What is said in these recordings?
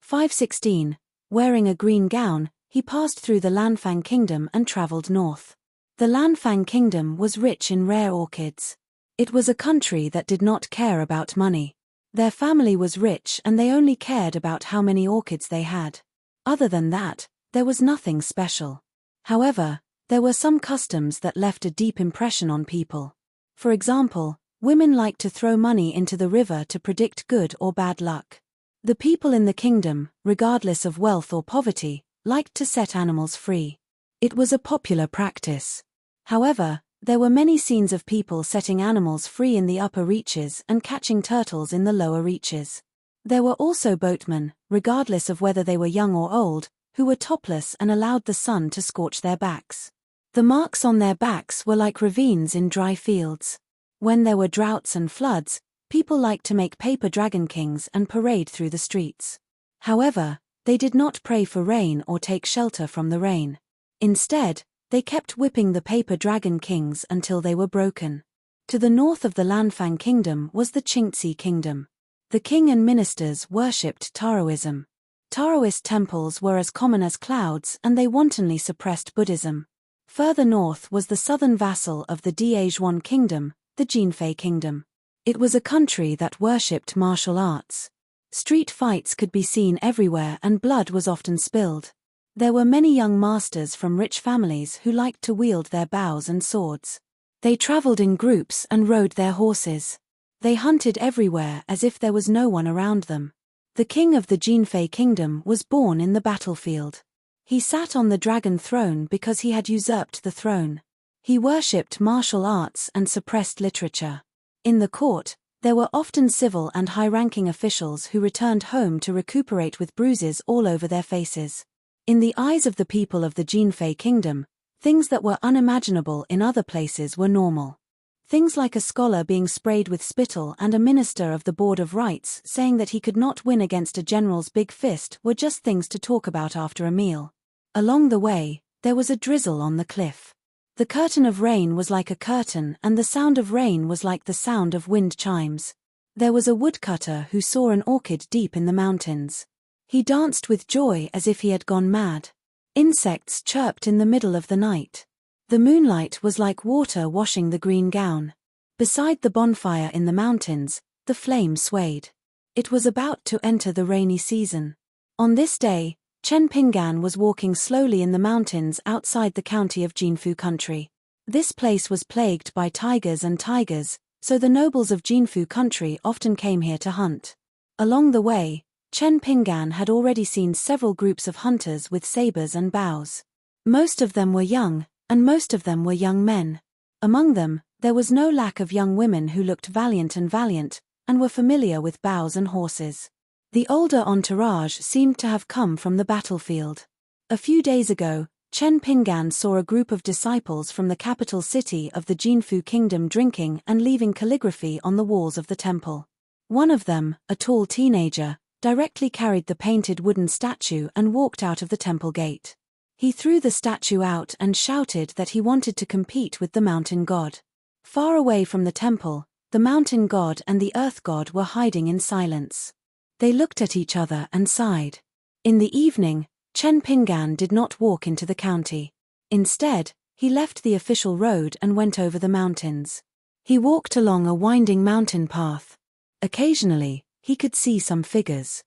516. Wearing a green gown, he passed through the Lanfang kingdom and traveled north. The Lanfang kingdom was rich in rare orchids. It was a country that did not care about money. Their family was rich and they only cared about how many orchids they had. Other than that, there was nothing special. However, there were some customs that left a deep impression on people. For example, women liked to throw money into the river to predict good or bad luck. The people in the kingdom, regardless of wealth or poverty, liked to set animals free. It was a popular practice. However, there were many scenes of people setting animals free in the upper reaches and catching turtles in the lower reaches. There were also boatmen, regardless of whether they were young or old, who were topless and allowed the sun to scorch their backs. The marks on their backs were like ravines in dry fields. When there were droughts and floods, people liked to make paper dragon kings and parade through the streets. However, they did not pray for rain or take shelter from the rain. Instead, they kept whipping the paper dragon kings until they were broken. To the north of the Lanfang kingdom was the Qingzi kingdom. The king and ministers worshipped Taoism. Taoist temples were as common as clouds and they wantonly suppressed Buddhism. Further north was the southern vassal of the Daizhuan kingdom, the Jinfei kingdom. It was a country that worshipped martial arts. Street fights could be seen everywhere and blood was often spilled. There were many young masters from rich families who liked to wield their bows and swords. They traveled in groups and rode their horses. They hunted everywhere as if there was no one around them. The king of the Jinfei kingdom was born in the battlefield. He sat on the dragon throne because he had usurped the throne. He worshipped martial arts and suppressed literature. In the court, there were often civil and high-ranking officials who returned home to recuperate with bruises all over their faces. In the eyes of the people of the Jinfei kingdom, things that were unimaginable in other places were normal. Things like a scholar being sprayed with spittle and a minister of the Board of Rights saying that he could not win against a general's big fist were just things to talk about after a meal. Along the way, there was a drizzle on the cliff. The curtain of rain was like a curtain and the sound of rain was like the sound of wind chimes. There was a woodcutter who saw an orchid deep in the mountains. He danced with joy as if he had gone mad. Insects chirped in the middle of the night. The moonlight was like water washing the green gown. Beside the bonfire in the mountains, the flame swayed. It was about to enter the rainy season. On this day, Chen Pinggan was walking slowly in the mountains outside the county of Jinfu country. This place was plagued by tigers, so the nobles of Jinfu country often came here to hunt. Along the way, Chen Pinggan had already seen several groups of hunters with sabers and bows. Most of them were young, and most of them were young men. Among them, there was no lack of young women who looked valiant and were familiar with bows and horses. The older entourage seemed to have come from the battlefield. A few days ago, Chen Pinggan saw a group of disciples from the capital city of the Jinfu kingdom drinking and leaving calligraphy on the walls of the temple. One of them, a tall teenager, directly carried the painted wooden statue and walked out of the temple gate. He threw the statue out and shouted that he wanted to compete with the mountain god. Far away from the temple, the mountain god and the earth god were hiding in silence. They looked at each other and sighed. In the evening, Chen Pinggan did not walk into the county. Instead, he left the official road and went over the mountains. He walked along a winding mountain path. Occasionally, he could see some figures.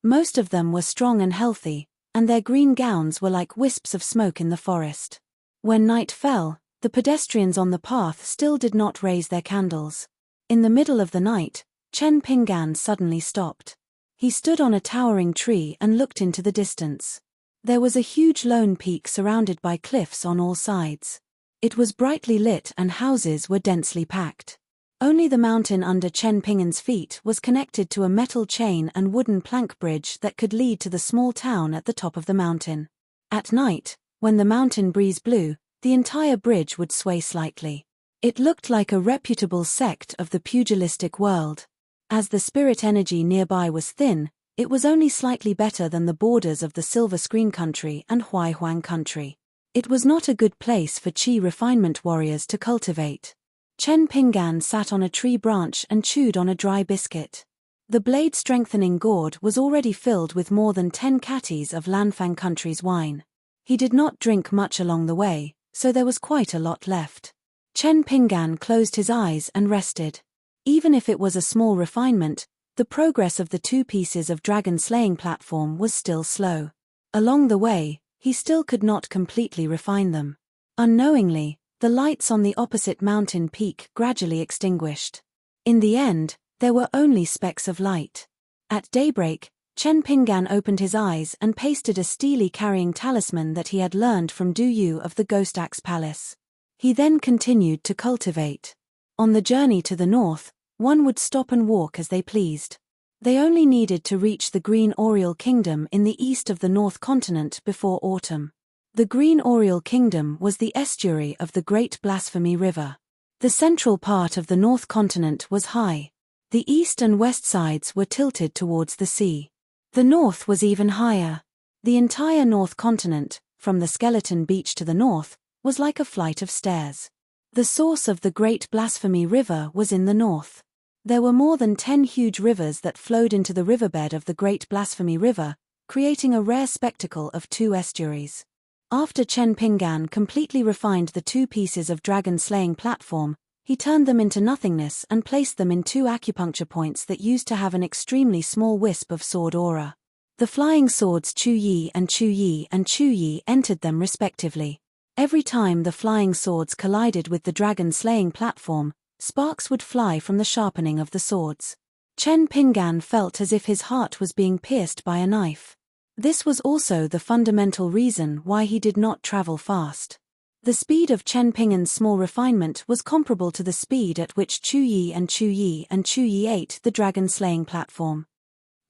Most of them were strong and healthy, and their green gowns were like wisps of smoke in the forest. When night fell, the pedestrians on the path still did not raise their candles. In the middle of the night, Chen Pinggan suddenly stopped. He stood on a towering tree and looked into the distance. There was a huge lone peak surrounded by cliffs on all sides. It was brightly lit and houses were densely packed. Only the mountain under Chen Pinggan's feet was connected to a metal chain and wooden plank bridge that could lead to the small town at the top of the mountain. At night, when the mountain breeze blew, the entire bridge would sway slightly. It looked like a reputable sect of the pugilistic world. As the spirit energy nearby was thin, it was only slightly better than the borders of the Silver Screen country and Huaihuang country. It was not a good place for chi refinement warriors to cultivate. Chen Pinggan sat on a tree branch and chewed on a dry biscuit. The blade-strengthening gourd was already filled with more than 10 catties of Lanfang country's wine. He did not drink much along the way, so there was quite a lot left. Chen Pinggan closed his eyes and rested. Even if it was a small refinement, the progress of the 2 pieces of dragon-slaying platform was still slow. Along the way, he still could not completely refine them. Unknowingly, the lights on the opposite mountain peak gradually extinguished. In the end, there were only specks of light. At daybreak, Chen Pinggan opened his eyes and pasted a steely-carrying talisman that he had learned from Du Yu of the Ghost Axe Palace. He then continued to cultivate. On the journey to the north, one would stop and walk as they pleased. They only needed to reach the Green Oriole Kingdom in the east of the North Continent before autumn. The Green Oriole Kingdom was the estuary of the Great Blasphemy River. The central part of the North Continent was high. The east and west sides were tilted towards the sea. The north was even higher. The entire North Continent, from the Skeleton Beach to the north, was like a flight of stairs. The source of the Great Blasphemy River was in the north. There were more than 10 huge rivers that flowed into the riverbed of the Great Blasphemy River, creating a rare spectacle of 2 estuaries. After Chen Pinggan completely refined the 2 pieces of dragon-slaying platform, he turned them into nothingness and placed them in 2 acupuncture points that used to have an extremely small wisp of sword aura. The flying swords Chu Yi and Chu Yi and Chu Yi entered them respectively. Every time the flying swords collided with the dragon-slaying platform, sparks would fly from the sharpening of the swords. Chen Pinggan felt as if his heart was being pierced by a knife. This was also the fundamental reason why he did not travel fast. The speed of Chen Pinggan's small refinement was comparable to the speed at which Chu Yi and Chu Yi and Chu Yi ate the dragon-slaying platform.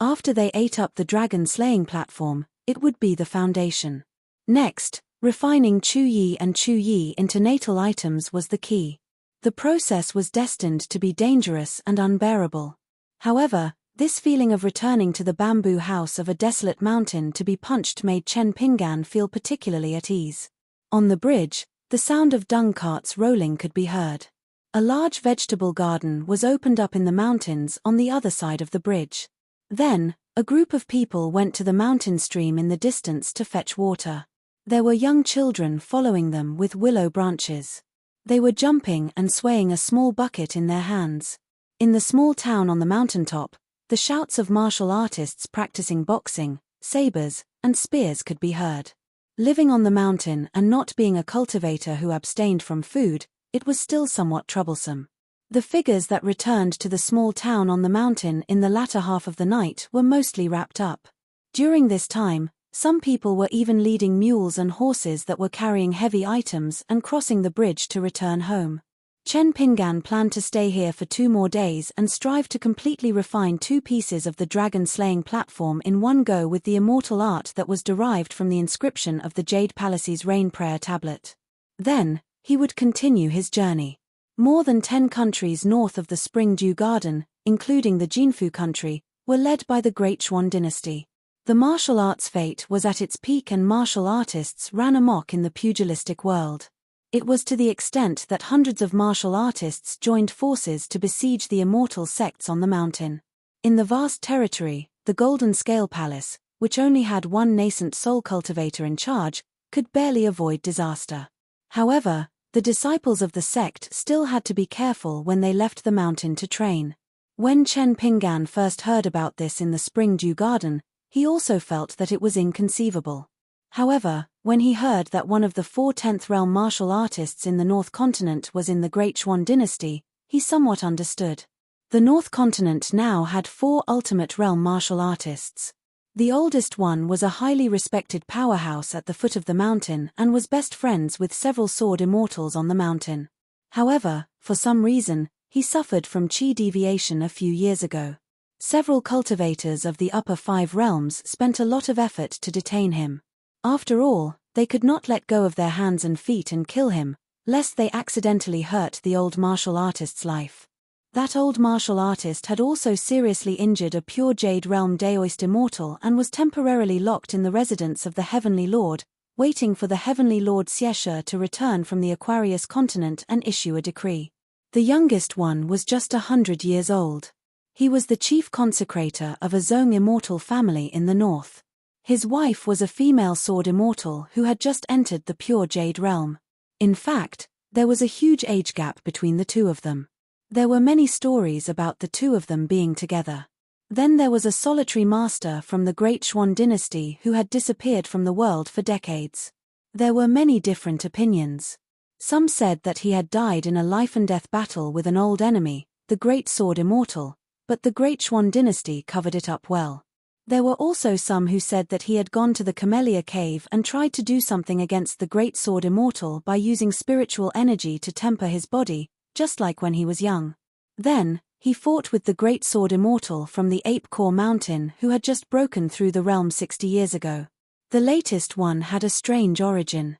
After they ate up the dragon-slaying platform, it would be the foundation. Next, refining Chu Yi and Chu Yi into natal items was the key. The process was destined to be dangerous and unbearable. However, this feeling of returning to the bamboo house of a desolate mountain to be punched made Chen Pinggan feel particularly at ease. On the bridge, the sound of dung carts rolling could be heard. A large vegetable garden was opened up in the mountains on the other side of the bridge. Then, a group of people went to the mountain stream in the distance to fetch water. There were young children following them with willow branches. They were jumping and swaying a small bucket in their hands. In the small town on the mountaintop, the shouts of martial artists practicing boxing, sabers, and spears could be heard. Living on the mountain and not being a cultivator who abstained from food, it was still somewhat troublesome. The figures that returned to the small town on the mountain in the latter half of the night were mostly wrapped up. During this time, some people were even leading mules and horses that were carrying heavy items and crossing the bridge to return home. Chen Pinggan planned to stay here for 2 more days and strive to completely refine 2 pieces of the dragon-slaying platform in one go with the immortal art that was derived from the inscription of the Jade Palace's rain prayer tablet. Then, he would continue his journey. More than 10 countries north of the Spring Dew Garden, including the Jinfu country, were led by the Great Xuan dynasty. The martial arts fate was at its peak and martial artists ran amok in the pugilistic world. It was to the extent that hundreds of martial artists joined forces to besiege the immortal sects on the mountain. In the vast territory, the Golden Scale Palace, which only had 1 nascent soul cultivator in charge, could barely avoid disaster. However, the disciples of the sect still had to be careful when they left the mountain to train. When Chen Pinggan first heard about this in the Spring Dew Garden, he also felt that it was inconceivable. However, when he heard that one of the 4 10th realm martial artists in the North Continent was in the Great Xuan dynasty, he somewhat understood. The North Continent now had 4 ultimate realm martial artists. The oldest one was a highly respected powerhouse at the foot of the mountain and was best friends with several sword immortals on the mountain. However, for some reason, he suffered from chi deviation a few years ago. Several cultivators of the upper 5 realms spent a lot of effort to detain him. After all, they could not let go of their hands and feet and kill him, lest they accidentally hurt the old martial artist's life. That old martial artist had also seriously injured a pure Jade Realm Daoist immortal and was temporarily locked in the residence of the Heavenly Lord, waiting for the Heavenly Lord Xieshe to return from the Aquarius continent and issue a decree. The youngest one was just 100 years old. He was the chief consecrator of a Zhong immortal family in the north. His wife was a female sword immortal who had just entered the pure jade realm. In fact, there was a huge age gap between the two of them. There were many stories about the two of them being together. Then there was a solitary master from the Great Xuan dynasty who had disappeared from the world for decades. There were many different opinions. Some said that he had died in a life-and-death battle with an old enemy, the Great Sword Immortal, but the Great Xuan dynasty covered it up well. There were also some who said that he had gone to the Camellia Cave and tried to do something against the Great Sword Immortal by using spiritual energy to temper his body, just like when he was young. Then, he fought with the Great Sword Immortal from the Ape Core Mountain who had just broken through the realm 60 years ago. The latest one had a strange origin.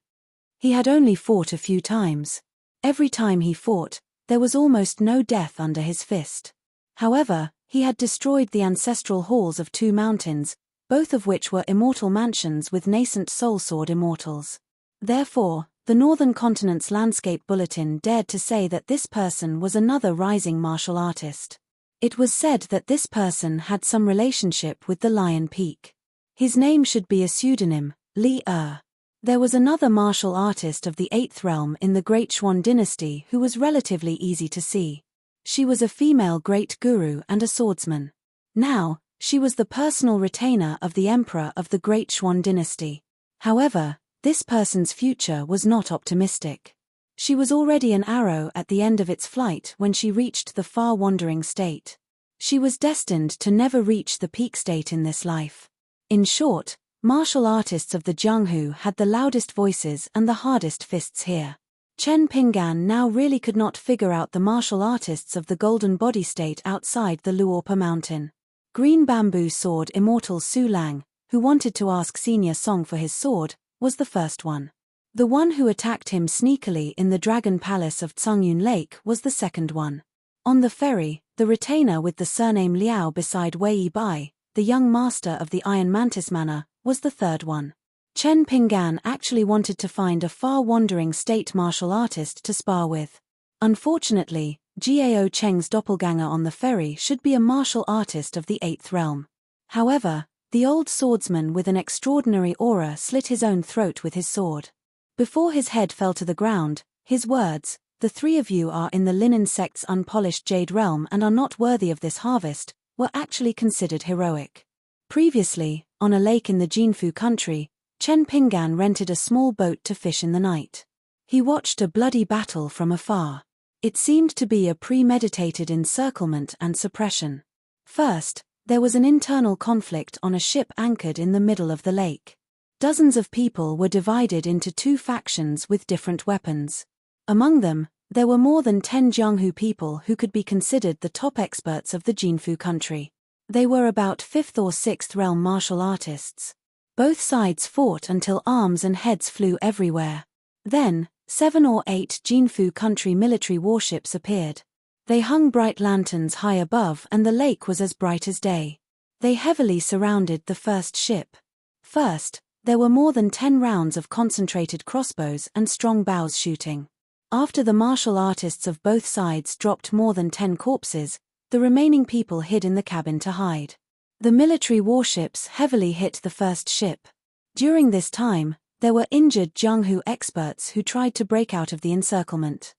He had only fought a few times. Every time he fought, there was almost no death under his fist. However, he had destroyed the ancestral halls of 2 mountains, both of which were immortal mansions with nascent soul sword immortals. Therefore, the Northern Continent's Landscape Bulletin dared to say that this person was another rising martial artist. It was said that this person had some relationship with the Lion Peak. His name should be a pseudonym, Li Er. There was another martial artist of the 8th realm in the Great Xuan dynasty who was relatively easy to see. She was a female great guru and a swordsman. Now, she was the personal retainer of the emperor of the Great Xuan dynasty. However, this person's future was not optimistic. She was already an arrow at the end of its flight when she reached the far-wandering state. She was destined to never reach the peak state in this life. In short, martial artists of the Jianghu had the loudest voices and the hardest fists here. Chen Pinggan now really could not figure out the martial artists of the Golden Body State outside the Luorpa Mountain. Green Bamboo Sword Immortal Su Lang, who wanted to ask Senior Song for his sword, was the first one. The one who attacked him sneakily in the Dragon Palace of Tsungyun Lake was the second one. On the ferry, the retainer with the surname Liao beside Wei Yi Bai, the young master of the Iron Mantis Manor, was the third one. Chen Pinggan actually wanted to find a far-wandering state martial artist to spar with. Unfortunately, Gao Cheng's doppelganger on the ferry should be a martial artist of the 8th realm. However, the old swordsman with an extraordinary aura slit his own throat with his sword. Before his head fell to the ground, his words, "The 3 of you are in the Linen sect's unpolished jade realm and are not worthy of this harvest," were actually considered heroic. Previously, on a lake in the Jinfu country, Chen Pinggan rented a small boat to fish in the night. He watched a bloody battle from afar. It seemed to be a premeditated encirclement and suppression. First, there was an internal conflict on a ship anchored in the middle of the lake. Dozens of people were divided into 2 factions with different weapons. Among them, there were more than 10 Jianghu people who could be considered the top experts of the Jinfu country. They were about 5th or 6th realm martial artists. Both sides fought until arms and heads flew everywhere. Then, 7 or 8 Jinfu country military warships appeared. They hung bright lanterns high above and the lake was as bright as day. They heavily surrounded the first ship. First, there were more than 10 rounds of concentrated crossbows and strong bows shooting. After the martial artists of both sides dropped more than 10 corpses, the remaining people hid in the cabin to hide. The military warships heavily hit the first ship. During this time, there were injured Jianghu experts who tried to break out of the encirclement.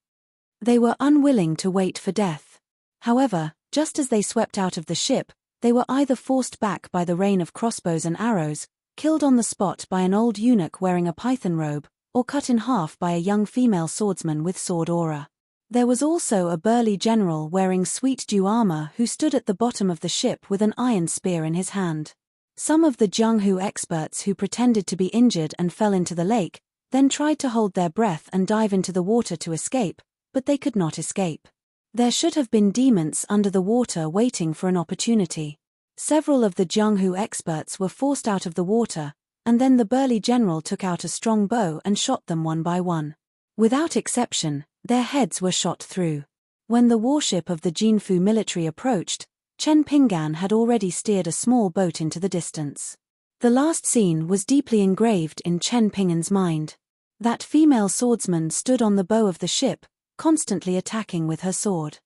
They were unwilling to wait for death. However, just as they swept out of the ship, they were either forced back by the rain of crossbows and arrows, killed on the spot by an old eunuch wearing a python robe, or cut in half by a young female swordsman with sword aura. There was also a burly general wearing sweet dew armor who stood at the bottom of the ship with an iron spear in his hand. Some of the Jianghu experts who pretended to be injured and fell into the lake, then tried to hold their breath and dive into the water to escape, but they could not escape. There should have been demons under the water waiting for an opportunity. Several of the Jianghu experts were forced out of the water, and then the burly general took out a strong bow and shot them one by one. Without exception, their heads were shot through. When the warship of the Jinfu military approached, Chen Pinggan had already steered a small boat into the distance. The last scene was deeply engraved in Chen Pinggan's mind. That female swordsman stood on the bow of the ship, constantly attacking with her sword.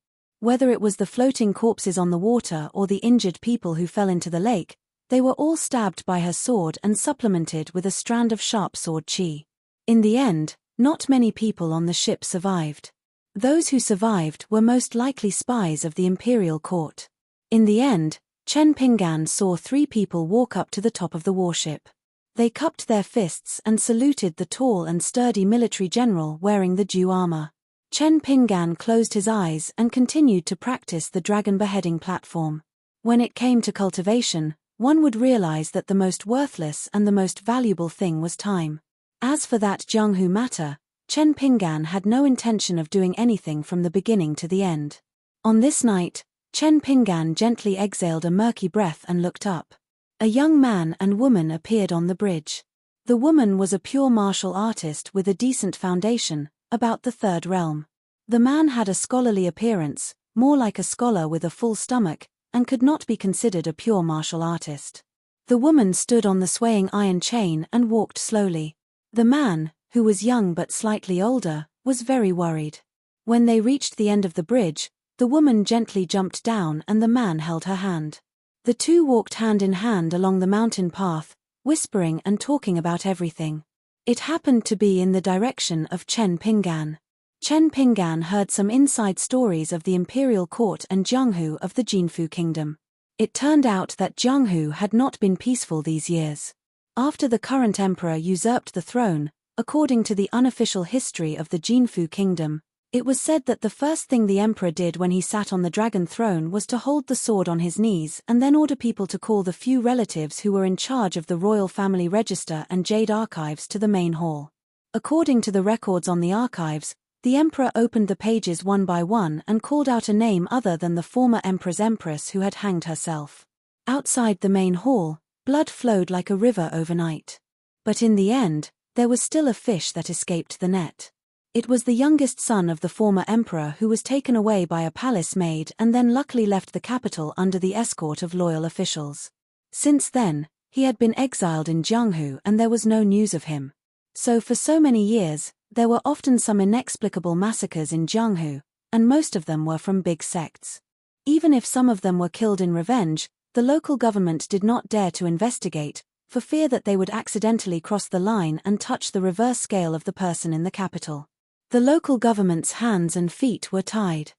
Whether it was the floating corpses on the water or the injured people who fell into the lake, they were all stabbed by her sword and supplemented with a strand of sharp sword chi. In the end, not many people on the ship survived. Those who survived were most likely spies of the imperial court. In the end, Chen Pinggan saw 3 people walk up to the top of the warship. They cupped their fists and saluted the tall and sturdy military general wearing the Dew armor. Chen Pinggan closed his eyes and continued to practice the dragon beheading platform. When it came to cultivation, one would realize that the most worthless and the most valuable thing was time. As for that Jianghu matter, Chen Pinggan had no intention of doing anything from the beginning to the end. On this night, Chen Pinggan gently exhaled a murky breath and looked up. A young man and woman appeared on the bridge. The woman was a pure martial artist with a decent foundation, about the 3rd realm. The man had a scholarly appearance, more like a scholar with a full stomach, and could not be considered a pure martial artist. The woman stood on the swaying iron chain and walked slowly. The man, who was young but slightly older, was very worried. When they reached the end of the bridge, the woman gently jumped down and the man held her hand. The two walked hand in hand along the mountain path, whispering and talking about everything. It happened to be in the direction of Chen Pinggan. Chen Pinggan heard some inside stories of the imperial court and Jianghu of the Jinfu kingdom. It turned out that Jianghu had not been peaceful these years. After the current emperor usurped the throne, according to the unofficial history of the Jinfu kingdom, it was said that the first thing the emperor did when he sat on the dragon throne was to hold the sword on his knees and then order people to call the few relatives who were in charge of the royal family register and jade archives to the main hall. According to the records on the archives, the emperor opened the pages one by one and called out a name other than the former empress who had hanged herself. Outside the main hall, blood flowed like a river overnight. But in the end, there was still a fish that escaped the net. It was the youngest son of the former emperor who was taken away by a palace maid and then luckily left the capital under the escort of loyal officials. Since then, he had been exiled in Jianghu and there was no news of him. So for so many years, there were often some inexplicable massacres in Jianghu, and most of them were from big sects. Even if some of them were killed in revenge, the local government did not dare to investigate, for fear that they would accidentally cross the line and touch the reverse scale of the person in the capital. The local government's hands and feet were tied.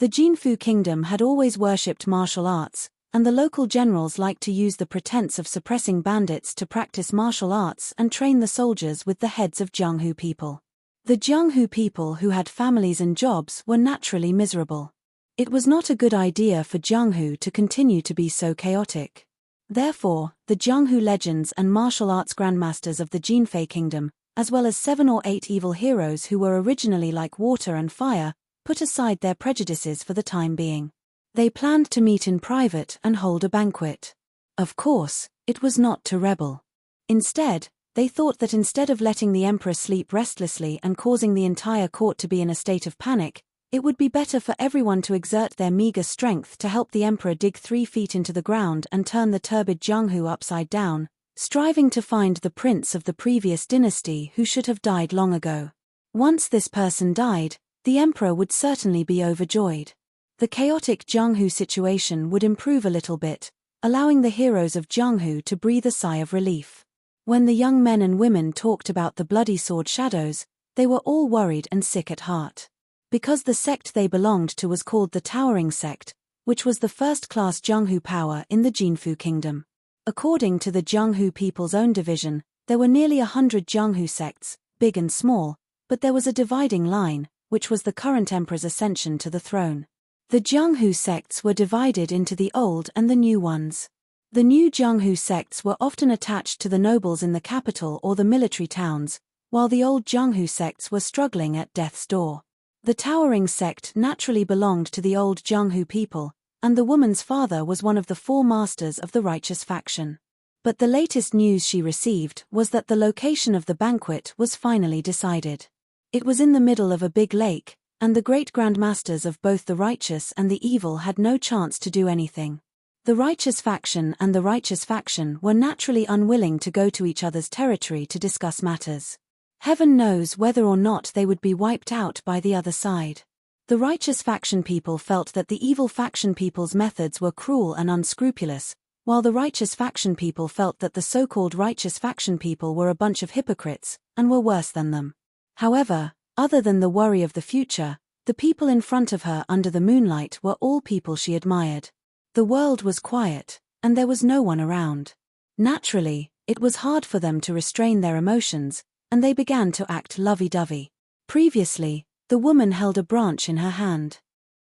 The Jinfu kingdom had always worshipped martial arts, and the local generals liked to use the pretense of suppressing bandits to practice martial arts and train the soldiers with the heads of Jianghu people. The Jianghu people who had families and jobs were naturally miserable. It was not a good idea for Jianghu to continue to be so chaotic. Therefore, the Jianghu legends and martial arts grandmasters of the Jinfei kingdom, as well as 7 or 8 evil heroes who were originally like water and fire, put aside their prejudices for the time being. They planned to meet in private and hold a banquet. Of course, it was not to rebel. Instead, they thought that instead of letting the emperor sleep restlessly and causing the entire court to be in a state of panic, it would be better for everyone to exert their meager strength to help the emperor dig 3 feet into the ground and turn the turbid Jianghu upside down, striving to find the prince of the previous dynasty who should have died long ago. Once this person died, the emperor would certainly be overjoyed. The chaotic Jianghu situation would improve a little bit, allowing the heroes of Jianghu to breathe a sigh of relief. When the young men and women talked about the bloody sword shadows, they were all worried and sick at heart. Because the sect they belonged to was called the Towering Sect, which was the first-class Jianghu power in the Jinfu kingdom. According to the Jianghu people's own division, there were nearly 100 Jianghu sects, big and small, but there was a dividing line, which was the current emperor's ascension to the throne. The Jianghu sects were divided into the old and the new ones. The new Jianghu sects were often attached to the nobles in the capital or the military towns, while the old Jianghu sects were struggling at death's door. The Towering Sect naturally belonged to the old Jianghu people, and the woman's father was one of the 4 masters of the righteous faction. But the latest news she received was that the location of the banquet was finally decided. It was in the middle of a big lake, and the great grandmasters of both the righteous and the evil had no chance to do anything. The righteous faction and the righteous faction were naturally unwilling to go to each other's territory to discuss matters. Heaven knows whether or not they would be wiped out by the other side. The righteous faction people felt that the evil faction people's methods were cruel and unscrupulous, while the righteous faction people felt that the so-called righteous faction people were a bunch of hypocrites, and were worse than them. However, other than the worry of the future, the people in front of her under the moonlight were all people she admired. The world was quiet, and there was no one around. Naturally, it was hard for them to restrain their emotions, and they began to act lovey-dovey. Previously, the woman held a branch in her hand.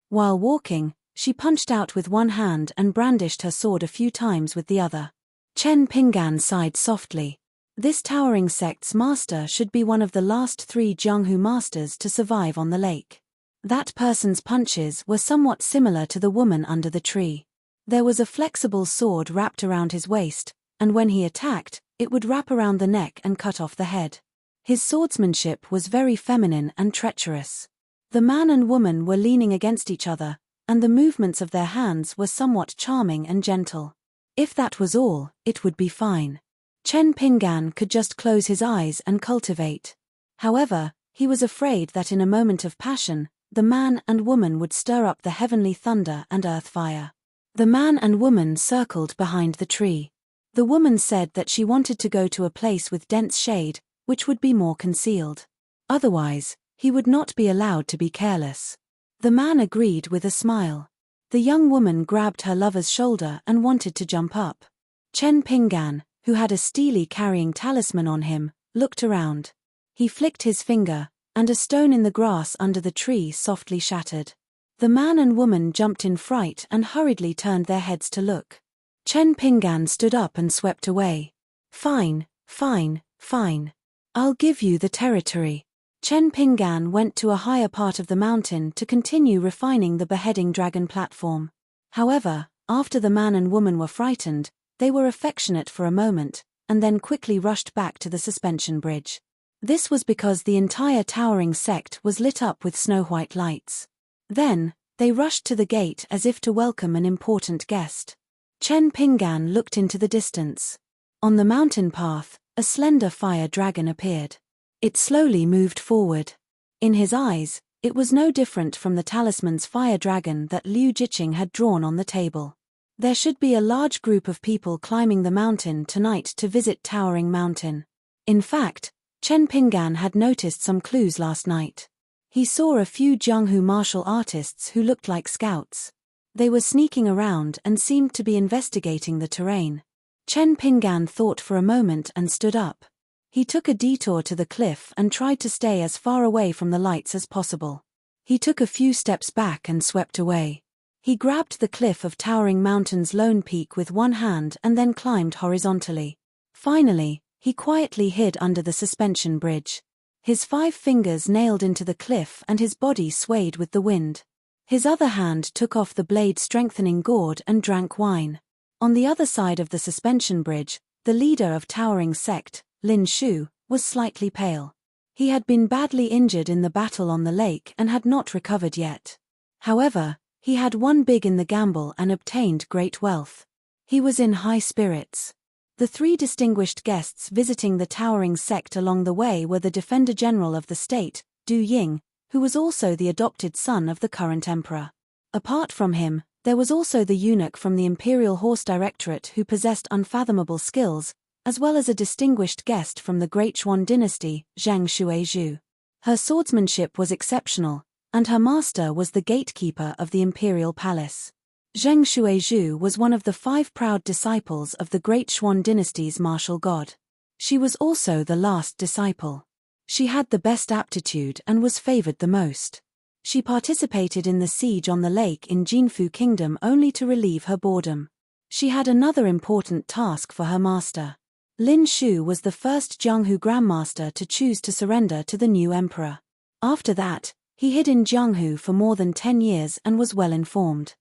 While walking, she punched out with one hand and brandished her sword a few times with the other. Chen Pinggan sighed softly. This towering sect's master should be one of the last 3 Jianghu masters to survive on the lake. That person's punches were somewhat similar to the woman under the tree. There was a flexible sword wrapped around his waist, and when he attacked, it would wrap around the neck and cut off the head. His swordsmanship was very feminine and treacherous. The man and woman were leaning against each other, and the movements of their hands were somewhat charming and gentle. If that was all, it would be fine. Chen Pinggan could just close his eyes and cultivate. However, he was afraid that in a moment of passion, the man and woman would stir up the heavenly thunder and earth fire. The man and woman circled behind the tree. The woman said that she wanted to go to a place with dense shade, which would be more concealed. Otherwise, he would not be allowed to be careless. The man agreed with a smile. The young woman grabbed her lover's shoulder and wanted to jump up. Chen Pinggan, who had a steely carrying talisman on him, looked around. He flicked his finger, and a stone in the grass under the tree softly shattered. The man and woman jumped in fright and hurriedly turned their heads to look. Chen Pinggan stood up and swept away. Fine, fine, fine. I'll give you the territory. Chen Pinggan went to a higher part of the mountain to continue refining the beheading dragon platform. However, after the man and woman were frightened, they were affectionate for a moment, and then quickly rushed back to the suspension bridge. This was because the entire towering sect was lit up with snow-white lights. Then, they rushed to the gate as if to welcome an important guest. Chen Pinggan looked into the distance. On the mountain path, a slender fire dragon appeared. It slowly moved forward. In his eyes, it was no different from the talisman's fire dragon that Liu Jiqing had drawn on the table. There should be a large group of people climbing the mountain tonight to visit Towering Mountain. In fact, Chen Pinggan had noticed some clues last night. He saw a few Jianghu martial artists who looked like scouts. They were sneaking around and seemed to be investigating the terrain. Chen Pinggan thought for a moment and stood up. He took a detour to the cliff and tried to stay as far away from the lights as possible. He took a few steps back and swept away. He grabbed the cliff of Towering Mountain's lone peak with one hand and then climbed horizontally. Finally, he quietly hid under the suspension bridge. His 5 fingers nailed into the cliff and his body swayed with the wind. His other hand took off the blade-strengthening gourd and drank wine. On the other side of the suspension bridge, the leader of Towering Sect, Lin Shu, was slightly pale. He had been badly injured in the battle on the lake and had not recovered yet. However, he had won big in the gamble and obtained great wealth. He was in high spirits. The 3 distinguished guests visiting the Towering Sect along the way were the Defender General of the state, Du Ying, who was also the adopted son of the current emperor. Apart from him, there was also the eunuch from the Imperial Horse Directorate who possessed unfathomable skills, as well as a distinguished guest from the Great Xuan dynasty, Zhang Shuizhu. Her swordsmanship was exceptional, and her master was the gatekeeper of the imperial palace. Zhang Shuizhu was one of the 5 proud disciples of the Great Xuan dynasty's martial god. She was also the last disciple. She had the best aptitude and was favored the most. She participated in the siege on the lake in Jinfu Kingdom only to relieve her boredom. She had another important task for her master. Lin Shu was the first Jianghu Grandmaster to choose to surrender to the new emperor. After that, he hid in Jianghu for more than 10 years and was well informed.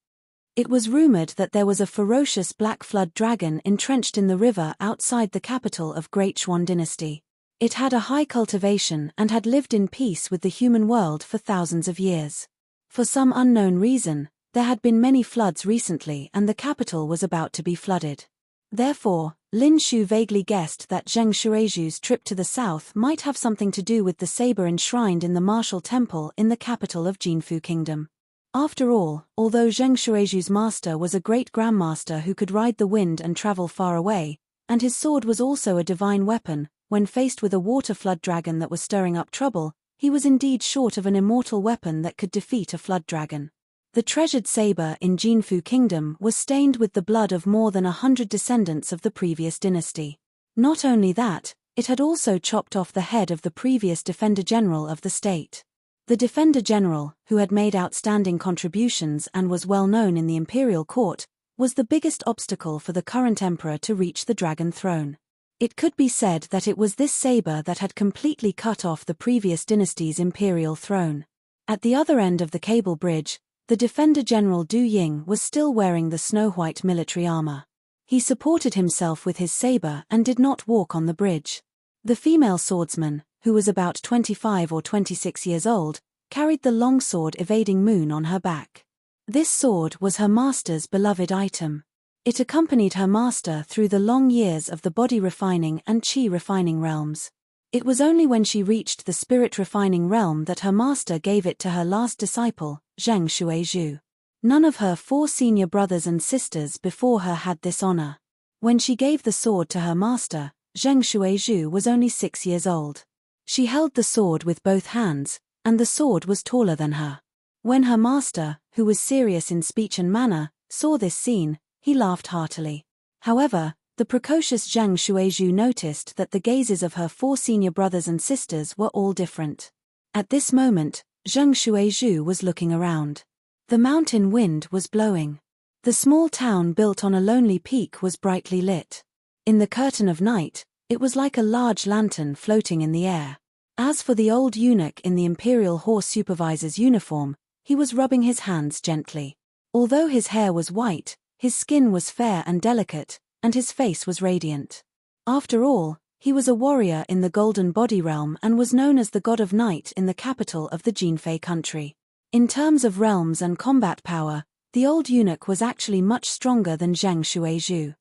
It was rumored that there was a ferocious black flood dragon entrenched in the river outside the capital of Great Xuan dynasty. It had a high cultivation and had lived in peace with the human world for thousands of years. For some unknown reason, there had been many floods recently and the capital was about to be flooded. Therefore, Lin Shu vaguely guessed that Zheng Shuaiju's trip to the south might have something to do with the saber enshrined in the martial temple in the capital of Jinfu Kingdom. After all, although Zheng Shuaiju's master was a great grandmaster who could ride the wind and travel far away, and his sword was also a divine weapon, when faced with a water flood dragon that was stirring up trouble, he was indeed short of an immortal weapon that could defeat a flood dragon. The treasured saber in Jinfu Kingdom was stained with the blood of more than 100 descendants of the previous dynasty. Not only that, it had also chopped off the head of the previous Defender General of the state. The Defender General, who had made outstanding contributions and was well known in the imperial court, was the biggest obstacle for the current emperor to reach the dragon throne. It could be said that it was this saber that had completely cut off the previous dynasty's imperial throne. At the other end of the cable bridge, the Defender General Du Ying was still wearing the snow-white military armor. He supported himself with his saber and did not walk on the bridge. The female swordsman, who was about 25 or 26 years old, carried the long sword Evading Moon on her back. This sword was her master's beloved item. It accompanied her master through the long years of the body refining and chi refining realms. It was only when she reached the spirit refining realm that her master gave it to her last disciple, Zheng Shuaiju. None of her 4 senior brothers and sisters before her had this honor. When she gave the sword to her master, Zheng Shuaiju was only 6 years old. She held the sword with both hands, and the sword was taller than her. When her master, who was serious in speech and manner, saw this scene, he laughed heartily. However, the precocious Zheng Shuaiju noticed that the gazes of her 4 senior brothers and sisters were all different. At this moment, Zheng Shuaiju was looking around. The mountain wind was blowing. The small town built on a lonely peak was brightly lit. In the curtain of night, it was like a large lantern floating in the air. As for the old eunuch in the imperial horse supervisor's uniform, he was rubbing his hands gently. Although his hair was white, his skin was fair and delicate, and his face was radiant. After all, he was a warrior in the Golden Body Realm and was known as the God of Night in the capital of the Jinfei country. In terms of realms and combat power, the old eunuch was actually much stronger than Zheng Shuaiju.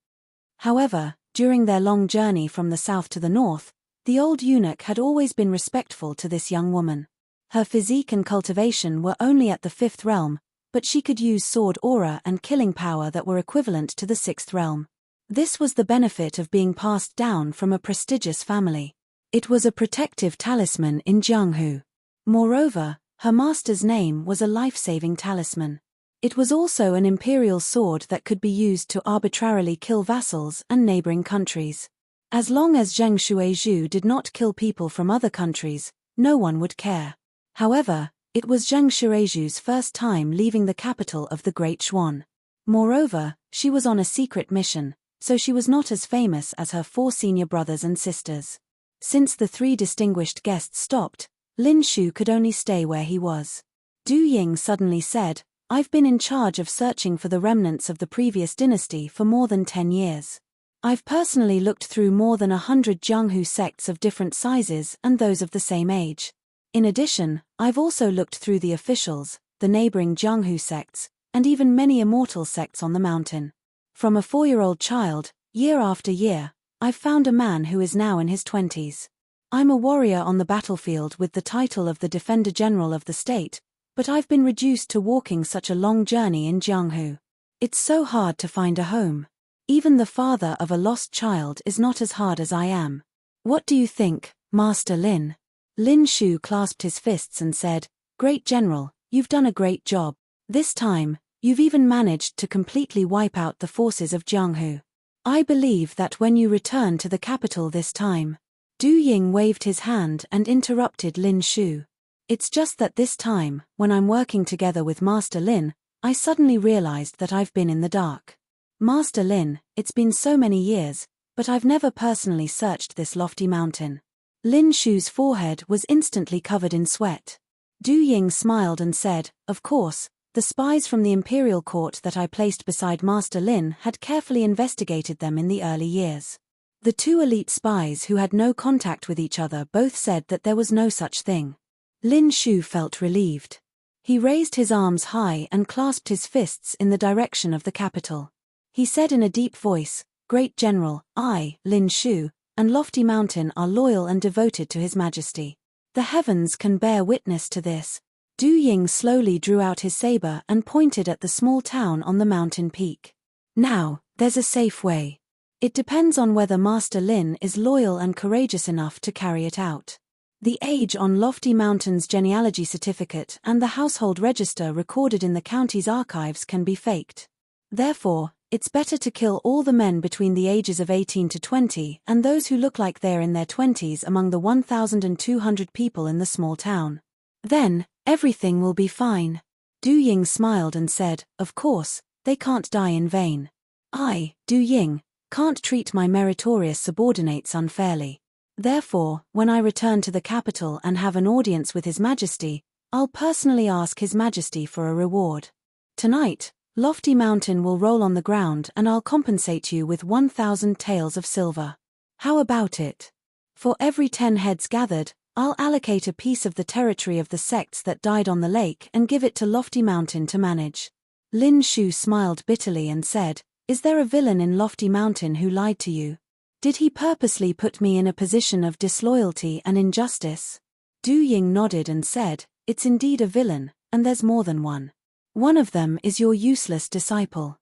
However, during their long journey from the south to the north, the old eunuch had always been respectful to this young woman. Her physique and cultivation were only at the 5th realm, but she could use sword aura and killing power that were equivalent to the 6th realm. This was the benefit of being passed down from a prestigious family. It was a protective talisman in Jianghu. Moreover, her master's name was a life-saving talisman. It was also an imperial sword that could be used to arbitrarily kill vassals and neighboring countries. As long as Zheng Shuaiju did not kill people from other countries, no one would care. However, it was Zheng Shuaiju's first time leaving the capital of the Great Xuan. Moreover, she was on a secret mission, so she was not as famous as her 4 senior brothers and sisters. Since the 3 distinguished guests stopped, Lin Shu could only stay where he was. Du Ying suddenly said, "I've been in charge of searching for the remnants of the previous dynasty for more than 10 years. I've personally looked through more than 100 Jianghu sects of different sizes and those of the same age. In addition, I've also looked through the officials, the neighboring Jianghu sects, and even many immortal sects on the mountain. From a 4-year-old child, year after year, I've found a man who is now in his 20s. I'm a warrior on the battlefield with the title of the Defender General of the state, but I've been reduced to walking such a long journey in Jianghu. It's so hard to find a home. Even the father of a lost child is not as hard as I am. What do you think, Master Lin?" Lin Shu clasped his fists and said, "Great General, you've done a great job. This time, you've even managed to completely wipe out the forces of Jianghu. I believe that when you return to the capital this time..." Du Ying waved his hand and interrupted Lin Shu. "It's just that this time, when I'm working together with Master Lin, I suddenly realized that I've been in the dark. Master Lin, it's been so many years, but I've never personally searched this lofty mountain." Lin Shu's forehead was instantly covered in sweat. Du Ying smiled and said, "Of course, the spies from the imperial court that I placed beside Master Lin had carefully investigated them in the early years." The 2 elite spies who had no contact with each other both said that there was no such thing. Lin Shu felt relieved. He raised his arms high and clasped his fists in the direction of the capital. He said in a deep voice, Great General, I, Lin Shu, and Lofty Mountain are loyal and devoted to His Majesty. The heavens can bear witness to this. Du Ying slowly drew out his saber and pointed at the small town on the mountain peak. Now, there's a safe way. It depends on whether Master Lin is loyal and courageous enough to carry it out. The age on Lofty Mountain's genealogy certificate and the household register recorded in the county's archives can be faked. Therefore, it's better to kill all the men between the ages of 18 to 20 and those who look like they're in their 20s among the 1,200 people in the small town. Then, everything will be fine. Du Ying smiled and said, of course, they can't die in vain. I, Du Ying, can't treat my meritorious subordinates unfairly. Therefore, when I return to the capital and have an audience with His Majesty, I'll personally ask His Majesty for a reward. Tonight, Lofty Mountain will roll on the ground and I'll compensate you with 1,000 taels of silver. How about it? For every 10 heads gathered, I'll allocate a piece of the territory of the sects that died on the lake and give it to Lofty Mountain to manage. Lin Shu smiled bitterly and said, is there a villain in Lofty Mountain who lied to you? Did he purposely put me in a position of disloyalty and injustice? Du Ying nodded and said, it's indeed a villain, and there's more than one. One of them is your useless disciple.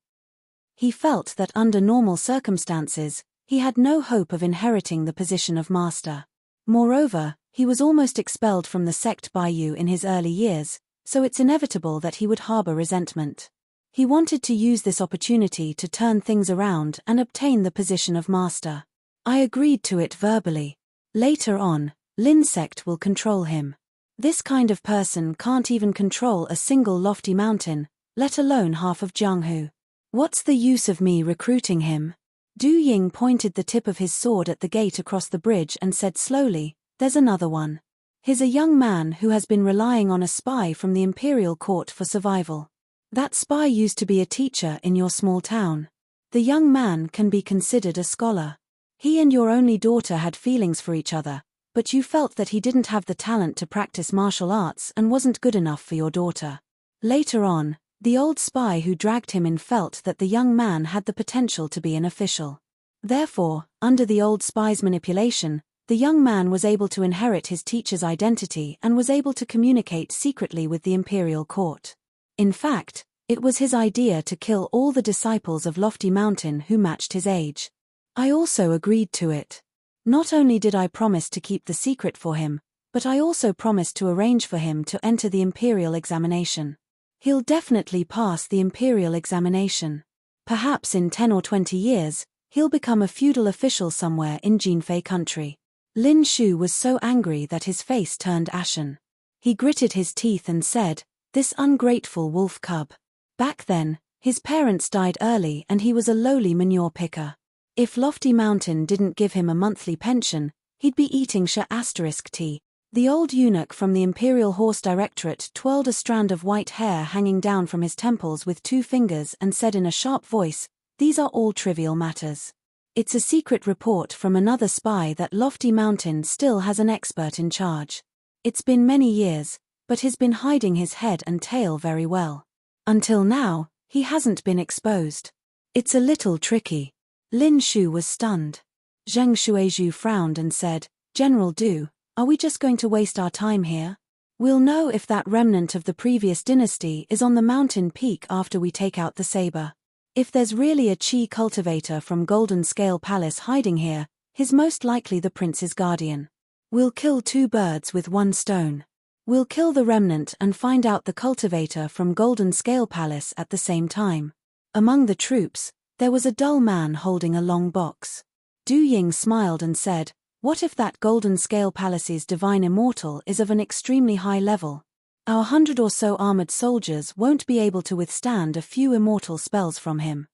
He felt that under normal circumstances, he had no hope of inheriting the position of master. Moreover, he was almost expelled from the sect by you in his early years, so it's inevitable that he would harbor resentment. He wanted to use this opportunity to turn things around and obtain the position of master. I agreed to it verbally. Later on, Lin's sect will control him. This kind of person can't even control a single Lofty Mountain, let alone half of Jianghu. What's the use of me recruiting him? Du Ying pointed the tip of his sword at the gate across the bridge and said slowly, there's another one. He's a young man who has been relying on a spy from the imperial court for survival. That spy used to be a teacher in your small town. The young man can be considered a scholar. He and your only daughter had feelings for each other, but you felt that he didn't have the talent to practice martial arts and wasn't good enough for your daughter. Later on, the old spy who dragged him in felt that the young man had the potential to be an official. Therefore, under the old spy's manipulation, the young man was able to inherit his teacher's identity and was able to communicate secretly with the imperial court. In fact, it was his idea to kill all the disciples of Lofty Mountain who matched his age. I also agreed to it. Not only did I promise to keep the secret for him, but I also promised to arrange for him to enter the imperial examination. He'll definitely pass the imperial examination. Perhaps in 10 or 20 years, he'll become a feudal official somewhere in Jinfei country. Lin Shu was so angry that his face turned ashen. He gritted his teeth and said, this ungrateful wolf cub. Back then, his parents died early and he was a lowly manure picker. If Lofty Mountain didn't give him a monthly pension, he'd be eating tea. The old eunuch from the Imperial Horse Directorate twirled a strand of white hair hanging down from his temples with 2 fingers and said in a sharp voice, these are all trivial matters. It's a secret report from another spy that Lofty Mountain still has an expert in charge. It's been many years, but he's been hiding his head and tail very well. Until now, he hasn't been exposed. It's a little tricky. Lin Shu was stunned. Zheng Shuizhu frowned and said, General Du, are we just going to waste our time here? We'll know if that remnant of the previous dynasty is on the mountain peak after we take out the saber. If there's really a Qi cultivator from Golden Scale Palace hiding here, he's most likely the prince's guardian. We'll kill 2 birds with 1 stone. We'll kill the remnant and find out the cultivator from Golden Scale Palace at the same time. Among the troops, there was a dull man holding a long box. Du Ying smiled and said, what if that Golden Scale Palace's divine immortal is of an extremely high level? Our 100 or so armored soldiers won't be able to withstand a few immortal spells from him.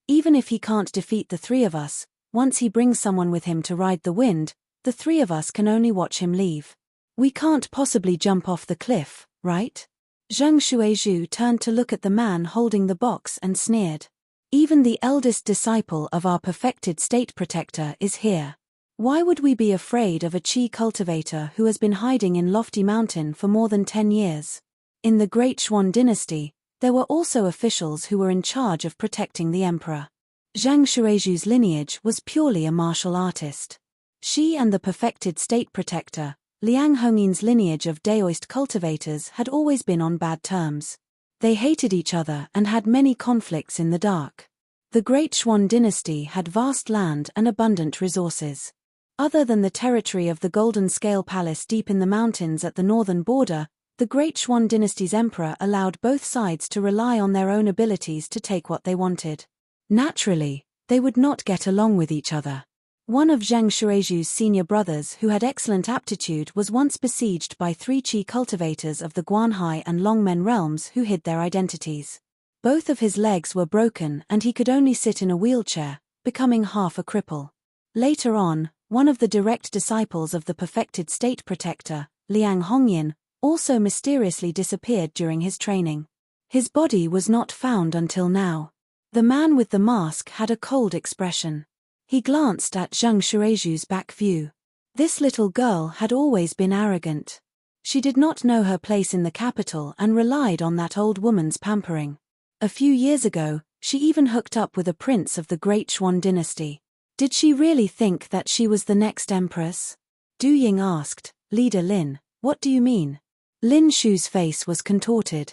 Even if he can't defeat the 3 of us, once he brings someone with him to ride the wind, the 3 of us can only watch him leave. We can't possibly jump off the cliff, right? Zheng Shuizhu turned to look at the man holding the box and sneered. Even the eldest disciple of our perfected state protector is here. Why would we be afraid of a Qi cultivator who has been hiding in Lofty Mountain for more than 10 years? In the Great Xuan dynasty, there were also officials who were in charge of protecting the emperor. Zhang Shireju's lineage was purely a martial artist. She and the perfected state protector, Liang Hongyin's lineage of Daoist cultivators had always been on bad terms. They hated each other and had many conflicts in the dark. The Great Xuan dynasty had vast land and abundant resources. Other than the territory of the Golden Scale Palace deep in the mountains at the northern border, the Great Xuan dynasty's emperor allowed both sides to rely on their own abilities to take what they wanted. Naturally, they would not get along with each other. One of Zhang Shireju's senior brothers who had excellent aptitude was once besieged by 3 qi cultivators of the Guanhai and Longmen realms who hid their identities. Both of his legs were broken and he could only sit in a wheelchair, becoming half a cripple. Later on, one of the direct disciples of the perfected state protector, Liang Hongyin, also mysteriously disappeared during his training. His body was not found until now. The man with the mask had a cold expression. He glanced at Zhang Shireju's back view. This little girl had always been arrogant. She did not know her place in the capital and relied on that old woman's pampering. A few years ago, she even hooked up with a prince of the Great Xuan dynasty. Did she really think that she was the next empress? Du Ying asked, "Leader Lin, what do you mean?" Lin Shu's face was contorted.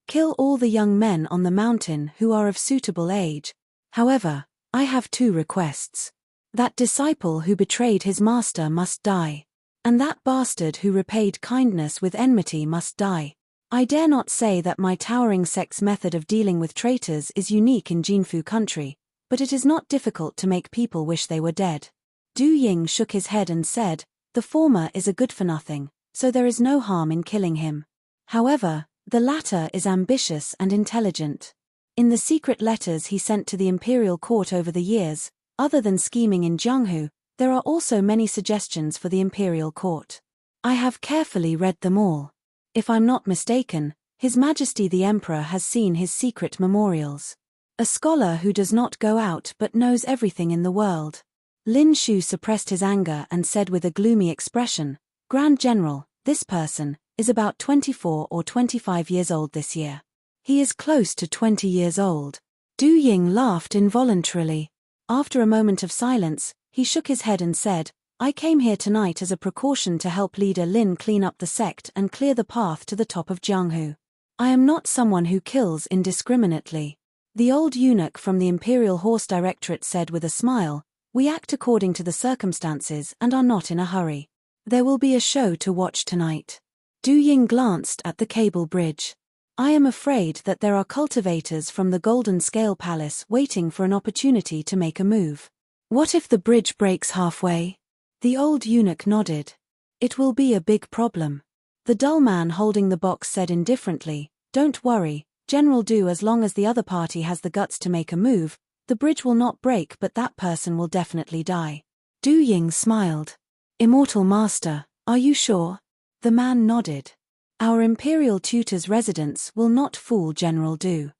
"Kill all the young men on the mountain who are of suitable age. However, I have 2 requests. That disciple who betrayed his master must die. And that bastard who repaid kindness with enmity must die. I dare not say that my towering sect's method of dealing with traitors is unique in Jinfu country, but it is not difficult to make people wish they were dead." Du Ying shook his head and said, "The former is a good-for-nothing, so there is no harm in killing him. However, the latter is ambitious and intelligent. In the secret letters he sent to the imperial court over the years, other than scheming in Jianghu, there are also many suggestions for the imperial court. I have carefully read them all. If I'm not mistaken, His Majesty the Emperor has seen his secret memorials. A scholar who does not go out but knows everything in the world." Lin Shu suppressed his anger and said with a gloomy expression, "Grand General, this person is about 24 or 25 years old this year." "He is close to 20 years old." Du Ying laughed involuntarily. After a moment of silence, he shook his head and said, "I came here tonight as a precaution to help Leader Lin clean up the sect and clear the path to the top of Jianghu. I am not someone who kills indiscriminately." The old eunuch from the Imperial Horse Directorate said with a smile, "We act according to the circumstances and are not in a hurry. There will be a show to watch tonight." Du Ying glanced at the cable bridge. "I am afraid that there are cultivators from the Golden Scale Palace waiting for an opportunity to make a move. What if the bridge breaks halfway?" The old eunuch nodded. "It will be a big problem." The dull man holding the box said indifferently, "Don't worry, General Du, as long as the other party has the guts to make a move, the bridge will not break but that person will definitely die." Du Ying smiled. "Immortal Master, are you sure?" The man nodded. "Our Imperial Tutor's residence will not fool General Du."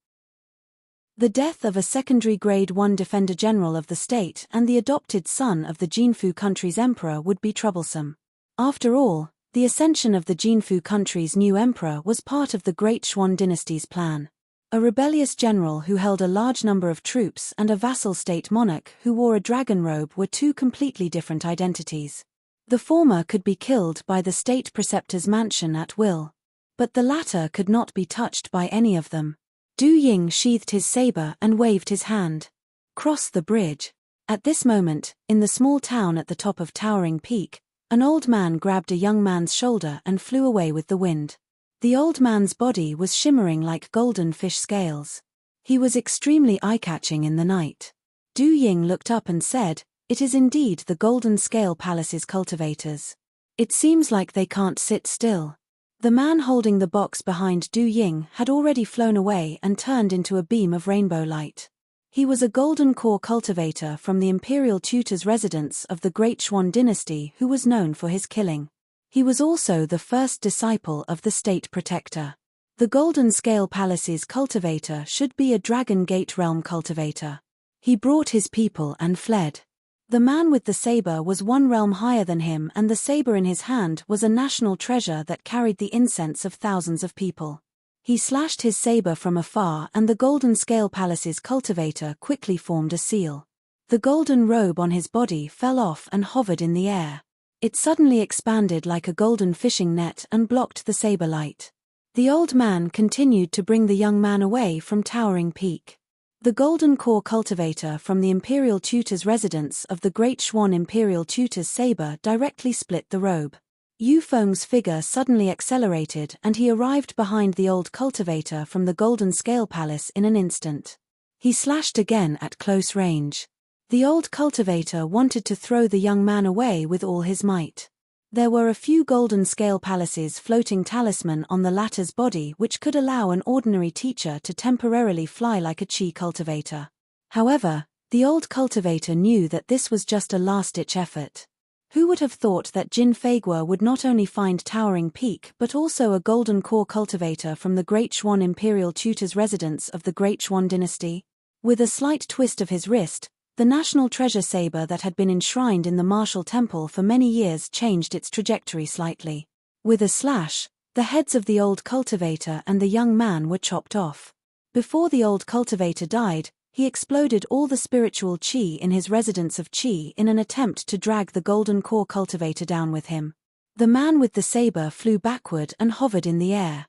The death of a secondary Grade 1 Defender General of the state and the adopted son of the Jinfu country's emperor would be troublesome. After all, the ascension of the Jinfu country's new emperor was part of the Great Xuan dynasty's plan. A rebellious general who held a large number of troops and a vassal state monarch who wore a dragon robe were 2 completely different identities. The former could be killed by the state preceptor's mansion at will. But the latter could not be touched by any of them. Du Ying sheathed his saber and waved his hand. "Cross the bridge." At this moment, in the small town at the top of Towering Peak, an old man grabbed a young man's shoulder and flew away with the wind. The old man's body was shimmering like golden fish scales. He was extremely eye-catching in the night. Du Ying looked up and said, "It is indeed the Golden Scale Palace's cultivators. It seems like they can't sit still." The man holding the box behind Du Ying had already flown away and turned into a beam of rainbow light. He was a golden core cultivator from the Imperial Tutor's residence of the Great Xuan dynasty who was known for his killing. He was also the first disciple of the State Protector. The Golden Scale Palace's cultivator should be a Dragon Gate Realm cultivator. He brought his people and fled. The man with the saber was 1 realm higher than him and the saber in his hand was a national treasure that carried the incense of thousands of people. He slashed his saber from afar, and the Golden Scale Palace's cultivator quickly formed a seal. The golden robe on his body fell off and hovered in the air. It suddenly expanded like a golden fishing net and blocked the saber light. The old man continued to bring the young man away from towering peak. The golden core cultivator from the Imperial Tutor's residence of the Great Xuan Imperial Tutor's saber directly split the robe. Yu Feng's figure suddenly accelerated and he arrived behind the old cultivator from the Golden Scale Palace in an instant. He slashed again at close range. The old cultivator wanted to throw the young man away with all his might. There were a few Golden Scale Palace's floating talisman on the latter's body which could allow an ordinary teacher to temporarily fly like a chi cultivator. However, the old cultivator knew that this was just a last-ditch effort. Who would have thought that Jin Feigua would not only find towering peak but also a golden core cultivator from the Great Xuan Imperial Tutor's residence of the Great Xuan dynasty? With a slight twist of his wrist, the national treasure saber that had been enshrined in the martial temple for many years changed its trajectory slightly. With a slash, the heads of the old cultivator and the young man were chopped off. Before the old cultivator died, he exploded all the spiritual chi in his residence of chi in an attempt to drag the golden core cultivator down with him. The man with the saber flew backward and hovered in the air.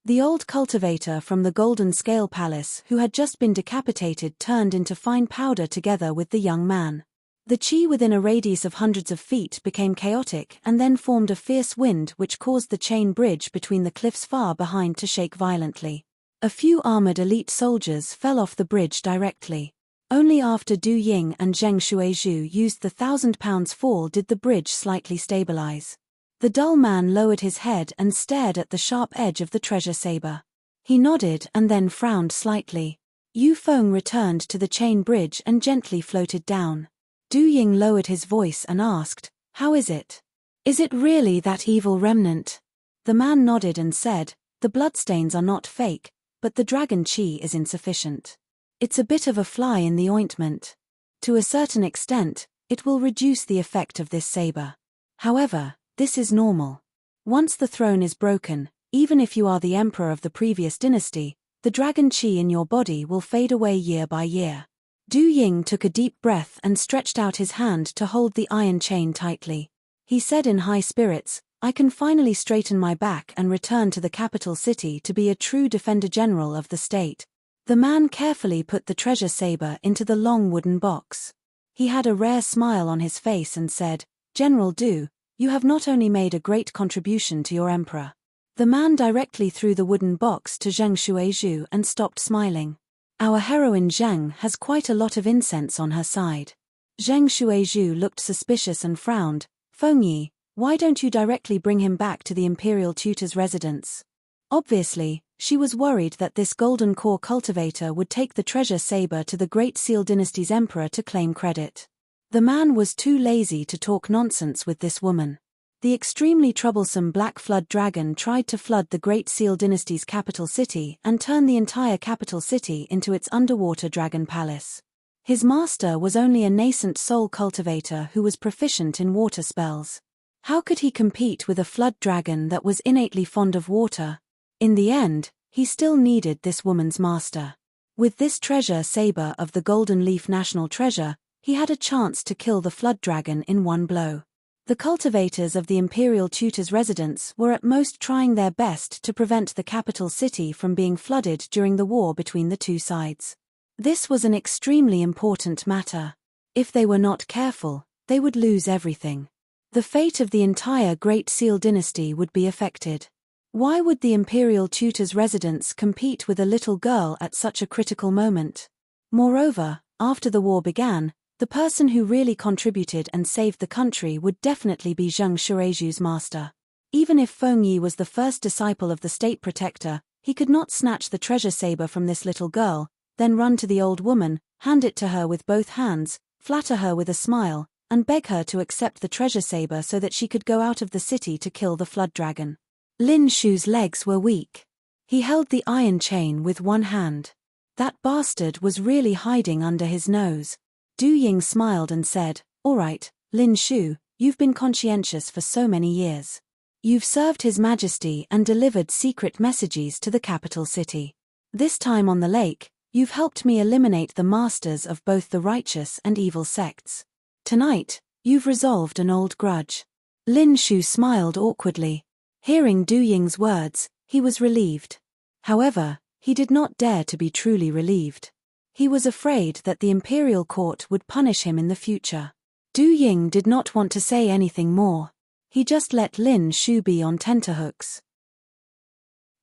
The old cultivator from the Golden Scale Palace who had just been decapitated turned into fine powder together with the young man. The chi within a radius of hundreds of feet became chaotic and then formed a fierce wind which caused the chain bridge between the cliffs far behind to shake violently. A few armored elite soldiers fell off the bridge directly. Only after Du Ying and Zheng Shuizhu used the 1,000-pound fall did the bridge slightly stabilize. The dull man lowered his head and stared at the sharp edge of the treasure saber. He nodded and then frowned slightly. Yu Feng returned to the chain bridge and gently floated down. Du Ying lowered his voice and asked, "How is it? Is it really that evil remnant?" The man nodded and said, "The bloodstains are not fake, but the dragon chi is insufficient. It's a bit of a fly in the ointment. To a certain extent, it will reduce the effect of this saber. However, this is normal. Once the throne is broken, even if you are the emperor of the previous dynasty, the dragon chi in your body will fade away year by year." Du Ying took a deep breath and stretched out his hand to hold the iron chain tightly. He said in high spirits, "I can finally straighten my back and return to the capital city to be a true defender general of the state." The man carefully put the treasure saber into the long wooden box. He had a rare smile on his face and said, "General Du, you have not only made a great contribution to your emperor." The man directly threw the wooden box to Zheng Shuizhu and stopped smiling. "Our heroine Zheng has quite a lot of incense on her side." Zheng Shuizhu looked suspicious and frowned. "Fengyi, why don't you directly bring him back to the Imperial Tutor's residence?" Obviously, she was worried that this golden core cultivator would take the treasure saber to the Great Seal dynasty's emperor to claim credit. The man was too lazy to talk nonsense with this woman. The extremely troublesome Black Flood Dragon tried to flood the Great Seal dynasty's capital city and turn the entire capital city into its underwater dragon palace. His master was only a nascent soul cultivator who was proficient in water spells. How could he compete with a flood dragon that was innately fond of water? In the end, he still needed this woman's master. With this treasure saber of the Golden Leaf National Treasure, he had a chance to kill the flood dragon in one blow. The cultivators of the Imperial Tutor's residence were at most trying their best to prevent the capital city from being flooded during the war between the two sides. This was an extremely important matter. If they were not careful, they would lose everything. The fate of the entire Great Seal dynasty would be affected. Why would the Imperial Tutor's residence compete with a little girl at such a critical moment? Moreover, after the war began, the person who really contributed and saved the country would definitely be Zheng Shuizhu's master. Even if Fengyi was the first disciple of the state protector, he could not snatch the treasure saber from this little girl, then run to the old woman, hand it to her with both hands, flatter her with a smile, and beg her to accept the treasure saber so that she could go out of the city to kill the flood dragon. Lin Shu's legs were weak. He held the iron chain with one hand. That bastard was really hiding under his nose. Du Ying smiled and said, "All right, Lin Shu, you've been conscientious for so many years. You've served His Majesty and delivered secret messages to the capital city. This time on the lake, you've helped me eliminate the masters of both the righteous and evil sects. Tonight, you've resolved an old grudge." Lin Shu smiled awkwardly. Hearing Du Ying's words, he was relieved. However, he did not dare to be truly relieved. He was afraid that the imperial court would punish him in the future. Du Ying did not want to say anything more. He just let Lin Shu be on tenterhooks.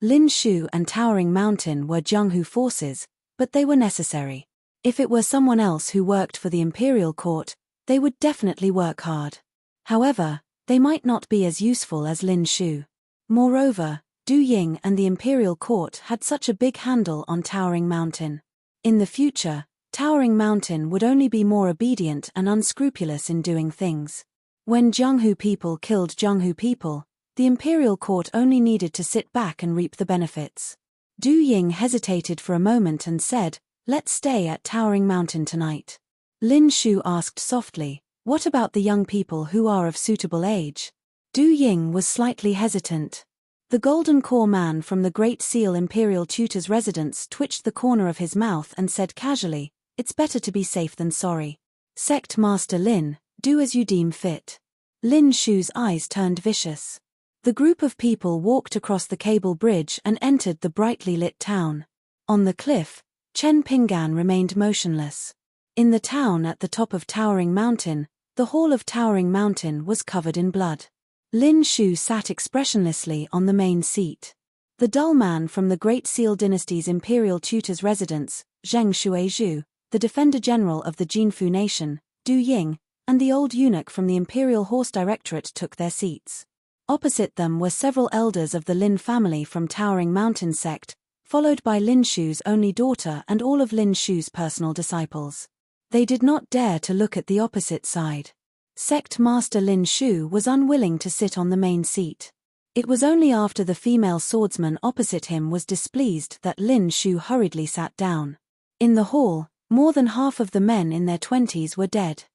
Lin Shu and Towering Mountain were Zhenghu forces, but they were necessary. If it were someone else who worked for the imperial court, they would definitely work hard. However, they might not be as useful as Lin Shu. Moreover, Du Ying and the imperial court had such a big handle on Towering Mountain. In the future, Towering Mountain would only be more obedient and unscrupulous in doing things. When Zhenghu people killed Zhenghu people, the imperial court only needed to sit back and reap the benefits. Du Ying hesitated for a moment and said, "Let's stay at Towering Mountain tonight." Lin Shu asked softly, "What about the young people who are of suitable age?" Du Ying was slightly hesitant. The golden core man from the Great Seal Imperial Tutor's residence twitched the corner of his mouth and said casually, "It's better to be safe than sorry. Sect Master Lin, do as you deem fit." Lin Shu's eyes turned vicious. The group of people walked across the cable bridge and entered the brightly lit town. On the cliff, Chen Pinggan remained motionless. In the town at the top of Towering Mountain, the hall of Towering Mountain was covered in blood. Lin Shu sat expressionlessly on the main seat. The dull man from the Great Seal Dynasty's imperial tutor's residence, Zheng Shuizhu, the Defender General of the Jinfu Nation, Du Ying, and the old eunuch from the Imperial Horse Directorate took their seats. Opposite them were several elders of the Lin family from Towering Mountain sect, followed by Lin Shu's only daughter and all of Lin Shu's personal disciples. They did not dare to look at the opposite side. Sect Master Lin Shu was unwilling to sit on the main seat. It was only after the female swordsman opposite him was displeased that Lin Shu hurriedly sat down. In the hall, more than half of the men in their 20s were dead.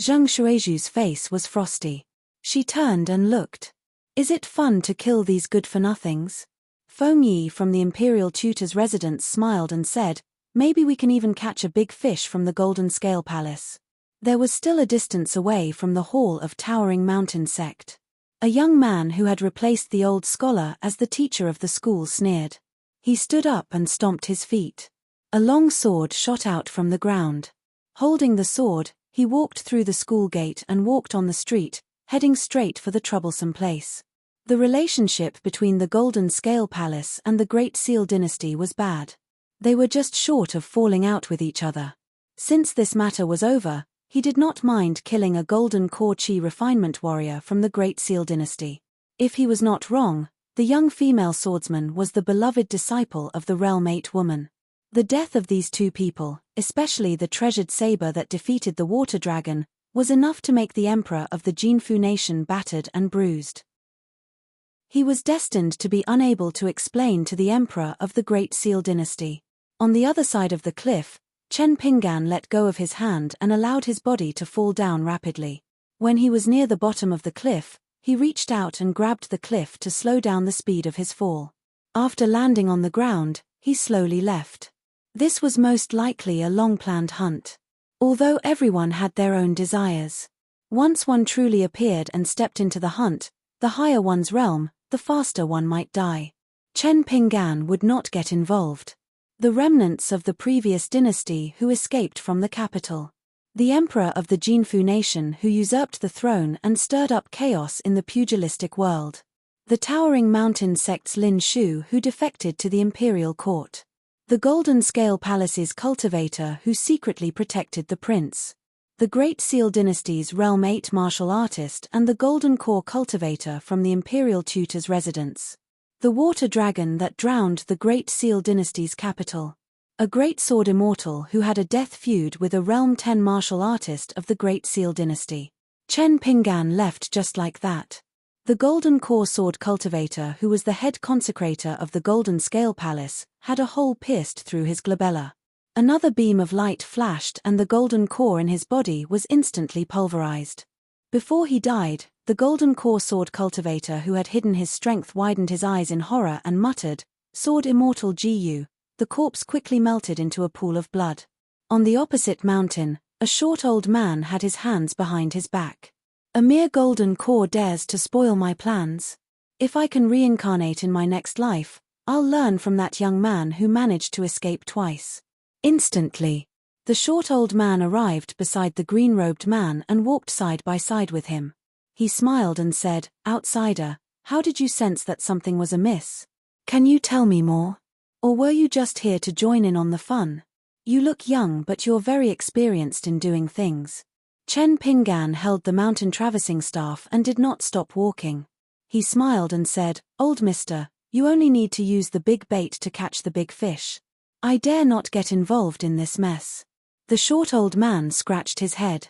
Zheng Shuizhu's face was frosty. She turned and looked. "Is it fun to kill these good-for-nothings?" Feng Yi from the Imperial Tutor's residence smiled and said, "Maybe we can even catch a big fish from the Golden Scale Palace." There was still a distance away from the hall of Towering Mountain sect. A young man who had replaced the old scholar as the teacher of the school sneered. He stood up and stomped his feet. A long sword shot out from the ground. Holding the sword, he walked through the school gate and walked on the street, heading straight for the troublesome place. The relationship between the Golden Scale Palace and the Great Seal Dynasty was bad. They were just short of falling out with each other. Since this matter was over, he did not mind killing a golden core chi refinement warrior from the Great Seal Dynasty. If he was not wrong, the young female swordsman was the beloved disciple of the Realm 8 woman. The death of these two people, especially the treasured saber that defeated the water dragon, was enough to make the emperor of the Jinfu nation battered and bruised. He was destined to be unable to explain to the emperor of the Great Seal Dynasty. On the other side of the cliff, Chen Pinggan let go of his hand and allowed his body to fall down rapidly. When he was near the bottom of the cliff, he reached out and grabbed the cliff to slow down the speed of his fall. After landing on the ground, he slowly left. This was most likely a long-planned hunt. Although everyone had their own desires. Once one truly appeared and stepped into the hunt, the higher one's realm, the faster one might die. Chen Pinggan would not get involved. The remnants of the previous dynasty who escaped from the capital. The emperor of the Jinfu nation who usurped the throne and stirred up chaos in the pugilistic world. The Towering Mountain sect's Lin Shu who defected to the imperial court. The Golden Scale Palace's cultivator who secretly protected the prince. The Great Seal Dynasty's Realm 8 martial artist and the Golden Core cultivator from the imperial tutor's residence. The water dragon that drowned the Great Seal Dynasty's capital. A great sword immortal who had a death feud with a Realm 10 martial artist of the Great Seal Dynasty. Chen Pinggan left just like that. The Golden Core sword cultivator who was the head consecrator of the Golden Scale Palace, had a hole pierced through his glabella. Another beam of light flashed and the golden core in his body was instantly pulverized. Before he died, The golden core sword cultivator who had hidden his strength widened his eyes in horror and muttered, "Sword immortal Gu." The corpse quickly melted into a pool of blood. On the opposite mountain, a short old man had his hands behind his back. "A mere golden core dares to spoil my plans. If I can reincarnate in my next life, I'll learn from that young man who managed to escape twice." Instantly, the short old man arrived beside the green-robed man and walked side by side with him. He smiled and said, "Outsider, how did you sense that something was amiss? Can you tell me more? Or were you just here to join in on the fun? You look young but you're very experienced in doing things." Chen Pingan held the mountain traversing staff and did not stop walking. He smiled and said, "Old mister, you only need to use the big bait to catch the big fish. I dare not get involved in this mess." The short old man scratched his head.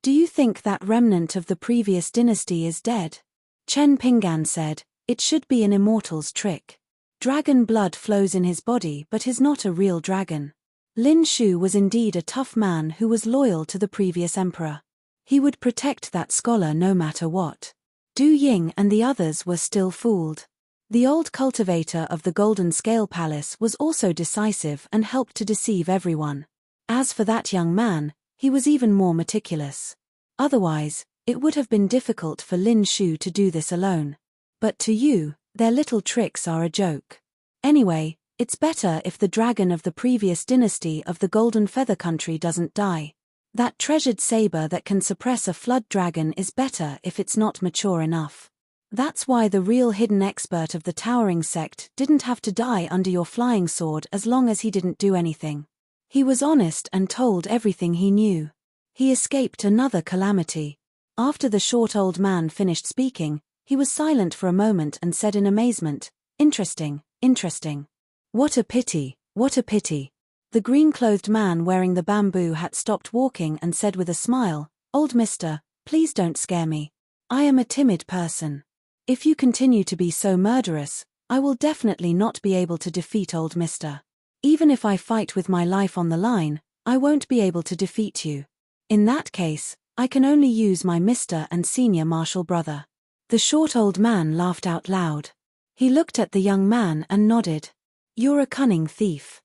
"Do you think that remnant of the previous dynasty is dead?" Chen Pingan said, "It should be an immortal's trick. Dragon blood flows in his body but is not a real dragon." Lin Shu was indeed a tough man who was loyal to the previous emperor. He would protect that scholar no matter what. Du Ying and the others were still fooled. The old cultivator of the Golden Scale Palace was also decisive and helped to deceive everyone. As for that young man, he was even more meticulous. Otherwise, it would have been difficult for Lin Shu to do this alone. But to you, their little tricks are a joke. Anyway, it's better if the dragon of the previous dynasty of the Golden Feather Country doesn't die. That treasured saber that can suppress a flood dragon is better if it's not mature enough. That's why the real hidden expert of the towering sect didn't have to die under your flying sword as long as he didn't do anything. He was honest and told everything he knew. He escaped another calamity. After the short old man finished speaking, he was silent for a moment and said in amazement, "Interesting, interesting. What a pity, what a pity." The green-clothed man wearing the bamboo hat stopped walking and said with a smile, "Old mister, please don't scare me. I am a timid person. If you continue to be so murderous, I will definitely not be able to defeat old mister. Even if I fight with my life on the line, I won't be able to defeat you. In that case, I can only use my mister and senior martial brother." The short old man laughed out loud. He looked at the young man and nodded. "You're a cunning thief.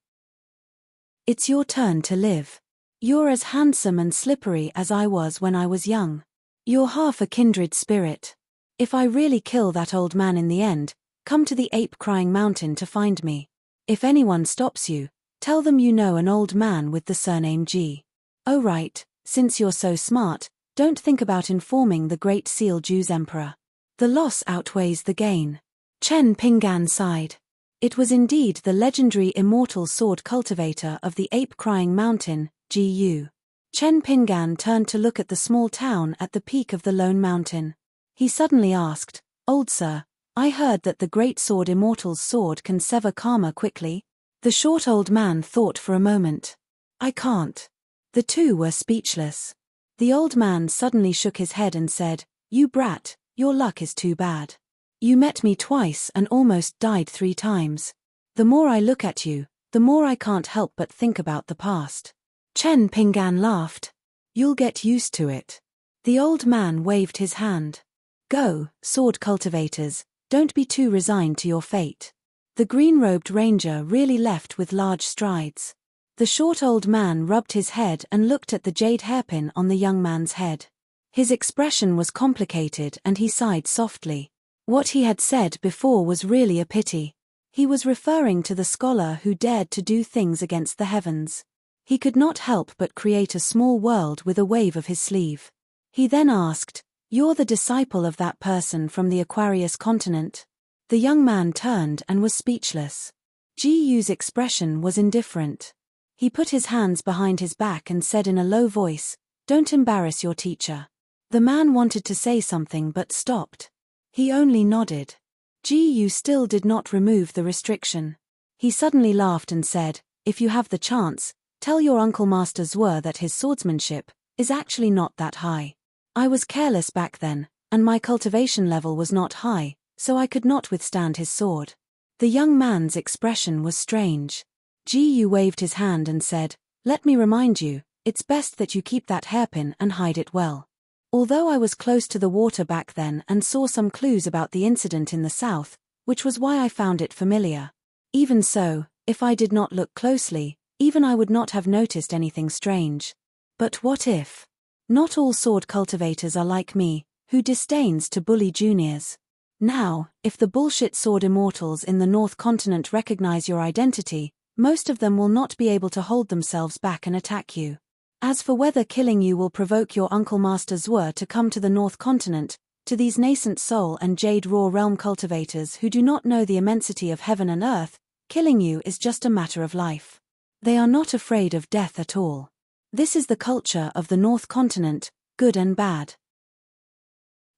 It's your turn to live. You're as handsome and slippery as I was when I was young. You're half a kindred spirit. If I really kill that old man in the end, come to the ape-crying mountain to find me. If anyone stops you, tell them you know an old man with the surname G. Oh right, since you're so smart, don't think about informing the Great Seal Jew's emperor. The loss outweighs the gain." Chen Pingan sighed. It was indeed the legendary immortal sword cultivator of the ape-crying mountain, Gu. Chen Pingan turned to look at the small town at the peak of the lone mountain. He suddenly asked, "Old sir, I heard that the great sword immortal's sword can sever karma quickly?" The short old man thought for a moment. "I can't." The two were speechless. The old man suddenly shook his head and said, "You brat, your luck is too bad. You met me twice and almost died 3 times. The more I look at you, the more I can't help but think about the past." Chen Pingan laughed. "You'll get used to it." The old man waved his hand. "Go, sword cultivators, don't be too resigned to your fate." The green-robed ranger really left with large strides. The short old man rubbed his head and looked at the jade hairpin on the young man's head. His expression was complicated and he sighed softly. What he had said before was really a pity. He was referring to the scholar who dared to do things against the heavens. He could not help but create a small world with a wave of his sleeve. He then asked, "You're the disciple of that person from the Aquarius continent?" The young man turned and was speechless. Gu's expression was indifferent. He put his hands behind his back and said in a low voice, "Don't embarrass your teacher." The man wanted to say something but stopped. He only nodded. Gu still did not remove the restriction. He suddenly laughed and said, "If you have the chance, tell your uncle Master Zwar that his swordsmanship is actually not that high. I was careless back then, and my cultivation level was not high, so I could not withstand his sword." The young man's expression was strange. Gu waved his hand and said, "Let me remind you, it's best that you keep that hairpin and hide it well. Although I was close to the water back then and saw some clues about the incident in the south, which was why I found it familiar. Even so, if I did not look closely, even I would not have noticed anything strange. But what if? Not all sword cultivators are like me, who disdains to bully juniors. Now, if the bullshit sword immortals in the North Continent recognize your identity, most of them will not be able to hold themselves back and attack you. As for whether killing you will provoke your Uncle Master Zwar to come to the North Continent, to these nascent soul and jade raw realm cultivators who do not know the immensity of heaven and earth, killing you is just a matter of life. They are not afraid of death at all. This is the culture of the North Continent, good and bad.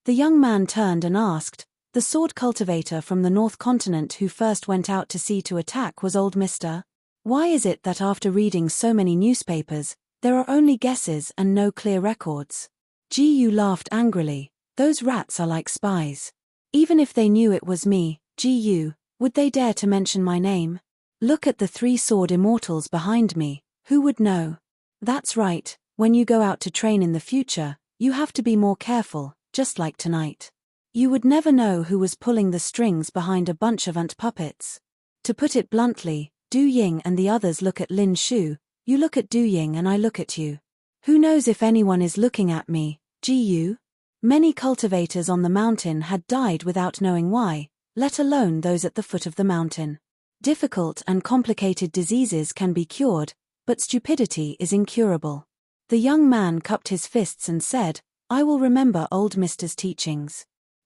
The young man turned and asked, the sword cultivator from the North Continent who first went out to sea to attack was old Mr. Why is it that after reading so many newspapers, there are only guesses and no clear records? Gu laughed angrily. Those rats are like spies. Even if they knew it was me, Gu, would they dare to mention my name? Look at the 3 sword immortals behind me, who would know? That's right, when you go out to train in the future, you have to be more careful, just like tonight. You would never know who was pulling the strings behind a bunch of ant puppets. To put it bluntly, Du Ying and the others look at Lin Shu, you look at Du Ying and I look at you. Who knows if anyone is looking at me, Gu? Many cultivators on the mountain had died without knowing why, let alone those at the foot of the mountain. Difficult and complicated diseases can be cured, but stupidity is incurable. The young man cupped his fists and said, I will remember old Mister's teachings.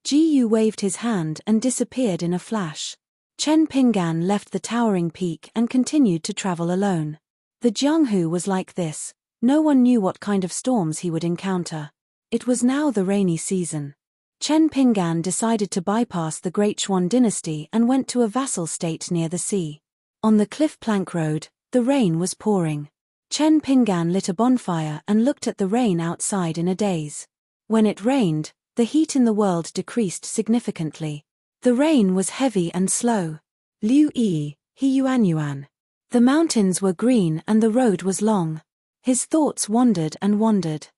Gu waved his hand and disappeared in a flash. Chen Pingan left the towering peak and continued to travel alone. The Jianghu was like this, no one knew what kind of storms he would encounter. It was now the rainy season. Chen Pingan decided to bypass the Great Xuan dynasty and went to a vassal state near the sea. On the cliff plank road, the rain was pouring. Chen Pingan lit a bonfire and looked at the rain outside in a daze. When it rained, the heat in the world decreased significantly. The rain was heavy and slow. Liu Yi, He Yuan Yuan. The mountains were green and the road was long. His thoughts wandered and wandered.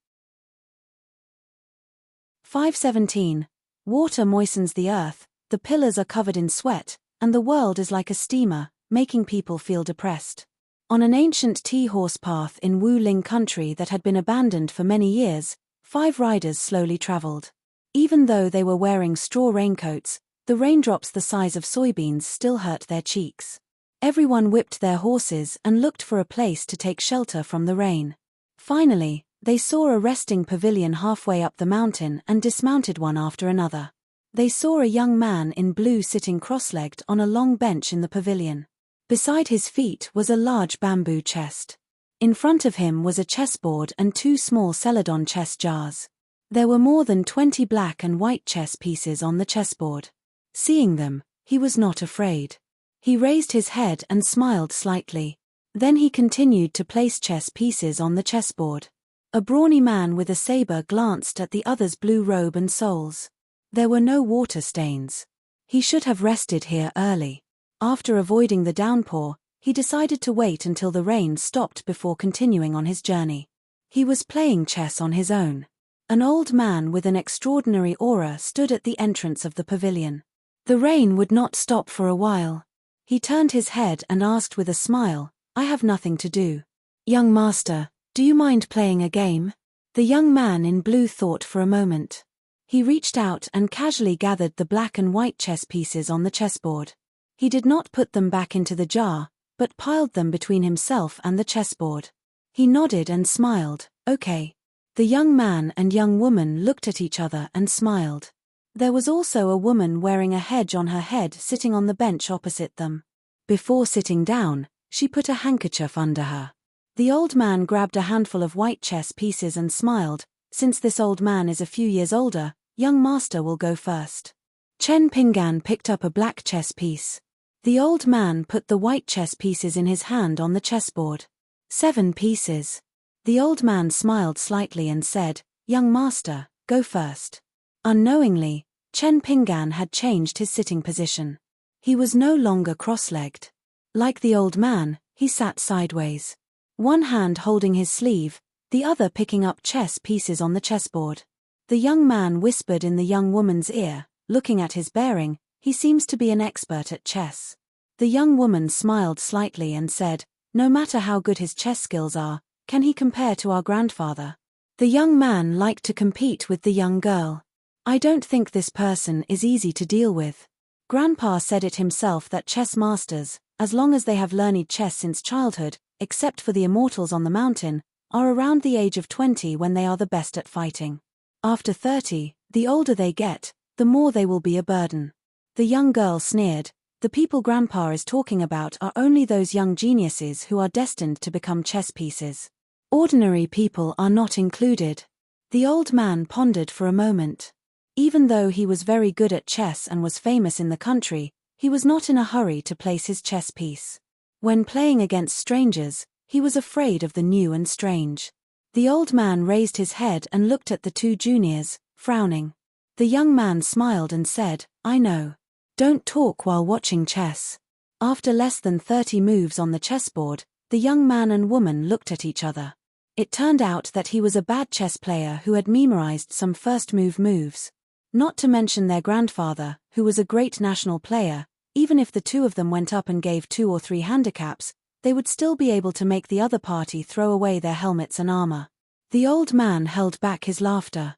5:17. Water moistens the earth, the pillars are covered in sweat, and the world is like a steamer, making people feel depressed. On an ancient tea-horse path in Wu Ling country that had been abandoned for many years, 5 riders slowly traveled. Even though they were wearing straw raincoats, the raindrops the size of soybeans still hurt their cheeks. Everyone whipped their horses and looked for a place to take shelter from the rain. Finally, they saw a resting pavilion halfway up the mountain and dismounted one after another. They saw a young man in blue sitting cross-legged on a long bench in the pavilion. Beside his feet was a large bamboo chest. In front of him was a chessboard and 2 small celadon chess jars. There were more than 20 black and white chess pieces on the chessboard. Seeing them, he was not afraid. He raised his head and smiled slightly. Then he continued to place chess pieces on the chessboard. A brawny man with a saber glanced at the other's blue robe and soles. There were no water stains. He should have rested here early. After avoiding the downpour, he decided to wait until the rain stopped before continuing on his journey. He was playing chess on his own. An old man with an extraordinary aura stood at the entrance of the pavilion. The rain would not stop for a while. He turned his head and asked with a smile, I have nothing to do. Young master, do you mind playing a game? The young man in blue thought for a moment. He reached out and casually gathered the black and white chess pieces on the chessboard. He did not put them back into the jar, but piled them between himself and the chessboard. He nodded and smiled, okay. The young man and young woman looked at each other and smiled. There was also a woman wearing a hedge on her head sitting on the bench opposite them. Before sitting down, she put a handkerchief under her. The old man grabbed a handful of white chess pieces and smiled, since this old man is a few years older, young master will go first. Chen Pingan picked up a black chess piece. The old man put the white chess pieces in his hand on the chessboard. 7 pieces. The old man smiled slightly and said, young master, go first. Unknowingly, Chen Pingan had changed his sitting position. He was no longer cross-legged. Like the old man, he sat sideways. One hand holding his sleeve, the other picking up chess pieces on the chessboard. The young man whispered in the young woman's ear, looking at his bearing, he seems to be an expert at chess. The young woman smiled slightly and said, no matter how good his chess skills are, can he compare to our grandfather? The young man liked to compete with the young girl. I don't think this person is easy to deal with. Grandpa said it himself that chess masters, as long as they have learned chess since childhood, except for the immortals on the mountain, are around the age of 20 when they are the best at fighting. After 30, the older they get, the more they will be a burden. The young girl sneered, the people Grandpa is talking about are only those young geniuses who are destined to become chess pieces. Ordinary people are not included. The old man pondered for a moment. Even though he was very good at chess and was famous in the country, he was not in a hurry to place his chess piece. When playing against strangers, he was afraid of the new and strange. The old man raised his head and looked at the two juniors, frowning. The young man smiled and said, I know. Don't talk while watching chess. After less than 30 moves on the chessboard, the young man and woman looked at each other. It turned out that he was a bad chess player who had memorized some first move moves. Not to mention their grandfather, who was a great national player. Even if the two of them went up and gave 2 or 3 handicaps, they would still be able to make the other party throw away their helmets and armor. The old man held back his laughter.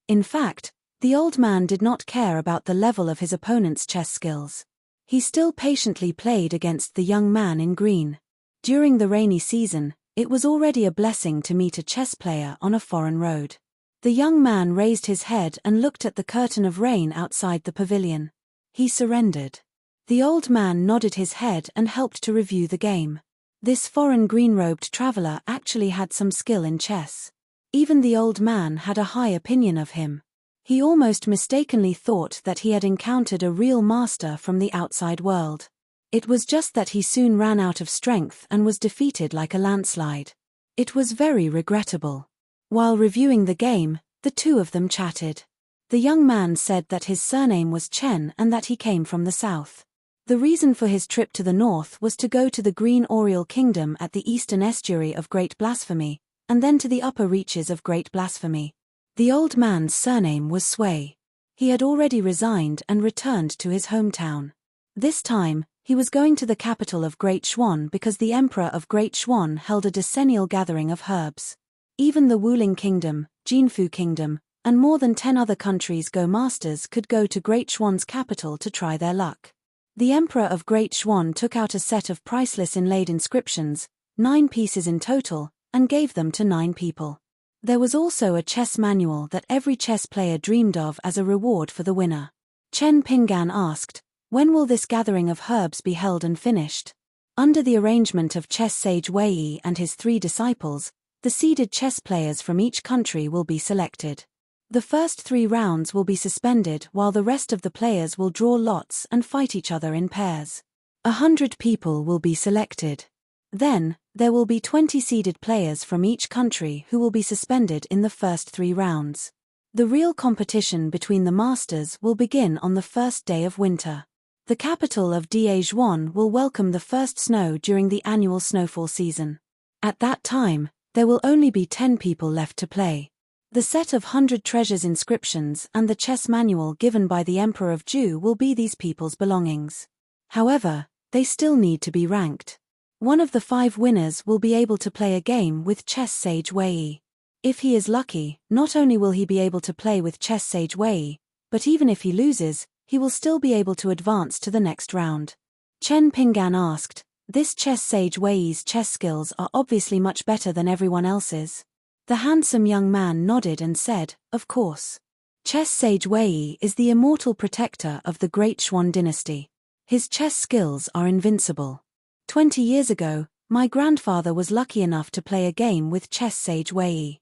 In fact, the old man did not care about the level of his opponent's chess skills. He still patiently played against the young man in green. During the rainy season, it was already a blessing to meet a chess player on a foreign road. The young man raised his head and looked at the curtain of rain outside the pavilion. He surrendered. The old man nodded his head and helped to review the game. This foreign green-robed traveler actually had some skill in chess. Even the old man had a high opinion of him. He almost mistakenly thought that he had encountered a real master from the outside world. It was just that he soon ran out of strength and was defeated like a landslide. It was very regrettable. While reviewing the game, the two of them chatted. The young man said that his surname was Chen and that he came from the south. The reason for his trip to the north was to go to the Green Oriole Kingdom at the eastern estuary of Great Blasphemy, and then to the upper reaches of Great Blasphemy. The old man's surname was Sui. He had already resigned and returned to his hometown. This time, he was going to the capital of Great Xuan because the emperor of Great Xuan held a decennial gathering of herbs. Even the Wuling Kingdom, Jinfu Kingdom, and more than 10 other countries' Go masters could go to Great Xuan's capital to try their luck. The emperor of Great Xuan took out a set of priceless inlaid inscriptions, 9 pieces in total, and gave them to 9 people. There was also a chess manual that every chess player dreamed of as a reward for the winner. Chen Pinggan asked, when will this gathering of herbs be held and finished? Under the arrangement of chess sage Wei and his 3 disciples, the seeded chess players from each country will be selected. The first 3 rounds will be suspended while the rest of the players will draw lots and fight each other in pairs. 100 people will be selected. Then, there will be 20 seeded players from each country who will be suspended in the first 3 rounds. The real competition between the masters will begin on the first day of winter. The capital of Daejuan will welcome the first snow during the annual snowfall season. At that time, there will only be 10 people left to play. The set of 100 treasures inscriptions and the chess manual given by the Emperor of Ju will be these people's belongings. However, they still need to be ranked. One of the 5 winners will be able to play a game with chess sage Wei. If he is lucky, not only will he be able to play with chess sage Wei, but even if he loses, he will still be able to advance to the next round. Chen Pinggan asked, this chess sage Wei's chess skills are obviously much better than everyone else's. The handsome young man nodded and said, of course. Chess sage Wei is the immortal protector of the Great Xuan dynasty. His chess skills are invincible. 20 years ago, my grandfather was lucky enough to play a game with chess sage Wei.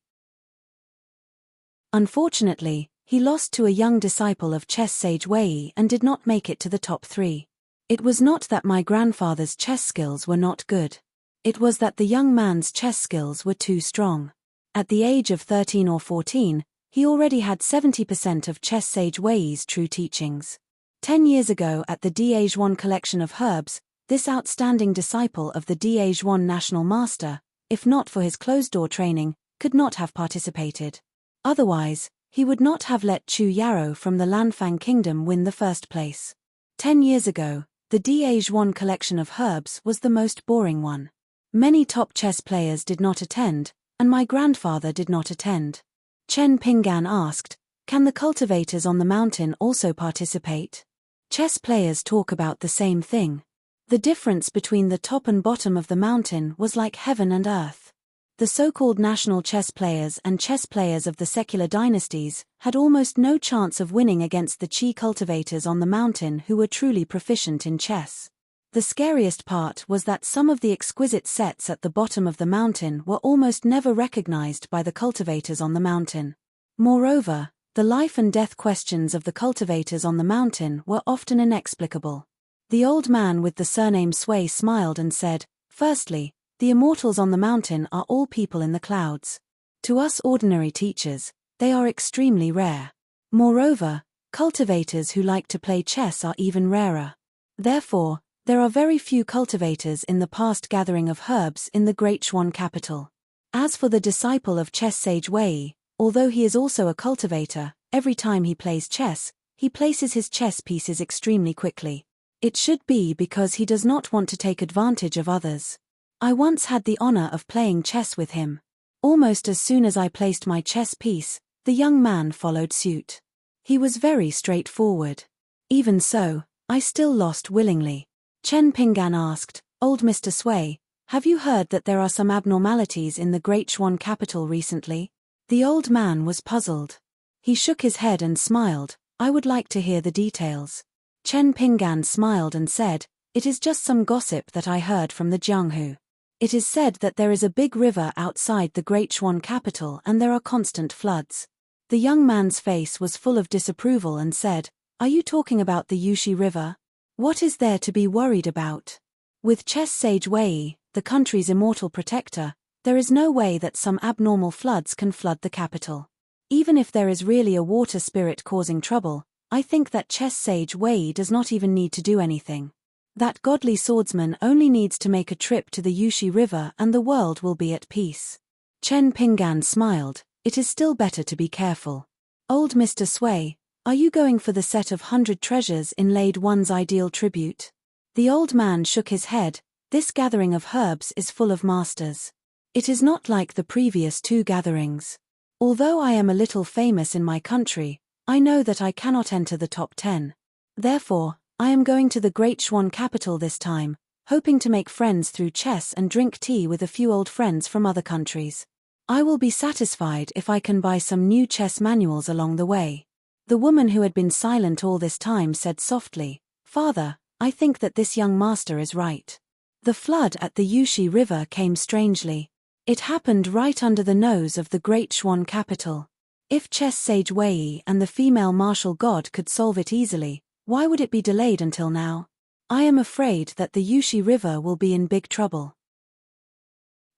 Unfortunately, he lost to a young disciple of chess sage Wei and did not make it to the top 3. It was not that my grandfather's chess skills were not good. It was that the young man's chess skills were too strong. At the age of 13 or 14, he already had 70% of chess sage Wei's true teachings. 10 years ago at the Daejuan collection of herbs, this outstanding disciple of the Daejuan national master, if not for his closed-door training, could not have participated. Otherwise, he would not have let Chu Yarrow from the Lanfang Kingdom win the first place. 10 years ago, the Juan collection of herbs was the most boring one. Many top chess players did not attend, and my grandfather did not attend. Chen Pinggan asked, "Can the cultivators on the mountain also participate?" Chess players talk about the same thing. The difference between the top and bottom of the mountain was like heaven and earth. The so-called national chess players and chess players of the secular dynasties had almost no chance of winning against the Qi cultivators on the mountain who were truly proficient in chess. The scariest part was that some of the exquisite sets at the bottom of the mountain were almost never recognized by the cultivators on the mountain. Moreover, the life and death questions of the cultivators on the mountain were often inexplicable. The old man with the surname Sui smiled and said, "Firstly, the immortals on the mountain are all people in the clouds. To us ordinary teachers, they are extremely rare. Moreover, cultivators who like to play chess are even rarer. Therefore, there are very few cultivators in the past gathering of herbs in the Great Xuan capital. As for the disciple of chess sage Wei, although he is also a cultivator, every time he plays chess, he places his chess pieces extremely quickly. It should be because he does not want to take advantage of others. I once had the honor of playing chess with him. Almost as soon as I placed my chess piece, the young man followed suit. He was very straightforward. Even so, I still lost willingly." Chen Pinggan asked, "Old Mr. Sui, have you heard that there are some abnormalities in the Great Xuan capital recently?" The old man was puzzled. He shook his head and smiled. "I would like to hear the details." Chen Pinggan smiled and said, "It is just some gossip that I heard from the Jianghu. It is said that there is a big river outside the Great Xuan capital and there are constant floods." The young man's face was full of disapproval and said, "Are you talking about the Yushi River? What is there to be worried about? With chess sage Wei, the country's immortal protector, there is no way that some abnormal floods can flood the capital. Even if there is really a water spirit causing trouble, I think that chess sage Wei does not even need to do anything. That godly swordsman only needs to make a trip to the Yushi River and the world will be at peace." Chen Pinggan smiled. "It is still better to be careful. Old Mr. Sui, are you going for the set of 100 treasures inlaid one's ideal tribute?" The old man shook his head. "This gathering of herbs is full of masters. It is not like the previous 2 gatherings. Although I am a little famous in my country, I know that I cannot enter the top 10. Therefore, I am going to the Great Xuan capital this time, hoping to make friends through chess and drink tea with a few old friends from other countries. I will be satisfied if I can buy some new chess manuals along the way." The woman who had been silent all this time said softly, "Father, I think that this young master is right." The flood at the Yushi River came strangely. It happened right under the nose of the Great Xuan capital. If chess sage Wei and the female martial god could solve it easily, why would it be delayed until now? I am afraid that the Yushi River will be in big trouble.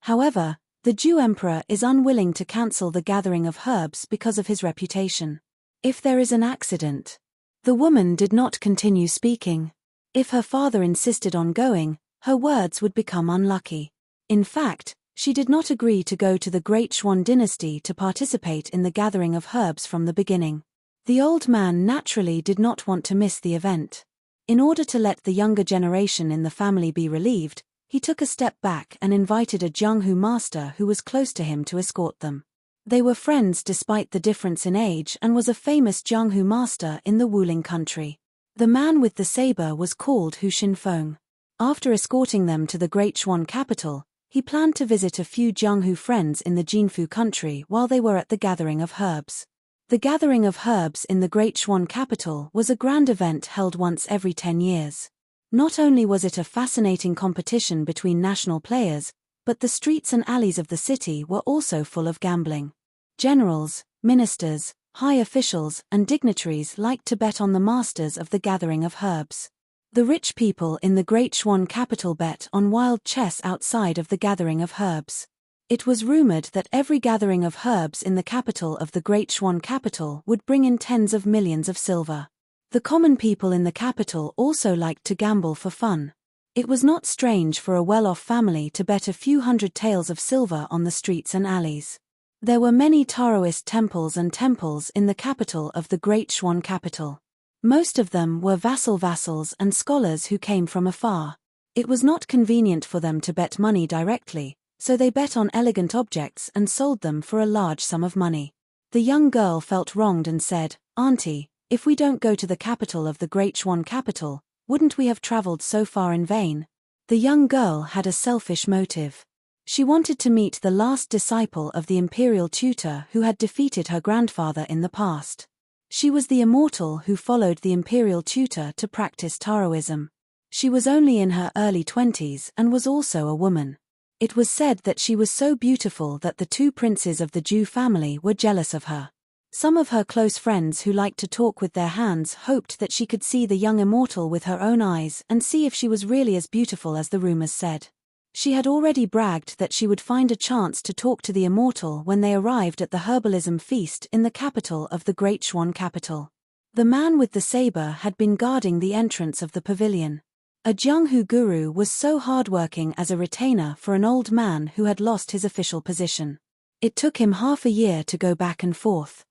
However, the Zhou Emperor is unwilling to cancel the gathering of herbs because of his reputation. If there is an accident. The woman did not continue speaking. If her father insisted on going, her words would become unlucky. In fact, she did not agree to go to the Great Xuan dynasty to participate in the gathering of herbs from the beginning. The old man naturally did not want to miss the event. In order to let the younger generation in the family be relieved, he took a step back and invited a Jianghu master who was close to him to escort them. They were friends despite the difference in age and was a famous Jianghu master in the Wuling country. The man with the saber was called Hu Xinfeng. After escorting them to the Great Xuan capital, he planned to visit a few Jianghu friends in the Jinfu country while they were at the gathering of herbs. The gathering of herbs in the Great Xuan capital was a grand event held once every 10 years. Not only was it a fascinating competition between national players, but the streets and alleys of the city were also full of gambling. Generals, ministers, high officials, and dignitaries liked to bet on the masters of the gathering of herbs. The rich people in the Great Xuan capital bet on wild chess outside of the gathering of herbs. It was rumored that every gathering of herbs in the capital of the Great Xuan capital would bring in tens of millions of silver. The common people in the capital also liked to gamble for fun. It was not strange for a well-off family to bet a few hundred taels of silver on the streets and alleys. There were many Taoist temples in the capital of the Great Swan capital. Most of them were vassals and scholars who came from afar. It was not convenient for them to bet money directly, so they bet on elegant objects and sold them for a large sum of money. The young girl felt wronged and said, "Auntie, if we don't go to the capital of the Great Swan capital, wouldn't we have traveled so far in vain?" The young girl had a selfish motive. She wanted to meet the last disciple of the imperial tutor who had defeated her grandfather in the past. She was the immortal who followed the imperial tutor to practice Taoism. She was only in her early 20s and was also a woman. It was said that she was so beautiful that the two princes of the Zhou family were jealous of her. Some of her close friends who liked to talk with their hands hoped that she could see the young immortal with her own eyes and see if she was really as beautiful as the rumors said. She had already bragged that she would find a chance to talk to the immortal when they arrived at the herbalism feast in the capital of the Great Swan capital. The man with the saber had been guarding the entrance of the pavilion. A Jianghu guru was so hardworking as a retainer for an old man who had lost his official position. It took him half a year to go back and forth.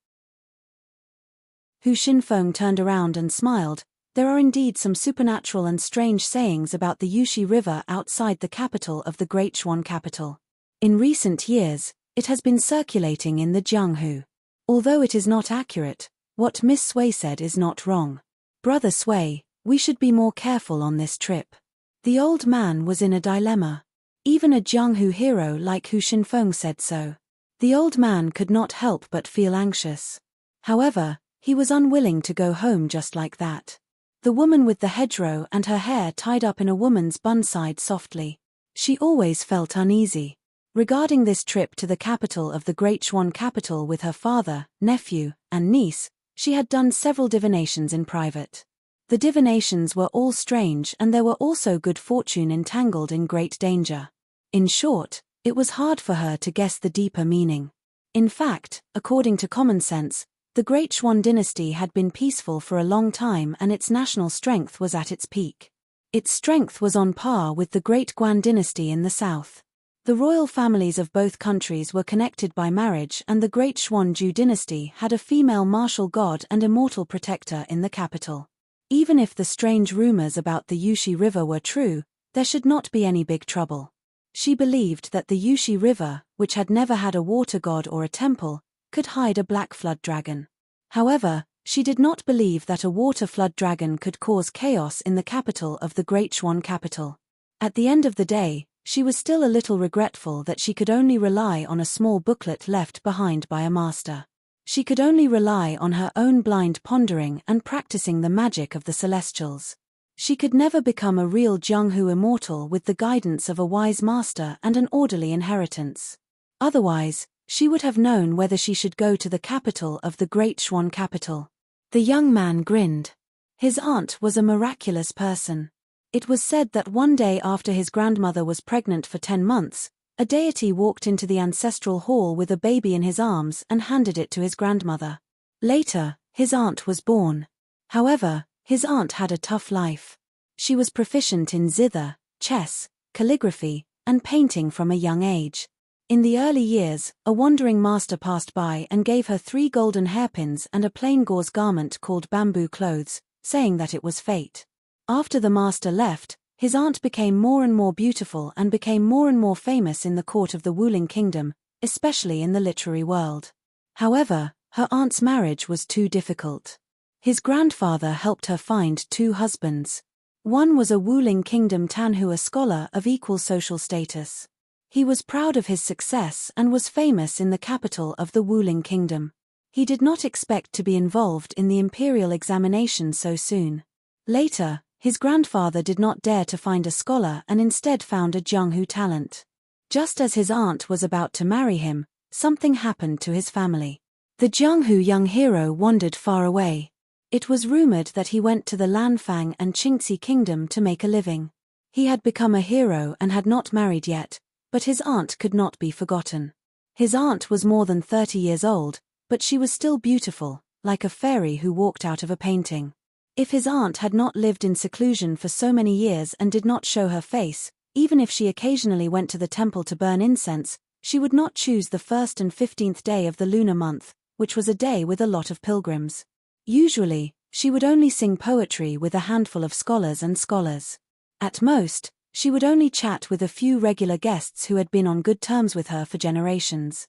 Hu Xinfeng turned around and smiled. There are indeed some supernatural and strange sayings about the Yushi River outside the capital of the Great Swan capital. In recent years, it has been circulating in the Jianghu. Although it is not accurate, what Miss Sui said is not wrong. Brother Sui, we should be more careful on this trip. The old man was in a dilemma. Even a Jianghu hero like Hu Xinfeng said so. The old man could not help but feel anxious. However, he was unwilling to go home just like that. The woman with the hedgerow and her hair tied up in a woman's bun sighed softly. She always felt uneasy. Regarding this trip to the capital of the Great Swan capital with her father, nephew, and niece, she had done several divinations in private. The divinations were all strange and there were also good fortune entangled in great danger. In short, it was hard for her to guess the deeper meaning. In fact, according to common sense, the Great Swan dynasty had been peaceful for a long time and its national strength was at its peak. Its strength was on par with the Great Guan dynasty in the south. The royal families of both countries were connected by marriage and the Great Swan Zhou dynasty had a female martial god and immortal protector in the capital. Even if the strange rumors about the Yushi River were true, there should not be any big trouble. She believed that the Yushi River, which had never had a water god or a temple, could hide a black flood dragon. However, she did not believe that a water flood dragon could cause chaos in the capital of the Great Swan capital. At the end of the day, she was still a little regretful that she could only rely on a small booklet left behind by a master. She could only rely on her own blind pondering and practicing the magic of the celestials. She could never become a real Jianghu immortal with the guidance of a wise master and an orderly inheritance. Otherwise, she would have known whether she should go to the capital of the Great Swan capital. The young man grinned. His aunt was a miraculous person. It was said that one day after his grandmother was pregnant for 10 months, a deity walked into the ancestral hall with a baby in his arms and handed it to his grandmother. Later, his aunt was born. However, his aunt had a tough life. She was proficient in zither, chess, calligraphy, and painting from a young age. In the early years, a wandering master passed by and gave her 3 golden hairpins and a plain gauze garment called bamboo clothes, saying that it was fate. After the master left, his aunt became more and more beautiful and became more and more famous in the court of the Wuling kingdom, especially in the literary world. However, her aunt's marriage was too difficult. His grandfather helped her find 2 husbands. One was a Wuling kingdom Tanhua scholar of equal social status. He was proud of his success and was famous in the capital of the Wuling kingdom. He did not expect to be involved in the imperial examination so soon. Later, his grandfather did not dare to find a scholar and instead found a Jianghu talent. Just as his aunt was about to marry him, something happened to his family. The Jianghu young hero wandered far away. It was rumored that he went to the Lanfang and Qingxi kingdom to make a living. He had become a hero and had not married yet, but his aunt could not be forgotten. His aunt was more than 30 years old, but she was still beautiful, like a fairy who walked out of a painting. If his aunt had not lived in seclusion for so many years and did not show her face, even if she occasionally went to the temple to burn incense, she would not choose the 1st and 15th day of the lunar month, which was a day with a lot of pilgrims. Usually, she would only sing poetry with a handful of scholars and scholars. At most, she would only chat with a few regular guests who had been on good terms with her for generations.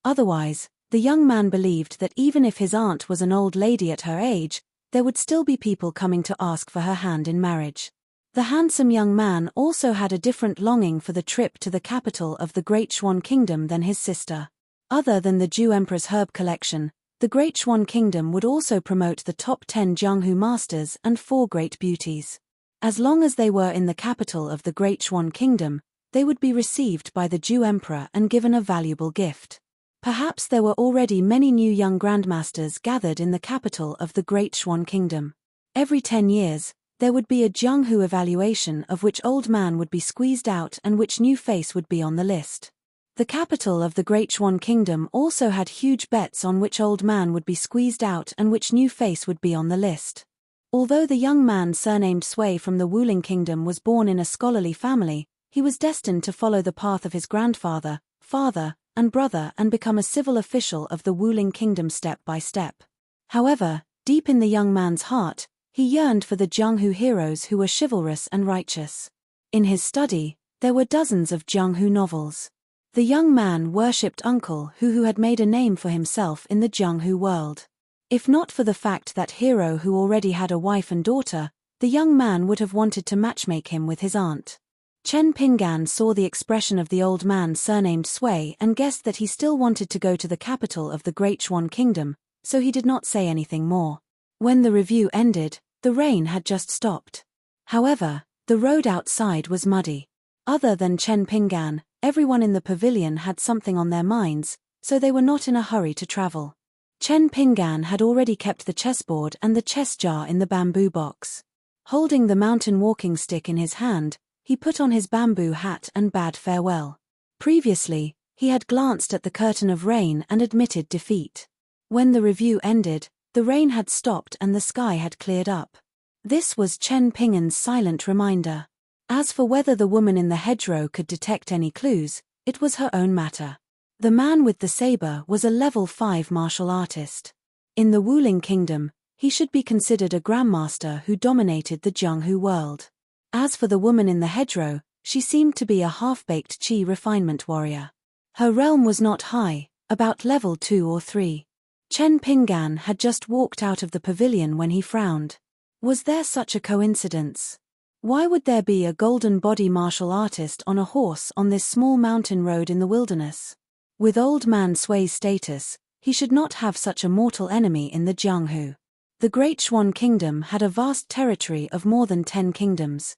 Otherwise, the young man believed that even if his aunt was an old lady at her age, there would still be people coming to ask for her hand in marriage. The handsome young man also had a different longing for the trip to the capital of the Great Swan Kingdom than his sister. Other than the Jew Emperor's herb collection, the Great Swan Kingdom would also promote the top 10 Jianghu masters and 4 great beauties. As long as they were in the capital of the Great Swan Kingdom, they would be received by the Jew Emperor and given a valuable gift. Perhaps there were already many new young grandmasters gathered in the capital of the Great Swan Kingdom. Every 10 years, there would be a Jianghu evaluation of which old man would be squeezed out and which new face would be on the list. The capital of the Great Swan Kingdom also had huge bets on which old man would be squeezed out and which new face would be on the list. Although the young man surnamed Sui from the Wuling Kingdom was born in a scholarly family, he was destined to follow the path of his grandfather, father, and brother and become a civil official of the Wuling Kingdom step by step. However, deep in the young man's heart, he yearned for the Jianghu heroes who were chivalrous and righteous. In his study, there were dozens of Jianghu novels. The young man worshipped Uncle who had made a name for himself in the Jianghu world. If not for the fact that hero who already had a wife and daughter, the young man would have wanted to matchmake him with his aunt. Chen Pinggan saw the expression of the old man surnamed Sui and guessed that he still wanted to go to the capital of the Great Swan Kingdom, so he did not say anything more. When the review ended, the rain had just stopped. However, the road outside was muddy. Other than Chen Pinggan, everyone in the pavilion had something on their minds, so they were not in a hurry to travel. Chen Pinggan had already kept the chessboard and the chess jar in the bamboo box. Holding the mountain walking stick in his hand, he put on his bamboo hat and bade farewell. Previously, he had glanced at the curtain of rain and admitted defeat. When the review ended, the rain had stopped and the sky had cleared up. This was Chen Pinggan's silent reminder. As for whether the woman in the hedgerow could detect any clues, it was her own matter. The man with the saber was a level 5 martial artist. In the Wuling Kingdom, he should be considered a grandmaster who dominated the Jianghu world. As for the woman in the hedgerow, she seemed to be a half-baked chi refinement warrior. Her realm was not high, about level 2 or 3. Chen Pinggan had just walked out of the pavilion when he frowned. Was there such a coincidence? Why would there be a golden body martial artist on a horse on this small mountain road in the wilderness? With old man Sui's status, he should not have such a mortal enemy in the Jianghu. The Great Swan Kingdom had a vast territory of more than 10 kingdoms.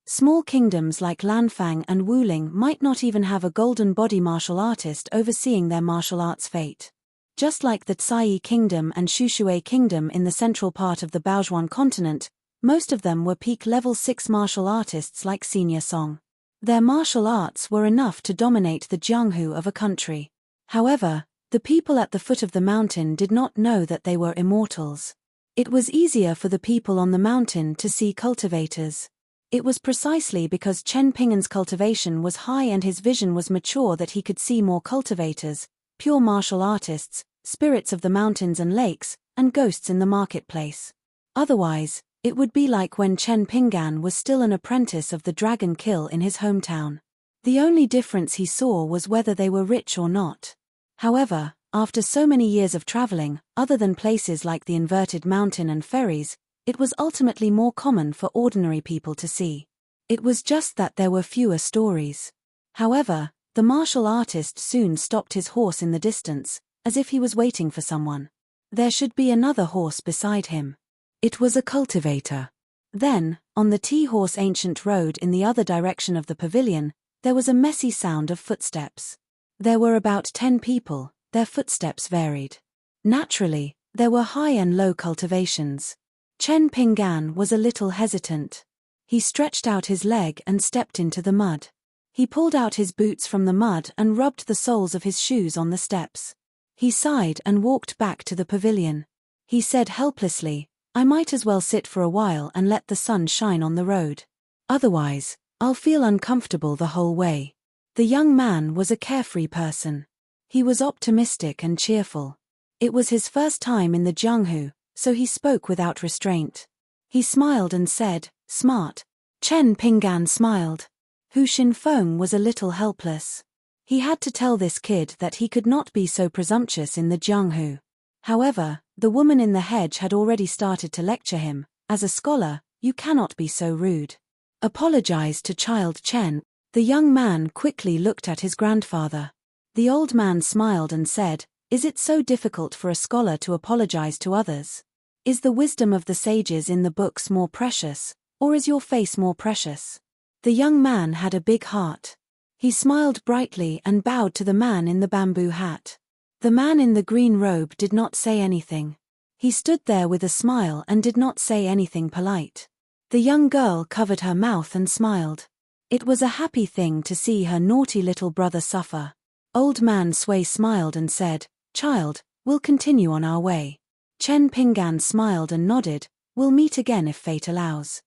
Small kingdoms like Lanfang and Wuling might not even have a golden body martial artist overseeing their martial arts fate. Just like the Tsai Kingdom and Shushui Kingdom in the central part of the Baojuan continent, most of them were peak level 6 martial artists like Senior Song. Their martial arts were enough to dominate the Jianghu of a country. However, the people at the foot of the mountain did not know that they were immortals. It was easier for the people on the mountain to see cultivators. It was precisely because Chen Pinggan's cultivation was high and his vision was mature that he could see more cultivators, pure martial artists, spirits of the mountains and lakes, and ghosts in the marketplace. Otherwise, it would be like when Chen Pinggan was still an apprentice of the Dragon Kill in his hometown. The only difference he saw was whether they were rich or not. However, after so many years of traveling, other than places like the inverted mountain and ferries, it was ultimately more common for ordinary people to see. It was just that there were fewer stories. However, the martial artist soon stopped his horse in the distance, as if he was waiting for someone. There should be another horse beside him. It was a cultivator. Then, on the Tea-Horse Ancient Road in the other direction of the pavilion, there was a messy sound of footsteps. There were about 10 people, their footsteps varied. Naturally, there were high and low cultivations. Chen Pinggan was a little hesitant. He stretched out his leg and stepped into the mud. He pulled out his boots from the mud and rubbed the soles of his shoes on the steps. He sighed and walked back to the pavilion. He said helplessly, "I might as well sit for a while and let the sun shine on the road. Otherwise, I'll feel uncomfortable the whole way." The young man was a carefree person. He was optimistic and cheerful. It was his first time in the Jianghu, so he spoke without restraint. He smiled and said, "Smart." Chen Pinggan smiled. Hu Xinfeng was a little helpless. He had to tell this kid that he could not be so presumptuous in the Jianghu. However, the woman in the hedge had already started to lecture him. As a scholar, you cannot be so rude. Apologize to child Chen. The young man quickly looked at his grandfather. The old man smiled and said, "Is it so difficult for a scholar to apologize to others? Is the wisdom of the sages in the books more precious, or is your face more precious?" The young man had a big heart. He smiled brightly and bowed to the man in the bamboo hat. The man in the green robe did not say anything. He stood there with a smile and did not say anything polite. The young girl covered her mouth and smiled. It was a happy thing to see her naughty little brother suffer. Old man Sui smiled and said, "Child, we'll continue on our way." Chen Pinggan smiled and nodded, "We'll meet again if fate allows."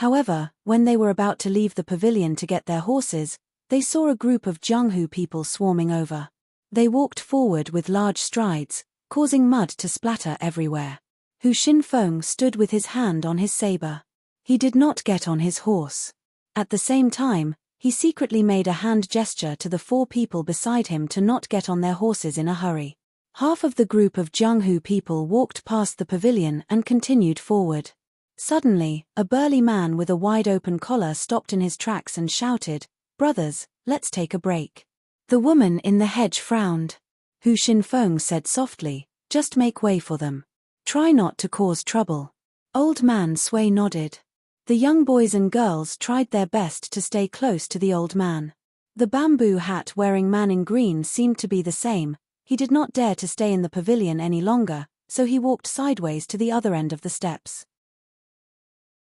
However, when they were about to leave the pavilion to get their horses, they saw a group of Jianghu people swarming over. They walked forward with large strides, causing mud to splatter everywhere. Hu Xinfeng stood with his hand on his saber. He did not get on his horse. At the same time, he secretly made a hand gesture to the 4 people beside him to not get on their horses in a hurry. Half of the group of Jianghu people walked past the pavilion and continued forward. Suddenly, a burly man with a wide-open collar stopped in his tracks and shouted, "Brothers, let's take a break." The woman in the hedge frowned. Hu Xinfeng said softly, "Just make way for them. Try not to cause trouble." Old man Sui nodded. The young boys and girls tried their best to stay close to the old man. The bamboo hat-wearing man in green seemed to be the same. He did not dare to stay in the pavilion any longer, so he walked sideways to the other end of the steps.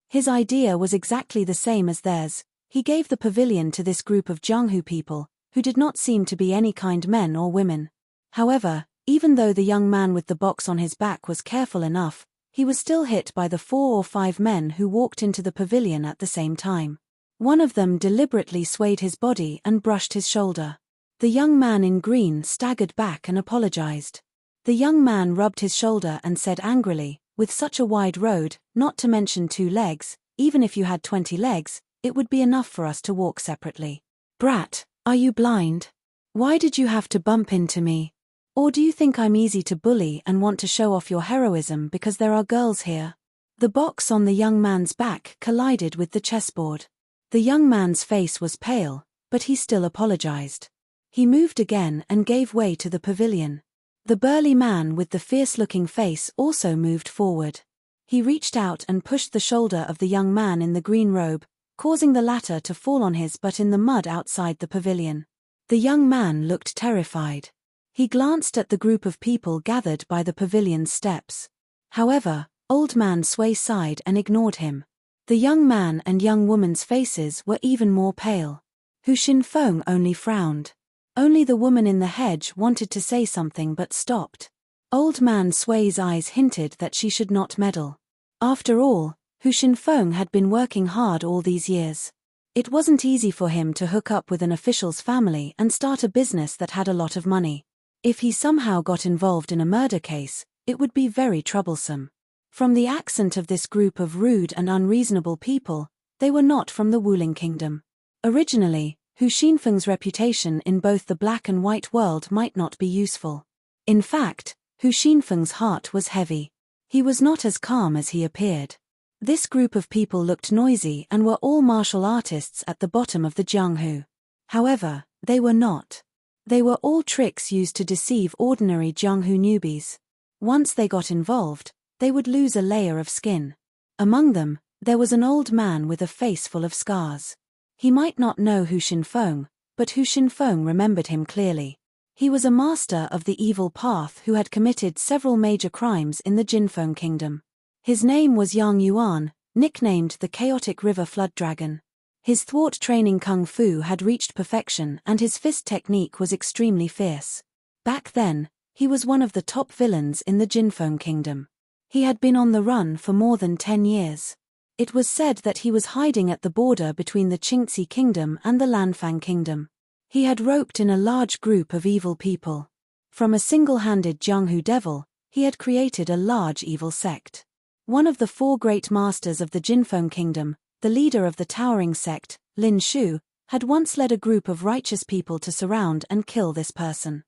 His idea was exactly the same as theirs. He gave the pavilion to this group of Jianghu people, who did not seem to be any kind men or women. However, even though the young man with the box on his back was careful enough, he was still hit by the 4 or 5 men who walked into the pavilion at the same time. One of them deliberately swayed his body and brushed his shoulder. The young man in green staggered back and apologized. The young man rubbed his shoulder and said angrily, "With such a wide road, not to mention 2 legs, even if you had 20 legs, it would be enough for us to walk separately. Brat, are you blind? Why did you have to bump into me? Or do you think I'm easy to bully and want to show off your heroism because there are girls here?" The box on the young man's back collided with the chessboard. The young man's face was pale, but he still apologized. He moved again and gave way to the pavilion. The burly man with the fierce-looking face also moved forward. He reached out and pushed the shoulder of the young man in the green robe, causing the latter to fall on his butt in the mud outside the pavilion. The young man looked terrified. He glanced at the group of people gathered by the pavilion's steps. However, old man Sui sighed and ignored him. The young man and young woman's faces were even more pale. Hu Xinfeng only frowned. Only the woman in the hedge wanted to say something but stopped. Old man Sui's eyes hinted that she should not meddle. After all, Hu Xinfeng had been working hard all these years. It wasn't easy for him to hook up with an official's family and start a business that had a lot of money. If he somehow got involved in a murder case, it would be very troublesome. From the accent of this group of rude and unreasonable people, they were not from the Wuling Kingdom. Originally, Hu Xinfeng's reputation in both the black and white world might not be useful. In fact, Hu Xinfeng's heart was heavy. He was not as calm as he appeared. This group of people looked noisy and were all martial artists at the bottom of the Jianghu. However, they were not. They were all tricks used to deceive ordinary Jianghu newbies. Once they got involved, they would lose a layer of skin. Among them, there was an old man with a face full of scars. He might not know Hu Xinfeng, but Hu Xinfeng remembered him clearly. He was a master of the evil path who had committed several major crimes in the Jinfeng Kingdom. His name was Yang Yuan, nicknamed the Chaotic River Flood Dragon. His thwart training kung fu had reached perfection and his fist technique was extremely fierce. Back then, he was one of the top villains in the Jinfeng Kingdom. He had been on the run for more than 10 years. It was said that he was hiding at the border between the Qingxi Kingdom and the Lanfang Kingdom. He had roped in a large group of evil people. From a single-handed Jianghu devil, he had created a large evil sect. One of the 4 great masters of the Jinfeng kingdom, the leader of the towering sect, Lin Shu, had once led a group of righteous people to surround and kill this person.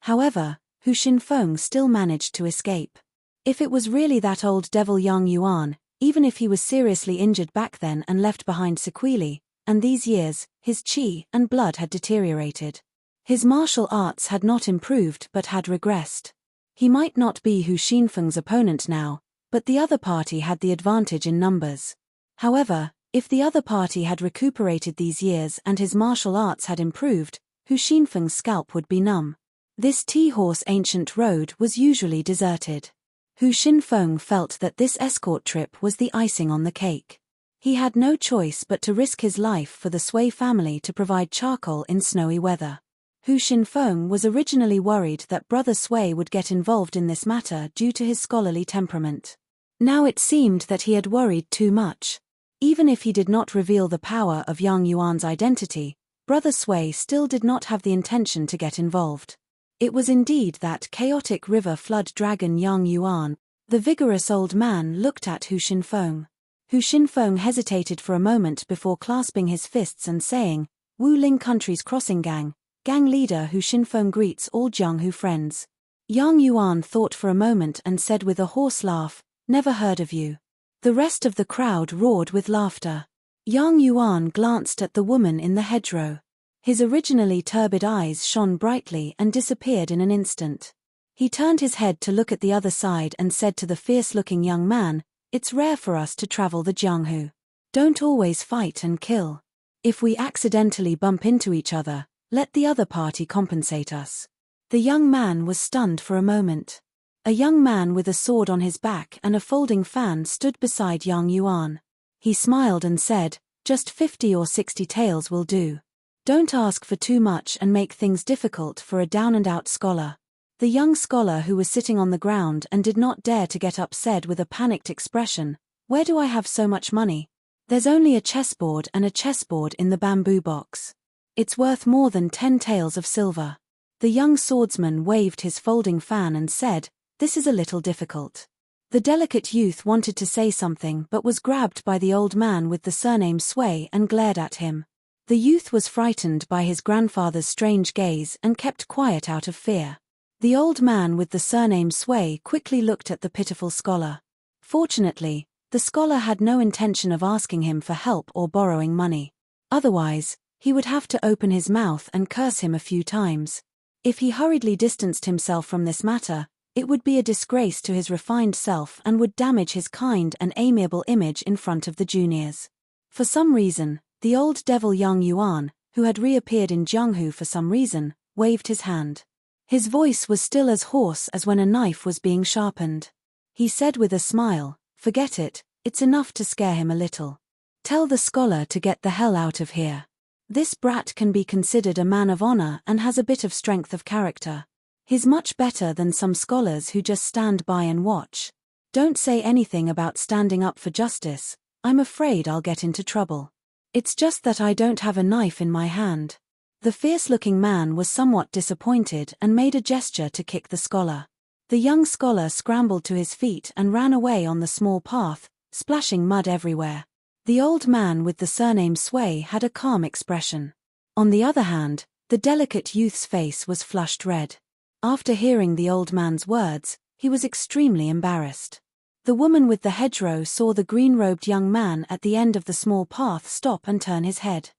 However, Hu Xinfeng still managed to escape. If it was really that old devil Yang Yuan, even if he was seriously injured back then and left behind sequelae, and these years, his qi and blood had deteriorated. His martial arts had not improved but had regressed. He might not be Hu Xinfeng's opponent now, but the other party had the advantage in numbers. However, if the other party had recuperated these years and his martial arts had improved, Hu Xinfeng's scalp would be numb. This T-horse ancient road was usually deserted. Hu Xinfeng felt that this escort trip was the icing on the cake. He had no choice but to risk his life for the Sui family to provide charcoal in snowy weather. Hu Xinfeng was originally worried that Brother Sui would get involved in this matter due to his scholarly temperament. Now it seemed that he had worried too much. Even if he did not reveal the power of Yang Yuan's identity, Brother Sui still did not have the intention to get involved. It was indeed that chaotic river flood dragon Yang Yuan. The vigorous old man looked at Hu Xinfeng. Hu Xinfeng hesitated for a moment before clasping his fists and saying, "Wu Ling Country's Crossing Gang leader Hu Xinfeng greets all Jianghu friends." Yang Yuan thought for a moment and said with a hoarse laugh, "Never heard of you." The rest of the crowd roared with laughter. Yang Yuan glanced at the woman in the hedgerow. His originally turbid eyes shone brightly and disappeared in an instant. He turned his head to look at the other side and said to the fierce-looking young man, "It's rare for us to travel the Jianghu. Don't always fight and kill. If we accidentally bump into each other, let the other party compensate us." The young man was stunned for a moment. A young man with a sword on his back and a folding fan stood beside Yang Yuan. He smiled and said, "Just 50 or 60 taels will do. Don't ask for too much and make things difficult for a down-and-out scholar." The young scholar who was sitting on the ground and did not dare to get up said with a panicked expression, "Where do I have so much money? There's only a chessboard and a chessboard in the bamboo box. It's worth more than 10 taels of silver." The young swordsman waved his folding fan and said, "This is a little difficult." The delicate youth wanted to say something but was grabbed by the old man with the surname Sui and glared at him. The youth was frightened by his grandfather's strange gaze and kept quiet out of fear. The old man with the surname Sui quickly looked at the pitiful scholar. Fortunately, the scholar had no intention of asking him for help or borrowing money. Otherwise, he would have to open his mouth and curse him a few times. If he hurriedly distanced himself from this matter, it would be a disgrace to his refined self and would damage his kind and amiable image in front of the juniors. For some reason, the old devil Yang Yuan, who had reappeared in Jianghu for some reason, waved his hand. His voice was still as hoarse as when a knife was being sharpened. He said with a smile, "Forget it, it's enough to scare him a little. Tell the scholar to get the hell out of here. This brat can be considered a man of honor and has a bit of strength of character. He's much better than some scholars who just stand by and watch. Don't say anything about standing up for justice. I'm afraid I'll get into trouble. It's just that I don't have a knife in my hand." The fierce-looking man was somewhat disappointed and made a gesture to kick the scholar. The young scholar scrambled to his feet and ran away on the small path, splashing mud everywhere. The old man with the surname Sui had a calm expression. On the other hand, the delicate youth's face was flushed red. After hearing the old man's words, he was extremely embarrassed. The woman with the hedgerow saw the green-robed young man at the end of the small path stop and turn his head.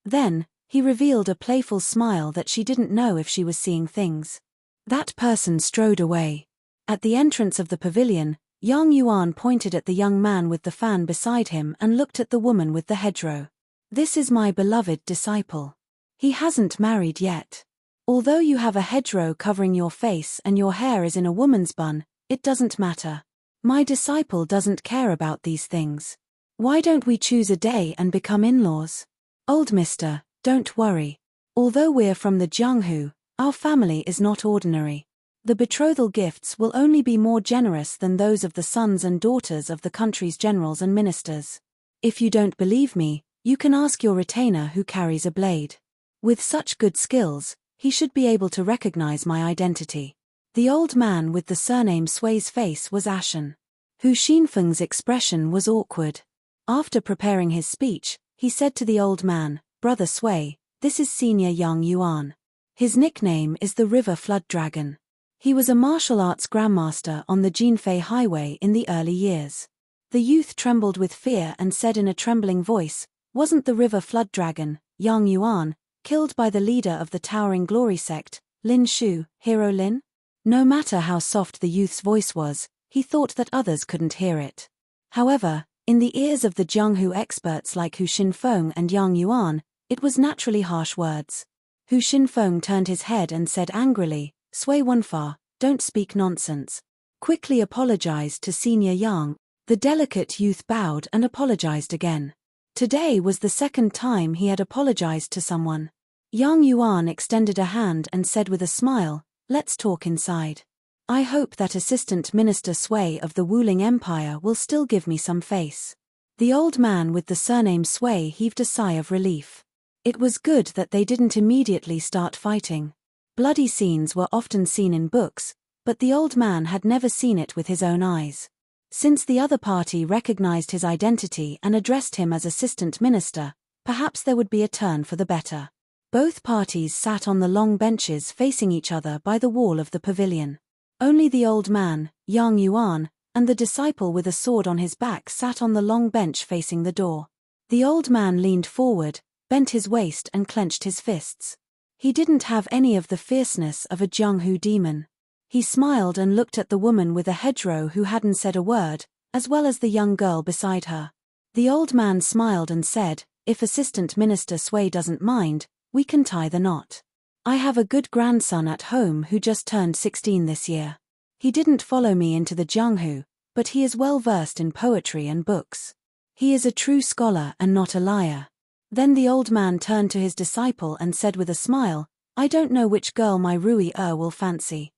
Then, he revealed a playful smile that she didn't know if she was seeing things. That person strode away. At the entrance of the pavilion, Yang Yuan pointed at the young man with the fan beside him and looked at the woman with the hedgerow. "This is my beloved disciple. He hasn't married yet. Although you have a hedgerow covering your face and your hair is in a woman's bun, it doesn't matter. My disciple doesn't care about these things. Why don't we choose a day and become in-laws? Old mister, don't worry. Although we're from the Jianghu, our family is not ordinary. The betrothal gifts will only be more generous than those of the sons and daughters of the country's generals and ministers. If you don't believe me, You can ask your retainer who carries a blade. With such good skills, he should be able to recognize my identity. The old man with the surname Sway's face was ashen. Hu Xinfeng's expression was awkward. After preparing his speech, he said to the old man, "Brother Sway, this is Senior Yang Yuan. His nickname is the River Flood Dragon. He was a martial arts grandmaster on the Jinfei Highway in the early years." The youth trembled with fear and said in a trembling voice, "Wasn't the River Flood Dragon, Yang Yuan, killed by the leader of the Towering Glory sect, Lin Shu, Hero Lin?" No matter how soft the youth's voice was, he thought that others couldn't hear it. However, in the ears of the Jianghu experts like Hu Xinfeng and Yang Yuan, it was naturally harsh words. Hu Xinfeng turned his head and said angrily, "Sui Wenfa, don't speak nonsense." Quickly apologized to Senior Yang. The delicate youth bowed and apologized again. Today was the second time he had apologized to someone. Yang Yuan extended a hand and said with a smile, "Let's talk inside. I hope that Assistant Minister Sui of the Wuling Empire will still give me some face." The old man with the surname Sui heaved a sigh of relief. It was good that they didn't immediately start fighting. Bloody scenes were often seen in books, but the old man had never seen it with his own eyes. Since the other party recognized his identity and addressed him as assistant minister, perhaps there would be a turn for the better. Both parties sat on the long benches facing each other by the wall of the pavilion. Only the old man, Yang Yuan, and the disciple with a sword on his back sat on the long bench facing the door. The old man leaned forward, bent his waist and clenched his fists. He didn't have any of the fierceness of a Jianghu demon. He smiled and looked at the woman with a hedgerow who hadn't said a word, as well as the young girl beside her. The old man smiled and said, "If Assistant Minister Sui doesn't mind, we can tie the knot. I have a good grandson at home who just turned 16 this year. He didn't follow me into the Jianghu, but he is well versed in poetry and books. He is a true scholar and not a liar." Then the old man turned to his disciple and said with a smile, "I don't know which girl my Rui will fancy.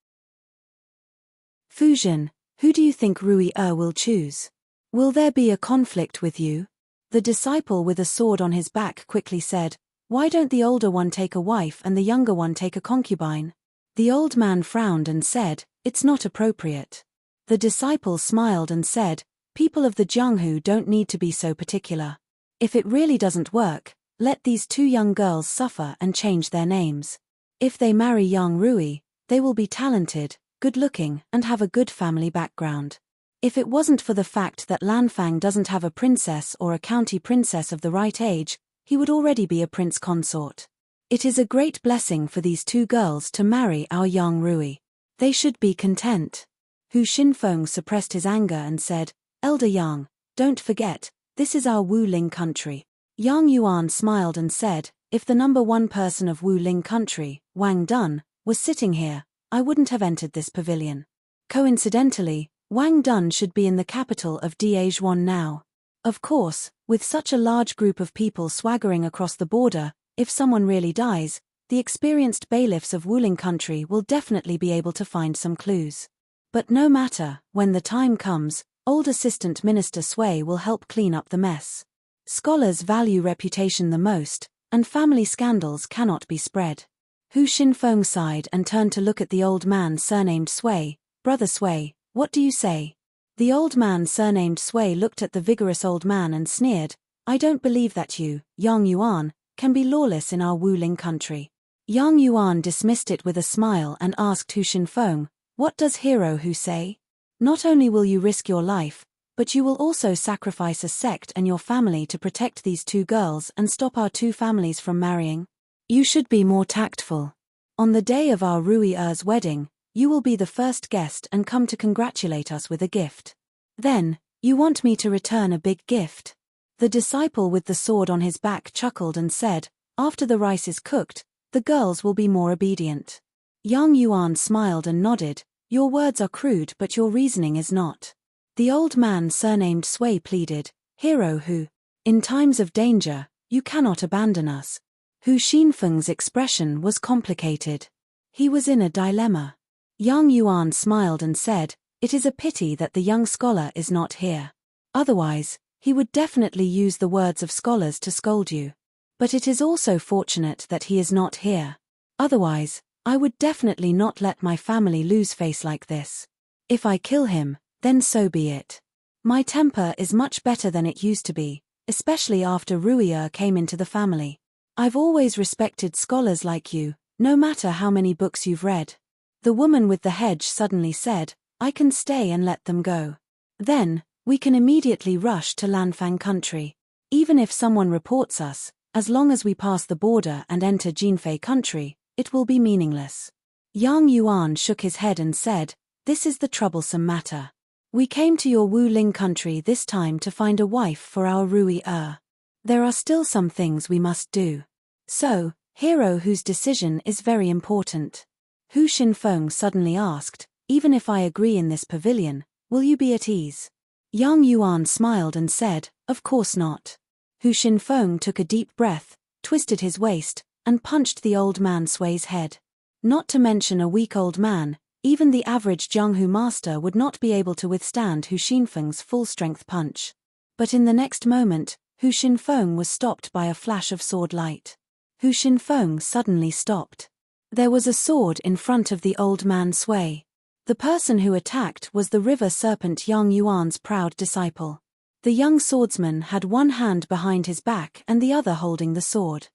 Fuzhen, who do you think Rui will choose? Will there be a conflict with you?" The disciple with a sword on his back quickly said, "Why don't the older one take a wife and the younger one take a concubine?" The old man frowned and said, "It's not appropriate." The disciple smiled and said, "People of the Jianghu don't need to be so particular. If it really doesn't work, let these two young girls suffer and change their names. If they marry young Rui, they will be talented, good-looking, and have a good family background. If it wasn't for the fact that Lanfang doesn't have a princess or a county princess of the right age, he would already be a prince consort. It is a great blessing for these two girls to marry our young Rui. They should be content." Hu Xinfeng suppressed his anger and said, "Elder Yang, don't forget, this is our Wuling country." Yang Yuan smiled and said, "If the number one person of Wuling country, Wang Dun, was sitting here, I wouldn't have entered this pavilion. Coincidentally, Wang Dun should be in the capital of Daejuan now. Of course, with such a large group of people swaggering across the border, if someone really dies, the experienced bailiffs of Wuling country will definitely be able to find some clues. But no matter, when the time comes, old Assistant Minister Sui will help clean up the mess. Scholars value reputation the most, and family scandals cannot be spread." Hu Xinfeng sighed and turned to look at the old man surnamed Sui. "Brother Sui, what do you say?" The old man surnamed Sui looked at the vigorous old man and sneered, "I don't believe that you, Yang Yuan, can be lawless in our Wuling country." Yang Yuan dismissed it with a smile and asked Hu Xinfeng, "What does Hero Hu say? Not only will you risk your life, but you will also sacrifice a sect and your family to protect these two girls and stop our two families from marrying? You should be more tactful. On the day of our Rui's wedding, you will be the first guest and come to congratulate us with a gift. Then, you want me to return a big gift?" The disciple with the sword on his back chuckled and said, "After the rice is cooked, the girls will be more obedient." Yang Yuan smiled and nodded, "Your words are crude but your reasoning is not." The old man surnamed Sui pleaded, "Hero Hu, in times of danger, you cannot abandon us." Hu Xinfeng's expression was complicated. He was in a dilemma. Yang Yuan smiled and said, "It is a pity that the young scholar is not here. Otherwise, He would definitely use the words of scholars to scold you. But it is also fortunate that he is not here. Otherwise, I would definitely not let my family lose face like this. If I kill him, then so be it. My temper is much better than it used to be, especially after Ruier came into the family. I've always respected scholars like you, no matter how many books you've read. The woman with the hedge suddenly said, I can stay and let them go. Then, we can immediately rush to Lanfang country. Even if someone reports us, as long as we pass the border and enter Jinfei country, it will be meaningless. Yang Yuan shook his head and said, this is the troublesome matter. We came to your Wu Ling country this time to find a wife for our Ruier. There are still some things we must do. So, hero whose decision is very important. Hu Xinfeng suddenly asked, even if I agree in this pavilion, will you be at ease? Yang Yuan smiled and said, of course not. Hu Xinfeng took a deep breath, twisted his waist, and punched the old man Sui's head. Not to mention a weak old man, even the average Jianghu master would not be able to withstand Hu Xinfeng's full-strength punch. But in the next moment, Hu Xinfeng was stopped by a flash of sword light. Hu Xinfeng suddenly stopped. There was a sword in front of the old man Sui. The person who attacked was the river serpent Yang Yuan's proud disciple. The young swordsman had one hand behind his back and the other holding the sword.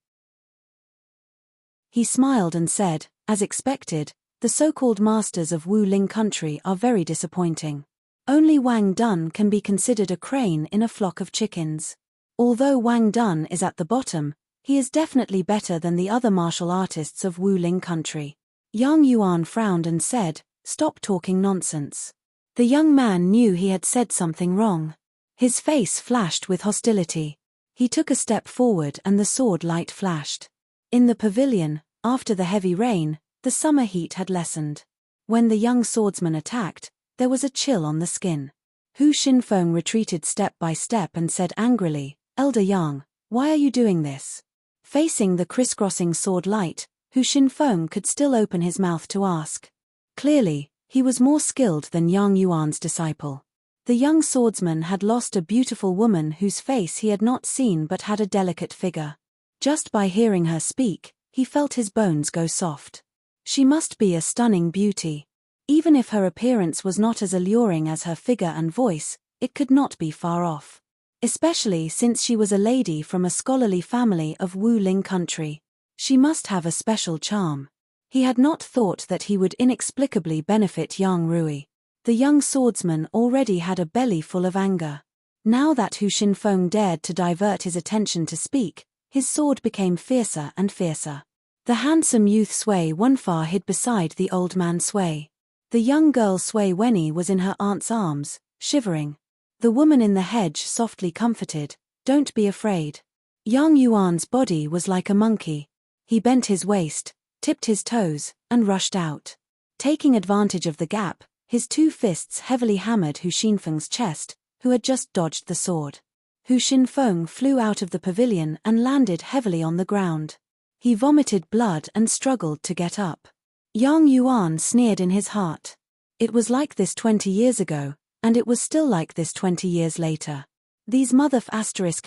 He smiled and said, as expected, the so-called masters of Wu Ling country are very disappointing. Only Wang Dun can be considered a crane in a flock of chickens. Although Wang Dun is at the bottom, he is definitely better than the other martial artists of Wu Ling country. Yang Yuan frowned and said, stop talking nonsense. The young man knew he had said something wrong. His face flashed with hostility. He took a step forward and the sword light flashed. In the pavilion, after the heavy rain, the summer heat had lessened. When the young swordsman attacked, there was a chill on the skin. Hu Xinfeng retreated step by step and said angrily, Elder Yang, why are you doing this? Facing the crisscrossing sword light, Hu Xinfeng could still open his mouth to ask. Clearly, he was more skilled than Yang Yuan's disciple. The young swordsman had lost a beautiful woman whose face he had not seen but had a delicate figure. Just by hearing her speak, he felt his bones go soft. She must be a stunning beauty. Even if her appearance was not as alluring as her figure and voice, it could not be far off. Especially since she was a lady from a scholarly family of Wu Ling country. She must have a special charm. He had not thought that he would inexplicably benefit Yang Rui. The young swordsman already had a belly full of anger. Now that Hu Xinfeng dared to divert his attention to speak, his sword became fiercer and fiercer. The handsome youth Sui Wenfa hid beside the old man Sui. The young girl Sui Wenyi was in her aunt's arms, shivering. The woman in the hedge softly comforted, don't be afraid. Yang Yuan's body was like a monkey. He bent his waist, tipped his toes, and rushed out. Taking advantage of the gap, his two fists heavily hammered Hu Xinfeng's chest, who had just dodged the sword. Hu Xinfeng flew out of the pavilion and landed heavily on the ground. He vomited blood and struggled to get up. Yang Yuan sneered in his heart. It was like this 20 years ago, and it was still like this 20 years later. These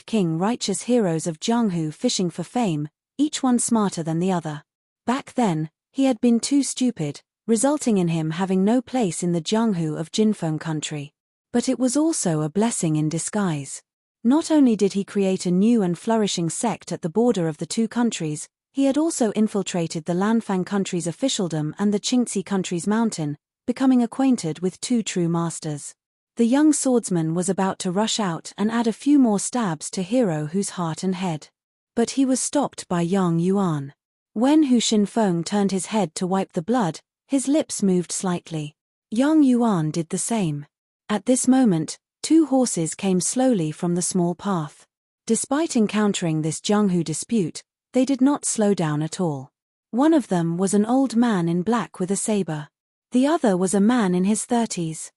**king righteous heroes of Jianghu fishing for fame, each one smarter than the other. Back then, he had been too stupid, resulting in him having no place in the Jianghu of Jinfeng country. But it was also a blessing in disguise. Not only did he create a new and flourishing sect at the border of the two countries, he had also infiltrated the Lanfang country's officialdom and the Qingxi country's mountain, becoming acquainted with two true masters. The young swordsman was about to rush out and add a few more stabs to Hero Hu's heart and head. But he was stopped by Yang Yuan. When Hu Xinfeng turned his head to wipe the blood, his lips moved slightly. Yang Yuan did the same. At this moment, two horses came slowly from the small path. Despite encountering this Jianghu dispute, they did not slow down at all. One of them was an old man in black with a saber. The other was a man in his 30s.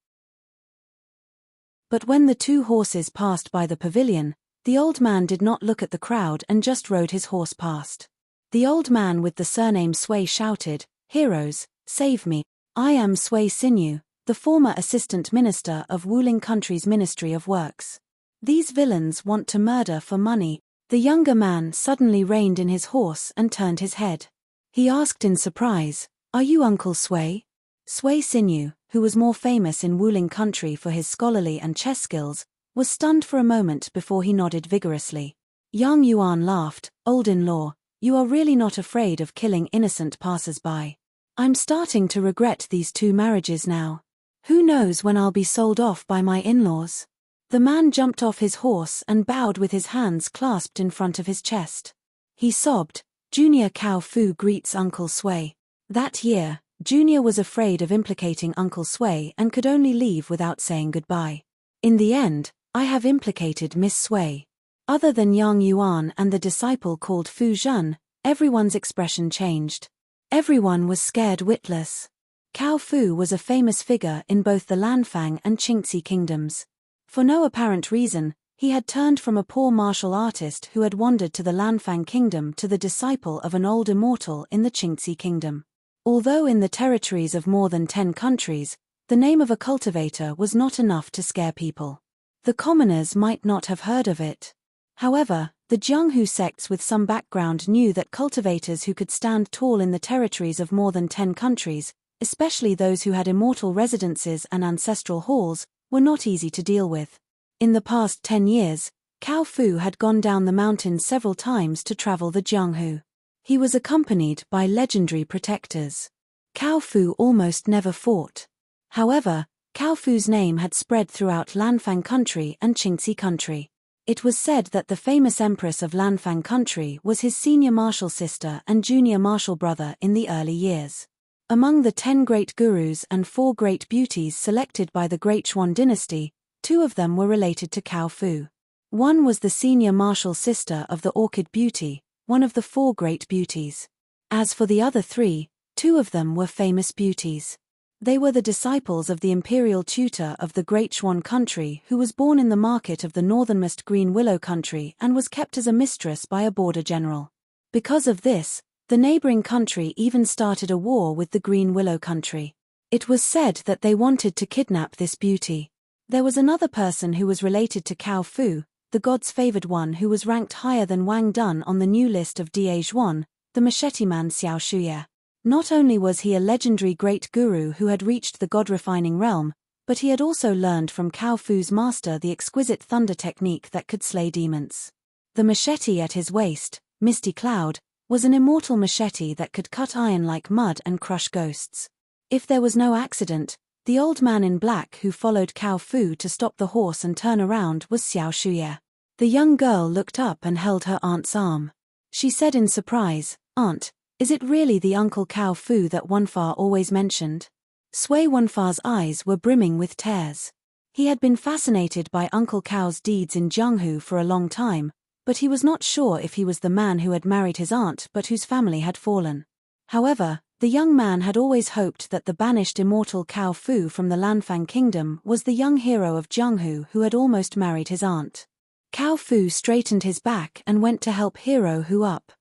But when the two horses passed by the pavilion, the old man did not look at the crowd and just rode his horse past. The old man with the surname Sui shouted, "Heroes, save me. I am Sui Sinew, the former assistant minister of Wuling Country's Ministry of Works." These villains want to murder for money. The younger man suddenly reined in his horse and turned his head. He asked in surprise, "Are you Uncle Sui?" Sui Sinew, who was more famous in Wuling country for his scholarly and chess skills, was stunned for a moment before he nodded vigorously. Yang Yuan laughed, "Old-in-law, you are really not afraid of killing innocent passers-by. I'm starting to regret these 2 marriages now. Who knows when I'll be sold off by my in-laws?" The man jumped off his horse and bowed with his hands clasped in front of his chest. He sobbed, "Junior Cao Fu greets Uncle Sui." That year, Junior was afraid of implicating Uncle Sui and could only leave without saying goodbye. "In the end, I have implicated Miss Sui." Other than Yang Yuan and the disciple called Fu Zhen, everyone's expression changed. Everyone was scared witless. Cao Fu was a famous figure in both the Lanfang and Qingxi kingdoms. For no apparent reason, he had turned from a poor martial artist who had wandered to the Lanfang kingdom to the disciple of an old immortal in the Qingxi kingdom. Although in the territories of more than 10 countries, the name of a cultivator was not enough to scare people. The commoners might not have heard of it. However, the Jianghu sects with some background knew that cultivators who could stand tall in the territories of more than 10 countries, especially those who had immortal residences and ancestral halls, were not easy to deal with. In the past 10 years, Cao Fu had gone down the mountain several times to travel the Jianghu. He was accompanied by legendary protectors. Cao Fu almost never fought. However, Cao Fu's name had spread throughout Lanfang country and Qingxi country. It was said that the famous empress of Lanfang country was his senior martial sister and junior martial brother in the early years. Among the 10 great gurus and 4 great beauties selected by the Great Xuan dynasty, 2 of them were related to Cao Fu. One was the senior martial sister of the Orchid Beauty, one of the 4 great beauties. As for the other 3, 2 of them were famous beauties. They were the disciples of the imperial tutor of the Great Xuan country who was born in the market of the northernmost Green Willow country and was kept as a mistress by a border general. Because of this, the neighboring country even started a war with the Green Willow country. It was said that they wanted to kidnap this beauty. There was another person who was related to Cao Fu, the god's favored one who was ranked higher than Wang Dun on the new list of Da Zhuan, the machete man Xiao Shuye. Not only was he a legendary great guru who had reached the god-refining realm, but he had also learned from Cao Fu's master the exquisite thunder technique that could slay demons. The machete at his waist, Misty Cloud, was an immortal machete that could cut iron like mud and crush ghosts. If there was no accident, the old man in black who followed Cao Fu to stop the horse and turn around was Xiao Shuye. The young girl looked up and held her aunt's arm. She said in surprise, "Aunt, is it really the Uncle Cao Fu that Wanfa always mentioned?" Sui Wanfa's eyes were brimming with tears. He had been fascinated by Uncle Cao's deeds in Jianghu for a long time, but he was not sure if he was the man who had married his aunt but whose family had fallen. However, the young man had always hoped that the banished immortal Cao Fu from the Lanfang kingdom was the young hero of Jianghu who had almost married his aunt. Cao Fu straightened his back and went to help Hero Hu up.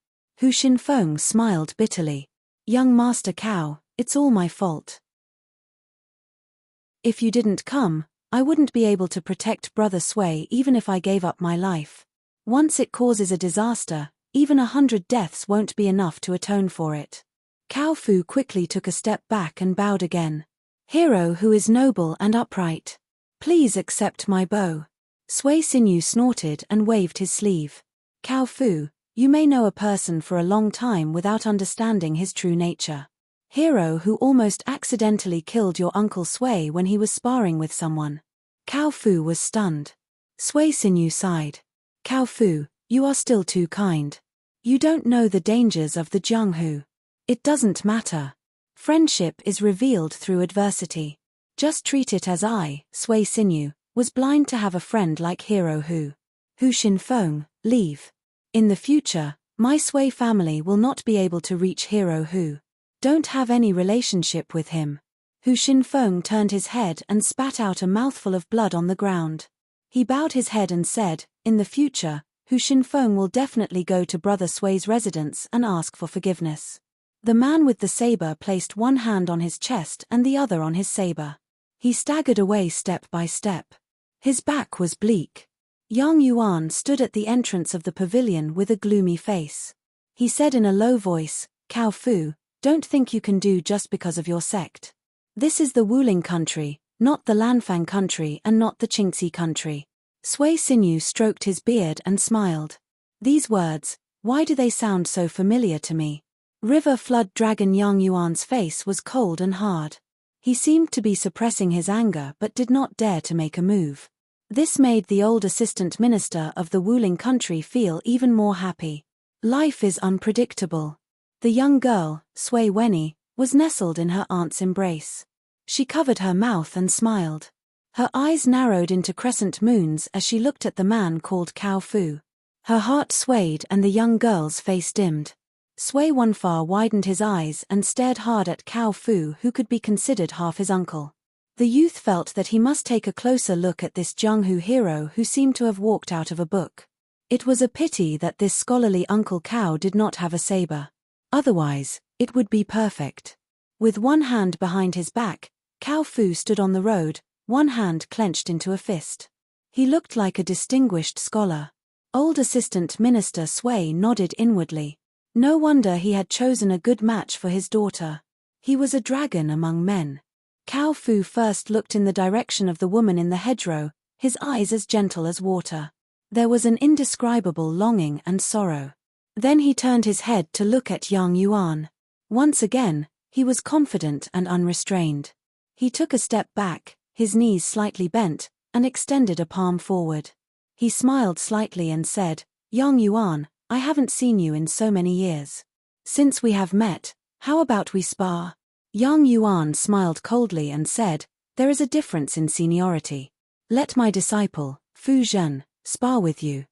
Hu Xinfeng smiled bitterly. "Young Master Cao, it's all my fault. If you didn't come, I wouldn't be able to protect Brother Sui even if I gave up my life. Once it causes a disaster, even 100 deaths won't be enough to atone for it." Cao Fu quickly took a step back and bowed again. "Hero Hu is noble and upright. Please accept my bow." Sui Sinew snorted and waved his sleeve. "Cao Fu, you may know a person for a long time without understanding his true nature. Hero Hu almost accidentally killed your Uncle Sui when he was sparring with someone." Cao Fu was stunned. Sui Sinew sighed. "Cao Fu, you are still too kind. You don't know the dangers of the Jianghu. It doesn't matter. Friendship is revealed through adversity. Just treat it as I, Sui Sinew, was blind to have a friend like Hero Hu. Hu Xinfeng, leave. In the future, my Sui family will not be able to reach Hero Hu. Don't have any relationship with him." Hu Xinfeng turned his head and spat out a mouthful of blood on the ground. He bowed his head and said, "In the future, Hu Xinfeng will definitely go to Brother Sui's residence and ask for forgiveness." The man with the saber placed one hand on his chest and the other on his saber. He staggered away step by step. His back was bleak. Yang Yuan stood at the entrance of the pavilion with a gloomy face. He said in a low voice, "Cao Fu, don't think you can do just because of your sect. This is the Wuling country, not the Lanfang country and not the Qingxi country." Sui Sinew stroked his beard and smiled. These words, why do they sound so familiar to me? River Flood Dragon Yang Yuan's face was cold and hard. He seemed to be suppressing his anger but did not dare to make a move. This made the old assistant minister of the Wuling country feel even more happy. Life is unpredictable. The young girl, Sui Weni, was nestled in her aunt's embrace. She covered her mouth and smiled. Her eyes narrowed into crescent moons as she looked at the man called Cao Fu. Her heart swayed and the young girl's face dimmed. Sui Wanfa widened his eyes and stared hard at Cao Fu, who could be considered half his uncle. The youth felt that he must take a closer look at this Jianghu hero who seemed to have walked out of a book. It was a pity that this scholarly Uncle Cao did not have a saber. Otherwise, it would be perfect. With one hand behind his back, Cao Fu stood on the road, one hand clenched into a fist. He looked like a distinguished scholar. Old Assistant Minister Sui nodded inwardly. No wonder he had chosen a good match for his daughter. He was a dragon among men. Cao Fu first looked in the direction of the woman in the hedgerow, his eyes as gentle as water. There was an indescribable longing and sorrow. Then he turned his head to look at Yang Yuan. Once again, he was confident and unrestrained. He took a step back, his knees slightly bent, and extended a palm forward. He smiled slightly and said, "Yang Yuan, I haven't seen you in so many years. Since we have met, how about we spar?" Yang Yuan smiled coldly and said, "There is a difference in seniority. Let my disciple, Fu Zhen, spar with you.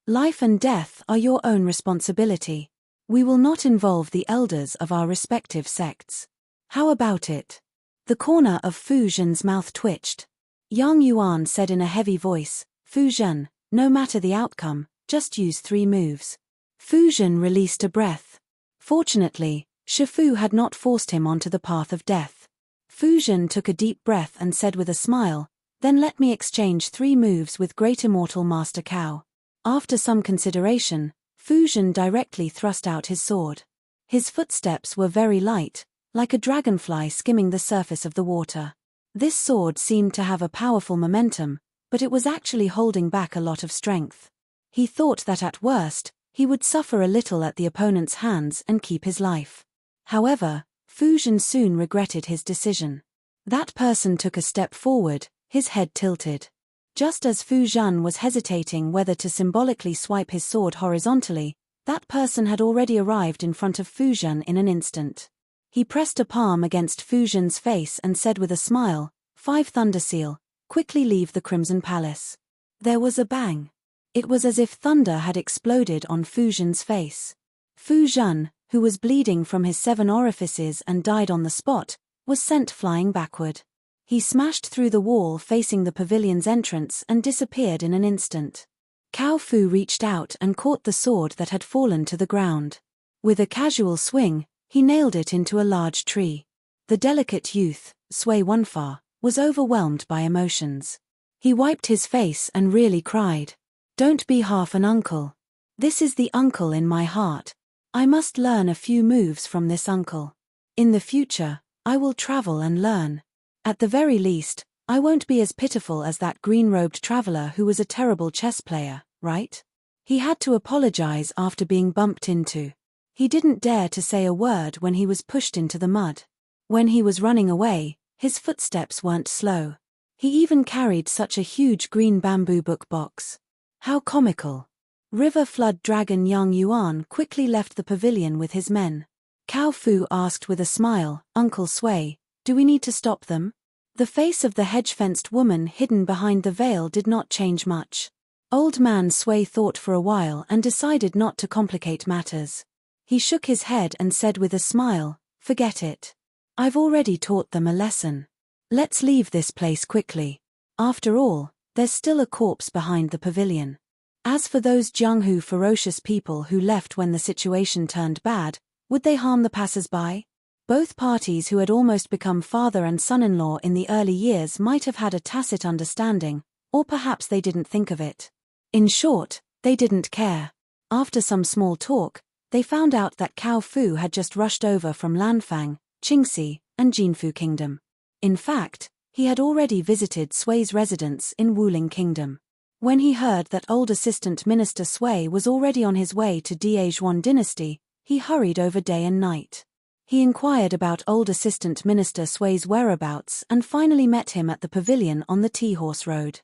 Life and death are your own responsibility. We will not involve the elders of our respective sects. How about it?" The corner of Fu Zhen's mouth twitched. Yang Yuan said in a heavy voice, "Fu Zhen, no matter the outcome, just use 3 moves." Fu Zhen released a breath. Fortunately, Shifu had not forced him onto the path of death. Fu Zhen took a deep breath and said with a smile, "Then let me exchange 3 moves with Great Immortal Master Cao." After some consideration, Fu Zhen directly thrust out his sword. His footsteps were very light, like a dragonfly skimming the surface of the water. This sword seemed to have a powerful momentum, but it was actually holding back a lot of strength. He thought that at worst, he would suffer a little at the opponent's hands and keep his life. However, Fu Zhen soon regretted his decision. That person took a step forward, his head tilted. Just as Fu Zhen was hesitating whether to symbolically swipe his sword horizontally, that person had already arrived in front of Fu Zhen in an instant. He pressed a palm against Fu Zhen's face and said with a smile, "5 Thunder Seal, quickly leave the Crimson Palace." There was a bang. It was as if thunder had exploded on Fu Zhen's face. Fu Zhen, who was bleeding from his 7 orifices and died on the spot, was sent flying backward. He smashed through the wall facing the pavilion's entrance and disappeared in an instant. Cao Fu reached out and caught the sword that had fallen to the ground. With a casual swing, he nailed it into a large tree. The delicate youth, Sui Wanfa, was overwhelmed by emotions. He wiped his face and really cried. "Don't be half an uncle. This is the uncle in my heart. I must learn a few moves from this uncle. In the future, I will travel and learn. At the very least, I won't be as pitiful as that green-robed traveler who was a terrible chess player, right?" He had to apologize after being bumped into. He didn't dare to say a word when he was pushed into the mud. When he was running away, his footsteps weren't slow. He even carried such a huge green bamboo book box. How comical. River Flood Dragon Yang Yuan quickly left the pavilion with his men. Cao Fu asked with a smile, "Uncle Sui, do we need to stop them?" The face of the hedge-fenced woman hidden behind the veil did not change much. Old man Sui thought for a while and decided not to complicate matters. He shook his head and said with a smile, "Forget it. I've already taught them a lesson. Let's leave this place quickly. After all, there's still a corpse behind the pavilion." As for those Jianghu ferocious people who left when the situation turned bad, would they harm the passers-by? Both parties who had almost become father and son-in-law in the early years might have had a tacit understanding, Or perhaps they didn't think of it. In short, they didn't care. After some small talk, they found out that Cao Fu had just rushed over from Lanfang, Qingxi, and Jinfu Kingdom. In fact, he had already visited Sui's residence in Wuling Kingdom. When he heard that old Assistant Minister Sui was already on his way to Daezhuan Dynasty, he hurried over day and night. He inquired about old Assistant Minister Sui's whereabouts and finally met him at the pavilion on the Tea-Horse Road.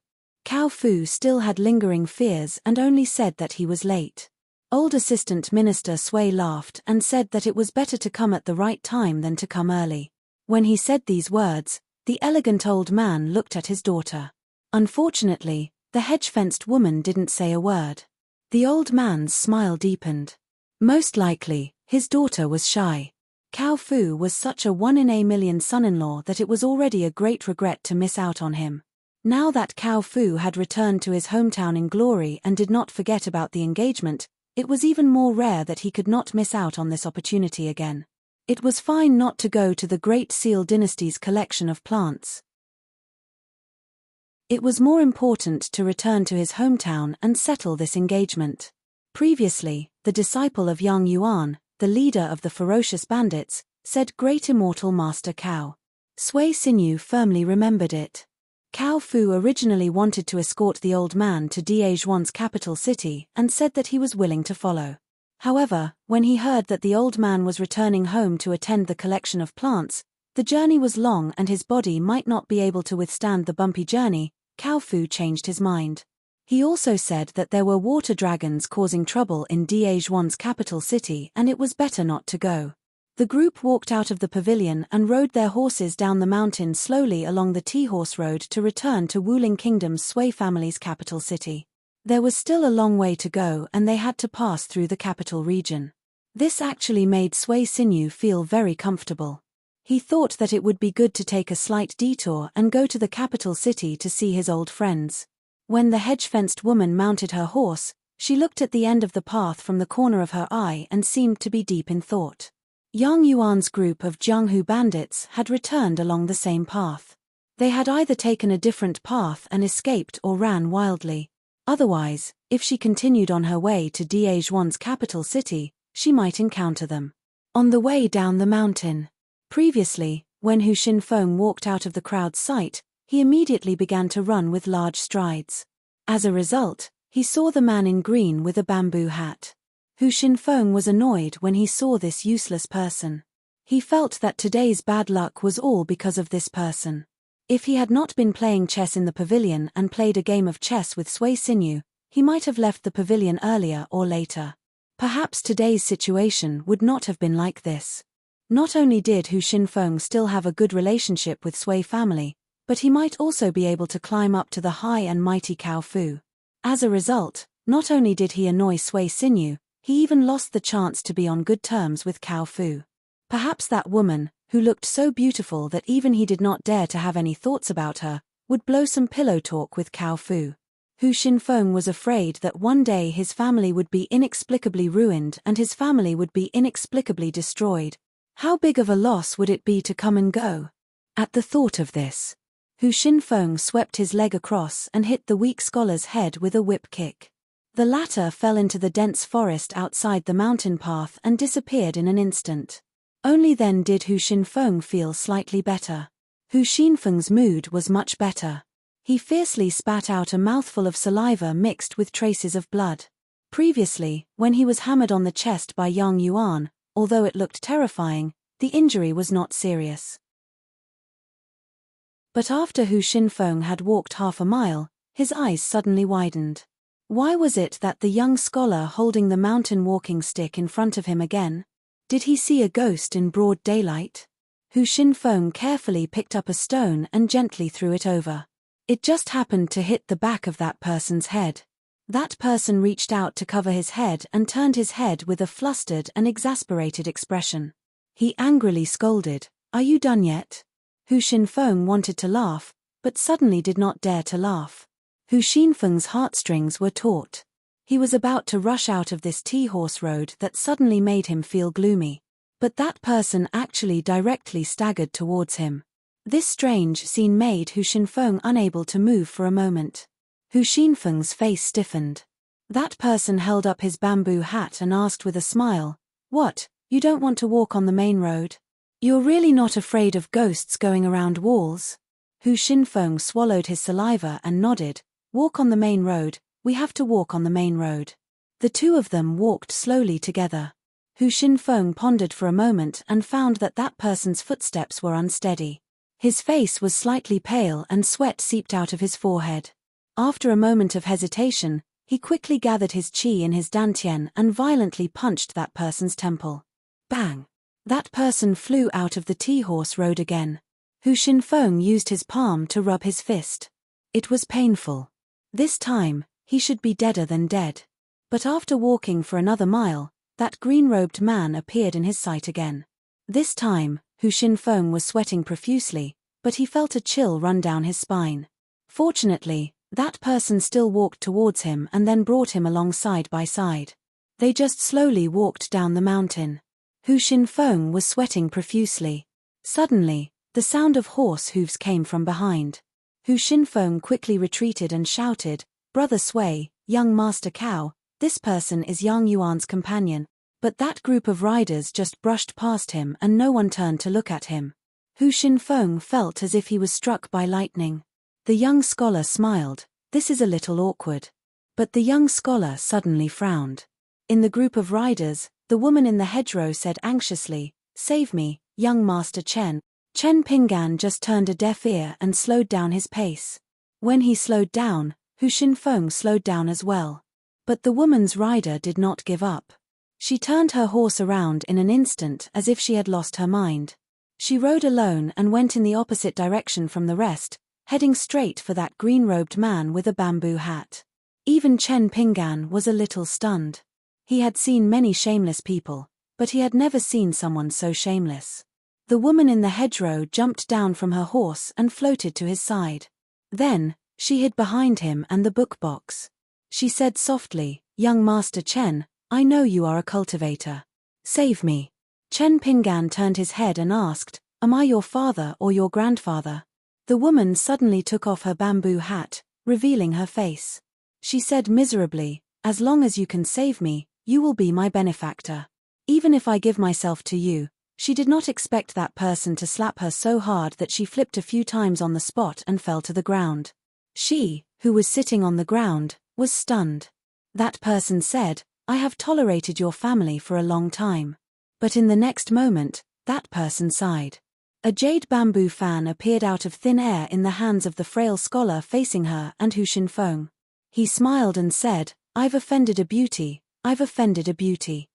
Cao Fu still had lingering fears and only said that he was late. Old Assistant Minister Sui laughed and said that it was better to come at the right time than to come early. When he said these words, the elegant old man looked at his daughter. Unfortunately, the hedge-fenced woman didn't say a word. The old man's smile deepened. Most likely, his daughter was shy. Cao Fu was such a one-in-a-million son-in-law that it was already a great regret to miss out on him. Now that Cao Fu had returned to his hometown in glory and did not forget about the engagement, it was even more rare that he could not miss out on this opportunity again. It was fine not to go to the Great Seal Dynasty's collection of plants. It was more important to return to his hometown and settle this engagement. Previously, the disciple of Yang Yuan, the leader of the ferocious bandits, said Great Immortal Master Cao. Sui Xinyu firmly remembered it. Cao Fu originally wanted to escort the old man to Daezhuan's capital city and said that he was willing to follow. However, when he heard that the old man was returning home to attend the collection of plants, the journey was long and his body might not be able to withstand the bumpy journey, Cao Fu changed his mind. He also said that there were water dragons causing trouble in Daezhuan's capital city and it was better not to go. The group walked out of the pavilion and rode their horses down the mountain slowly along the Tea-Horse Road to return to Wuling Kingdom's Sui family's capital city. There was still a long way to go and they had to pass through the capital region. This actually made Sui Xinyu feel very comfortable. He thought that it would be good to take a slight detour and go to the capital city to see his old friends. When the hedge-fenced woman mounted her horse, she looked at the end of the path from the corner of her eye and seemed to be deep in thought. Yang Yuan's group of Jianghu bandits had returned along the same path. They had either taken a different path and escaped or ran wildly. Otherwise, if she continued on her way to Daezhuan's capital city, she might encounter them. On the way down the mountain. Previously, when Hu Xinfeng walked out of the crowd's sight, he immediately began to run with large strides. As a result, he saw the man in green with a bamboo hat. Hu Xinfeng was annoyed when he saw this useless person. He felt that today's bad luck was all because of this person. If he had not been playing chess in the pavilion and played a game of chess with Sui Xinyu, he might have left the pavilion earlier or later. Perhaps today's situation would not have been like this. Not only did Hu Xinfeng still have a good relationship with Sui family, but he might also be able to climb up to the high and mighty Cao Fu. As a result, not only did he annoy Sui Xinyu, he even lost the chance to be on good terms with Cao Fu. Perhaps that woman, who looked so beautiful that even he did not dare to have any thoughts about her, would blow some pillow talk with Cao Fu. Hu Xinfeng was afraid that one day his family would be inexplicably ruined and his family would be inexplicably destroyed. How big of a loss would it be to come and go? At the thought of this, Hu Xinfeng swept his leg across and hit the weak scholar's head with a whip kick. The latter fell into the dense forest outside the mountain path and disappeared in an instant. Only then did Hu Xinfeng feel slightly better. Hu Xinfeng's mood was much better. He fiercely spat out a mouthful of saliva mixed with traces of blood. Previously, when he was hammered on the chest by Yang Yuan, although it looked terrifying, the injury was not serious. But after Hu Xinfeng had walked half a mile, his eyes suddenly widened. Why was it that the young scholar holding the mountain walking stick in front of him again? Did he see a ghost in broad daylight? Hu Xinfeng carefully picked up a stone and gently threw it over. It just happened to hit the back of that person's head. That person reached out to cover his head and turned his head with a flustered and exasperated expression. He angrily scolded, "Are you done yet?" Hu Xinfeng wanted to laugh, but suddenly did not dare to laugh. Hu Xinfeng's heartstrings were taut. He was about to rush out of this Tea-Horse Road that suddenly made him feel gloomy. But that person actually directly staggered towards him. This strange scene made Hu Xinfeng unable to move for a moment. Hu Xinfeng's face stiffened. That person held up his bamboo hat and asked with a smile, "What, you don't want to walk on the main road? You're really not afraid of ghosts going around walls?" Hu Xinfeng swallowed his saliva and nodded. "Walk on the main road, we have to walk on the main road." The two of them walked slowly together. Hu Xinfeng pondered for a moment and found that that person's footsteps were unsteady. His face was slightly pale and sweat seeped out of his forehead. After a moment of hesitation, he quickly gathered his qi in his dantian and violently punched that person's temple. Bang! That person flew out of the tea-horse road again. Hu Xinfeng used his palm to rub his fist. It was painful. This time, he should be deader than dead. But after walking for another mile, that green-robed man appeared in his sight again. This time, Hu Xinfeng was sweating profusely, but he felt a chill run down his spine. Fortunately, that person still walked towards him and then brought him along side by side. They just slowly walked down the mountain. Hu Xinfeng was sweating profusely. Suddenly, the sound of horse hooves came from behind. Hu Xinfeng quickly retreated and shouted, "Brother Sui, young Master Cow, this person is Yang Yuan's companion." But that group of riders just brushed past him and no one turned to look at him. Hu Xinfeng felt as if he was struck by lightning. The young scholar smiled. "This is a little awkward." But the young scholar suddenly frowned. In the group of riders, the woman in the hedgerow said anxiously, "Save me, young Master Chen." Chen Pinggan just turned a deaf ear and slowed down his pace. When he slowed down, Hu Xinfeng slowed down as well. But the woman's rider did not give up. She turned her horse around in an instant as if she had lost her mind. She rode alone and went in the opposite direction from the rest, heading straight for that green-robed man with a bamboo hat. Even Chen Pinggan was a little stunned. He had seen many shameless people, but he had never seen someone so shameless. The woman in the hedgerow jumped down from her horse and floated to his side. Then, she hid behind him and the book box. She said softly, "Young Master Chen, I know you are a cultivator. Save me." Chen Pinggan turned his head and asked, "Am I your father or your grandfather?" The woman suddenly took off her bamboo hat, revealing her face. She said miserably, "As long as you can save me, you will be my benefactor. Even if I give myself to you." She did not expect that person to slap her so hard that she flipped a few times on the spot and fell to the ground. She, who was sitting on the ground, was stunned. That person said, "I have tolerated your family for a long time." But in the next moment, that person sighed. A jade bamboo fan appeared out of thin air in the hands of the frail scholar facing her and Hu Xinfeng. He smiled and said, "I've offended a beauty, I've offended a beauty."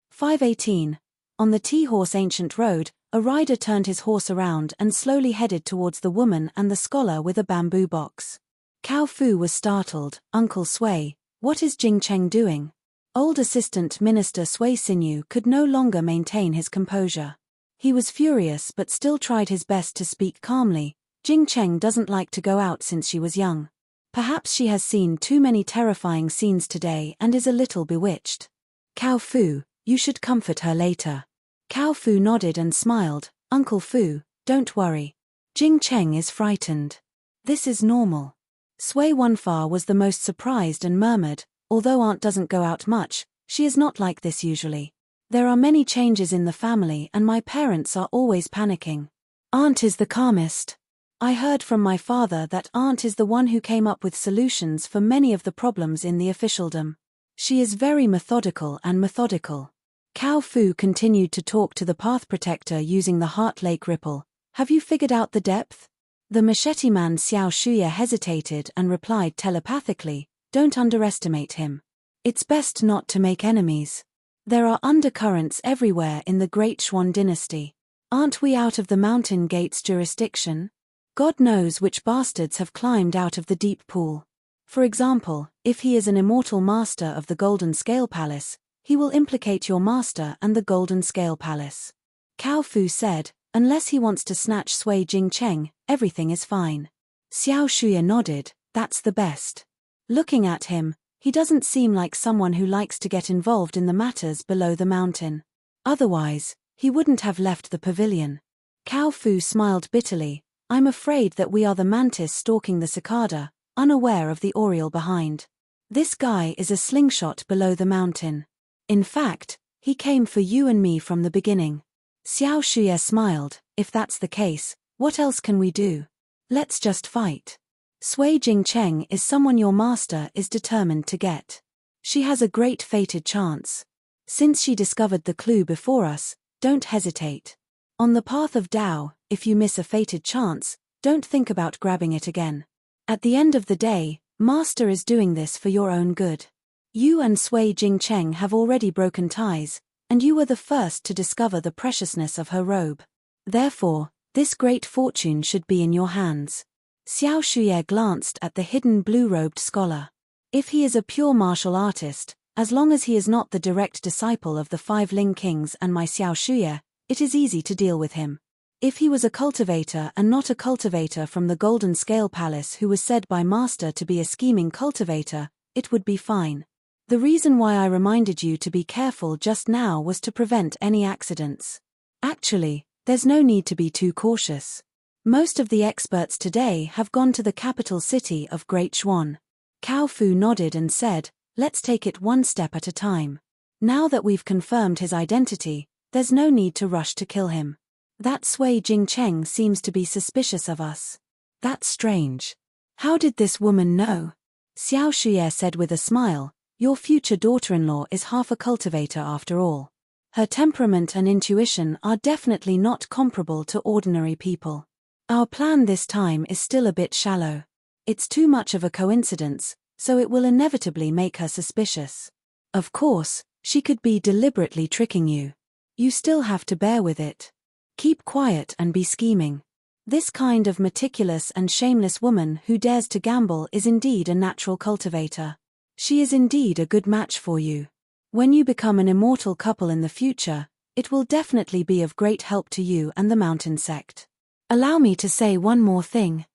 518. On the tea-horse ancient road, a rider turned his horse around and slowly headed towards the woman and the scholar with a bamboo box. Cao Fu was startled. "Uncle Sui, what is Jing Cheng doing?" Old Assistant Minister Sui Sinew could no longer maintain his composure. He was furious but still tried his best to speak calmly. "Jing Cheng doesn't like to go out since she was young. Perhaps she has seen too many terrifying scenes today and is a little bewitched. Cao Fu, you should comfort her later." Cao Fu nodded and smiled. "Uncle Fu, don't worry. Jing Cheng is frightened. This is normal." Sui Wanfa was the most surprised and murmured, "Although Aunt doesn't go out much, she is not like this usually. There are many changes in the family and my parents are always panicking. Aunt is the calmest. I heard from my father that Aunt is the one who came up with solutions for many of the problems in the officialdom. She is very methodical and methodical." Cao Fu continued to talk to the path protector using the Heart Lake ripple. "Have you figured out the depth?" The machete man Xiao Shuya hesitated and replied telepathically, "Don't underestimate him. It's best not to make enemies. There are undercurrents everywhere in the Great Xuan dynasty. Aren't we out of the mountain gate's jurisdiction? God knows which bastards have climbed out of the deep pool. For example, if he is an immortal master of the Golden Scale Palace, he will implicate your master and the Golden Scale Palace." Cao Fu said, "Unless he wants to snatch Sui Jing Cheng, everything is fine." Xiao Shuya nodded, "That's the best. Looking at him, he doesn't seem like someone who likes to get involved in the matters below the mountain. Otherwise, he wouldn't have left the pavilion." Cao Fu smiled bitterly. I'm afraid that we are the mantis stalking the cicada, unaware of the oriole behind. This guy is a slingshot below the mountain. In fact, he came for you and me from the beginning. Xiao Shuye smiled. If that's the case, what else can we do? Let's just fight. Sui Jingcheng is someone your master is determined to get. She has a great fated chance. Since she discovered the clue before us, don't hesitate. On the path of Tao, if you miss a fated chance, don't think about grabbing it again. At the end of the day, Master is doing this for your own good. You and Sui Jingcheng have already broken ties, and you were the first to discover the preciousness of her robe. Therefore, this great fortune should be in your hands. Xiao Shuye glanced at the hidden blue-robed scholar. If he is a pure martial artist, as long as he is not the direct disciple of the 5 Ling Kings and my Xiao Shuye, it is easy to deal with him. If he was a cultivator and not a cultivator from the Golden Scale Palace who was said by Master to be a scheming cultivator, it would be fine. The reason why I reminded you to be careful just now was to prevent any accidents. Actually, there's no need to be too cautious. Most of the experts today have gone to the capital city of Great Xuan. Cao Fu nodded and said, let's take it one step at a time. Now that we've confirmed his identity, there's no need to rush to kill him. That Sui Jingcheng seems to be suspicious of us. That's strange. How did this woman know? Xiao Shuye said with a smile, your future daughter-in-law is half a cultivator after all. Her temperament and intuition are definitely not comparable to ordinary people. Our plan this time is still a bit shallow. It's too much of a coincidence, so it will inevitably make her suspicious. Of course, she could be deliberately tricking you. You still have to bear with it. Keep quiet and be scheming. This kind of meticulous and shameless woman who dares to gamble is indeed a natural cultivator. She is indeed a good match for you. When you become an immortal couple in the future, it will definitely be of great help to you and the mountain sect. Allow me to say one more thing.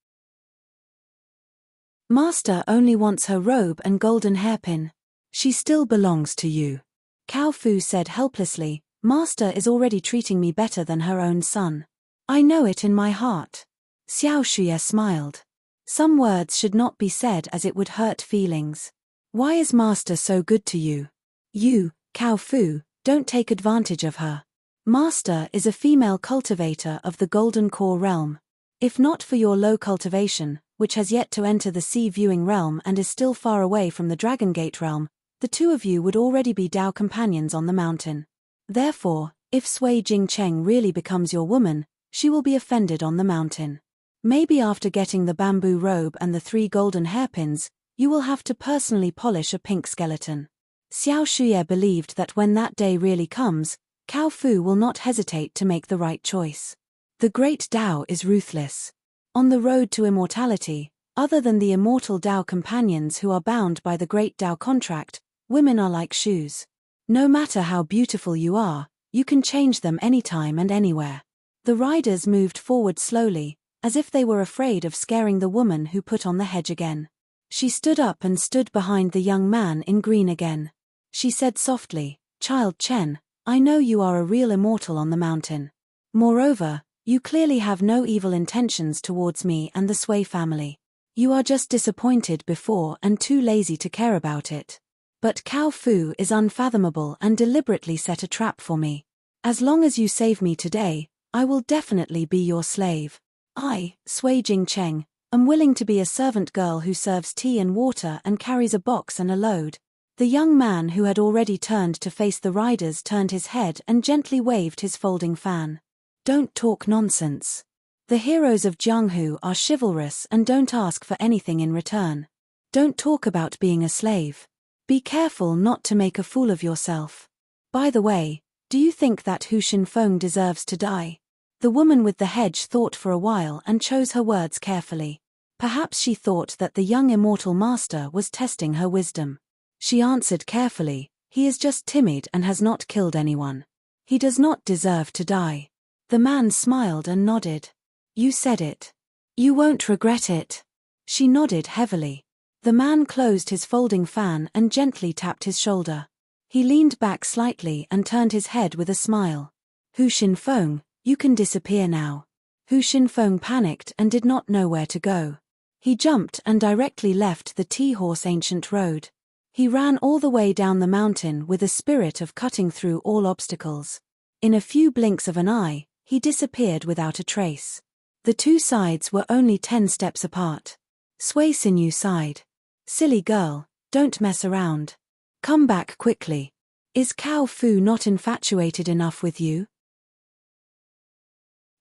Master only wants her robe and golden hairpin. She still belongs to you. Cao Fu said helplessly, Master is already treating me better than her own son. I know it in my heart. Xiao Shuye smiled. Some words should not be said as it would hurt feelings. Why is Master so good to you? You, Cao Fu, don't take advantage of her. Master is a female cultivator of the Golden Core realm. If not for your low cultivation, which has yet to enter the sea viewing realm and is still far away from the Dragon Gate realm, the two of you would already be Dao companions on the mountain. Therefore, if Sui Jingcheng really becomes your woman, she will be offended on the mountain. Maybe after getting the bamboo robe and the 3 golden hairpins, you will have to personally polish a pink skeleton. Xiao Shuye believed that when that day really comes, Cao Fu will not hesitate to make the right choice. The great Dao is ruthless. On the road to immortality, other than the immortal Dao companions who are bound by the great Dao contract, women are like shoes. No matter how beautiful you are, you can change them anytime and anywhere. The riders moved forward slowly, as if they were afraid of scaring the woman who put on the hedge again. She stood up and stood behind the young man in green again. She said softly, Child Chen, I know you are a real immortal on the mountain. Moreover, you clearly have no evil intentions towards me and the Sui family. You are just disappointed before and too lazy to care about it. But Cao Fu is unfathomable and deliberately set a trap for me. As long as you save me today, I will definitely be your slave. I, Sui Jingcheng, am willing to be a servant girl who serves tea and water and carries a box and a load. The young man who had already turned to face the riders turned his head and gently waved his folding fan. Don't talk nonsense. The heroes of Jianghu are chivalrous and don't ask for anything in return. Don't talk about being a slave. Be careful not to make a fool of yourself. By the way, do you think that Hu Xinfeng deserves to die? The woman with the hedge thought for a while and chose her words carefully. Perhaps she thought that the young immortal master was testing her wisdom. She answered carefully, he is just timid and has not killed anyone. He does not deserve to die. The man smiled and nodded. You said it. You won't regret it. She nodded heavily. The man closed his folding fan and gently tapped his shoulder. He leaned back slightly and turned his head with a smile. Hu Xinfeng, you can disappear now. Hu Xinfeng panicked and did not know where to go. He jumped and directly left the Tea-Horse Ancient Road. He ran all the way down the mountain with a spirit of cutting through all obstacles. In a few blinks of an eye, he disappeared without a trace. The two sides were only 10 steps apart. Sui Xinyu sighed. Silly girl, don't mess around. Come back quickly. Is Cao Fu not infatuated enough with you?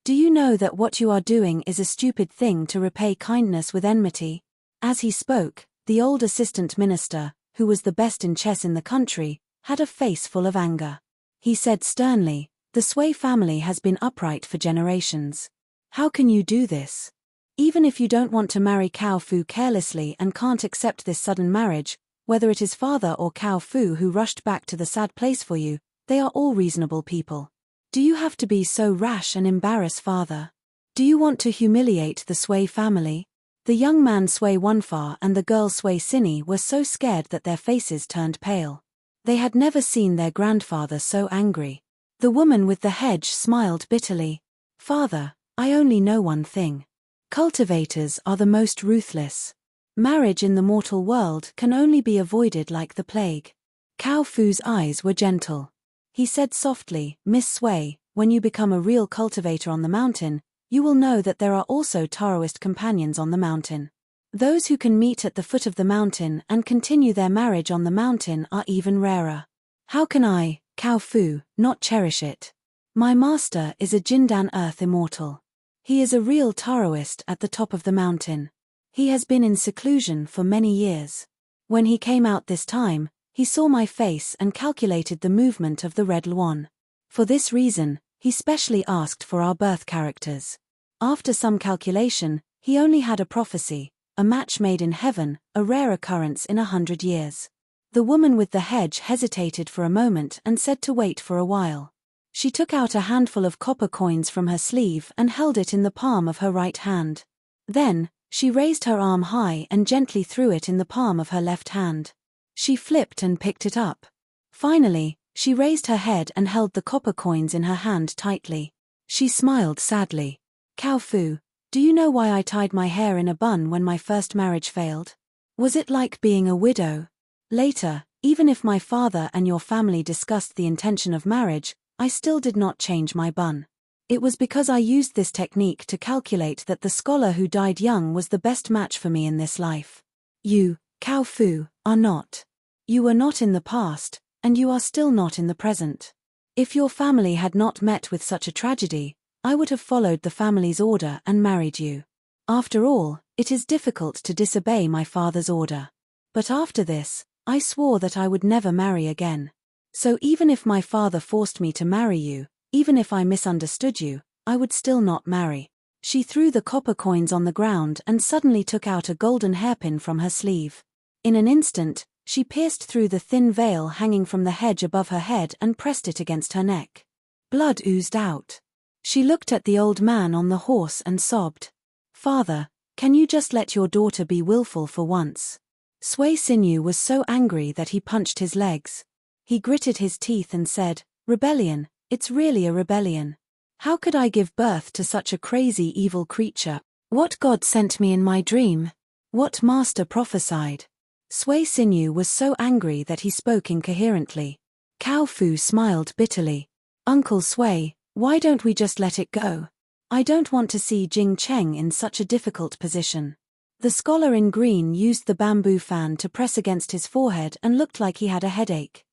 Do you know that what you are doing is a stupid thing to repay kindness with enmity? As he spoke, the old assistant minister, who was the best in chess in the country, had a face full of anger. He said sternly, the Sui family has been upright for generations. How can you do this? Even if you don't want to marry Cao Fu carelessly and can't accept this sudden marriage, whether it is father or Cao Fu who rushed back to the sad place for you, they are all reasonable people. Do you have to be so rash and embarrass father? Do you want to humiliate the Sui family? The young man Sui Wanfa and the girl Sui Sini were so scared that their faces turned pale. They had never seen their grandfather so angry. The woman with the hedge smiled bitterly. Father, I only know one thing. Cultivators are the most ruthless. Marriage in the mortal world can only be avoided like the plague. Cao Fu's eyes were gentle. He said softly, Miss Sui, when you become a real cultivator on the mountain, you will know that there are also Taoist companions on the mountain. Those who can meet at the foot of the mountain and continue their marriage on the mountain are even rarer. How can I, Cao Fu, not cherish it? My master is a Jindan Earth Immortal. He is a real Taoist at the top of the mountain. He has been in seclusion for many years. When he came out this time, he saw my face and calculated the movement of the red luan. For this reason, he specially asked for our birth characters. After some calculation, he only had a prophecy, a match made in heaven, a rare occurrence in 100 years. The woman with the hedge hesitated for a moment and said to wait for a while. She took out a handful of copper coins from her sleeve and held it in the palm of her right hand. Then, she raised her arm high and gently threw it in the palm of her left hand. She flipped and picked it up. Finally, she raised her head and held the copper coins in her hand tightly. She smiled sadly. Cao Fu, do you know why I tied my hair in a bun when my first marriage failed? Was it like being a widow? Later, even if my father and your family discussed the intention of marriage, I still did not change my bun. It was because I used this technique to calculate that the scholar who died young was the best match for me in this life. You, Cao Fu, are not. You were not in the past, and you are still not in the present. If your family had not met with such a tragedy, I would have followed the family's order and married you. After all, it is difficult to disobey my father's order. But after this, I swore that I would never marry again. So even if my father forced me to marry you, even if I misunderstood you, I would still not marry. She threw the copper coins on the ground and suddenly took out a golden hairpin from her sleeve. In an instant, she pierced through the thin veil hanging from the hedge above her head and pressed it against her neck. Blood oozed out. She looked at the old man on the horse and sobbed. Father, can you just let your daughter be willful for once? Sui Xinyu was so angry that he punched his legs. He gritted his teeth and said, Rebellion, it's really a rebellion. How could I give birth to such a crazy evil creature? What God sent me in my dream? What master prophesied? Sui Xinyu was so angry that he spoke incoherently. Cao Fu smiled bitterly. Uncle Sui, why don't we just let it go? I don't want to see Jing Cheng in such a difficult position. The scholar in green used the bamboo fan to press against his forehead and looked like he had a headache.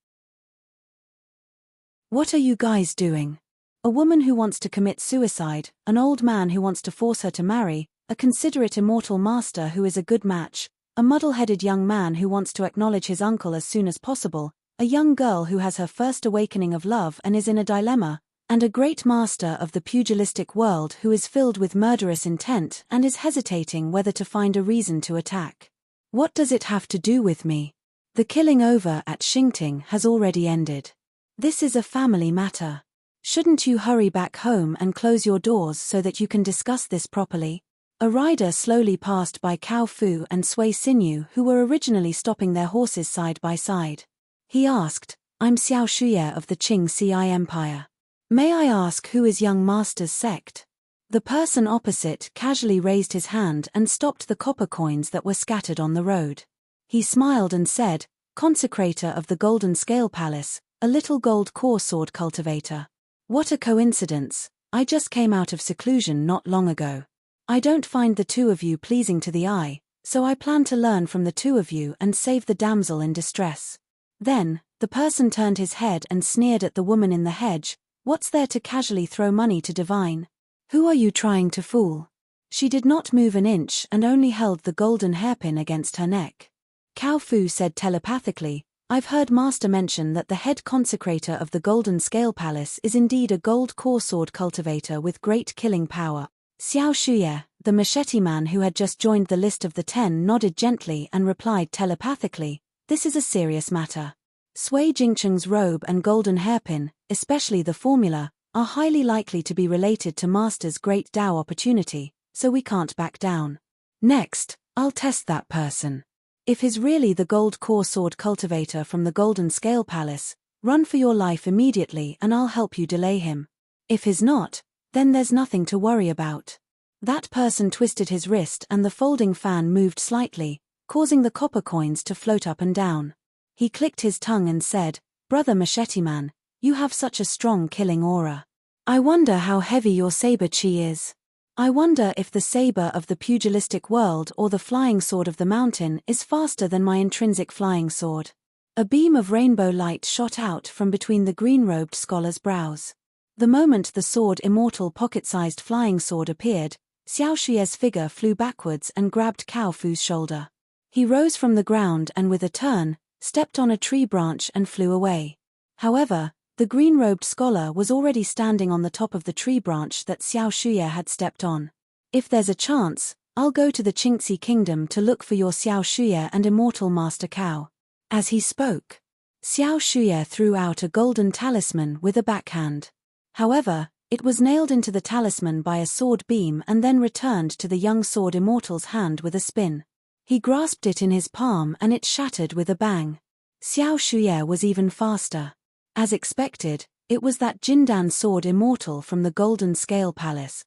What are you guys doing? A woman who wants to commit suicide, an old man who wants to force her to marry, a considerate immortal master who is a good match, a muddle-headed young man who wants to acknowledge his uncle as soon as possible, a young girl who has her first awakening of love and is in a dilemma, and a great master of the pugilistic world who is filled with murderous intent and is hesitating whether to find a reason to attack. What does it have to do with me? The killing over at Xingting has already ended. This is a family matter. Shouldn't you hurry back home and close your doors so that you can discuss this properly? A rider slowly passed by Cao Fu and Sui Xinyu, who were originally stopping their horses side by side. He asked, I'm Xiao Shuye of the Qing Ci Empire. May I ask who is young master's sect? The person opposite casually raised his hand and stopped the copper coins that were scattered on the road. He smiled and said, "Consecrator of the Golden Scale Palace, a little gold core sword cultivator. What a coincidence, I just came out of seclusion not long ago. I don't find the two of you pleasing to the eye, so I plan to learn from the two of you and save the damsel in distress." Then, the person turned his head and sneered at the woman in the hedge. "What's there to casually throw money to divine? Who are you trying to fool?" She did not move an inch and only held the golden hairpin against her neck. Cao Fu said telepathically, "I've heard Master mention that the head consecrator of the Golden Scale Palace is indeed a gold core sword cultivator with great killing power." Xiao Shuye, the machete man who had just joined the list of the 10, nodded gently and replied telepathically, "This is a serious matter. Sui Jingcheng's robe and golden hairpin, especially the formula, are highly likely to be related to Master's great Dao opportunity, so we can't back down. Next, I'll test that person. If he's really the gold core sword cultivator from the Golden Scale Palace, run for your life immediately and I'll help you delay him. If he's not, then there's nothing to worry about." That person twisted his wrist and the folding fan moved slightly, causing the copper coins to float up and down. He clicked his tongue and said, "Brother Machete Man, you have such a strong killing aura. I wonder how heavy your saber chi is. I wonder if the saber of the pugilistic world or the flying sword of the mountain is faster than my intrinsic flying sword." A beam of rainbow light shot out from between the green-robed scholar's brows. The moment the sword immortal pocket-sized flying sword appeared, Xiao Shuye's figure flew backwards and grabbed Cao Fu's shoulder. He rose from the ground and with a turn, stepped on a tree branch and flew away. However, the green-robed scholar was already standing on the top of the tree branch that Xiao Shuye had stepped on. "If there's a chance, I'll go to the Qingxi kingdom to look for your Xiao Shuye and immortal Master Cao." As he spoke, Xiao Shuye threw out a golden talisman with a backhand. However, it was nailed into the talisman by a sword beam and then returned to the young sword immortal's hand with a spin. He grasped it in his palm and it shattered with a bang. Xiao Shuye was even faster. As expected, it was that Jindan sword immortal from the Golden Scale Palace.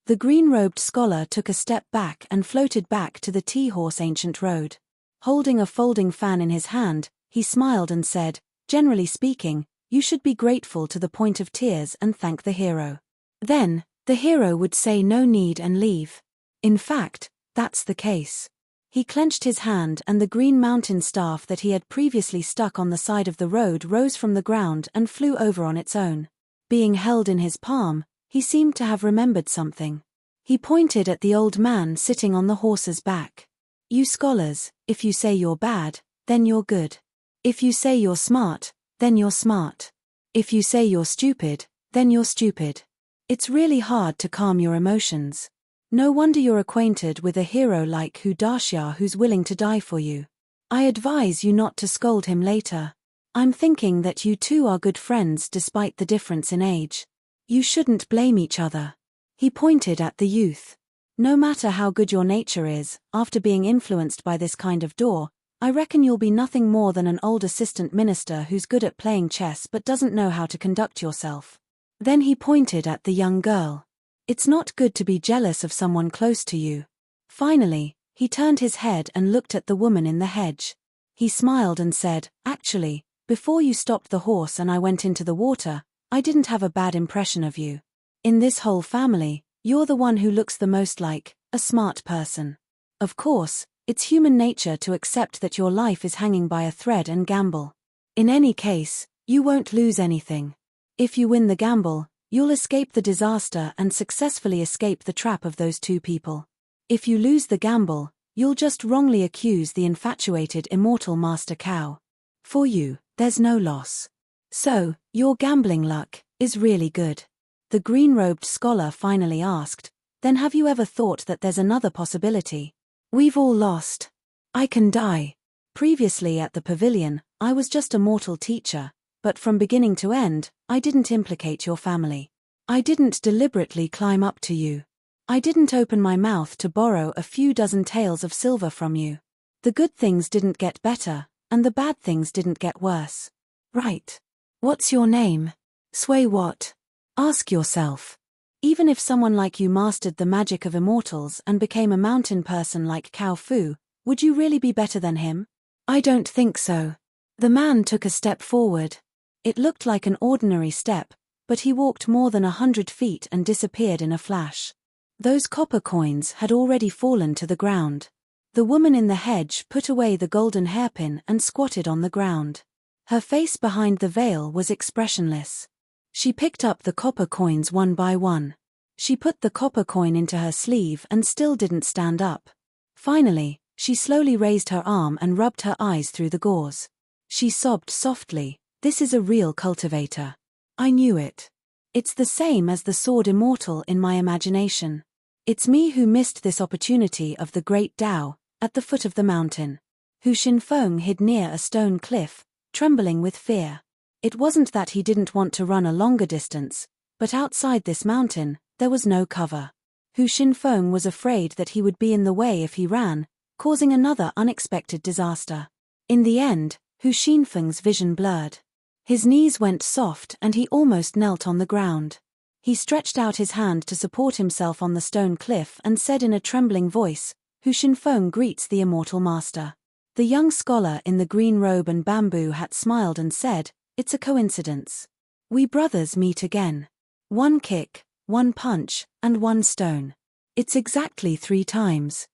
The green-robed scholar took a step back and floated back to the Tea-Horse Ancient Road. Holding a folding fan in his hand, he smiled and said, "Generally speaking, you should be grateful to the point of tears and thank the hero. Then, the hero would say no need and leave. In fact, that's the case." He clenched his hand and the green mountain staff that he had previously stuck on the side of the road rose from the ground and flew over on its own. Being held in his palm, he seemed to have remembered something. He pointed at the old man sitting on the horse's back. "You scholars, if you say you're bad, then you're good. If you say you're smart, then you're smart. If you say you're stupid, then you're stupid. It's really hard to calm your emotions. No wonder you're acquainted with a hero like Hu Daxia who's willing to die for you. I advise you not to scold him later. I'm thinking that you two are good friends despite the difference in age. You shouldn't blame each other." He pointed at the youth. "No matter how good your nature is, after being influenced by this kind of door, I reckon you'll be nothing more than an old assistant minister who's good at playing chess but doesn't know how to conduct yourself." Then he pointed at the young girl. "It's not good to be jealous of someone close to you." Finally, he turned his head and looked at the woman in the hedge. He smiled and said, "Actually, before you stopped the horse and I went into the water, I didn't have a bad impression of you. In this whole family, you're the one who looks the most like a smart person. Of course, it's human nature to accept that your life is hanging by a thread and gamble. In any case, you won't lose anything. If you win the gamble, you'll escape the disaster and successfully escape the trap of those two people. If you lose the gamble, you'll just wrongly accuse the infatuated immortal Master Cao. For you, there's no loss. So, your gambling luck is really good." The green-robed scholar finally asked, "Then have you ever thought that there's another possibility? We've all lost. I can die. Previously at the pavilion, I was just a mortal teacher, but from beginning to end, I didn't implicate your family. I didn't deliberately climb up to you. I didn't open my mouth to borrow a few dozen taels of silver from you. The good things didn't get better, and the bad things didn't get worse. Right. What's your name? Sway what? Ask yourself. Even if someone like you mastered the magic of immortals and became a mountain person like Cao Fu, would you really be better than him? I don't think so. The man took a step forward. It looked like an ordinary step, but he walked more than 100 feet and disappeared in a flash. Those copper coins had already fallen to the ground. The woman in the hedge put away the golden hairpin and squatted on the ground. Her face behind the veil was expressionless. She picked up the copper coins one by one. She put the copper coin into her sleeve and still didn't stand up. Finally, she slowly raised her arm and rubbed her eyes through the gauze. She sobbed softly, "This is a real cultivator. I knew it. It's the same as the sword immortal in my imagination. It's me who missed this opportunity of the great Tao, at the foot of the mountain." Hu Xinfeng hid near a stone cliff, trembling with fear. It wasn't that he didn't want to run a longer distance, but outside this mountain, there was no cover. Hu Xinfeng was afraid that he would be in the way if he ran, causing another unexpected disaster. In the end, Hu Xinfeng's vision blurred. His knees went soft and he almost knelt on the ground. He stretched out his hand to support himself on the stone cliff and said in a trembling voice, "Hu Xinfeng greets the immortal master." The young scholar in the green robe and bamboo hat smiled and said, "It's a coincidence. We brothers meet again. One kick, one punch, and one stone. It's exactly 3 times.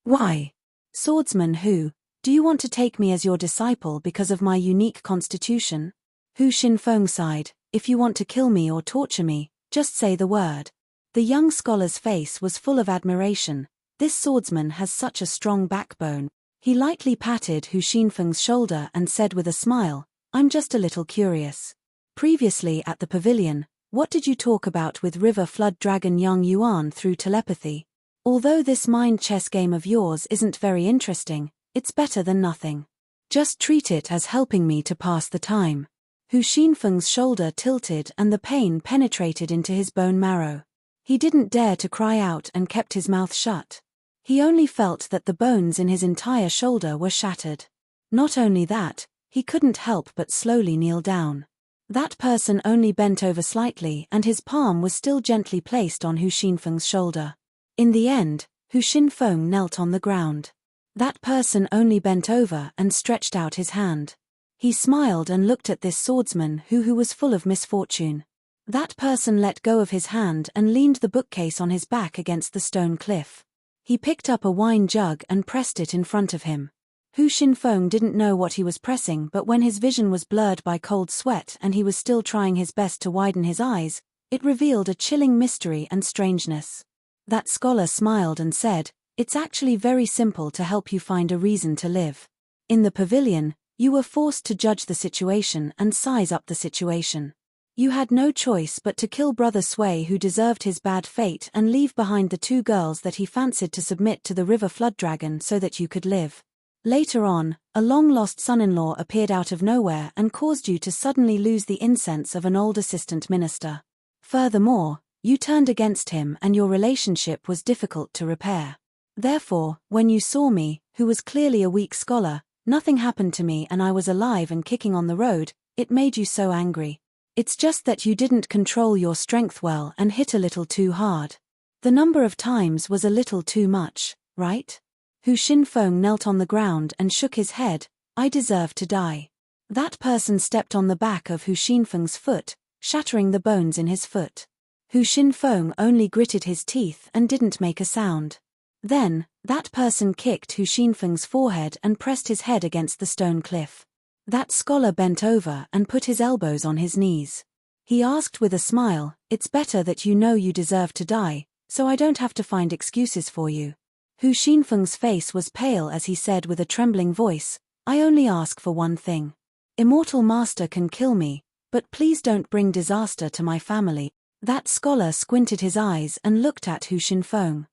Why? Swordsman Hu, do you want to take me as your disciple because of my unique constitution?" Hu Xinfeng sighed, "If you want to kill me or torture me, just say the word." The young scholar's face was full of admiration. This swordsman has such a strong backbone. He lightly patted Hu Xinfeng's shoulder and said with a smile, "I'm just a little curious. Previously at the pavilion, what did you talk about with River Flood Dragon Yang Yuan through telepathy? Although this mind chess game of yours isn't very interesting, it's better than nothing. Just treat it as helping me to pass the time." Hu Xinfeng's shoulder tilted and the pain penetrated into his bone marrow. He didn't dare to cry out and kept his mouth shut. He only felt that the bones in his entire shoulder were shattered. Not only that, he couldn't help but slowly kneel down. That person only bent over slightly and his palm was still gently placed on Hu Xinfeng's shoulder. In the end, Hu Xinfeng knelt on the ground. That person only bent over and stretched out his hand. He smiled and looked at this swordsman who was full of misfortune. That person let go of his hand and leaned the bookcase on his back against the stone cliff. He picked up a wine jug and pressed it in front of him. Hu Xinfeng didn't know what he was pressing, but when his vision was blurred by cold sweat and he was still trying his best to widen his eyes, it revealed a chilling mystery and strangeness. That scholar smiled and said, "It's actually very simple to help you find a reason to live. In the pavilion, you were forced to judge the situation and size up the situation. You had no choice but to kill Brother Sui, who deserved his bad fate, and leave behind the 2 girls that he fancied to submit to the River Flood Dragon so that you could live. Later on, a long-lost son-in-law appeared out of nowhere and caused you to suddenly lose the incense of an old assistant minister. Furthermore, you turned against him and your relationship was difficult to repair. Therefore, when you saw me, who was clearly a weak scholar, nothing happened to me and I was alive and kicking on the road, it made you so angry. It's just that you didn't control your strength well and hit a little too hard. The number of times was a little too much, right?" Hu Xinfeng knelt on the ground and shook his head, "I deserve to die." That person stepped on the back of Hu Xinfeng's foot, shattering the bones in his foot. Hu Xinfeng only gritted his teeth and didn't make a sound. Then, that person kicked Hu Xinfeng's forehead and pressed his head against the stone cliff. That scholar bent over and put his elbows on his knees. He asked with a smile, "It's better that you know you deserve to die, so I don't have to find excuses for you." Hu Xinfeng's face was pale as he said with a trembling voice, "I only ask for one thing. Immortal Master can kill me, but please don't bring disaster to my family." That scholar squinted his eyes and looked at Hu Xinfeng.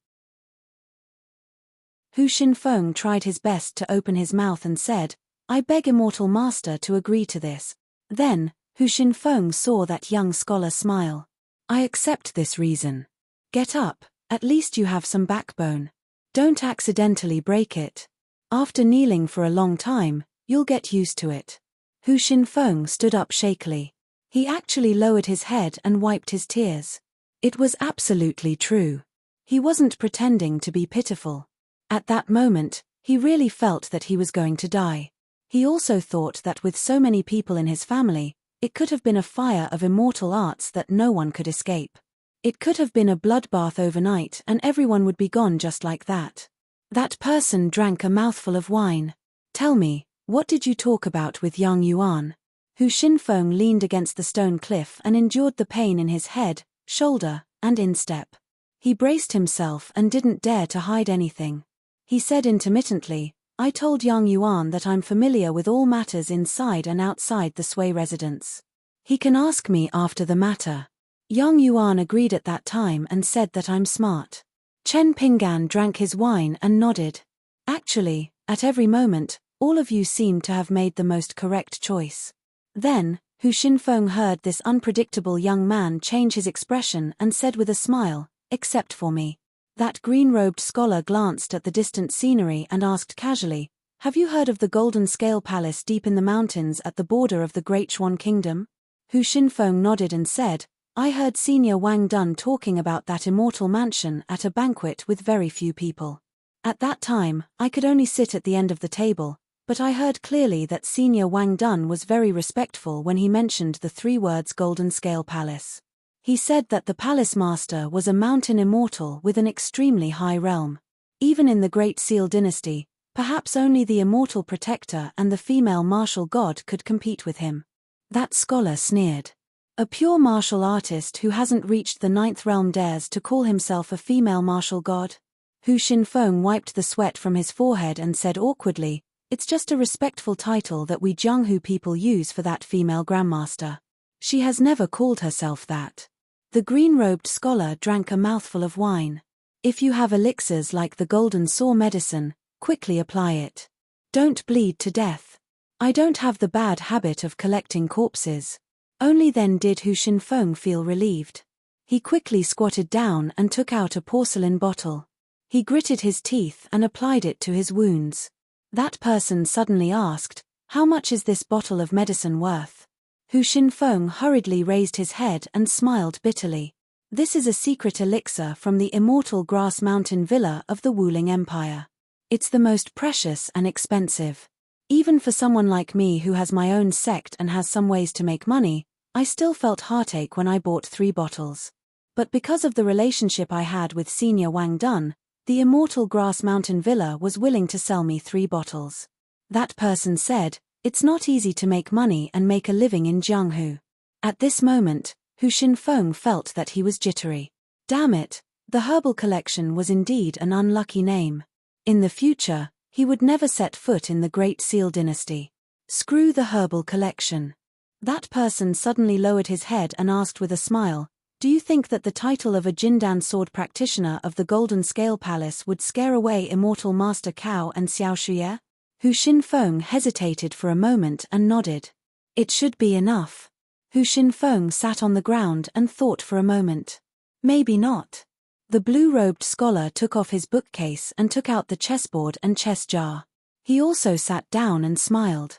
Hu Xinfeng tried his best to open his mouth and said, "I beg Immortal Master to agree to this." Then, Hu Xinfeng saw that young scholar smile. "I accept this reason. Get up, at least you have some backbone. Don't accidentally break it. After kneeling for a long time, you'll get used to it." Hu Xinfeng stood up shakily. He actually lowered his head and wiped his tears. It was absolutely true. He wasn't pretending to be pitiful. At that moment, he really felt that he was going to die. He also thought that with so many people in his family, it could have been a fire of immortal arts that no one could escape. It could have been a bloodbath overnight and everyone would be gone just like that. That person drank a mouthful of wine. Tell me, what did you talk about with young Yuan? Hu Xinfeng leaned against the stone cliff and endured the pain in his head, shoulder, and instep. He braced himself and didn't dare to hide anything. He said intermittently, I told young Yuan that I'm familiar with all matters inside and outside the Sui residence. He can ask me after the matter. Young Yuan agreed at that time and said that I'm smart. Chen Pinggan drank his wine and nodded. Actually, at every moment, all of you seemed to have made the most correct choice. Then, Hu Xinfeng heard this unpredictable young man change his expression and said with a smile, except for me. That green-robed scholar glanced at the distant scenery and asked casually, have you heard of the Golden Scale Palace deep in the mountains at the border of the Great Xuan Kingdom? Hu Xinfeng nodded and said, I heard Senior Wang Dun talking about that immortal mansion at a banquet with very few people. At that time, I could only sit at the end of the table, but I heard clearly that Senior Wang Dun was very respectful when he mentioned the 3 words Golden Scale Palace. He said that the palace master was a mountain immortal with an extremely high realm. Even in the Great Seal dynasty, perhaps only the immortal protector and the female martial god could compete with him. That scholar sneered. A pure martial artist who hasn't reached the 9th realm dares to call himself a female martial god? Hu Xinfeng wiped the sweat from his forehead and said awkwardly, it's just a respectful title that we Jianghu people use for that female grandmaster. She has never called herself that. The green-robed scholar drank a mouthful of wine. If you have elixirs like the golden saw medicine, quickly apply it. Don't bleed to death. I don't have the bad habit of collecting corpses. Only then did Hu Xinfeng feel relieved. He quickly squatted down and took out a porcelain bottle. He gritted his teeth and applied it to his wounds. That person suddenly asked, how much is this bottle of medicine worth? Hu Xinfeng hurriedly raised his head and smiled bitterly. This is a secret elixir from the immortal grass mountain villa of the Wuling Empire. It's the most precious and expensive. Even for someone like me who has my own sect and has some ways to make money, I still felt heartache when I bought 3 bottles. But because of the relationship I had with Senior Wang Dun, the immortal grass mountain villa was willing to sell me 3 bottles. That person said, it's not easy to make money and make a living in Jianghu. At this moment, Hu Xinfeng felt that he was jittery. Damn it, the herbal collection was indeed an unlucky name. In the future, he would never set foot in the Great Seal dynasty. Screw the herbal collection. That person suddenly lowered his head and asked with a smile, do you think that the title of a Jindan sword practitioner of the Golden Scale Palace would scare away immortal Master Cao and Xiao Shuye? Hu Xinfeng hesitated for a moment and nodded. It should be enough. Hu Xinfeng sat on the ground and thought for a moment. Maybe not. The blue-robed scholar took off his bookcase and took out the chessboard and chess jar. He also sat down and smiled.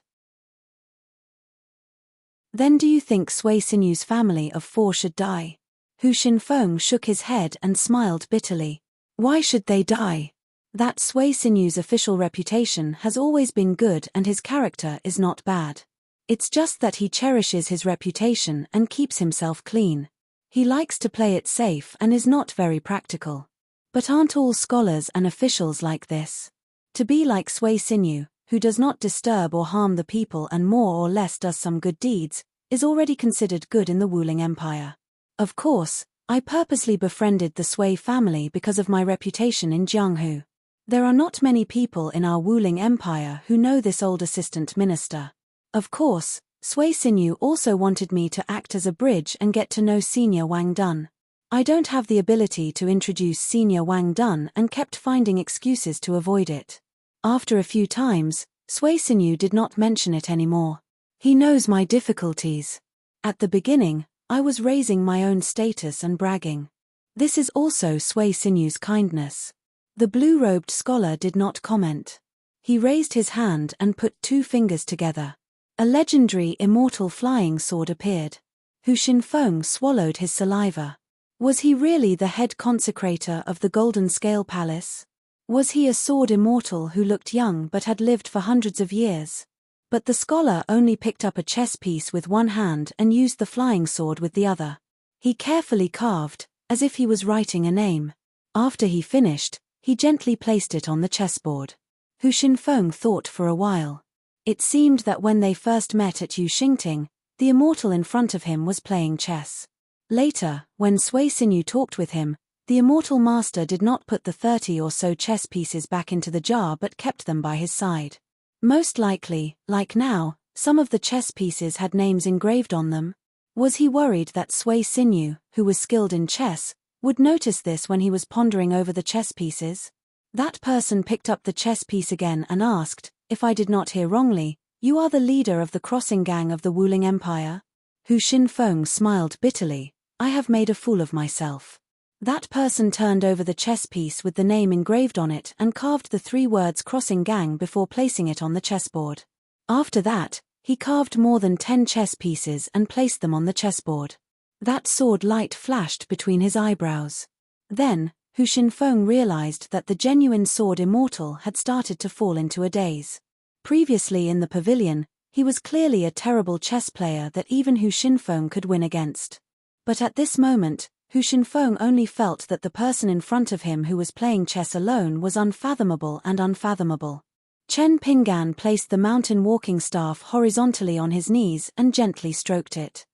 Then do you think Sui Sinu's family of 4 should die? Hu Xinfeng shook his head and smiled bitterly. Why should they die? That Sui Sinu's official reputation has always been good and his character is not bad. It's just that he cherishes his reputation and keeps himself clean. He likes to play it safe and is not very practical. But aren't all scholars and officials like this? To be like Sui Sinu, who does not disturb or harm the people and more or less does some good deeds, is already considered good in the Wuling Empire. Of course, I purposely befriended the Sui family because of my reputation in Jianghu. There are not many people in our Wuling Empire who know this old assistant minister. Of course, Sui Sinu also wanted me to act as a bridge and get to know Senior Wang Dun. I don't have the ability to introduce Senior Wang Dun and kept finding excuses to avoid it. After a few times, Sui Sinu did not mention it anymore. He knows my difficulties. At the beginning, I was raising my own status and bragging. This is also Sui Sinu's kindness. The blue-robed scholar did not comment. He raised his hand and put 2 fingers together. A legendary immortal flying sword appeared. Hu Xinfeng swallowed his saliva. Was he really the head consecrator of the Golden Scale Palace? Was he a sword immortal who looked young but had lived for hundreds of years? But the scholar only picked up a chess piece with one hand and used the flying sword with the other. He carefully carved, as if he was writing a name. After he finished, he gently placed it on the chessboard. Hu Xinfeng thought for a while. It seemed that when they first met at Yu Xingting, the immortal in front of him was playing chess. Later, when Sui Xinyu talked with him, the immortal master did not put the 30 or so chess pieces back into the jar but kept them by his side. Most likely, like now, some of the chess pieces had names engraved on them. Was he worried that Sui Xinyu, who was skilled in chess, would notice this when he was pondering over the chess pieces? That person picked up the chess piece again and asked, "If I did not hear wrongly, you are the leader of the crossing gang of the Wuling Empire?" Hu Xinfeng smiled bitterly. "I have made a fool of myself." That person turned over the chess piece with the name engraved on it and carved the 3 words crossing gang before placing it on the chessboard. After that, he carved more than 10 chess pieces and placed them on the chessboard. That sword light flashed between his eyebrows. Then, Hu Xinfeng realized that the genuine sword immortal had started to fall into a daze. Previously in the pavilion, he was clearly a terrible chess player that even Hu Xinfeng could win against. But at this moment, Hu Xinfeng only felt that the person in front of him who was playing chess alone was unfathomable and unfathomable. Chen Pinggan placed the mountain walking staff horizontally on his knees and gently stroked it.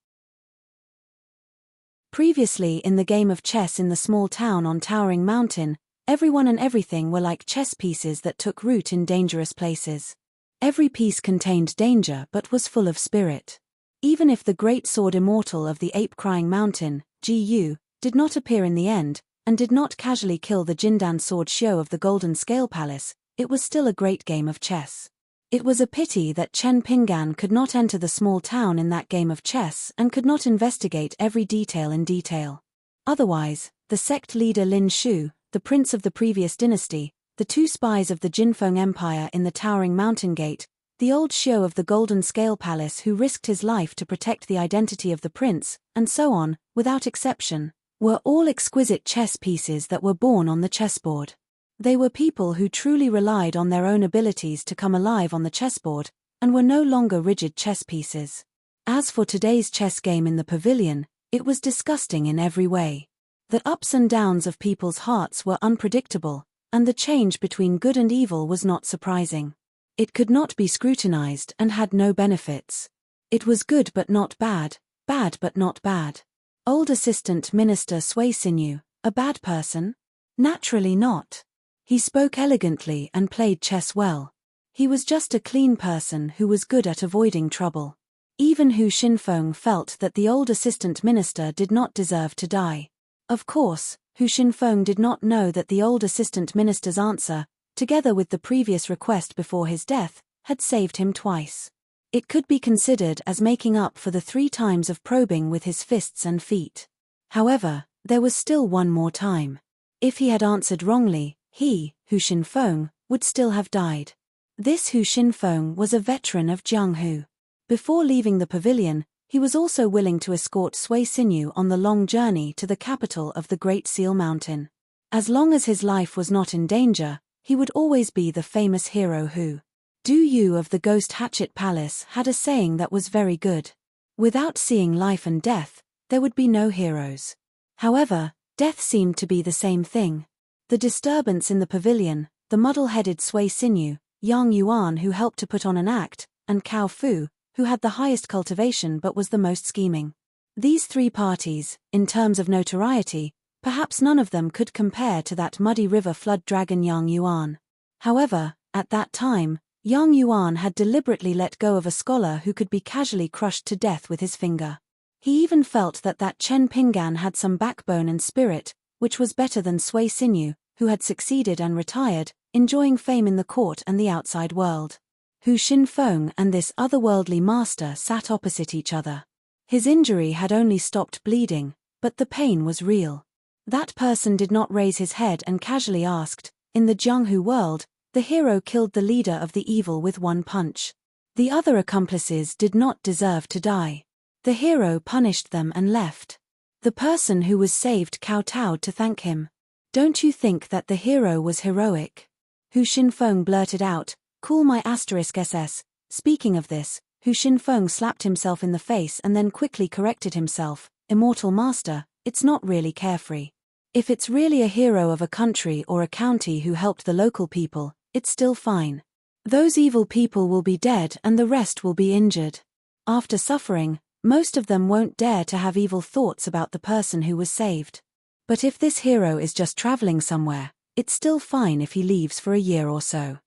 Previously in the game of chess in the small town on Towering Mountain, everyone and everything were like chess pieces that took root in dangerous places. Every piece contained danger but was full of spirit. Even if the great sword immortal of the ape-crying mountain, Gu, did not appear in the end, and did not casually kill the Jindan sword Xiu of the Golden Scale Palace, it was still a great game of chess. It was a pity that Chen Pinggan could not enter the small town in that game of chess and could not investigate every detail in detail. Otherwise, the sect leader Lin Shu, the prince of the previous dynasty, the 2 spies of the Jinfeng Empire in the Towering Mountain Gate, the old Xiu of the Golden Scale Palace who risked his life to protect the identity of the prince, and so on, without exception, were all exquisite chess pieces that were born on the chessboard. They were people who truly relied on their own abilities to come alive on the chessboard, and were no longer rigid chess pieces. As for today's chess game in the pavilion, it was disgusting in every way. The ups and downs of people's hearts were unpredictable, and the change between good and evil was not surprising. It could not be scrutinized and had no benefits. It was good but not bad, bad but not bad. Old Assistant Minister Sui Xinyu, a bad person? Naturally not. He spoke elegantly and played chess well. He was just a clean person who was good at avoiding trouble. Even Hu Xinfeng felt that the old assistant minister did not deserve to die. Of course, Hu Xinfeng did not know that the old assistant minister's answer, together with the previous request before his death, had saved him twice. It could be considered as making up for the 3 times of probing with his fists and feet. However, there was still one more time. If he had answered wrongly, he, Hu Xinfeng, would still have died. This Hu Xinfeng was a veteran of Jianghu. Before leaving the pavilion, he was also willing to escort Sui Xinyu on the long journey to the capital of the Great Seal Mountain. As long as his life was not in danger, he would always be the famous hero who. Du Yu of the Ghost Hatchet Palace had a saying that was very good. Without seeing life and death, there would be no heroes. However, death seemed to be the same thing. The disturbance in the pavilion, the muddle-headed Sui Xinyu, Yang Yuan who helped to put on an act, and Cao Fu, who had the highest cultivation but was the most scheming. These 3 parties, in terms of notoriety, perhaps none of them could compare to that muddy river flood dragon Yang Yuan. However, at that time, Yang Yuan had deliberately let go of a scholar who could be casually crushed to death with his finger. He even felt that Chen Pinggan had some backbone and spirit, which was better than Sui Xinyu, who had succeeded and retired, enjoying fame in the court and the outside world. Hu Xinfeng and this otherworldly master sat opposite each other. His injury had only stopped bleeding, but the pain was real. That person did not raise his head and casually asked, "In the Jianghu world, the hero killed the leader of the evil with one punch. The other accomplices did not deserve to die." The hero punished them and left. The person who was saved kowtowed to thank him. Don't you think that the hero was heroic? Hu Xinfeng blurted out, cool my *SS. Speaking of this, Hu Xinfeng slapped himself in the face and then quickly corrected himself, immortal master, it's not really carefree. If it's really a hero of a country or a county who helped the local people, it's still fine. Those evil people will be dead and the rest will be injured. After suffering, most of them won't dare to have evil thoughts about the person who was saved. But if this hero is just traveling somewhere, it's still fine if he leaves for a year or so.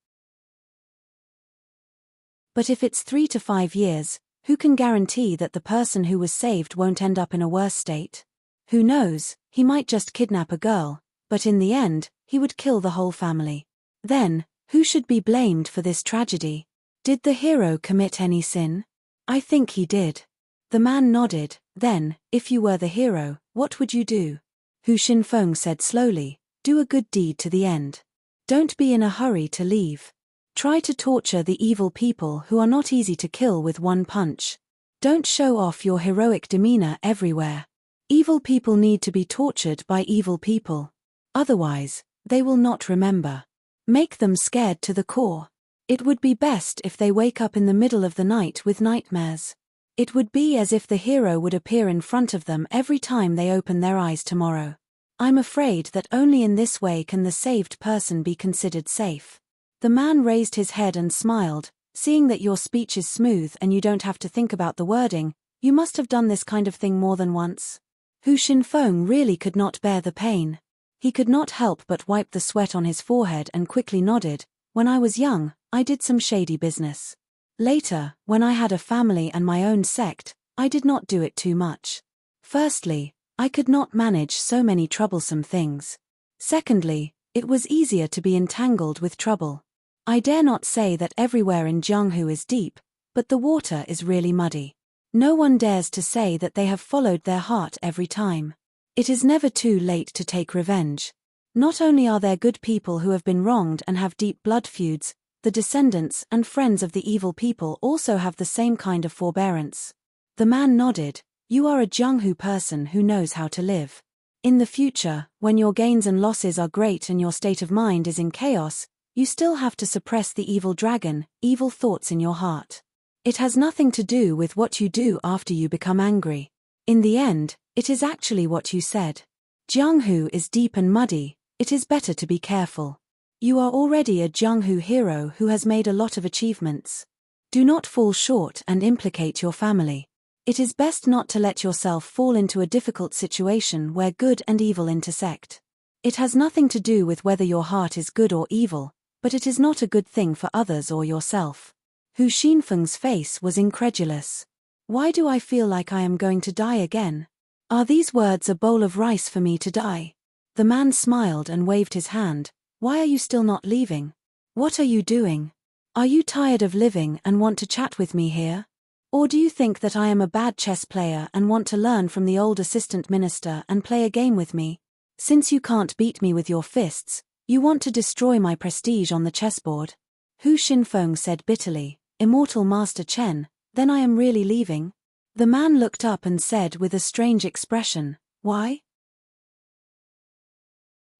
But if it's 3 to 5 years, who can guarantee that the person who was saved won't end up in a worse state? Who knows, he might just kidnap a girl, but in the end, he would kill the whole family. Then, who should be blamed for this tragedy? Did the hero commit any sin? I think he did. The man nodded. Then, if you were the hero, what would you do? Hu Xinfeng said slowly, do a good deed to the end. Don't be in a hurry to leave. Try to torture the evil people who are not easy to kill with one punch. Don't show off your heroic demeanor everywhere. Evil people need to be tortured by evil people. Otherwise, they will not remember. Make them scared to the core. It would be best if they wake up in the middle of the night with nightmares. It would be as if the hero would appear in front of them every time they open their eyes tomorrow. I'm afraid that only in this way can the saved person be considered safe. The man raised his head and smiled, seeing that your speech is smooth and you don't have to think about the wording, you must have done this kind of thing more than once. Hu Xinfeng really could not bear the pain. He could not help but wipe the sweat on his forehead and quickly nodded, when I was young, I did some shady business. Later, when I had a family and my own sect, I did not do it too much. Firstly, I could not manage so many troublesome things. Secondly, it was easier to be entangled with trouble. I dare not say that everywhere in Jianghu is deep, but the water is really muddy. No one dares to say that they have followed their heart every time. It is never too late to take revenge. Not only are there good people who have been wronged and have deep blood feuds, the descendants and friends of the evil people also have the same kind of forbearance. The man nodded. You are a Jianghu person who knows how to live. In the future, when your gains and losses are great and your state of mind is in chaos, you still have to suppress the evil dragon, evil thoughts in your heart. It has nothing to do with what you do after you become angry. In the end, it is actually what you said. Jianghu is deep and muddy, it is better to be careful. You are already a Jianghu hero who has made a lot of achievements. Do not fall short and implicate your family. It is best not to let yourself fall into a difficult situation where good and evil intersect. It has nothing to do with whether your heart is good or evil, but it is not a good thing for others or yourself. Hu Xinfeng's face was incredulous. Why do I feel like I am going to die again? Are these words a bowl of rice for me to die? The man smiled and waved his hand. Why are you still not leaving? What are you doing? Are you tired of living and want to chat with me here? Or do you think that I am a bad chess player and want to learn from the old assistant minister and play a game with me? Since you can't beat me with your fists, you want to destroy my prestige on the chessboard? Hu Xinfeng said bitterly, Immortal Master Chen, then I am really leaving? The man looked up and said with a strange expression, why?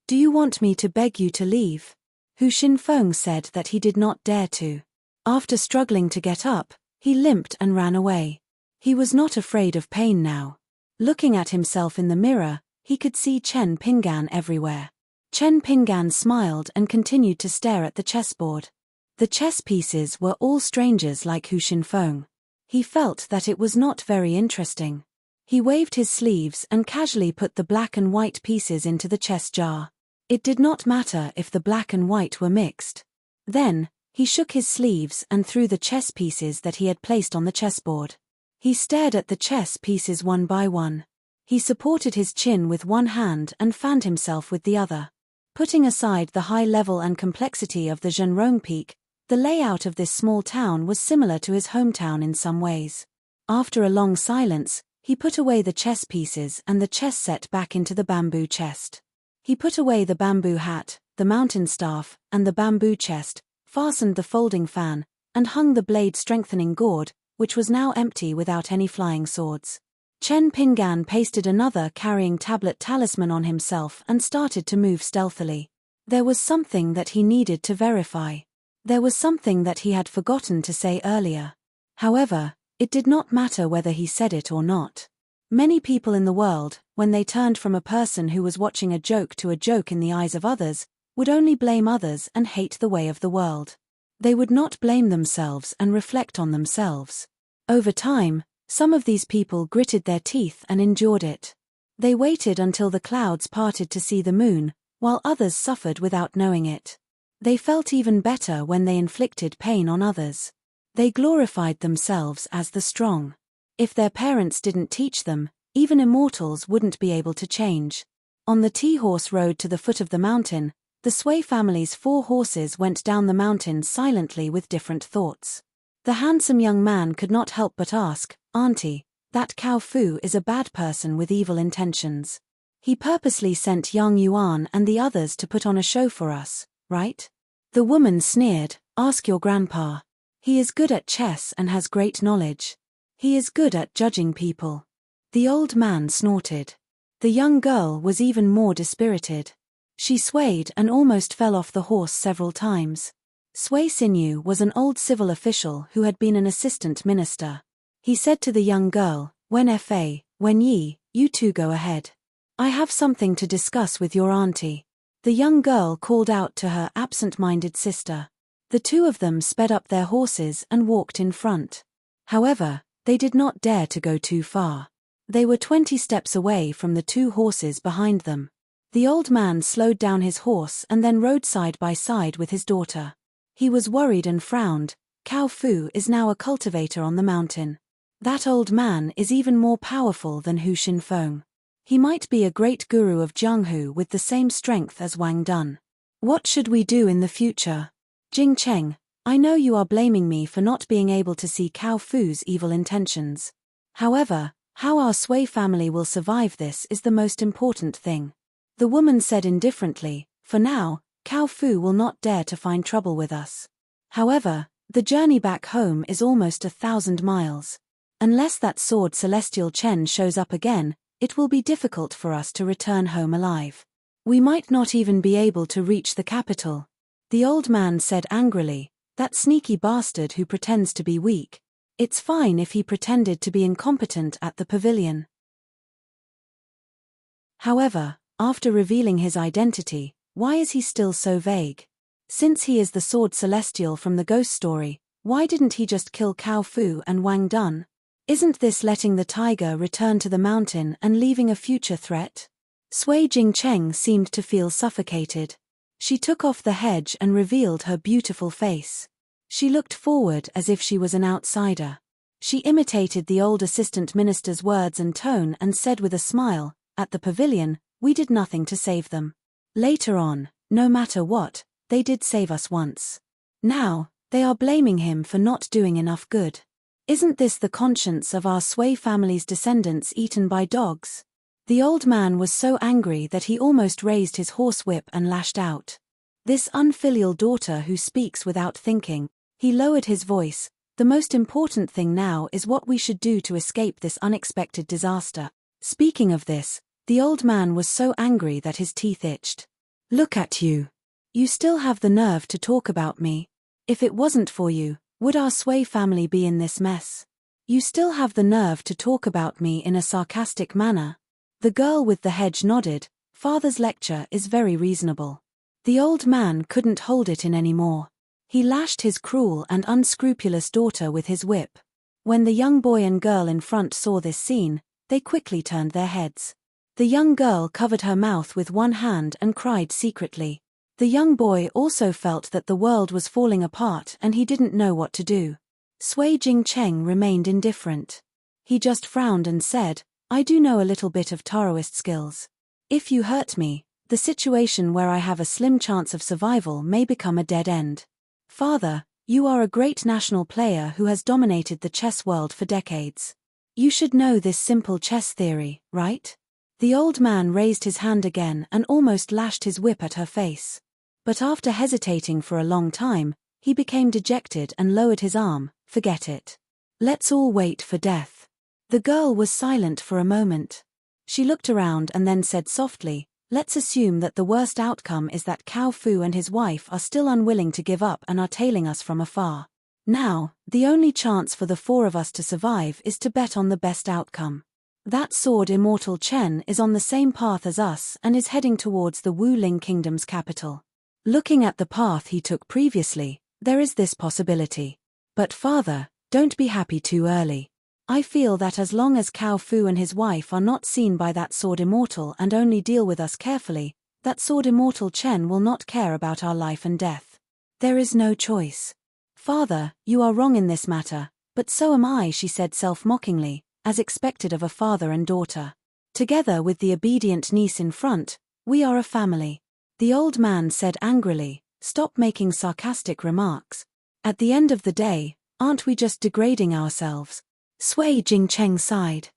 Do you want me to beg you to leave? Hu Xinfeng said that he did not dare to. After struggling to get up, he limped and ran away. He was not afraid of pain now. Looking at himself in the mirror, he could see Chen Pingan everywhere. Chen Pingan smiled and continued to stare at the chessboard. The chess pieces were all strangers like Hu Xinfeng. He felt that it was not very interesting. He waved his sleeves and casually put the black and white pieces into the chess jar. It did not matter if the black and white were mixed. Then, he shook his sleeves and threw the chess pieces that he had placed on the chessboard. He stared at the chess pieces one by one. He supported his chin with one hand and fanned himself with the other. Putting aside the high level and complexity of the Zhenrong Peak, the layout of this small town was similar to his hometown in some ways. After a long silence, he put away the chess pieces and the chess set back into the bamboo chest. He put away the bamboo hat, the mountain staff, and the bamboo chest, fastened the folding fan, and hung the blade-strengthening gourd, which was now empty without any flying swords. Chen Pingan pasted another carrying tablet talisman on himself and started to move stealthily. There was something that he needed to verify. There was something that he had forgotten to say earlier. However, it did not matter whether he said it or not. Many people in the world, when they turned from a person who was watching a joke to a joke in the eyes of others, would only blame others and hate the way of the world. They would not blame themselves and reflect on themselves. Over time, some of these people gritted their teeth and endured it. They waited until the clouds parted to see the moon, while others suffered without knowing it. They felt even better when they inflicted pain on others. They glorified themselves as the strong. If their parents didn't teach them, even immortals wouldn't be able to change. On the tea-horse road to the foot of the mountain, the Sui family's 4 horses went down the mountain silently with different thoughts. The handsome young man could not help but ask, "Auntie, that Cao Fu is a bad person with evil intentions. He purposely sent Yang Yuan and the others to put on a show for us, right?" The woman sneered, "Ask your grandpa. He is good at chess and has great knowledge. He is good at judging people." The old man snorted. The young girl was even more dispirited. She swayed and almost fell off the horse several times. Sui Xinyu was an old civil official who had been an assistant minister. He said to the young girl, Wen Yi, you two go ahead. I have something to discuss with your auntie." The young girl called out to her absent-minded sister. The two of them sped up their horses and walked in front. However, they did not dare to go too far. They were 20 steps away from the 2 horses behind them. The old man slowed down his horse and then rode side by side with his daughter. He was worried and frowned. Cao Fu is now a cultivator on the mountain. That old man is even more powerful than Hu Xinfeng. He might be a great guru of Jianghu with the same strength as Wang Dun. What should we do in the future? Jing Cheng, I know you are blaming me for not being able to see Cao Fu's evil intentions. However, how our Sui family will survive this is the most important thing. The woman said indifferently, for now, Cao Fu will not dare to find trouble with us. However, the journey back home is almost 1,000 miles. Unless that sword Celestial Chen shows up again, it will be difficult for us to return home alive. We might not even be able to reach the capital. The old man said angrily, that sneaky bastard who pretends to be weak. It's fine if he pretended to be incompetent at the pavilion. However, after revealing his identity, why is he still so vague? Since he is the Sword Celestial from the ghost story, why didn't he just kill Cao Fu and Wang Dun? Isn't this letting the tiger return to the mountain and leaving a future threat? Sui Jingcheng seemed to feel suffocated. She took off the hedge and revealed her beautiful face. She looked forward as if she was an outsider. She imitated the old assistant minister's words and tone and said with a smile, "At the pavilion, we did nothing to save them. Later on, no matter what, they did save us once. Now, they are blaming him for not doing enough good. Isn't this the conscience of our Sui family's descendants eaten by dogs?" The old man was so angry that he almost raised his horsewhip and lashed out. This unfilial daughter who speaks without thinking. He lowered his voice. The most important thing now is what we should do to escape this unexpected disaster. Speaking of this, the old man was so angry that his teeth itched. Look at you. You still have the nerve to talk about me. If it wasn't for you, would our Sui family be in this mess? You still have the nerve to talk about me in a sarcastic manner. The girl with the hedge nodded. Father's lecture is very reasonable. The old man couldn't hold it in anymore. He lashed his cruel and unscrupulous daughter with his whip. When the young boy and girl in front saw this scene, they quickly turned their heads. The young girl covered her mouth with one hand and cried secretly. The young boy also felt that the world was falling apart and he didn't know what to do. Sui Jingcheng remained indifferent. He just frowned and said, I do know a little bit of Taoist skills. If you hurt me, the situation where I have a slim chance of survival may become a dead end. Father, you are a great national player who has dominated the chess world for decades. You should know this simple chess theory, right? The old man raised his hand again and almost lashed his whip at her face. But after hesitating for a long time, he became dejected and lowered his arm. Forget it. Let's all wait for death. The girl was silent for a moment. She looked around and then said softly, let's assume that the worst outcome is that Cao Fu and his wife are still unwilling to give up and are tailing us from afar. Now, the only chance for the four of us to survive is to bet on the best outcome. That sword Immortal Chen is on the same path as us and is heading towards the Wu Ling Kingdom's capital. Looking at the path he took previously, there is this possibility. But father, don't be happy too early. I feel that as long as Cao Fu and his wife are not seen by that sword Immortal and only deal with us carefully, that sword Immortal Chen will not care about our life and death. There is no choice. Father, you are wrong in this matter, but so am I, she said self-mockingly, as expected of a father and daughter. Together with the obedient niece in front, we are a family. The old man said angrily, stop making sarcastic remarks. At the end of the day, aren't we just degrading ourselves? Sui Jingcheng sighed.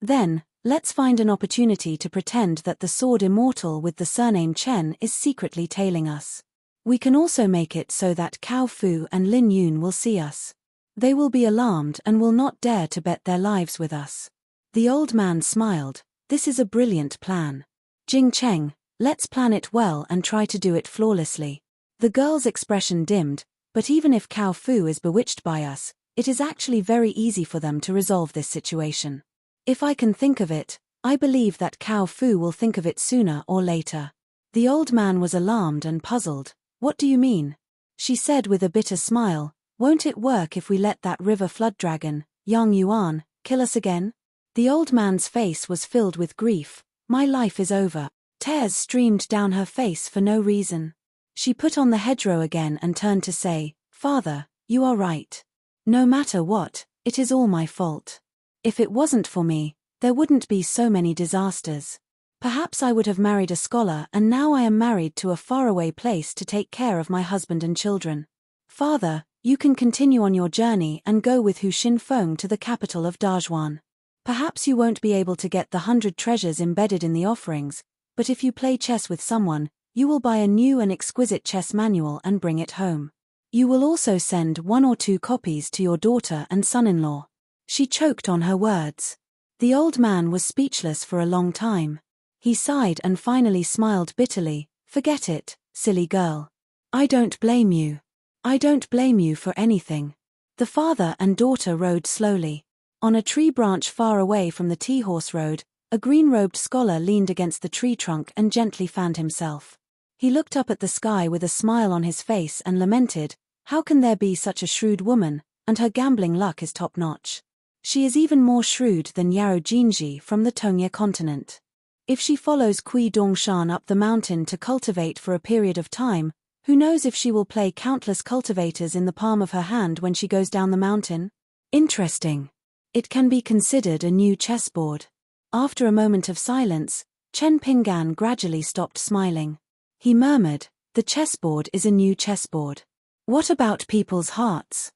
Then, let's find an opportunity to pretend that the sword Immortal with the surname Chen is secretly tailing us. We can also make it so that Cao Fu and Lin Yun will see us. They will be alarmed and will not dare to bet their lives with us. The old man smiled. This is a brilliant plan. Jingcheng, let's plan it well and try to do it flawlessly. The girl's expression dimmed, but even if Cao Fu is bewitched by us, it is actually very easy for them to resolve this situation. If I can think of it, I believe that Cao Fu will think of it sooner or later. The old man was alarmed and puzzled. What do you mean? She said with a bitter smile, won't it work if we let that river flood dragon, Yang Yuan, kill us again? The old man's face was filled with grief. My life is over. Tears streamed down her face for no reason. She put on the hedgerow again and turned to say, Father, you are right. No matter what, it is all my fault. If it wasn't for me, there wouldn't be so many disasters. Perhaps I would have married a scholar and now I am married to a faraway place to take care of my husband and children. Father, you can continue on your journey and go with Hu Xinfeng to the capital of Dazhuan. Perhaps you won't be able to get the 100 treasures embedded in the offerings, but if you play chess with someone, you will buy a new and exquisite chess manual and bring it home. You will also send 1 or 2 copies to your daughter and son-in-law. She choked on her words. The old man was speechless for a long time. He sighed and finally smiled bitterly. Forget it, silly girl. I don't blame you. I don't blame you for anything. The father and daughter rode slowly. On a tree branch far away from the tea-horse road, a green-robed scholar leaned against the tree trunk and gently fanned himself. He looked up at the sky with a smile on his face and lamented, how can there be such a shrewd woman, and her gambling luck is top-notch. She is even more shrewd than Yarrow Jinji from the Tongye continent. If she follows Kui Dongshan up the mountain to cultivate for a period of time, who knows if she will play countless cultivators in the palm of her hand when she goes down the mountain? Interesting. It can be considered a new chessboard. After a moment of silence, Chen Pinggan gradually stopped smiling. He murmured, the chessboard is a new chessboard. What about people's hearts?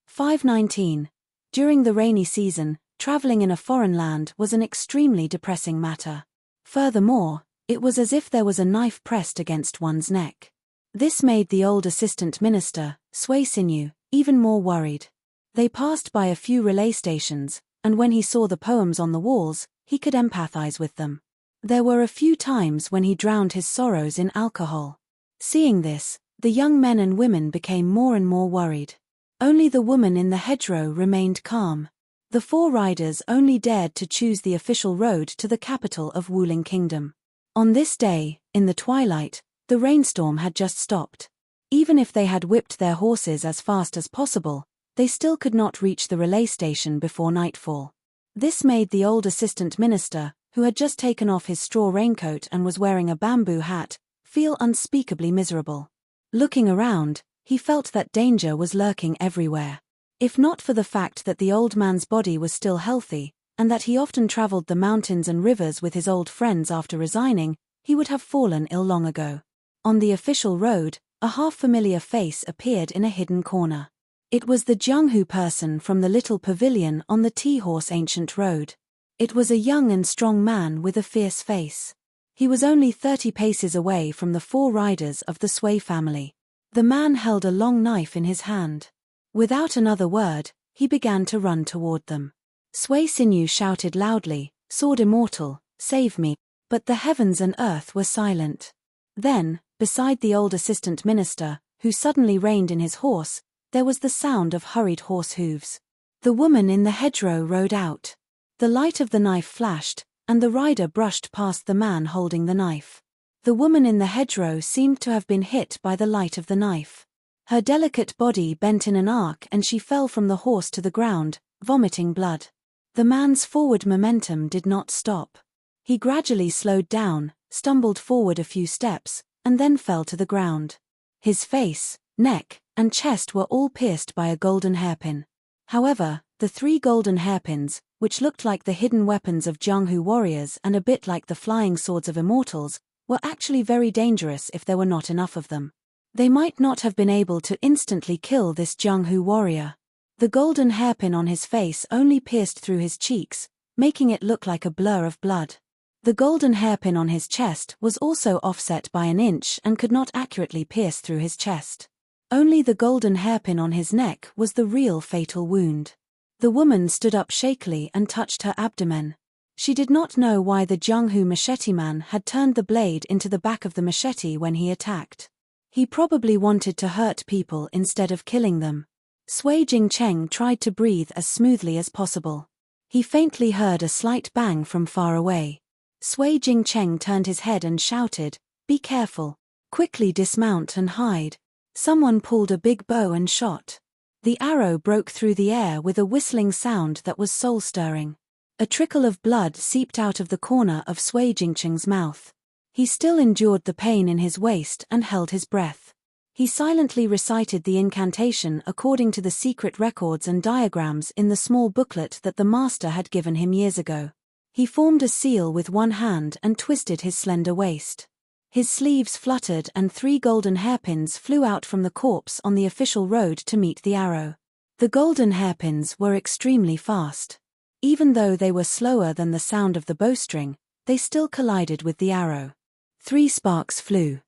(519) During the rainy season, traveling in a foreign land was an extremely depressing matter. Furthermore, it was as if there was a knife pressed against one's neck. This made the old assistant minister, Sui Xinyu, even more worried. They passed by a few relay stations, and when he saw the poems on the walls, he could empathize with them. There were a few times when he drowned his sorrows in alcohol. Seeing this, the young men and women became more and more worried. Only the woman in the hedgerow remained calm. The 4 riders only dared to choose the official road to the capital of Wuling Kingdom. On this day, in the twilight, the rainstorm had just stopped. Even if they had whipped their horses as fast as possible, they still could not reach the relay station before nightfall. This made the old assistant minister, who had just taken off his straw raincoat and was wearing a bamboo hat, feel unspeakably miserable. Looking around, he felt that danger was lurking everywhere. If not for the fact that the old man's body was still healthy, and that he often traveled the mountains and rivers with his old friends after resigning, he would have fallen ill long ago. On the official road, a half-familiar face appeared in a hidden corner. It was the Jianghu person from the little pavilion on the Tea-Horse Ancient Road. It was a young and strong man with a fierce face. He was only 30 paces away from the 4 riders of the Sway family. The man held a long knife in his hand. Without another word, he began to run toward them. Sway Sinew shouted loudly, "Sword immortal, save me," but the heavens and earth were silent. Then, beside the old assistant minister, who suddenly reined in his horse, there was the sound of hurried horse hooves. The woman in the hedgerow rode out. The light of the knife flashed, and the rider brushed past the man holding the knife. The woman in the hedgerow seemed to have been hit by the light of the knife. Her delicate body bent in an arc and she fell from the horse to the ground, vomiting blood. The man's forward momentum did not stop. He gradually slowed down, stumbled forward a few steps, and then fell to the ground. His face, neck, and chest were all pierced by a golden hairpin. However, the 3 golden hairpins, which looked like the hidden weapons of Jianghu warriors and a bit like the flying swords of immortals, were actually very dangerous if there were not enough of them. They might not have been able to instantly kill this Jianghu warrior. The golden hairpin on his face only pierced through his cheeks, making it look like a blur of blood. The golden hairpin on his chest was also offset by an inch and could not accurately pierce through his chest. Only the golden hairpin on his neck was the real fatal wound. The woman stood up shakily and touched her abdomen. She did not know why the Jianghu machete man had turned the blade into the back of the machete when he attacked. He probably wanted to hurt people instead of killing them. Sui Jingcheng tried to breathe as smoothly as possible. He faintly heard a slight bang from far away. Sui Jingcheng turned his head and shouted, "Be careful. Quickly dismount and hide." Someone pulled a big bow and shot. The arrow broke through the air with a whistling sound that was soul-stirring. A trickle of blood seeped out of the corner of Sui Jingcheng's mouth. He still endured the pain in his waist and held his breath. He silently recited the incantation according to the secret records and diagrams in the small booklet that the master had given him years ago. He formed a seal with one hand and twisted his slender waist. His sleeves fluttered and 3 golden hairpins flew out from the corpse on the official road to meet the arrow. The golden hairpins were extremely fast. Even though they were slower than the sound of the bowstring, they still collided with the arrow. 3 sparks flew.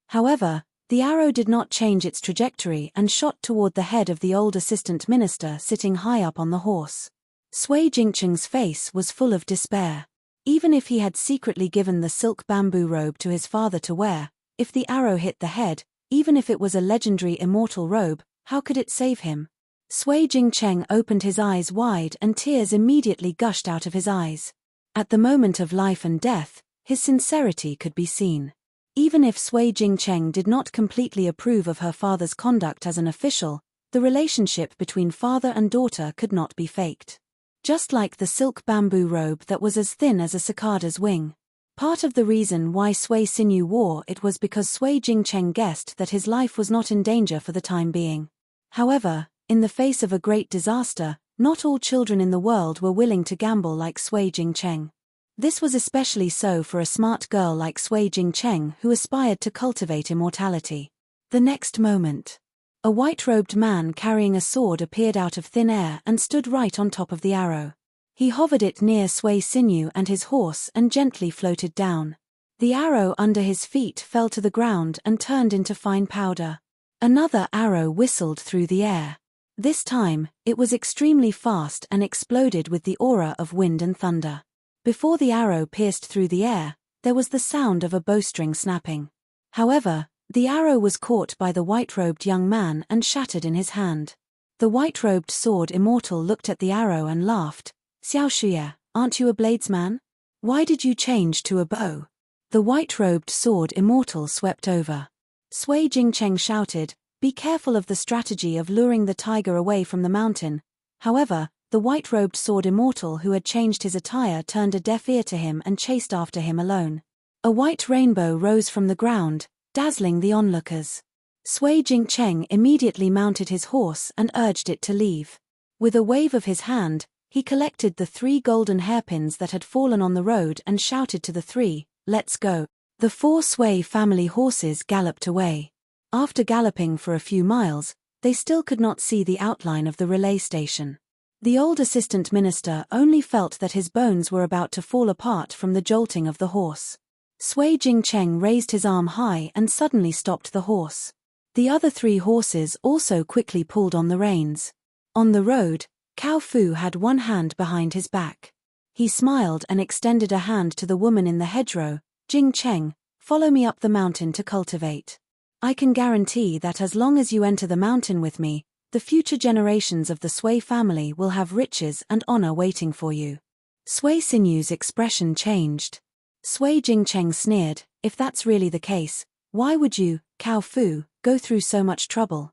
However, the arrow did not change its trajectory and shot toward the head of the old assistant minister sitting high up on the horse. Sui Jingcheng's face was full of despair. Even if he had secretly given the silk bamboo robe to his father to wear, if the arrow hit the head, even if it was a legendary immortal robe, how could it save him? Sui Jingcheng opened his eyes wide and tears immediately gushed out of his eyes. At the moment of life and death, his sincerity could be seen. Even if Sui Jingcheng did not completely approve of her father's conduct as an official, the relationship between father and daughter could not be faked. Just like the silk bamboo robe that was as thin as a cicada's wing. Part of the reason why Sui Sinew wore it was because Sui Jingcheng guessed that his life was not in danger for the time being. However, in the face of a great disaster, not all children in the world were willing to gamble like Sui Jingcheng. This was especially so for a smart girl like Sui Jingcheng who aspired to cultivate immortality. The next moment, a white-robed man carrying a sword appeared out of thin air and stood right on top of the arrow. He hovered it near Sui Sinew and his horse and gently floated down. The arrow under his feet fell to the ground and turned into fine powder. Another arrow whistled through the air. This time, it was extremely fast and exploded with the aura of wind and thunder. Before the arrow pierced through the air, there was the sound of a bowstring snapping. However, the arrow was caught by the white-robed young man and shattered in his hand. The white-robed sword immortal looked at the arrow and laughed. "Xiao Shuye, aren't you a bladesman? Why did you change to a bow?" The white-robed sword immortal swept over. Sui Jingcheng shouted, "Be careful of the strategy of luring the tiger away from the mountain." However, the white-robed sword immortal who had changed his attire turned a deaf ear to him and chased after him alone. A white rainbow rose from the ground, dazzling the onlookers. Sui Jingcheng immediately mounted his horse and urged it to leave. With a wave of his hand, he collected the 3 golden hairpins that had fallen on the road and shouted to the 3, "Let's go." The 4 Sui family horses galloped away. After galloping for a few miles, they still could not see the outline of the relay station. The old assistant minister only felt that his bones were about to fall apart from the jolting of the horse. Sui Jingcheng raised his arm high and suddenly stopped the horse. The other 3 horses also quickly pulled on the reins. On the road, Cao Fu had one hand behind his back. He smiled and extended a hand to the woman in the hedgerow. Jingcheng, follow me up the mountain to cultivate. I can guarantee that as long as you enter the mountain with me, the future generations of the Sui family will have riches and honor waiting for you. Sui Sinu's expression changed. Sui Jingcheng sneered, if that's really the case, why would you, Cao Fu, go through so much trouble?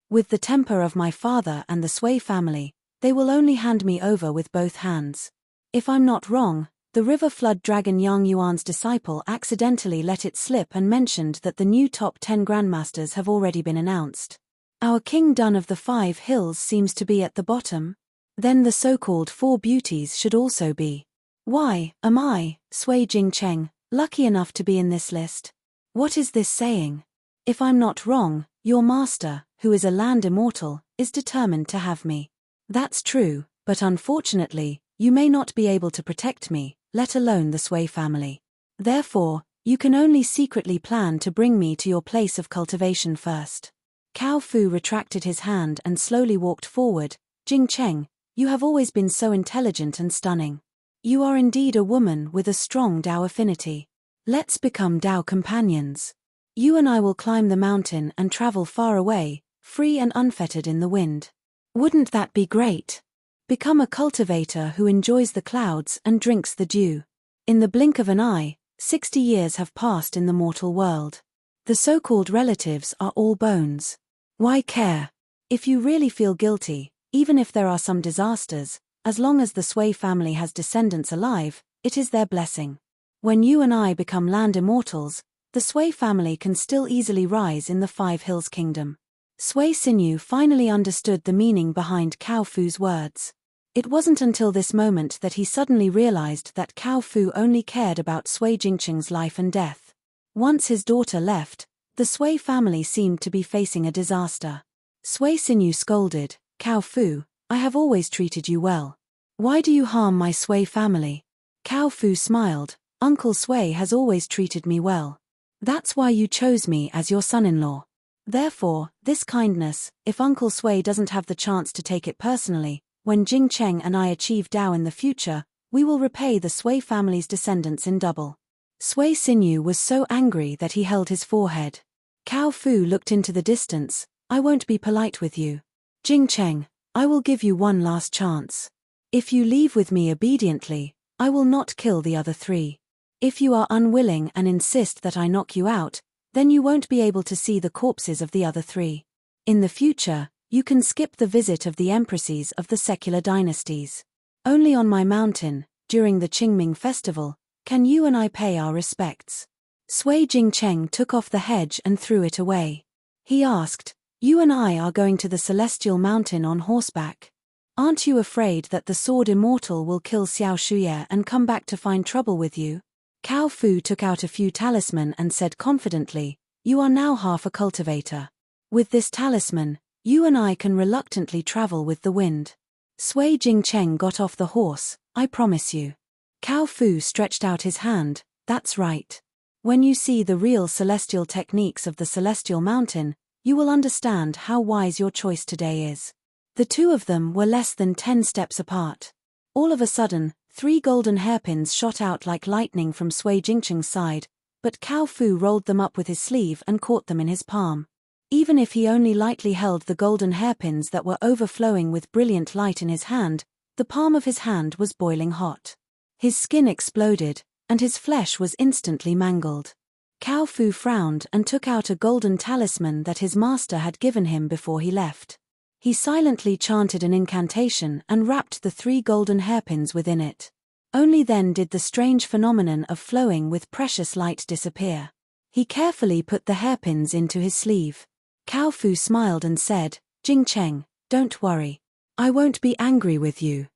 With the temper of my father and the Sui family, they will only hand me over with both hands. If I'm not wrong, the river flood dragon Yang Yuan's disciple accidentally let it slip and mentioned that the new top 10 grandmasters have already been announced. Our King Dun of the 5 Hills seems to be at the bottom. Then the so-called 4 beauties should also be. Why am I, Sui Jingcheng, lucky enough to be in this list? What is this saying? If I'm not wrong, your master, who is a land immortal, is determined to have me. That's true, but unfortunately, you may not be able to protect me, let alone the Sui family. Therefore, you can only secretly plan to bring me to your place of cultivation first. Cao Fu retracted his hand and slowly walked forward. Jingcheng, you have always been so intelligent and stunning. You are indeed a woman with a strong Dao affinity. Let's become Dao companions. You and I will climb the mountain and travel far away, free and unfettered in the wind. Wouldn't that be great? Become a cultivator who enjoys the clouds and drinks the dew. In the blink of an eye, 60 years have passed in the mortal world. The so-called relatives are all bones. Why care? If you really feel guilty, even if there are some disasters, as long as the Sui family has descendants alive, it is their blessing. When you and I become land immortals, the Sui family can still easily rise in the 5 Hills Kingdom. Sui Sinu finally understood the meaning behind Cao Fu's words. It wasn't until this moment that he suddenly realized that Cao Fu only cared about Sui Jingcheng's life and death. Once his daughter left, the Sui family seemed to be facing a disaster. Sui Sinu scolded, Cao Fu, I have always treated you well. Why do you harm my Sui family? Cao Fu smiled, Uncle Sui has always treated me well. That's why you chose me as your son-in-law. Therefore, this kindness, if Uncle Sui doesn't have the chance to take it personally, when Jingcheng and I achieve Dao in the future, we will repay the Sui family's descendants in double. Sui Sinu was so angry that he held his forehead. Cao Fu looked into the distance, I won't be polite with you. Jingcheng, I will give you one last chance. If you leave with me obediently, I will not kill the other 3. If you are unwilling and insist that I knock you out, then you won't be able to see the corpses of the other 3. In the future, you can skip the visit of the empresses of the secular dynasties. Only on my mountain, during the Qingming festival, can you and I pay our respects. Sui Jingcheng took off the hedge and threw it away. He asked, you and I are going to the celestial mountain on horseback. Aren't you afraid that the sword immortal will kill Xiao Shuye and come back to find trouble with you? Cao Fu took out a few talisman and said confidently, you are now half a cultivator. With this talisman, you and I can reluctantly travel with the wind. Sui Jingcheng got off the horse, I promise you. Cao Fu stretched out his hand, that's right. When you see the real celestial techniques of the celestial mountain, you will understand how wise your choice today is. The 2 of them were less than 10 steps apart. All of a sudden, 3 golden hairpins shot out like lightning from Sui Jingcheng's side, but Cao Fu rolled them up with his sleeve and caught them in his palm. Even if he only lightly held the golden hairpins that were overflowing with brilliant light in his hand, the palm of his hand was boiling hot. His skin exploded, and his flesh was instantly mangled. Cao Fu frowned and took out a golden talisman that his master had given him before he left. He silently chanted an incantation and wrapped the 3 golden hairpins within it. Only then did the strange phenomenon of flowing with precious light disappear. He carefully put the hairpins into his sleeve. Cao Fu smiled and said, Jingcheng, don't worry. I won't be angry with you.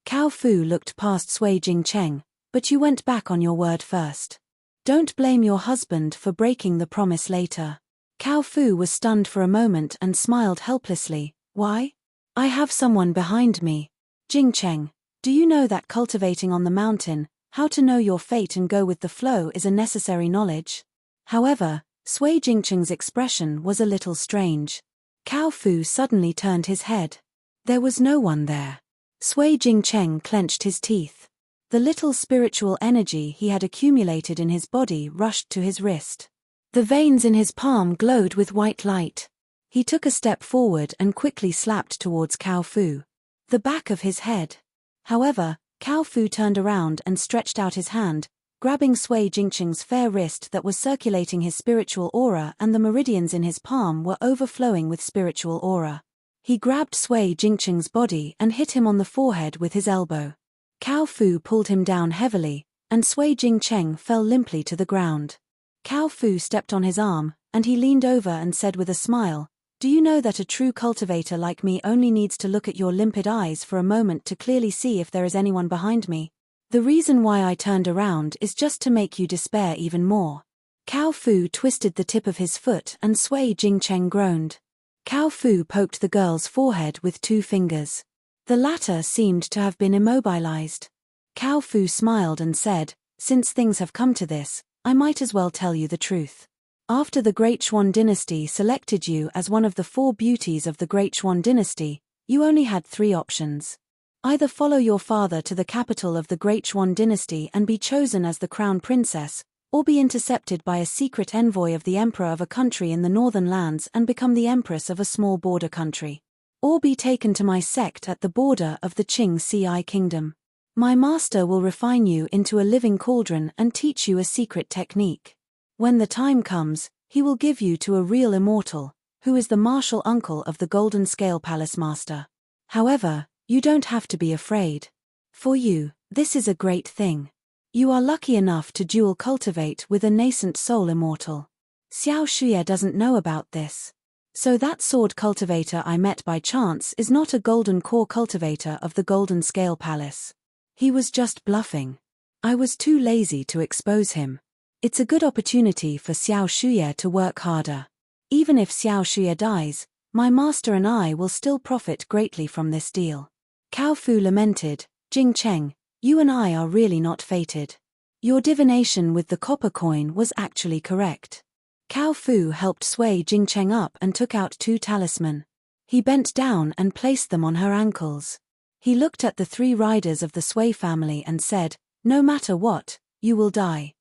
Cao Fu looked past Sui Jingcheng, but you went back on your word first. Don't blame your husband for breaking the promise later. Cao Fu was stunned for a moment and smiled helplessly. Why? I have someone behind me. Jing Cheng, do you know that cultivating on the mountain, how to know your fate and go with the flow is a necessary knowledge? However, Sui Jingcheng's expression was a little strange. Cao Fu suddenly turned his head. There was no one there. Sui Jingcheng clenched his teeth. The little spiritual energy he had accumulated in his body rushed to his wrist. The veins in his palm glowed with white light. He took a step forward and quickly slapped towards Cao Fu. The back of his head. However, Cao Fu turned around and stretched out his hand, grabbing Sui Jingcheng's fair wrist that was circulating his spiritual aura, and the meridians in his palm were overflowing with spiritual aura. He grabbed Sui Jingcheng's body and hit him on the forehead with his elbow. Cao Fu pulled him down heavily, and Sui Jingcheng fell limply to the ground. Cao Fu stepped on his arm, and he leaned over and said with a smile, "Do you know that a true cultivator like me only needs to look at your limpid eyes for a moment to clearly see if there is anyone behind me? The reason why I turned around is just to make you despair even more." Cao Fu twisted the tip of his foot and Sui Jingcheng groaned. Cao Fu poked the girl's forehead with 2 fingers. The latter seemed to have been immobilized. Cao Fu smiled and said, "Since things have come to this, I might as well tell you the truth. After the Great Xuan dynasty selected you as one of the 4 beauties of the Great Xuan dynasty, you only had 3 options. Either follow your father to the capital of the Great Xuan dynasty and be chosen as the crown princess, or be intercepted by a secret envoy of the emperor of a country in the northern lands and become the empress of a small border country. Or be taken to my sect at the border of the Qing Ci kingdom. My master will refine you into a living cauldron and teach you a secret technique. When the time comes, he will give you to a real immortal, who is the martial uncle of the Golden Scale Palace Master. However, you don't have to be afraid. For you, this is a great thing. You are lucky enough to dual cultivate with a nascent soul immortal. Xiao Shuye doesn't know about this. So that sword cultivator I met by chance is not a golden core cultivator of the Golden Scale Palace. He was just bluffing. I was too lazy to expose him. It's a good opportunity for Xiao Shuye to work harder. Even if Xiao Shuye dies, my master and I will still profit greatly from this deal." Cao Fu lamented, "Jing Cheng, you and I are really not fated. Your divination with the copper coin was actually correct." Cao Fu helped Sui Jingcheng up and took out 2 talisman. He bent down and placed them on her ankles. He looked at the 3 riders of the Sui family and said, "No matter what, you will die."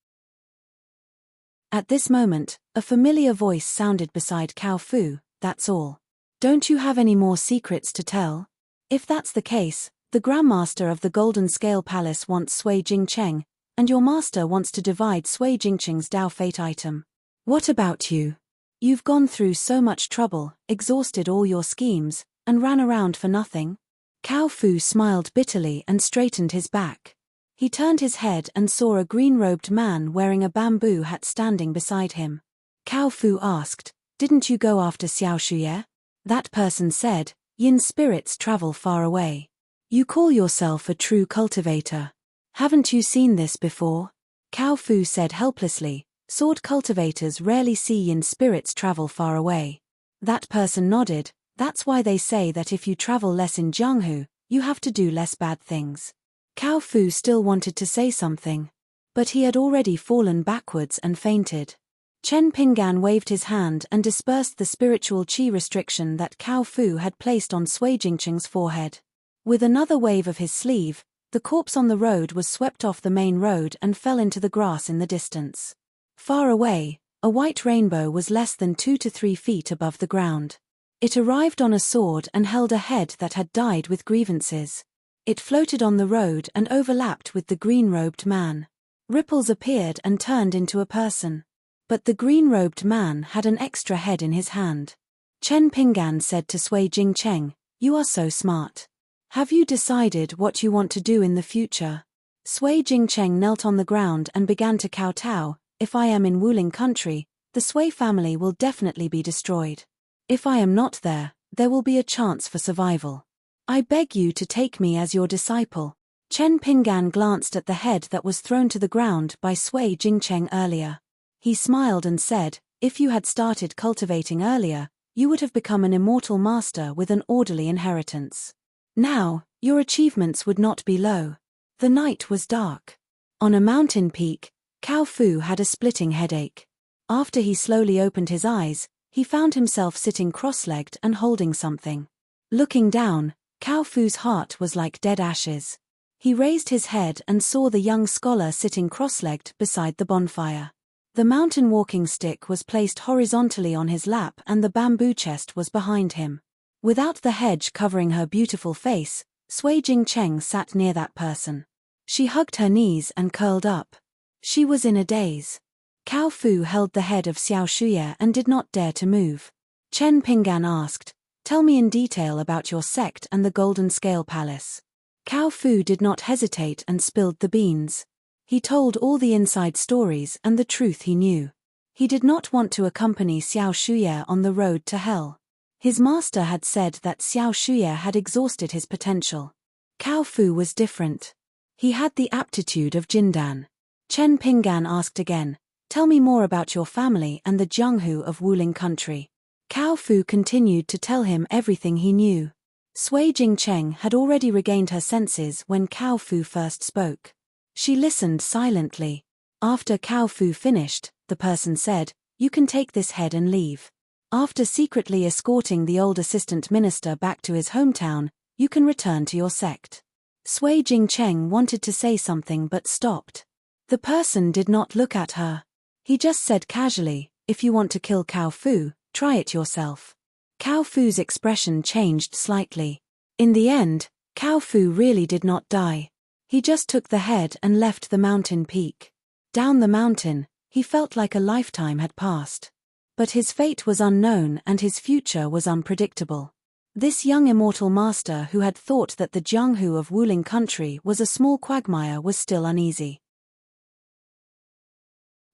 At this moment, a familiar voice sounded beside Cao Fu, "That's all. Don't you have any more secrets to tell? If that's the case, the Grandmaster of the Golden Scale Palace wants Sui Jingcheng, and your master wants to divide Sui Jingcheng's Dao Fate item. What about you? You've gone through so much trouble, exhausted all your schemes, and ran around for nothing?" Cao Fu smiled bitterly and straightened his back. He turned his head and saw a green-robed man wearing a bamboo hat standing beside him. Cao Fu asked, "Didn't you go after Xiao Shuye?" That person said, "Yin spirits travel far away. You call yourself a true cultivator. Haven't you seen this before?" Cao Fu said helplessly, "Sword cultivators rarely see yin spirits travel far away." That person nodded, "That's why they say that if you travel less in Jianghu, you have to do less bad things." Cao Fu still wanted to say something, but he had already fallen backwards and fainted. Chen Pingan waved his hand and dispersed the spiritual qi restriction that Cao Fu had placed on Sui Jingcheng's forehead. With another wave of his sleeve, the corpse on the road was swept off the main road and fell into the grass in the distance. Far away, a white rainbow was less than 2 to 3 feet above the ground. It arrived on a sword and held a head that had died with grievances. It floated on the road and overlapped with the green-robed man. Ripples appeared and turned into a person. But the green-robed man had an extra head in his hand. Chen Pingan said to Sui Jingcheng, "You are so smart. Have you decided what you want to do in the future?" Sui Jingcheng knelt on the ground and began to kowtow, "If I am in Wuling country, the Sui family will definitely be destroyed. If I am not there, there will be a chance for survival. I beg you to take me as your disciple." Chen Pingan glanced at the head that was thrown to the ground by Sui Jingcheng earlier. He smiled and said, If you had started cultivating earlier, you would have become an immortal master with an orderly inheritance. Now, your achievements would not be low. The night was dark. On a mountain peak, Cao Fu had a splitting headache. After he slowly opened his eyes, he found himself sitting cross-legged and holding something. Looking down, Cao Fu's heart was like dead ashes. He raised his head and saw the young scholar sitting cross-legged beside the bonfire. The mountain walking stick was placed horizontally on his lap and the bamboo chest was behind him. Without the hedge covering her beautiful face, Sui Jingcheng sat near that person. She hugged her knees and curled up. She was in a daze. Cao Fu held the head of Xiao Shuye and did not dare to move. Chen Pinggan asked, "Tell me in detail about your sect and the Golden Scale Palace." Cao Fu did not hesitate and spilled the beans. He told all the inside stories and the truth he knew. He did not want to accompany Xiao Shuye on the road to hell. His master had said that Xiao Shuye had exhausted his potential. Cao Fu was different. He had the aptitude of Jindan. Chen Pinggan asked again, "Tell me more about your family and the Jianghu of Wuling country." Cao Fu continued to tell him everything he knew. Sui Jingcheng had already regained her senses when Cao Fu first spoke. She listened silently. After Cao Fu finished, the person said, "You can take this head and leave. After secretly escorting the old assistant minister back to his hometown, you can return to your sect." Sui Jingcheng wanted to say something but stopped. The person did not look at her. He just said casually, "If you want to kill Cao Fu, try it yourself." Cao Fu's expression changed slightly. In the end, Cao Fu really did not die. He just took the head and left the mountain peak. Down the mountain, he felt like a lifetime had passed. But his fate was unknown and his future was unpredictable. This young immortal master who had thought that the Jianghu of Wuling country was a small quagmire was still uneasy.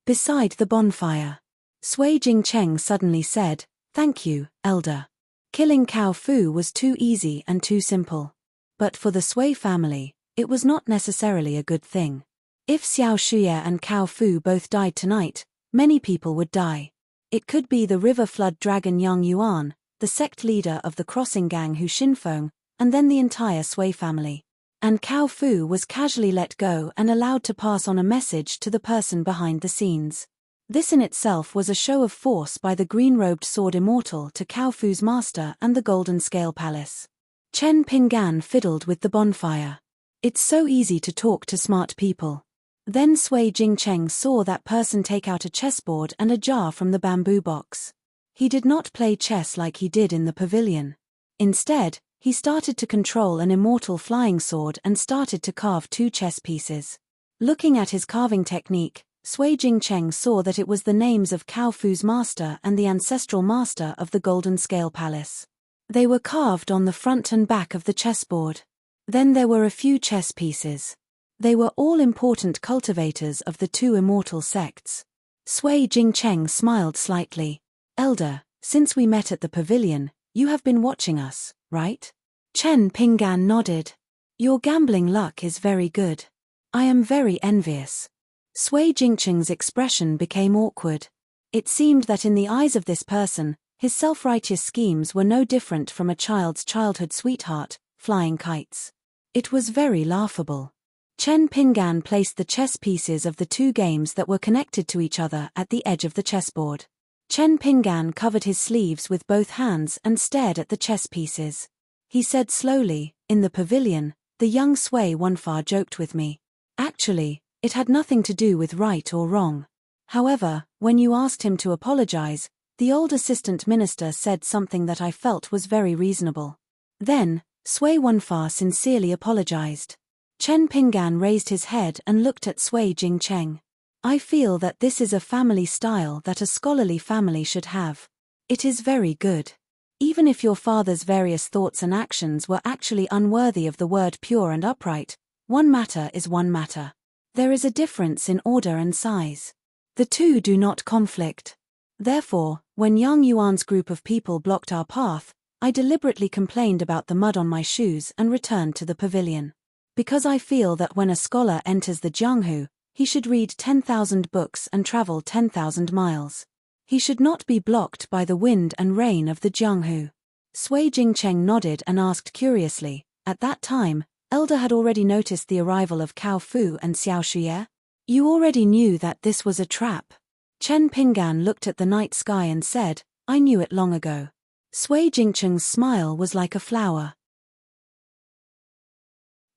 Beside the bonfire, Sui Jingcheng suddenly said, "Thank you, elder. Killing Cao Fu was too easy and too simple. But for the Sui family, it was not necessarily a good thing. If Xiao Shuye and Cao Fu both died tonight, many people would die. It could be the river flood dragon Yang Yuan, the sect leader of the crossing gang Hu Xinfeng, and then the entire Sui family. And Cao Fu was casually let go and allowed to pass on a message to the person behind the scenes. This in itself was a show of force by the green-robed sword immortal to Cao Fu's master and the Golden Scale Palace." Chen Pinggan fiddled with the bonfire. It's so easy to talk to smart people. Then Sui Jingcheng saw that person take out a chessboard and a jar from the bamboo box. He did not play chess like he did in the pavilion. Instead, he started to control an immortal flying sword and started to carve 2 chess pieces. Looking at his carving technique, Sui Jingcheng saw that it was the names of Cao Fu's master and the ancestral master of the Golden Scale Palace. They were carved on the front and back of the chessboard. Then there were a few chess pieces. They were all important cultivators of the 2 immortal sects. Sui Jingcheng smiled slightly. "Elder, since we met at the pavilion, you have been watching us, right?" Chen Pinggan nodded. "Your gambling luck is very good. I am very envious." Sui Jingcheng's expression became awkward. It seemed that in the eyes of this person, his self-righteous schemes were no different from a child's childhood sweetheart, flying kites. It was very laughable. Chen Pinggan placed the chess pieces of the 2 games that were connected to each other at the edge of the chessboard. Chen Pinggan covered his sleeves with both hands and stared at the chess pieces. He said slowly, "In the pavilion, the young Sui Wanfa joked with me. Actually, it had nothing to do with right or wrong. However, when you asked him to apologize, the old assistant minister said something that I felt was very reasonable. Then, Sui Wanfa sincerely apologized." Chen Pinggan raised his head and looked at Sui Jingcheng. "I feel that this is a family style that a scholarly family should have. It is very good. Even if your father's various thoughts and actions were actually unworthy of the word pure and upright, one matter is one matter. There is a difference in order and size. The 2 do not conflict. Therefore, when Yang Yuan's group of people blocked our path, I deliberately complained about the mud on my shoes and returned to the pavilion. Because I feel that when a scholar enters the Jianghu, he should read 10,000 books and travel 10,000 miles. He should not be blocked by the wind and rain of the Jianghu. Sui Jingcheng nodded and asked curiously, at that time, Elder had already noticed the arrival of Cao Fu and Xiao Shuye? You already knew that this was a trap. Chen Pinggan looked at the night sky and said, I knew it long ago. Sui Jingcheng's smile was like a flower.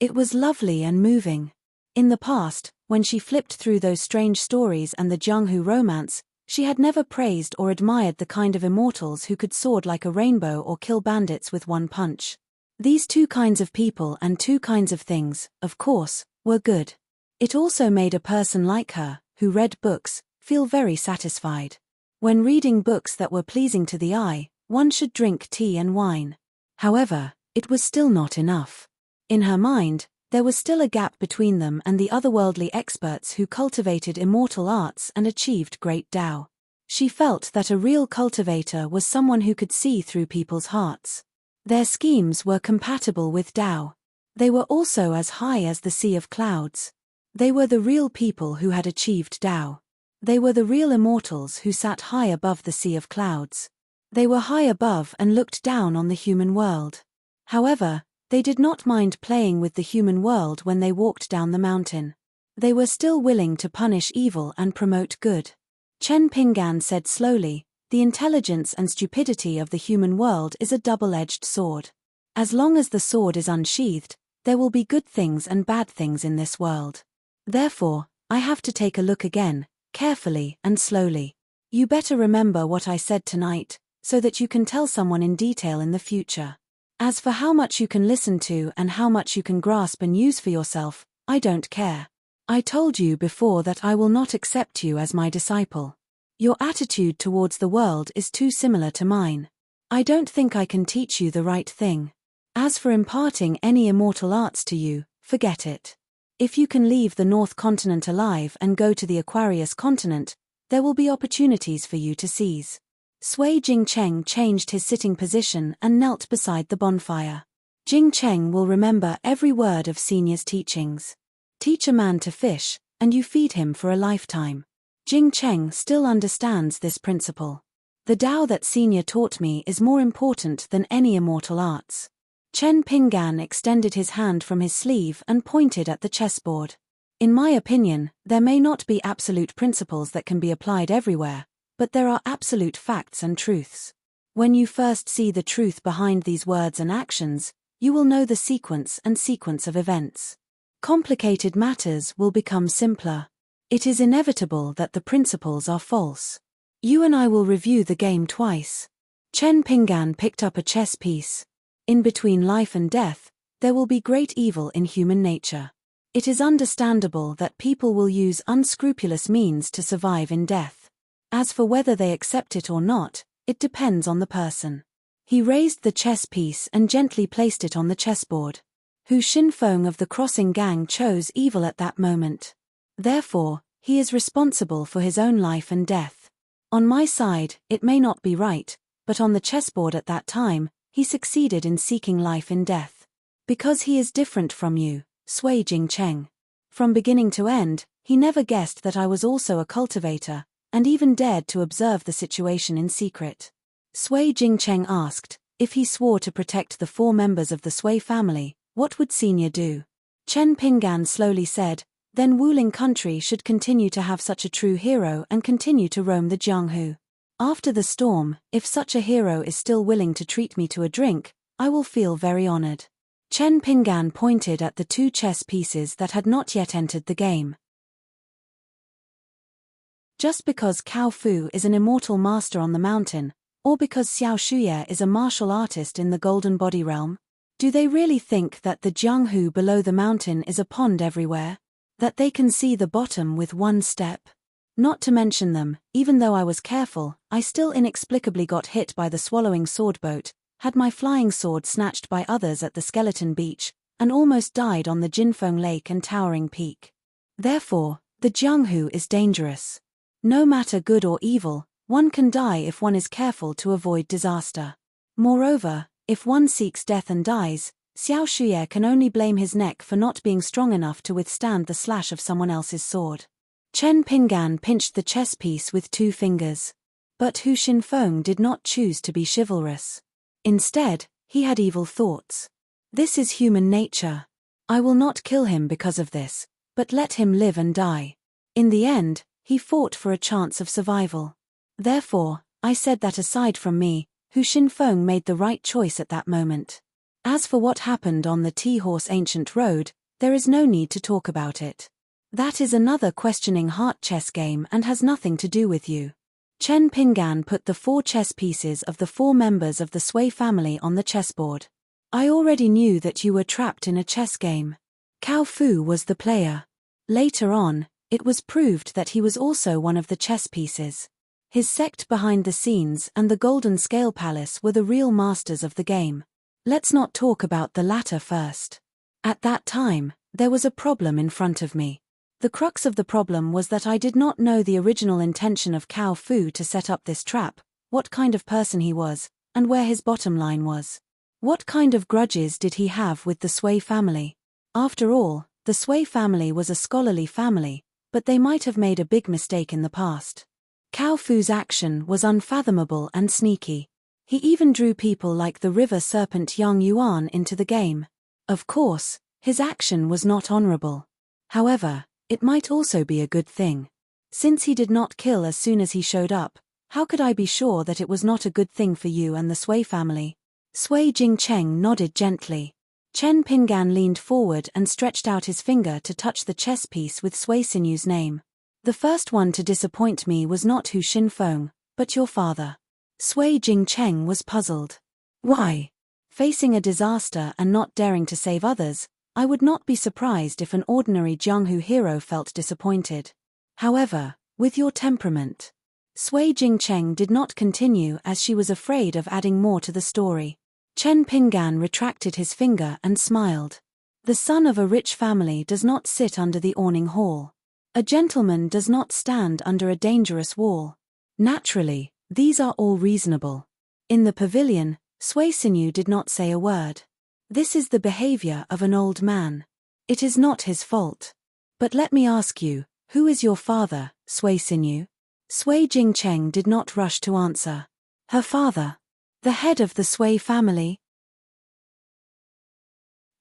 It was lovely and moving. In the past, when she flipped through those strange stories and the Jianghu romance, she had never praised or admired the kind of immortals who could soar like a rainbow or kill bandits with one punch. These two kinds of people and two kinds of things, of course, were good. It also made a person like her, who read books, feel very satisfied. When reading books that were pleasing to the eye, one should drink tea and wine. However, it was still not enough. In her mind, there was still a gap between them and the otherworldly experts who cultivated immortal arts and achieved great Tao. She felt that a real cultivator was someone who could see through people's hearts. Their schemes were compatible with Tao. They were also as high as the sea of clouds. They were the real people who had achieved Tao. They were the real immortals who sat high above the sea of clouds. They were high above and looked down on the human world. However, they did not mind playing with the human world when they walked down the mountain. They were still willing to punish evil and promote good. Chen Pinggan said slowly, the intelligence and stupidity of the human world is a double-edged sword. As long as the sword is unsheathed, there will be good things and bad things in this world. Therefore, I have to take a look again, carefully and slowly. You better remember what I said tonight, so that you can tell someone in detail in the future. As for how much you can listen to and how much you can grasp and use for yourself, I don't care. I told you before that I will not accept you as my disciple. Your attitude towards the world is too similar to mine. I don't think I can teach you the right thing. As for imparting any immortal arts to you, forget it. If you can leave the North Continent alive and go to the Aquarius continent, there will be opportunities for you to seize. Sui Jingcheng changed his sitting position and knelt beside the bonfire. Jingcheng will remember every word of Senior's teachings. Teach a man to fish, and you feed him for a lifetime. Jingcheng still understands this principle. The Tao that Senior taught me is more important than any immortal arts. Chen Pinggan extended his hand from his sleeve and pointed at the chessboard. In my opinion, there may not be absolute principles that can be applied everywhere, but there are absolute facts and truths. When you first see the truth behind these words and actions, you will know the sequence of events. Complicated matters will become simpler. It is inevitable that the principles are false. You and I will review the game twice. Chen Pinggan picked up a chess piece. In between life and death, there will be great evil in human nature. It is understandable that people will use unscrupulous means to survive in death. As for whether they accept it or not, it depends on the person. He raised the chess piece and gently placed it on the chessboard. Hu Xinfeng of the Crossing Gang chose evil at that moment. Therefore, he is responsible for his own life and death. On my side, it may not be right, but on the chessboard at that time, he succeeded in seeking life in death. Because he is different from you, Sui Jingcheng. From beginning to end, he never guessed that I was also a cultivator, and even dared to observe the situation in secret. Sui Jingcheng asked, if he swore to protect the 4 members of the Sui family, what would Senior do? Chen Pinggan slowly said, then Wuling country should continue to have such a true hero and continue to roam the Jianghu. After the storm, if such a hero is still willing to treat me to a drink, I will feel very honored. Chen Pinggan pointed at the 2 chess pieces that had not yet entered the game. Just because Cao Fu is an immortal master on the mountain, or because Xiao Shuye is a martial artist in the Golden Body realm? Do they really think that the Jianghu below the mountain is a pond everywhere? That they can see the bottom with one step? Not to mention them, even though I was careful, I still inexplicably got hit by the swallowing sword boat, had my flying sword snatched by others at the Skeleton Beach, and almost died on the Jinfeng Lake and Towering Peak. Therefore, the Jianghu is dangerous. No matter good or evil, one can die if one is careful to avoid disaster. Moreover, if one seeks death and dies, Xiao Shuye can only blame his neck for not being strong enough to withstand the slash of someone else's sword. Chen Pinggan pinched the chess piece with 2 fingers. But Hu Xinfeng did not choose to be chivalrous. Instead, he had evil thoughts. This is human nature. I will not kill him because of this, but let him live and die. In the end, he fought for a chance of survival. Therefore, I said that aside from me, Hu Xinfeng made the right choice at that moment. As for what happened on the Tea-Horse Ancient Road, there is no need to talk about it. That is another questioning heart chess game and has nothing to do with you. Chen Pingan put the 4 chess pieces of the 4 members of the Sui family on the chessboard. I already knew that you were trapped in a chess game. Cao Fu was the player. Later on, it was proved that he was also one of the chess pieces. His sect behind the scenes and the Golden Scale Palace were the real masters of the game. Let's not talk about the latter first. At that time, there was a problem in front of me. The crux of the problem was that I did not know the original intention of Cao Fu to set up this trap, what kind of person he was, and where his bottom line was. What kind of grudges did he have with the Sui family? After all, the Sui family was a scholarly family, but they might have made a big mistake in the past. Cao Fu's action was unfathomable and sneaky. He even drew people like the river serpent Yang Yuan into the game. Of course, his action was not honorable. However, it might also be a good thing. Since he did not kill as soon as he showed up, how could I be sure that it was not a good thing for you and the Sui family? Sui Jingcheng nodded gently. Chen Pingan leaned forward and stretched out his finger to touch the chess piece with Sui Sinu's name. The first one to disappoint me was not Hu Xinfeng, but your father. Sui Jingcheng was puzzled. Why? Facing a disaster and not daring to save others, I would not be surprised if an ordinary Jianghu hero felt disappointed. However, with your temperament. Sui Jingcheng did not continue as she was afraid of adding more to the story. Chen Pingan retracted his finger and smiled. The son of a rich family does not sit under the awning hall. A gentleman does not stand under a dangerous wall. Naturally, these are all reasonable. In the pavilion, Sui Sinu did not say a word. This is the behavior of an old man. It is not his fault. But let me ask you, who is your father, Sui Sinu? Sui Jingcheng did not rush to answer. Her father. The head of the Sui family?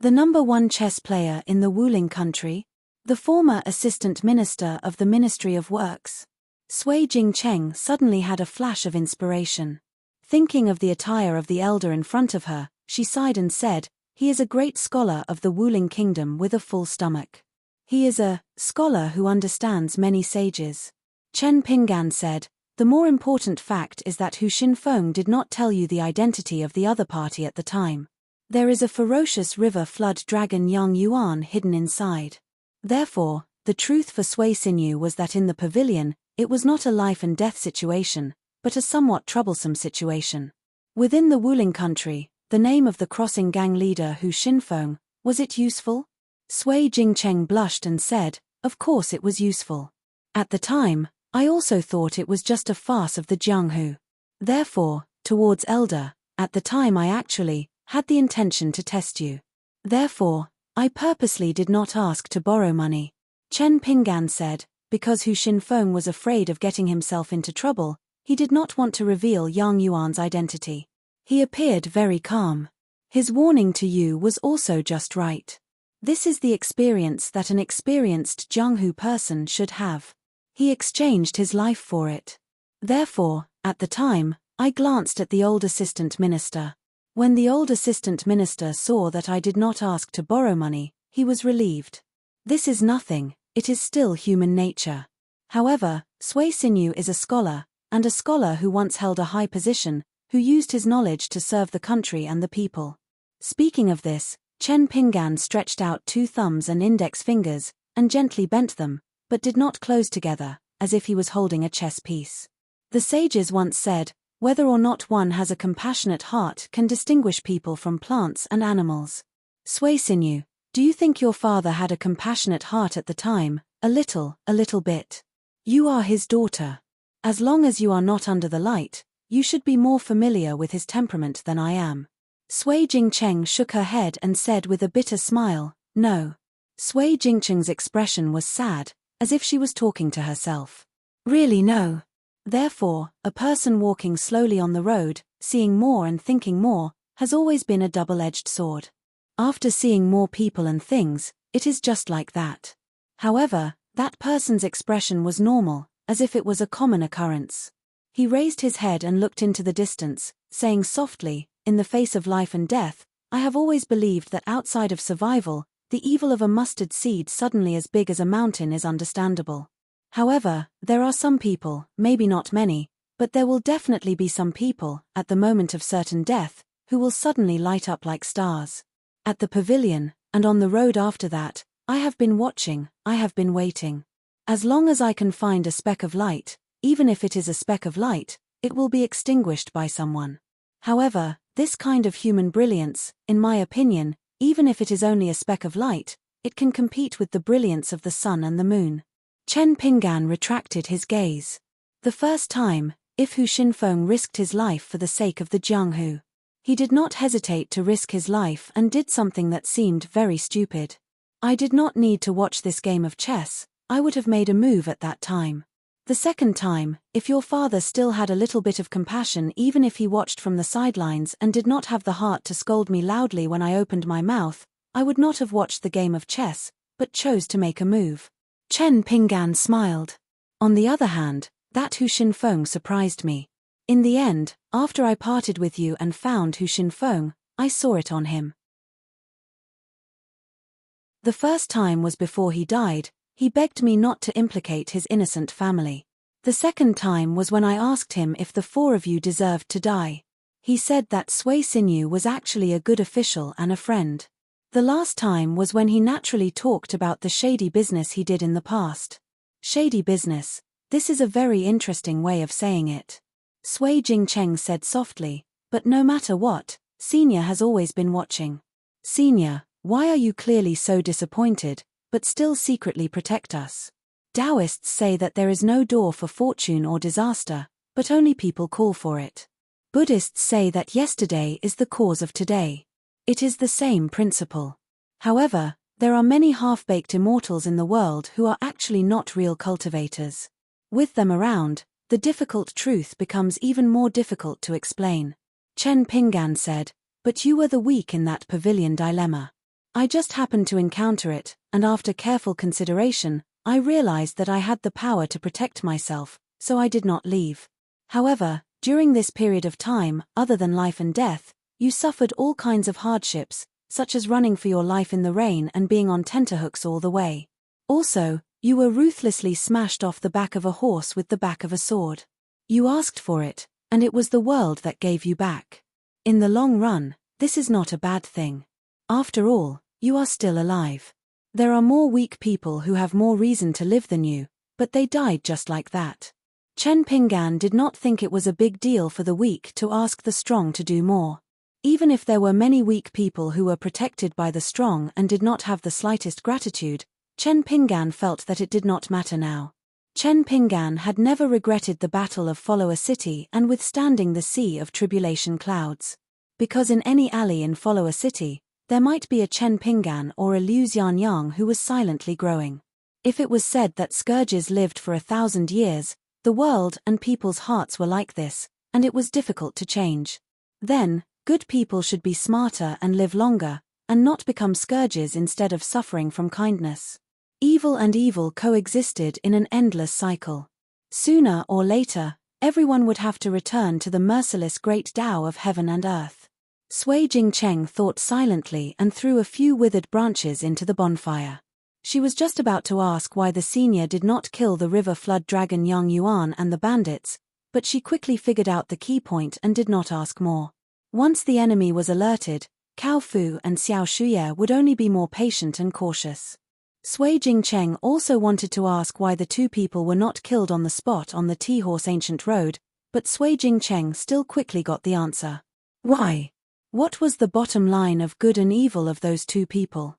The number 1 chess player in the Wuling country? The former assistant minister of the Ministry of Works? Sui Jingcheng suddenly had a flash of inspiration. Thinking of the attire of the elder in front of her, she sighed and said, he is a great scholar of the Wuling kingdom with a full stomach. He is a scholar who understands many sages. Chen Pingan said, the more important fact is that Hu Xinfeng did not tell you the identity of the other party at the time. There is a ferocious river flood dragon Yang Yuan hidden inside. Therefore, the truth for Sui Sinu was that in the pavilion, it was not a life and death situation, but a somewhat troublesome situation. Within the Wuling country, the name of the crossing gang leader Hu Xinfeng, was it useful? Sui Jingcheng blushed and said, of course it was useful. At the time, I also thought it was just a farce of the Jianghu. Therefore, towards elder, at the time I actually had the intention to test you. Therefore, I purposely did not ask to borrow money. Chen Pingan said, because Hu Xinfeng was afraid of getting himself into trouble, he did not want to reveal Yang Yuan's identity. He appeared very calm. His warning to you was also just right. This is the experience that an experienced Jianghu person should have. He exchanged his life for it. Therefore, at the time, I glanced at the old assistant minister. When the old assistant minister saw that I did not ask to borrow money, he was relieved. This is nothing, it is still human nature. However, Sui Sinu is a scholar, and a scholar who once held a high position, who used his knowledge to serve the country and the people. Speaking of this, Chen Pingan stretched out 2 thumbs and index fingers, and gently bent them, but did not close together, as if he was holding a chess piece. The sages once said, whether or not one has a compassionate heart can distinguish people from plants and animals. Sui Sinu, do you think your father had a compassionate heart at the time? A little bit. You are his daughter. As long as you are not under the light, you should be more familiar with his temperament than I am. Sui Jingcheng shook her head and said with a bitter smile, no. Sui Jingcheng's expression was sad, as if she was talking to herself. Really no. Therefore, a person walking slowly on the road, seeing more and thinking more, has always been a double-edged sword. After seeing more people and things, it is just like that. However, that person's expression was normal, as if it was a common occurrence. He raised his head and looked into the distance, saying softly, "In the face of life and death, I have always believed that outside of survival, the evil of a mustard seed suddenly as big as a mountain is understandable. However, there are some people, maybe not many, but there will definitely be some people, at the moment of certain death, who will suddenly light up like stars. At the pavilion, and on the road after that, I have been watching, I have been waiting. As long as I can find a speck of light, even if it is a speck of light, it will be extinguished by someone. However, this kind of human brilliance, in my opinion, even if it is only a speck of light, it can compete with the brilliance of the sun and the moon." Chen Pinggan retracted his gaze. The first time, if Hu Xinfeng risked his life for the sake of the Jianghu. He did not hesitate to risk his life and did something that seemed very stupid. I did not need to watch this game of chess, I would have made a move at that time. The second time, if your father still had a little bit of compassion even if he watched from the sidelines and did not have the heart to scold me loudly when I opened my mouth, I would not have watched the game of chess, but chose to make a move. Chen Pinggan smiled. On the other hand, that Hu Xinfeng surprised me. In the end, after I parted with you and found Hu Xinfeng, I saw it on him. The first time was before he died. He begged me not to implicate his innocent family. The second time was when I asked him if the four of you deserved to die. He said that Sui Xinyu was actually a good official and a friend. The last time was when he naturally talked about the shady business he did in the past. Shady business, this is a very interesting way of saying it. Sui Jingcheng said softly, but no matter what, Senior has always been watching. Senior, why are you clearly so disappointed, but still secretly protect us? Taoists say that there is no door for fortune or disaster, but only people call for it. Buddhists say that yesterday is the cause of today. It is the same principle. However, there are many half-baked immortals in the world who are actually not real cultivators. With them around, the difficult truth becomes even more difficult to explain. Chen Pinggan said, but you were the weak in that pavilion dilemma. I just happened to encounter it, and after careful consideration, I realized that I had the power to protect myself, so I did not leave. However, during this period of time, other than life and death, you suffered all kinds of hardships, such as running for your life in the rain and being on tenterhooks all the way. Also, you were ruthlessly smashed off the back of a horse with the back of a sword. You asked for it, and it was the world that gave you back. In the long run, this is not a bad thing. After all, you are still alive. There are more weak people who have more reason to live than you, but they died just like that. Chen Pinggan did not think it was a big deal for the weak to ask the strong to do more. Even if there were many weak people who were protected by the strong and did not have the slightest gratitude, Chen Pinggan felt that it did not matter now. Chen Pinggan had never regretted the battle of Follower City and withstanding the sea of tribulation clouds. Because in any alley in Follower City, there might be a Chen Pinggan or a Liu Xianyang who was silently growing. If it was said that scourges lived for 1,000 years, the world and people's hearts were like this, and it was difficult to change. Then, good people should be smarter and live longer, and not become scourges instead of suffering from kindness. Evil and evil coexisted in an endless cycle. Sooner or later, everyone would have to return to the merciless great Tao of heaven and earth. Sui Jingcheng thought silently and threw a few withered branches into the bonfire. She was just about to ask why the senior did not kill the river flood dragon Yang Yuan and the bandits, but she quickly figured out the key point and did not ask more. Once the enemy was alerted, Cao Fu and Xiao Shuye would only be more patient and cautious. Sui Jingcheng also wanted to ask why the two people were not killed on the spot on the Tea-Horse Ancient Road, but Sui Jingcheng still quickly got the answer. Why? What was the bottom line of good and evil of those two people?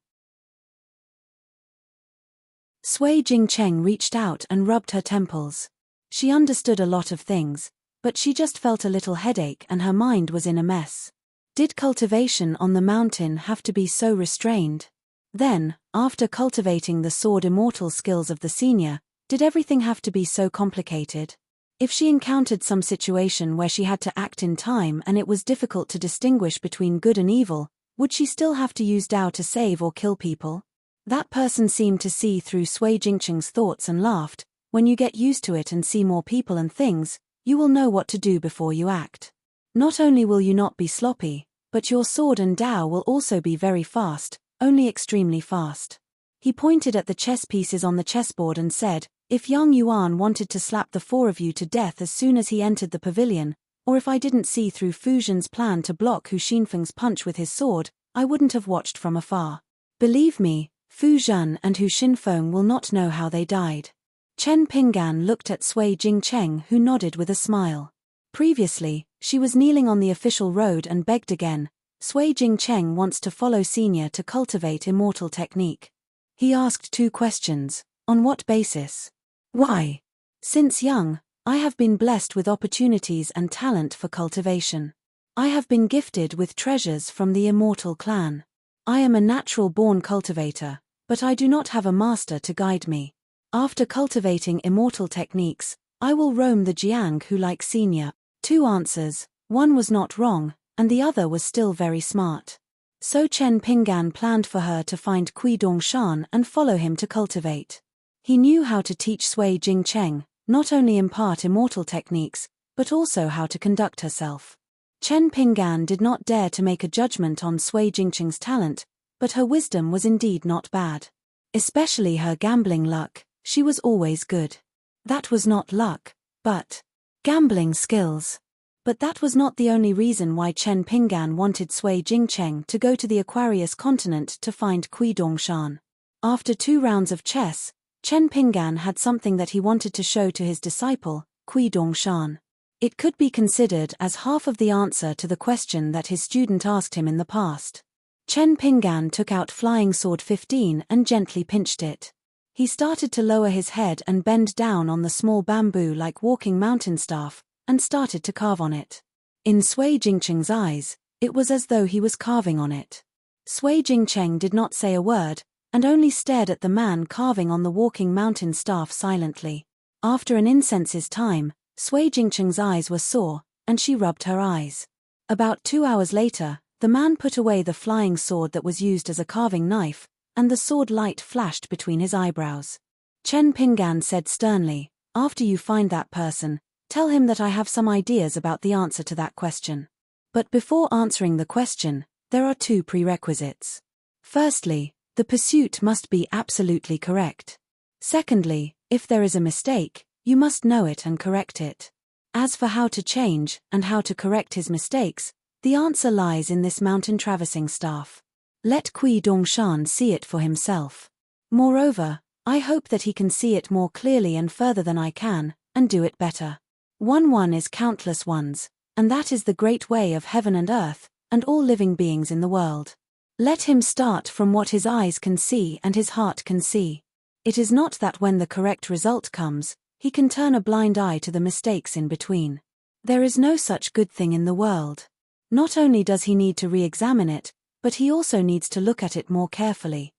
Sui Jingcheng reached out and rubbed her temples. She understood a lot of things, but she just felt a little headache and her mind was in a mess. Did cultivation on the mountain have to be so restrained? Then, after cultivating the sword immortal skills of the senior, did everything have to be so complicated? If she encountered some situation where she had to act in time and it was difficult to distinguish between good and evil, would she still have to use Dao to save or kill people? That person seemed to see through Sui Jingcheng's thoughts and laughed. When you get used to it and see more people and things, you will know what to do before you act. Not only will you not be sloppy, but your sword and Dao will also be very fast, only extremely fast. He pointed at the chess pieces on the chessboard and said, if Yang Yuan wanted to slap the four of you to death as soon as he entered the pavilion, or if I didn't see through Fu Zhen's plan to block Hu Xinfeng's punch with his sword, I wouldn't have watched from afar. Believe me, Fu Zhen and Hu Xinfeng will not know how they died. Chen Pinggan looked at Sui Jingcheng, who nodded with a smile. Previously, she was kneeling on the official road and begged again. Sui Jingcheng wants to follow Senior to cultivate immortal technique. He asked 2 questions. On what basis? Why? Since young, I have been blessed with opportunities and talent for cultivation. I have been gifted with treasures from the immortal clan. I am a natural-born cultivator, but I do not have a master to guide me. After cultivating immortal techniques, I will roam the Jiang who like Senior. 2 answers, one was not wrong, and the other was still very smart. So Chen Pinggan planned for her to find Kui Dongshan and follow him to cultivate. He knew how to teach Sui Jingcheng, not only impart immortal techniques, but also how to conduct herself. Chen Pinggan did not dare to make a judgment on Sui Jingcheng's talent, but her wisdom was indeed not bad. Especially her gambling luck, she was always good. That was not luck, but gambling skills. But that was not the only reason why Chen Pinggan wanted Sui Jingcheng to go to the Aquarius continent to find Kui Dongshan. After 2 rounds of chess, Chen Pinggan had something that he wanted to show to his disciple, Kui Dongshan. It could be considered as half of the answer to the question that his student asked him in the past. Chen Pinggan took out Flying Sword 15 and gently pinched it. He started to lower his head and bend down on the small bamboo-like walking mountain staff, and started to carve on it. In Sui Jingcheng's eyes, it was as though he was carving on it. Sui Jingcheng did not say a word, and only stared at the man carving on the walking mountain staff silently. After an incense's time, Sui Jingcheng's eyes were sore, and she rubbed her eyes. About 2 hours later, the man put away the flying sword that was used as a carving knife, and the sword light flashed between his eyebrows. Chen Pinggan said sternly, after you find that person, tell him that I have some ideas about the answer to that question. But before answering the question, there are 2 prerequisites. Firstly, the pursuit must be absolutely correct. Secondly, if there is a mistake, you must know it and correct it. As for how to change and how to correct his mistakes, the answer lies in this mountain traversing staff. Let Kui Dongshan see it for himself. Moreover, I hope that he can see it more clearly and further than I can, and do it better. 1 is countless ones, and that is the great way of heaven and earth, and all living beings in the world. Let him start from what his eyes can see and his heart can see. It is not that when the correct result comes, he can turn a blind eye to the mistakes in between. There is no such good thing in the world. Not only does he need to re-examine it, but he also needs to look at it more carefully.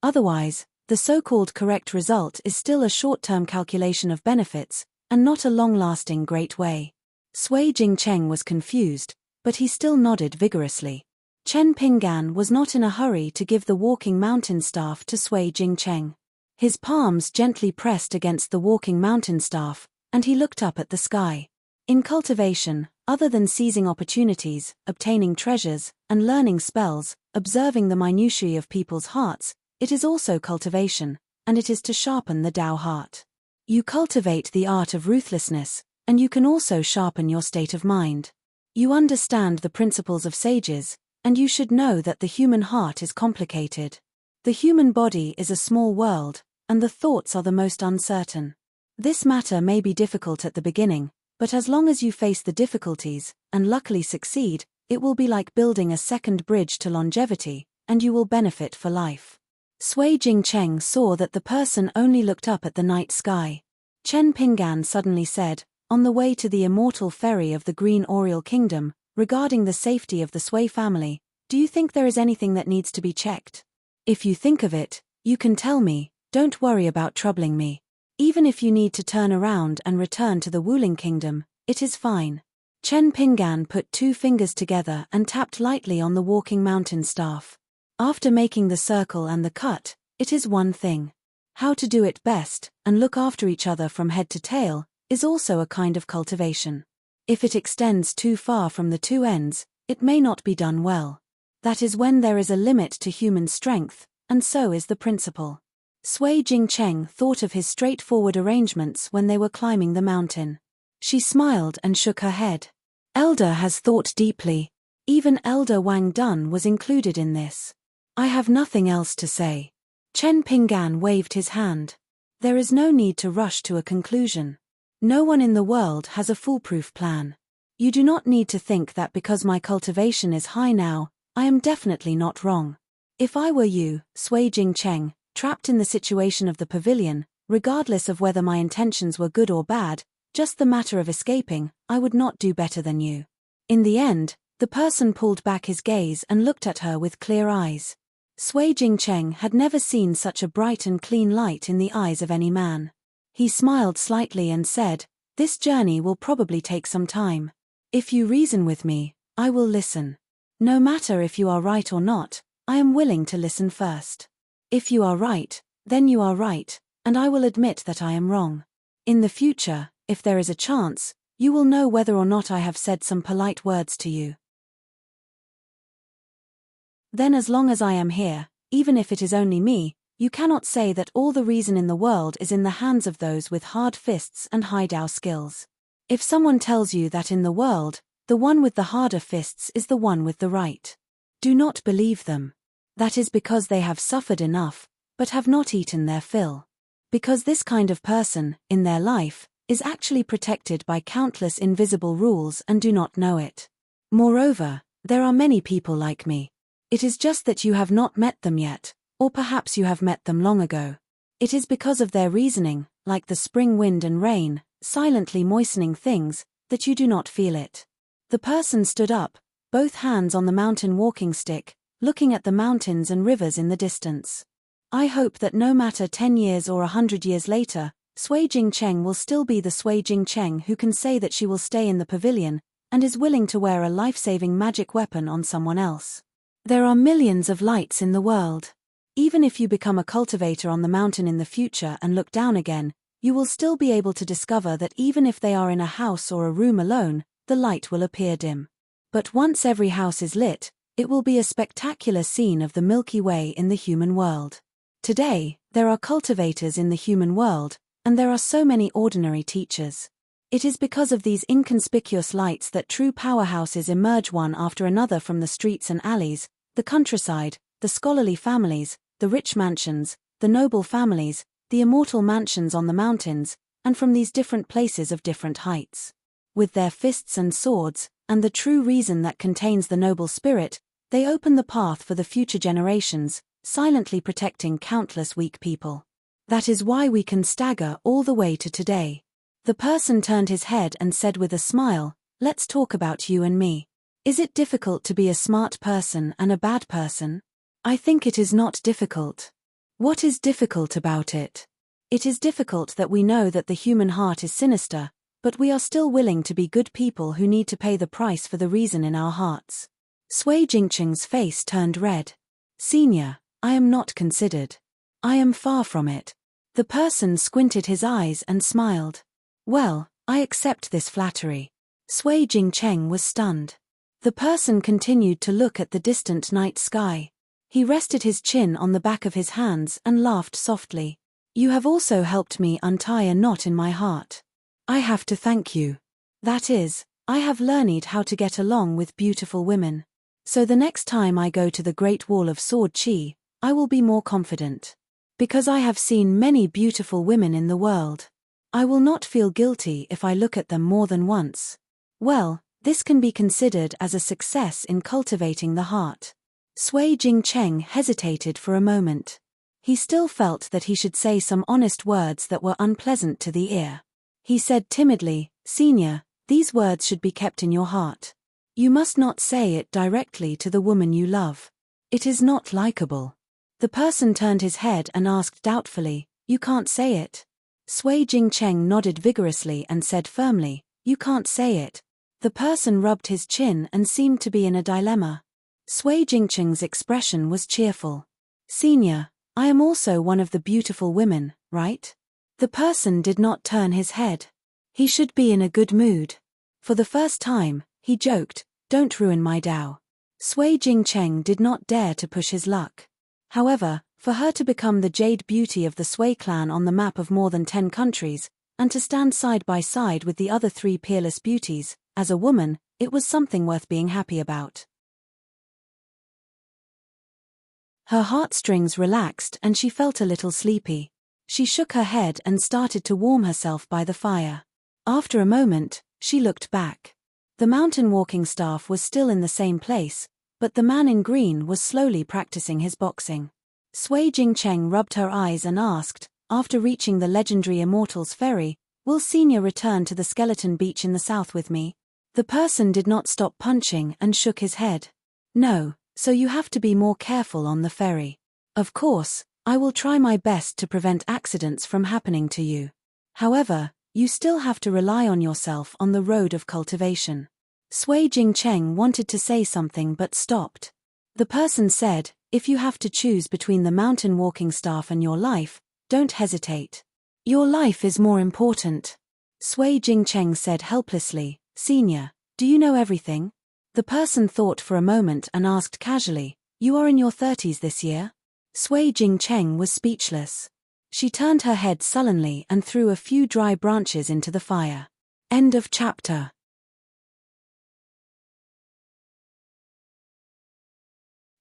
Otherwise, the so-called correct result is still a short-term calculation of benefits, and not a long-lasting great way. Sui Jingcheng was confused, but he still nodded vigorously. Chen Pinggan was not in a hurry to give the walking mountain staff to Sui Jingcheng. His palms gently pressed against the walking mountain staff, and he looked up at the sky. In cultivation, other than seizing opportunities, obtaining treasures, and learning spells, observing the minutiae of people's hearts, it is also cultivation, and it is to sharpen the Tao heart. You cultivate the art of ruthlessness, and you can also sharpen your state of mind. You understand the principles of sages, and you should know that the human heart is complicated. The human body is a small world, and the thoughts are the most uncertain. This matter may be difficult at the beginning, but as long as you face the difficulties, and luckily succeed, it will be like building a second bridge to longevity, and you will benefit for life. Sui Jingcheng saw that the person only looked up at the night sky. Chen Pinggan suddenly said, on the way to the immortal ferry of the Green Oriole Kingdom, regarding the safety of the Sui family, do you think there is anything that needs to be checked? If you think of it, you can tell me, don't worry about troubling me. Even if you need to turn around and return to the Wuling Kingdom, it is fine. Chen Pingan put 2 fingers together and tapped lightly on the walking mountain staff. After making the circle and the cut, it is one thing. How to do it best, and look after each other from head to tail, is also a kind of cultivation. If it extends too far from the 2 ends, it may not be done well. That is when there is a limit to human strength, and so is the principle. Sui Jingcheng thought of his straightforward arrangements when they were climbing the mountain. She smiled and shook her head. Elder has thought deeply. Even Elder Wang Dun was included in this. I have nothing else to say. Chen Pingan waved his hand. There is no need to rush to a conclusion. No one in the world has a foolproof plan. You do not need to think that because my cultivation is high now, I am definitely not wrong. If I were you, Sui Jingcheng, trapped in the situation of the pavilion, regardless of whether my intentions were good or bad, just the matter of escaping, I would not do better than you. In the end, the person pulled back his gaze and looked at her with clear eyes. Sui Jingcheng had never seen such a bright and clean light in the eyes of any man. He smiled slightly and said, "This journey will probably take some time. If you reason with me, I will listen. No matter if you are right or not, I am willing to listen first. If you are right, then you are right, and I will admit that I am wrong. In the future, if there is a chance, you will know whether or not I have said some polite words to you. Then as long as I am here, even if it is only me, you cannot say that all the reason in the world is in the hands of those with hard fists and high Dao skills. If someone tells you that in the world, the one with the harder fists is the one with the right, do not believe them. That is because they have suffered enough, but have not eaten their fill. Because this kind of person, in their life, is actually protected by countless invisible rules and do not know it. Moreover, there are many people like me. It is just that you have not met them yet, or perhaps you have met them long ago. It is because of their reasoning, like the spring wind and rain, silently moistening things, that you do not feel it. The person stood up, both hands on the mountain walking stick, looking at the mountains and rivers in the distance. I hope that no matter 10 years or 100 years later, Sui Jingcheng will still be the Sui Jingcheng who can say that she will stay in the pavilion, and is willing to wear a life-saving magic weapon on someone else. There are millions of lights in the world. Even if you become a cultivator on the mountain in the future and look down again, you will still be able to discover that even if they are in a house or a room alone, the light will appear dim. But once every house is lit, it will be a spectacular scene of the Milky Way in the human world. Today, there are cultivators in the human world, and there are so many ordinary teachers. It is because of these inconspicuous lights that true powerhouses emerge one after another from the streets and alleys, the countryside, the scholarly families, the rich mansions, the noble families, the immortal mansions on the mountains, and from these different places of different heights. With their fists and swords, and the true reason that contains the noble spirit, they open the path for the future generations, silently protecting countless weak people. That is why we can stagger all the way to today. The person turned his head and said with a smile, "Let's talk about you and me. Is it difficult to be a smart person and a bad person? I think it is not difficult. What is difficult about it? It is difficult that we know that the human heart is sinister, but we are still willing to be good people who need to pay the price for the reason in our hearts." Sui Jingcheng's face turned red. "Senior, I am not considered. I am far from it." The person squinted his eyes and smiled. "Well, I accept this flattery." Sui Jingcheng was stunned. The person continued to look at the distant night sky. He rested his chin on the back of his hands and laughed softly. "You have also helped me untie a knot in my heart. I have to thank you. That is, I have learned how to get along with beautiful women. So the next time I go to the Great Wall of Sword Qi, I will be more confident. Because I have seen many beautiful women in the world. I will not feel guilty if I look at them more than once. Well, this can be considered as a success in cultivating the heart." Sui Jingcheng hesitated for a moment. He still felt that he should say some honest words that were unpleasant to the ear. He said timidly, "Senior, these words should be kept in your heart. You must not say it directly to the woman you love. It is not likable." The person turned his head and asked doubtfully, "You can't say it?" Sui Jingcheng nodded vigorously and said firmly, "You can't say it." The person rubbed his chin and seemed to be in a dilemma. Sui Jingcheng's expression was cheerful. "Senior, I am also one of the beautiful women, right?" The person did not turn his head. He should be in a good mood. For the first time, he joked, "Don't ruin my Dao." Sui Jingcheng did not dare to push his luck. However, for her to become the jade beauty of the Sui clan on the map of more than 10 countries, and to stand side by side with the other 3 peerless beauties, as a woman, it was something worth being happy about. Her heartstrings relaxed and she felt a little sleepy. She shook her head and started to warm herself by the fire. After a moment, she looked back. The mountain walking staff was still in the same place, but the man in green was slowly practicing his boxing. Sui Jingcheng rubbed her eyes and asked, after reaching the legendary Immortals Ferry, "Will Senior return to the skeleton beach in the south with me?" The person did not stop punching and shook his head. "No, so you have to be more careful on the ferry. Of course, I will try my best to prevent accidents from happening to you. However, you still have to rely on yourself on the road of cultivation." Sui Jingcheng wanted to say something but stopped. The person said, "If you have to choose between the mountain walking staff and your life, don't hesitate. Your life is more important." Sui Jingcheng said helplessly, "Senior, do you know everything?" The person thought for a moment and asked casually, "You are in your 30s this year?" Sui Jingcheng was speechless. She turned her head sullenly and threw a few dry branches into the fire. End of chapter.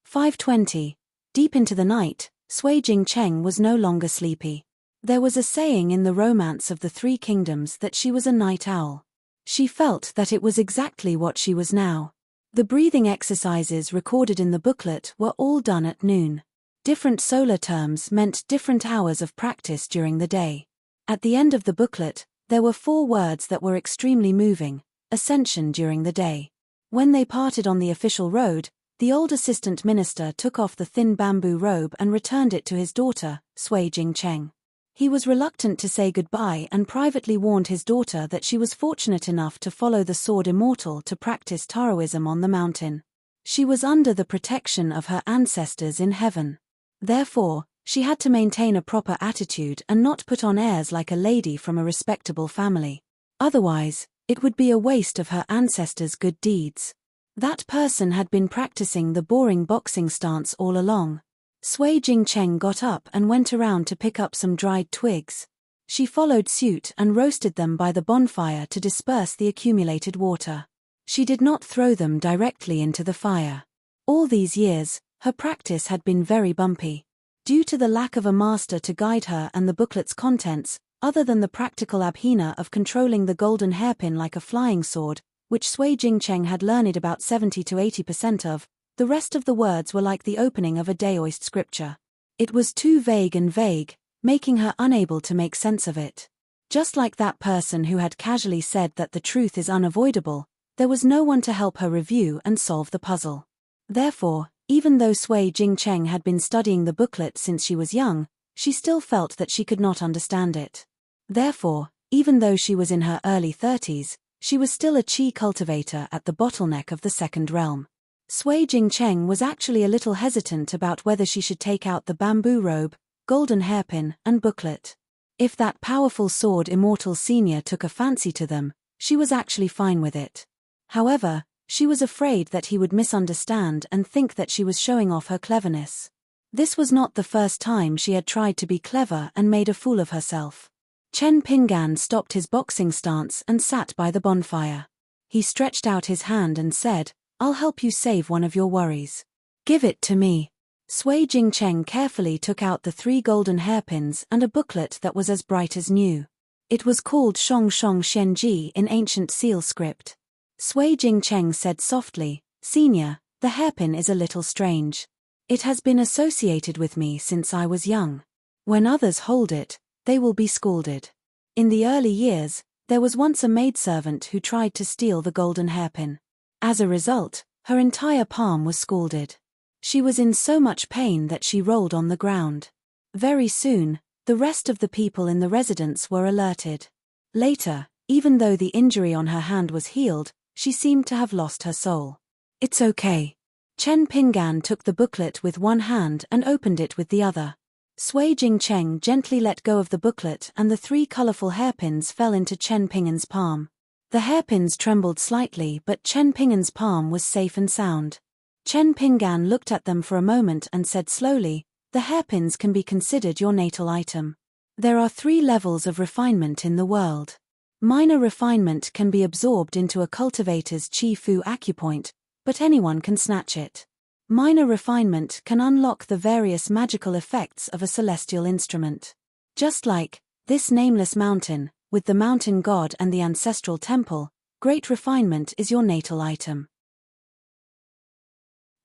5:20. Deep into the night, Sui Jingcheng was no longer sleepy. There was a saying in the Romance of the 3 Kingdoms that she was a night owl. She felt that it was exactly what she was now. The breathing exercises recorded in the booklet were all done at noon. Different solar terms meant different hours of practice during the day. At the end of the booklet, there were 4 words that were extremely moving: ascension during the day. When they parted on the official road, the old assistant minister took off the thin bamboo robe and returned it to his daughter, Sui Jingcheng. He was reluctant to say goodbye and privately warned his daughter that she was fortunate enough to follow the Sword Immortal to practice Taoism on the mountain. She was under the protection of her ancestors in heaven. Therefore, she had to maintain a proper attitude and not put on airs like a lady from a respectable family. Otherwise, it would be a waste of her ancestors' good deeds. That person had been practicing the boring boxing stance all along. Sui Jingcheng got up and went around to pick up some dried twigs. She followed suit and roasted them by the bonfire to disperse the accumulated water. She did not throw them directly into the fire. All these years, her practice had been very bumpy. Due to the lack of a master to guide her and the booklet's contents, other than the practical abhina of controlling the golden hairpin like a flying sword, which Sui Jingcheng had learned about 70 to 80% of, the rest of the words were like the opening of a Daoist scripture. It was too vague and vague, making her unable to make sense of it. Just like that person who had casually said that the truth is unavoidable, there was no one to help her review and solve the puzzle. Therefore, even though Sui Jingcheng had been studying the booklet since she was young, she still felt that she could not understand it. Therefore, even though she was in her early 30s, she was still a qi cultivator at the bottleneck of the second realm. Sui Jingcheng was actually a little hesitant about whether she should take out the bamboo robe, golden hairpin, and booklet. If that powerful sword Immortal Senior took a fancy to them, she was actually fine with it. However, she was afraid that he would misunderstand and think that she was showing off her cleverness. This was not the first time she had tried to be clever and made a fool of herself. Chen Pingan stopped his boxing stance and sat by the bonfire. He stretched out his hand and said, "I'll help you save one of your worries. Give it to me." Sui Jingcheng carefully took out the 3 golden hairpins and a booklet that was as bright as new. It was called Shong Shong Shenji in ancient seal script. Sui Jingcheng said softly, "Senior, the hairpin is a little strange. It has been associated with me since I was young. When others hold it, they will be scalded. In the early years, there was once a maidservant who tried to steal the golden hairpin. As a result, her entire palm was scalded. She was in so much pain that she rolled on the ground. Very soon, The rest of the people in the residence were alerted. Later, even though the injury on her hand was healed, she seemed to have lost her soul. "It's okay." Chen Pinggan took the booklet with one hand and opened it with the other. Sui Jingcheng gently let go of the booklet and the 3 colorful hairpins fell into Chen Pinggan's palm. The hairpins trembled slightly, but Chen Pinggan's palm was safe and sound. Chen Pinggan looked at them for a moment and said slowly, "The hairpins can be considered your natal item. There are 3 levels of refinement in the world. Minor refinement can be absorbed into a cultivator's Qi Fu acupoint, but anyone can snatch it. Minor refinement can unlock the various magical effects of a celestial instrument. Just like this nameless mountain, with the mountain god and the ancestral temple, great refinement is your natal item.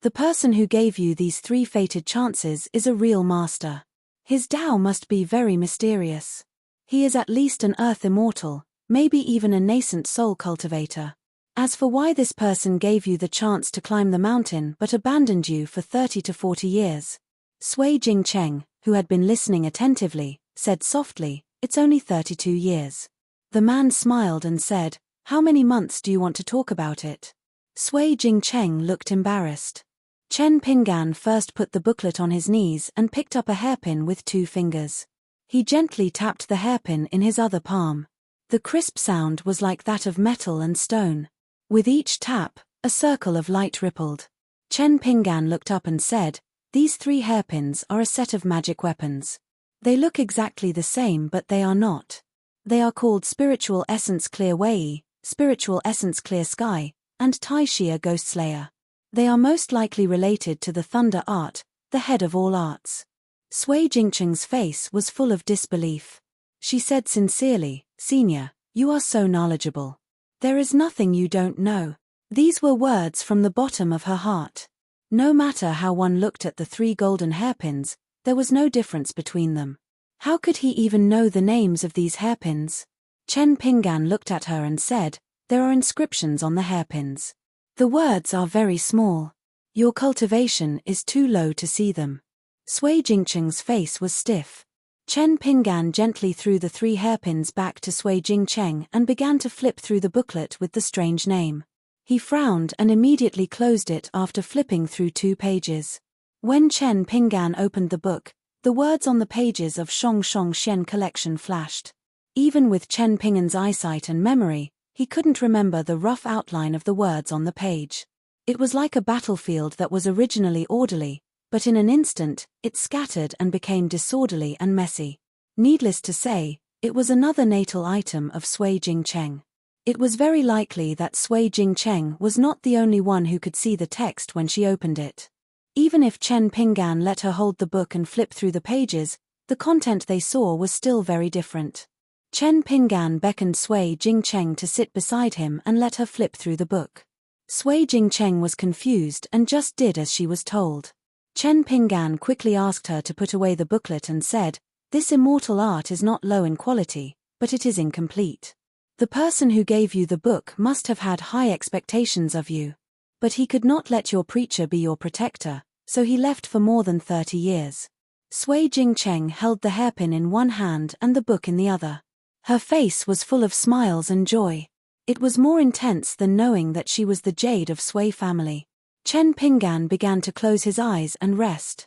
The person who gave you these 3 fated chances is a real master. His Tao must be very mysterious. He is at least an earth immortal, maybe even a nascent soul cultivator. As for why this person gave you the chance to climb the mountain but abandoned you for 30 to 40 years, Sui Jingcheng, who had been listening attentively, said softly, "It's only 32 years. The man smiled and said, "How many months do you want to talk about it?" Sui Jingcheng looked embarrassed. Chen Pinggan first put the booklet on his knees and picked up a hairpin with 2 fingers. He gently tapped the hairpin in his other palm. The crisp sound was like that of metal and stone. With each tap, a circle of light rippled. Chen Pinggan looked up and said, "These 3 hairpins are a set of magic weapons. They look exactly the same but they are not. They are called Spiritual Essence Clear Wei, Spiritual Essence Clear Sky, and Tai Xia Ghost Slayer. They are most likely related to the Thunder Art, the head of all arts." Sui Jingcheng's face was full of disbelief. She said sincerely, "Senior, you are so knowledgeable. There is nothing you don't know." These were words from the bottom of her heart. No matter how one looked at the 3 golden hairpins, there was no difference between them. How could he even know the names of these hairpins? Chen Pinggan looked at her and said, "There are inscriptions on the hairpins. The words are very small. Your cultivation is too low to see them." Sui Jingcheng's face was stiff. Chen Pinggan gently threw the 3 hairpins back to Sui Jingcheng and began to flip through the booklet with the strange name. He frowned and immediately closed it after flipping through 2 pages. When Chen Pinggan opened the book, the words on the pages of Shong Shong Xian collection flashed. Even with Chen Pinggan's eyesight and memory, he couldn't remember the rough outline of the words on the page. It was like a battlefield that was originally orderly, but in an instant, it scattered and became disorderly and messy. Needless to say, it was another natal item of Sui Jingcheng. It was very likely that Sui Jingcheng was not the only one who could see the text when she opened it. Even if Chen Pinggan let her hold the book and flip through the pages, the content they saw was still very different. Chen Pinggan beckoned Sui Jingcheng to sit beside him and let her flip through the book. Sui Jingcheng was confused and just did as she was told. Chen Pinggan quickly asked her to put away the booklet and said, "This immortal art is not low in quality, but it is incomplete. The person who gave you the book must have had high expectations of you. But he could not let your preacher be your protector, so he left for more than 30 years." Sui Jingcheng held the hairpin in one hand and the book in the other. Her face was full of smiles and joy. It was more intense than knowing that she was the jade of Sui family. Chen Pinggan began to close his eyes and rest.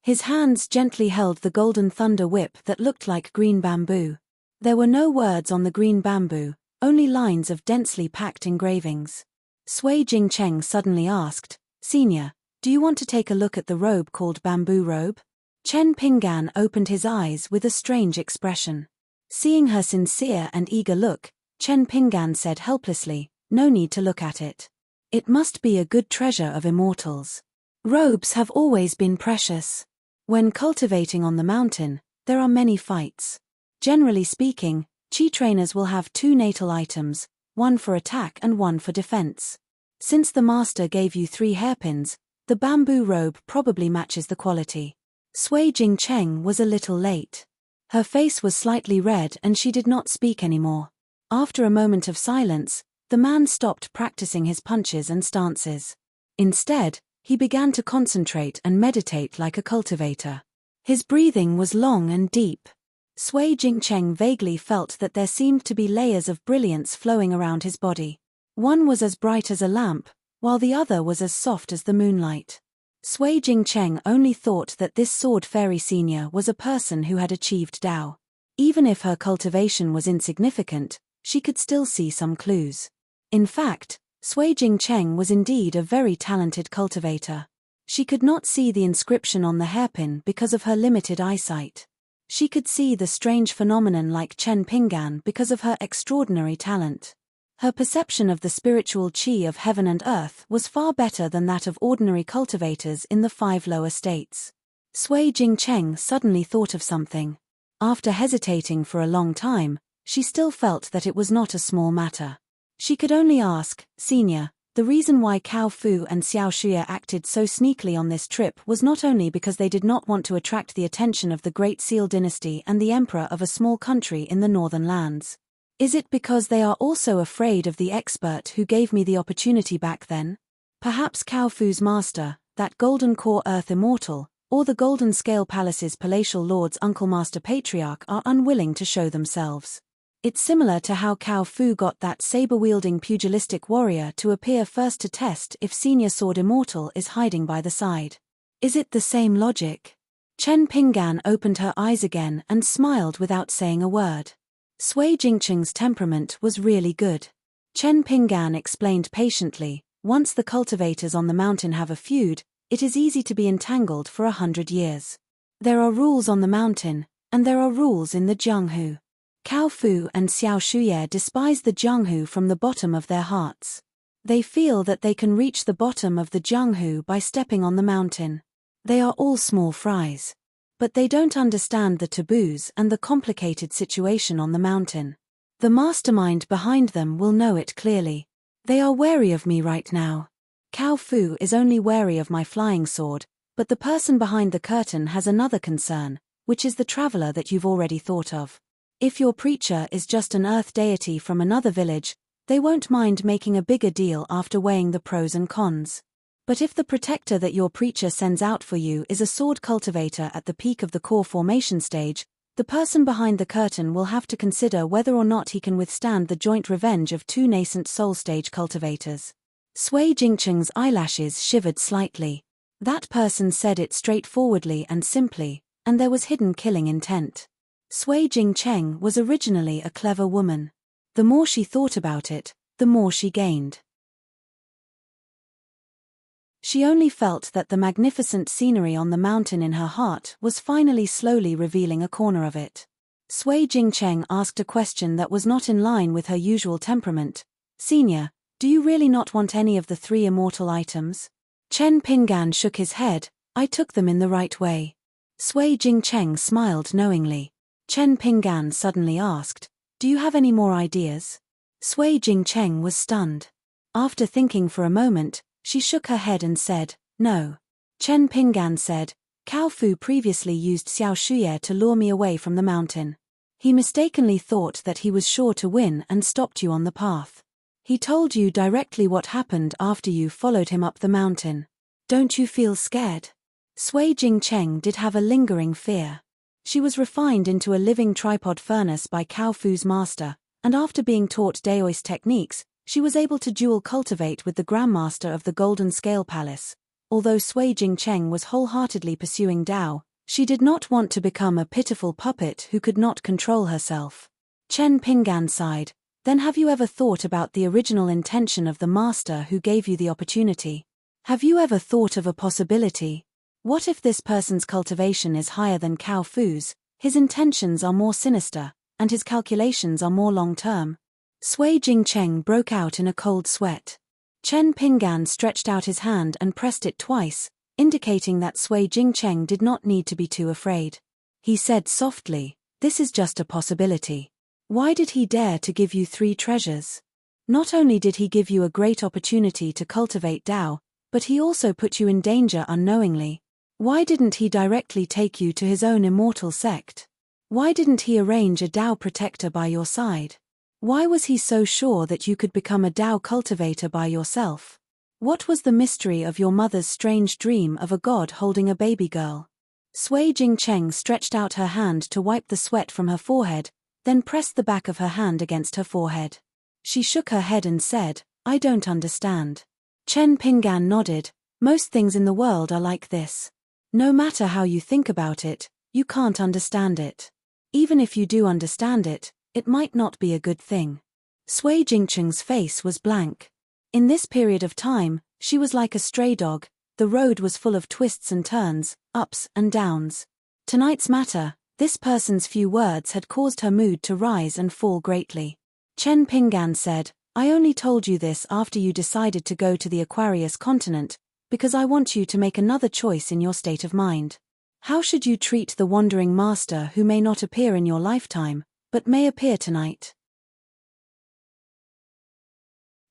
His hands gently held the golden thunder whip that looked like green bamboo. There were no words on the green bamboo, only lines of densely packed engravings. Sui Jingcheng suddenly asked, "Senior, do you want to take a look at the robe called Bamboo Robe?" Chen Pinggan opened his eyes with a strange expression. Seeing her sincere and eager look, Chen Pinggan said helplessly, "No need to look at it. It must be a good treasure of immortals. Robes have always been precious. When cultivating on the mountain, there are many fights. Generally speaking, Qi trainers will have 2 natal items, one for attack and one for defense. Since the master gave you 3 hairpins, the bamboo robe probably matches the quality." Sui Jingcheng was a little late. Her face was slightly red and she did not speak anymore. After a moment of silence, the man stopped practicing his punches and stances. Instead, he began to concentrate and meditate like a cultivator. His breathing was long and deep. Sui Jingcheng vaguely felt that there seemed to be layers of brilliance flowing around his body. One was as bright as a lamp, while the other was as soft as the moonlight. Sui Jingcheng only thought that this sword fairy senior was a person who had achieved Dao. Even if her cultivation was insignificant, she could still see some clues. In fact, Sui Jingcheng was indeed a very talented cultivator. She could not see the inscription on the hairpin because of her limited eyesight. She could see the strange phenomenon like Chen Pinggan because of her extraordinary talent. Her perception of the spiritual qi of heaven and earth was far better than that of ordinary cultivators in the 5 lower states. Sui Jingcheng suddenly thought of something. After hesitating for a long time, she still felt that it was not a small matter. She could only ask, "Senior, the reason why Cao Fu and Xiao Shuya acted so sneakily on this trip was not only because they did not want to attract the attention of the Great Seal dynasty and the emperor of a small country in the northern lands. Is it because they are also afraid of the expert who gave me the opportunity back then? Perhaps Cao Fu's master, that Golden Core Earth Immortal, or the Golden Scale Palace's palatial lord's Uncle Master Patriarch are unwilling to show themselves. It's similar to how Cao Fu got that saber-wielding pugilistic warrior to appear first to test if Senior Sword Immortal is hiding by the side. Is it the same logic?" Chen Pinggan opened her eyes again and smiled without saying a word. Sui Jingcheng's temperament was really good. Chen Pinggan explained patiently, once the cultivators on the mountain have a feud, it is easy to be entangled for 100 years. There are rules on the mountain, and there are rules in the Jianghu. Cao Fu and Xiao Shuye despise the Jianghu from the bottom of their hearts. They feel that they can reach the bottom of the Jianghu by stepping on the mountain. They are all small fries. But they don't understand the taboos and the complicated situation on the mountain. The mastermind behind them will know it clearly. They are wary of me right now. Cao Fu is only wary of my flying sword, but the person behind the curtain has another concern, which is the traveler that you've already thought of. If your preacher is just an earth deity from another village, they won't mind making a bigger deal after weighing the pros and cons. But if the protector that your preacher sends out for you is a sword cultivator at the peak of the core formation stage, the person behind the curtain will have to consider whether or not he can withstand the joint revenge of 2 nascent soul stage cultivators. Sui Jingcheng's eyelashes shivered slightly. That person said it straightforwardly and simply, and there was hidden killing intent. Sui Jingcheng was originally a clever woman. The more she thought about it, the more she gained. She only felt that the magnificent scenery on the mountain in her heart was finally slowly revealing a corner of it. Sui Jingcheng asked a question that was not in line with her usual temperament. "Senior, do you really not want any of the 3 immortal items?" Chen Pinggan shook his head. "I took them in the right way." Sui Jingcheng smiled knowingly. Chen Pinggan suddenly asked, "Do you have any more ideas?" Sui Jingcheng was stunned. After thinking for a moment, she shook her head and said, "No." Chen Pinggan said, "Cao Fu previously used Xiao Shuye to lure me away from the mountain. He mistakenly thought that he was sure to win and stopped you on the path. He told you directly what happened after you followed him up the mountain. Don't you feel scared?" Sui Jingcheng did have a lingering fear. She was refined into a living tripod furnace by Cao Fu's master, and after being taught Daoist techniques, she was able to dual cultivate with the Grandmaster of the Golden Scale Palace. Although Sui Jingcheng was wholeheartedly pursuing Dao, she did not want to become a pitiful puppet who could not control herself. Chen Pinggan sighed. "Then have you ever thought about the original intention of the master who gave you the opportunity? Have you ever thought of a possibility? What if this person's cultivation is higher than Cao Fu's, his intentions are more sinister, and his calculations are more long-term?" Sui Jingcheng broke out in a cold sweat. Chen Pinggan stretched out his hand and pressed it twice, indicating that Sui Jingcheng did not need to be too afraid. He said softly, "This is just a possibility. Why did he dare to give you 3 treasures? Not only did he give you a great opportunity to cultivate Dao, but he also put you in danger unknowingly. Why didn't he directly take you to his own immortal sect? Why didn't he arrange a Dao protector by your side? Why was he so sure that you could become a Dao cultivator by yourself? What was the mystery of your mother's strange dream of a god holding a baby girl?" Sui Jingcheng stretched out her hand to wipe the sweat from her forehead, then pressed the back of her hand against her forehead. She shook her head and said, "I don't understand." Chen Pinggan nodded. "Most things in the world are like this. No matter how you think about it, you can't understand it. Even if you do understand it, it might not be a good thing." Sui Jingcheng's face was blank. In this period of time, she was like a stray dog. The road was full of twists and turns, ups and downs. Tonight's matter, this person's few words had caused her mood to rise and fall greatly. Chen Pinggan said, "I only told you this after you decided to go to the Aquarius continent, because I want you to make another choice in your state of mind. How should you treat the wandering master who may not appear in your lifetime, but may appear tonight?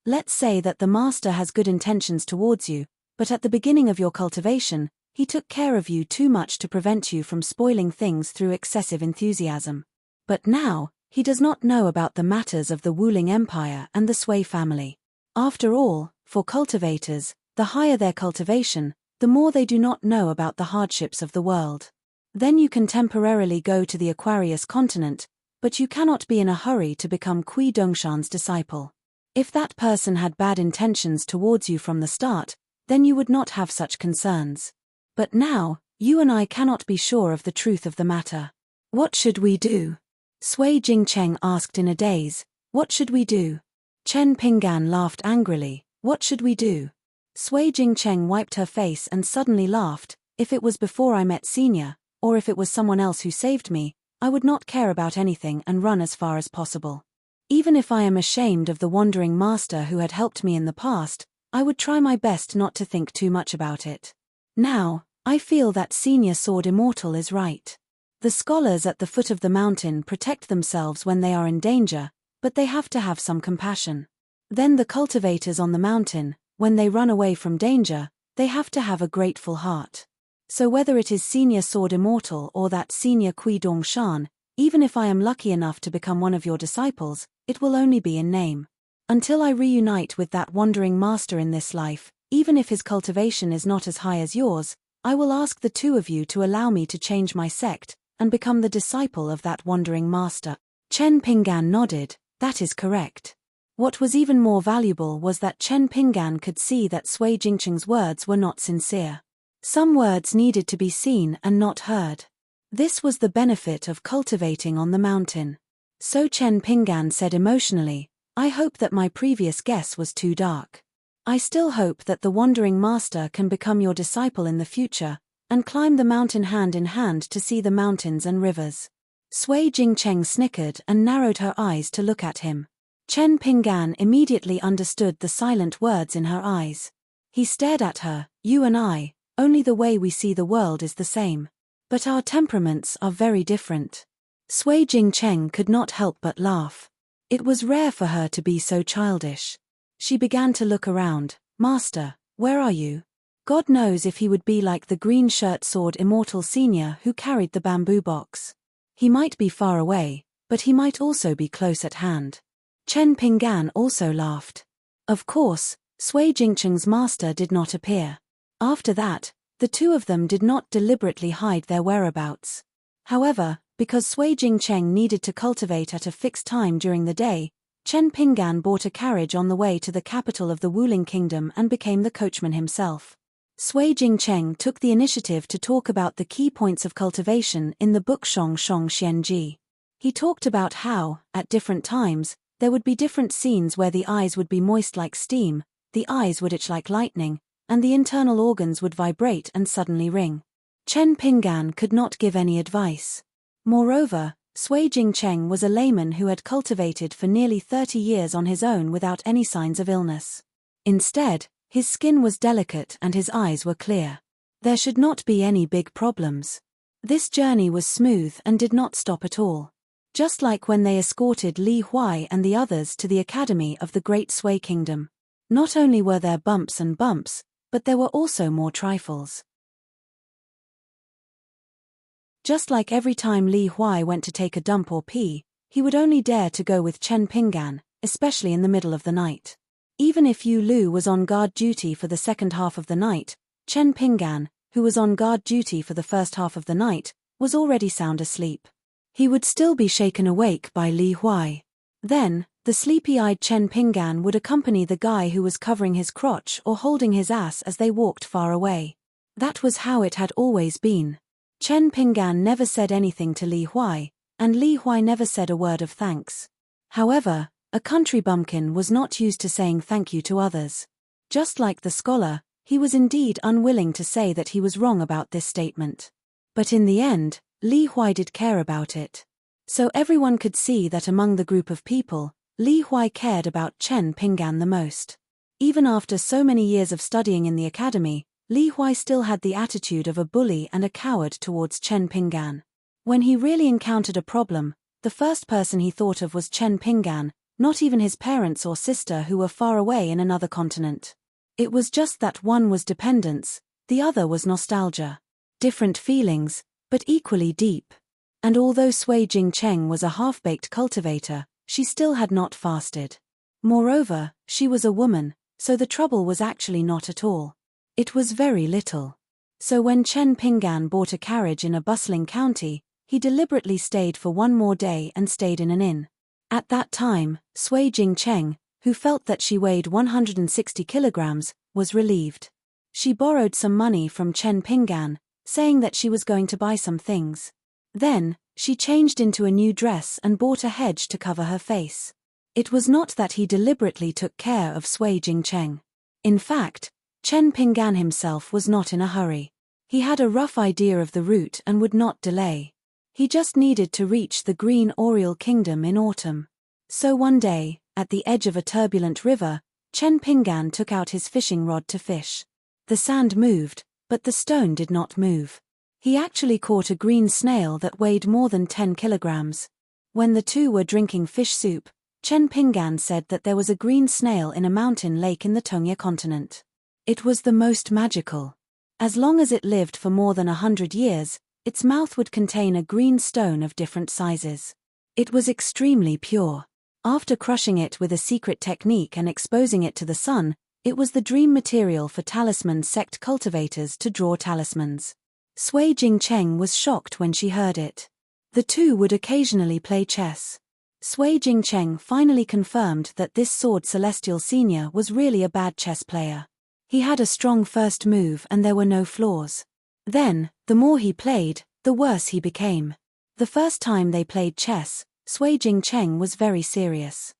Let's say that the master has good intentions towards you, but at the beginning of your cultivation, he took care of you too much to prevent you from spoiling things through excessive enthusiasm. But now, he does not know about the matters of the Wuling Empire and the Sui family. After all, for cultivators, the higher their cultivation, the more they do not know about the hardships of the world. Then you can temporarily go to the Aquarius continent, but you cannot be in a hurry to become Kui Dongshan's disciple. If that person had bad intentions towards you from the start, then you would not have such concerns. But now, you and I cannot be sure of the truth of the matter. What should we do?" Sui Jingcheng asked in a daze. "What should we do?" Chen Pinggan laughed angrily. "What should we do?" Sui Jingcheng wiped her face and suddenly laughed. "If it was before I met Senior, or if it was someone else who saved me, I would not care about anything and run as far as possible. Even if I am ashamed of the wandering master who had helped me in the past, I would try my best not to think too much about it. Now, I feel that Senior Sword Immortal is right. The scholars at the foot of the mountain protect themselves when they are in danger, but they have to have some compassion. Then the cultivators on the mountain, when they run away from danger, they have to have a grateful heart. So whether it is Senior Sword Immortal or that Senior Kui Dongshan, even if I am lucky enough to become one of your disciples, it will only be in name. Until I reunite with that wandering master in this life, even if his cultivation is not as high as yours, I will ask the two of you to allow me to change my sect, and become the disciple of that wandering master." Chen Pinggan nodded. "That is correct." What was even more valuable was that Chen Pinggan could see that Sui Jingcheng's words were not sincere. Some words needed to be seen and not heard. This was the benefit of cultivating on the mountain. So Chen Pinggan said emotionally, "I hope that my previous guess was too dark. I still hope that the wandering master can become your disciple in the future, and climb the mountain hand in hand to see the mountains and rivers." Sui Jingcheng snickered and narrowed her eyes to look at him. Chen Pinggan immediately understood the silent words in her eyes. He stared at her. "You and I, only the way we see the world is the same. But our temperaments are very different." Sui Jingcheng could not help but laugh. It was rare for her to be so childish. She began to look around. "Master, where are you?" God knows if he would be like the green shirt sword Immortal Senior who carried the bamboo box. He might be far away, but he might also be close at hand. Chen Pinggan also laughed. Of course, Sui Jingcheng's master did not appear. After that, the two of them did not deliberately hide their whereabouts. However, because Sui Jingcheng needed to cultivate at a fixed time during the day, Chen Pinggan bought a carriage on the way to the capital of the Wuling Kingdom and became the coachman himself. Sui Jingcheng took the initiative to talk about the key points of cultivation in the book Shong Shong Xianji. He talked about how, at different times, there would be different scenes where the eyes would be moist like steam, the eyes would itch like lightning, and the internal organs would vibrate and suddenly ring. Chen Pinggan could not give any advice. Moreover, Sui Jingcheng was a layman who had cultivated for nearly 30 years on his own without any signs of illness. Instead, his skin was delicate and his eyes were clear. There should not be any big problems. This journey was smooth and did not stop at all. Just like when they escorted Li Huai and the others to the academy of the Great Sui Kingdom. Not only were there bumps and bumps, but there were also more trifles. Just like every time Li Huai went to take a dump or pee, he would only dare to go with Chen Pinggan, especially in the middle of the night. Even if Yu Lu was on guard duty for the second half of the night, Chen Pinggan, who was on guard duty for the first half of the night, was already sound asleep. He would still be shaken awake by Li Huai. Then, the sleepy-eyed Chen Pinggan would accompany the guy who was covering his crotch or holding his ass as they walked far away. That was how it had always been. Chen Pinggan never said anything to Li Huai, and Li Huai never said a word of thanks. However, a country bumpkin was not used to saying thank you to others. Just like the scholar, he was indeed unwilling to say that he was wrong about this statement. But in the end, Li Huai did care about it. So everyone could see that among the group of people, Li Huai cared about Chen Pinggan the most. Even after so many years of studying in the academy, Li Huai still had the attitude of a bully and a coward towards Chen Pinggan. When he really encountered a problem, the first person he thought of was Chen Pinggan, not even his parents or sister who were far away in another continent. It was just that one was dependence, the other was nostalgia. Different feelings, but equally deep. And although Sui Jingcheng was a half-baked cultivator, she still had not fasted. Moreover, she was a woman, so the trouble was actually not at all. It was very little. So when Chen Pinggan bought a carriage in a bustling county, he deliberately stayed for one more day and stayed in an inn. At that time, Sui Jingcheng, who felt that she weighed 160 kilograms, was relieved. She borrowed some money from Chen Pinggan, saying that she was going to buy some things. Then, she changed into a new dress and bought a hedge to cover her face. It was not that he deliberately took care of Sui Jingcheng. In fact, Chen Pinggan himself was not in a hurry. He had a rough idea of the route and would not delay. He just needed to reach the Green Oriole Kingdom in autumn. So one day, at the edge of a turbulent river, Chen Pinggan took out his fishing rod to fish. The sand moved, but the stone did not move. He actually caught a green snail that weighed more than 10 kilograms. When the two were drinking fish soup, Chen Pinggan said that there was a green snail in a mountain lake in the Tongya continent. It was the most magical. As long as it lived for more than 100 years, its mouth would contain a green stone of different sizes. It was extremely pure. After crushing it with a secret technique and exposing it to the sun, it was the dream material for talisman sect cultivators to draw talismans. Sui Jingcheng was shocked when she heard it. The two would occasionally play chess. Sui Jingcheng finally confirmed that this Sword Celestial Senior was really a bad chess player. He had a strong first move and there were no flaws. Then, the more he played, the worse he became. The first time they played chess, Sui Jingcheng was very serious.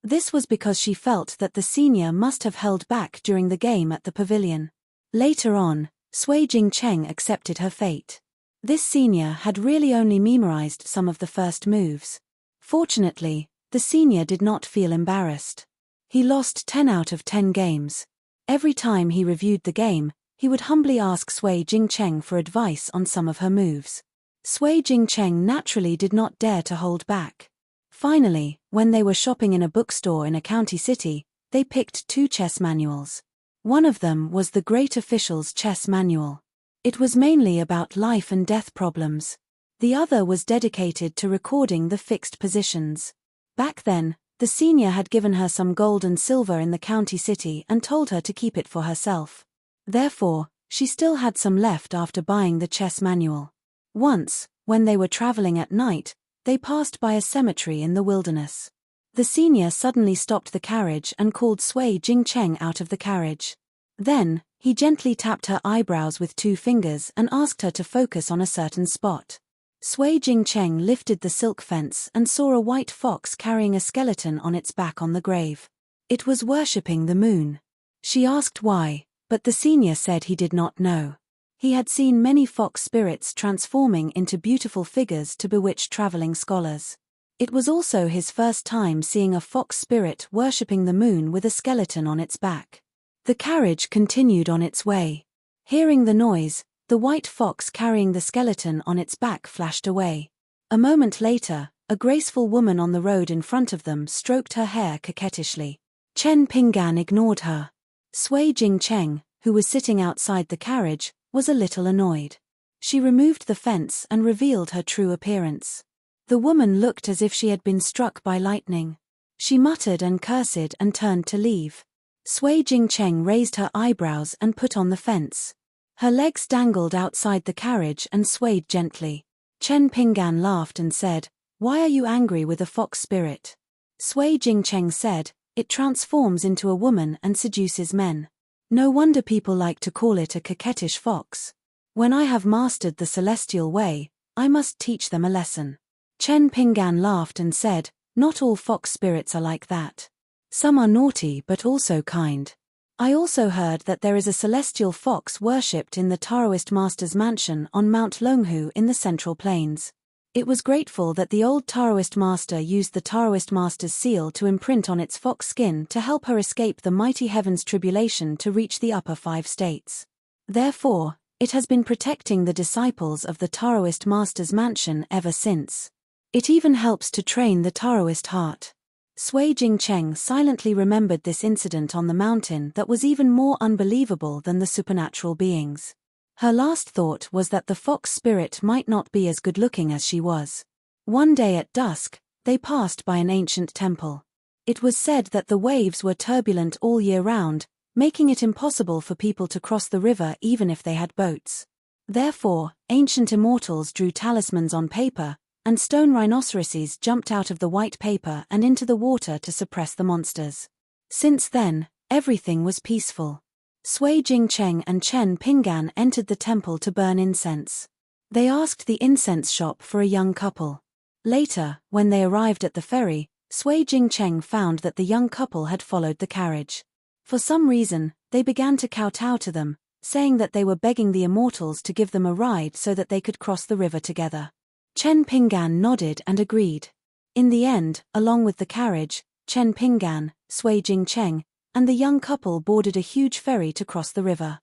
This was because she felt that the senior must have held back during the game at the pavilion. Later on, Sui Jingcheng accepted her fate. This senior had really only memorized some of the first moves. Fortunately, the senior did not feel embarrassed. He lost 10 out of 10 games. Every time he reviewed the game, he would humbly ask Sui Jingcheng for advice on some of her moves. Sui Jingcheng naturally did not dare to hold back. Finally, when they were shopping in a bookstore in a county city, they picked 2 chess manuals. One of them was the Great Official's Chess Manual. It was mainly about life and death problems. The other was dedicated to recording the fixed positions. Back then, the senior had given her some gold and silver in the county city and told her to keep it for herself. Therefore, she still had some left after buying the chess manual. Once, when they were traveling at night, they passed by a cemetery in the wilderness. The senior suddenly stopped the carriage and called Sui Jingcheng out of the carriage. Then, he gently tapped her eyebrows with 2 fingers and asked her to focus on a certain spot. Sui Jingcheng lifted the silk fence and saw a white fox carrying a skeleton on its back on the grave. It was worshipping the moon. She asked why, but the senior said he did not know. He had seen many fox spirits transforming into beautiful figures to bewitch traveling scholars. It was also his first time seeing a fox spirit worshipping the moon with a skeleton on its back. The carriage continued on its way. Hearing the noise, the white fox carrying the skeleton on its back flashed away. A moment later, a graceful woman on the road in front of them stroked her hair coquettishly. Chen Pinggan ignored her. Sui Jingcheng, who was sitting outside the carriage, was a little annoyed. She removed the fence and revealed her true appearance. The woman looked as if she had been struck by lightning. She muttered and cursed and turned to leave. Sui Jingcheng raised her eyebrows and put on the fence. Her legs dangled outside the carriage and swayed gently. Chen Pinggan laughed and said, "Why are you angry with a fox spirit?" Sui Jingcheng said, "It transforms into a woman and seduces men. No wonder people like to call it a coquettish fox. When I have mastered the celestial way, I must teach them a lesson." Chen Pinggan laughed and said, "Not all fox spirits are like that. Some are naughty but also kind. I also heard that there is a celestial fox worshipped in the Taoist master's mansion on Mount Longhu in the Central Plains. It was grateful that the old Taoist master used the Taoist master's seal to imprint on its fox skin to help her escape the mighty heavens tribulation to reach the upper 5 states. Therefore, it has been protecting the disciples of the Taoist master's mansion ever since. It even helps to train the Taoist heart." Sui Jingcheng silently remembered this incident on the mountain that was even more unbelievable than the supernatural beings. Her last thought was that the fox spirit might not be as good-looking as she was. One day at dusk, they passed by an ancient temple. It was said that the waves were turbulent all year round, making it impossible for people to cross the river even if they had boats. Therefore, ancient immortals drew talismans on paper, and stone rhinoceroses jumped out of the white paper and into the water to suppress the monsters. Since then, everything was peaceful. Sui Jingcheng and Chen Pinggan entered the temple to burn incense. They asked the incense shop for a young couple. Later, when they arrived at the ferry, Sui Jingcheng found that the young couple had followed the carriage. For some reason, they began to kowtow to them, saying that they were begging the immortals to give them a ride so that they could cross the river together. Chen Pinggan nodded and agreed. In the end, along with the carriage, Chen Pinggan, Sui Jingcheng, and the young couple boarded a huge ferry to cross the river.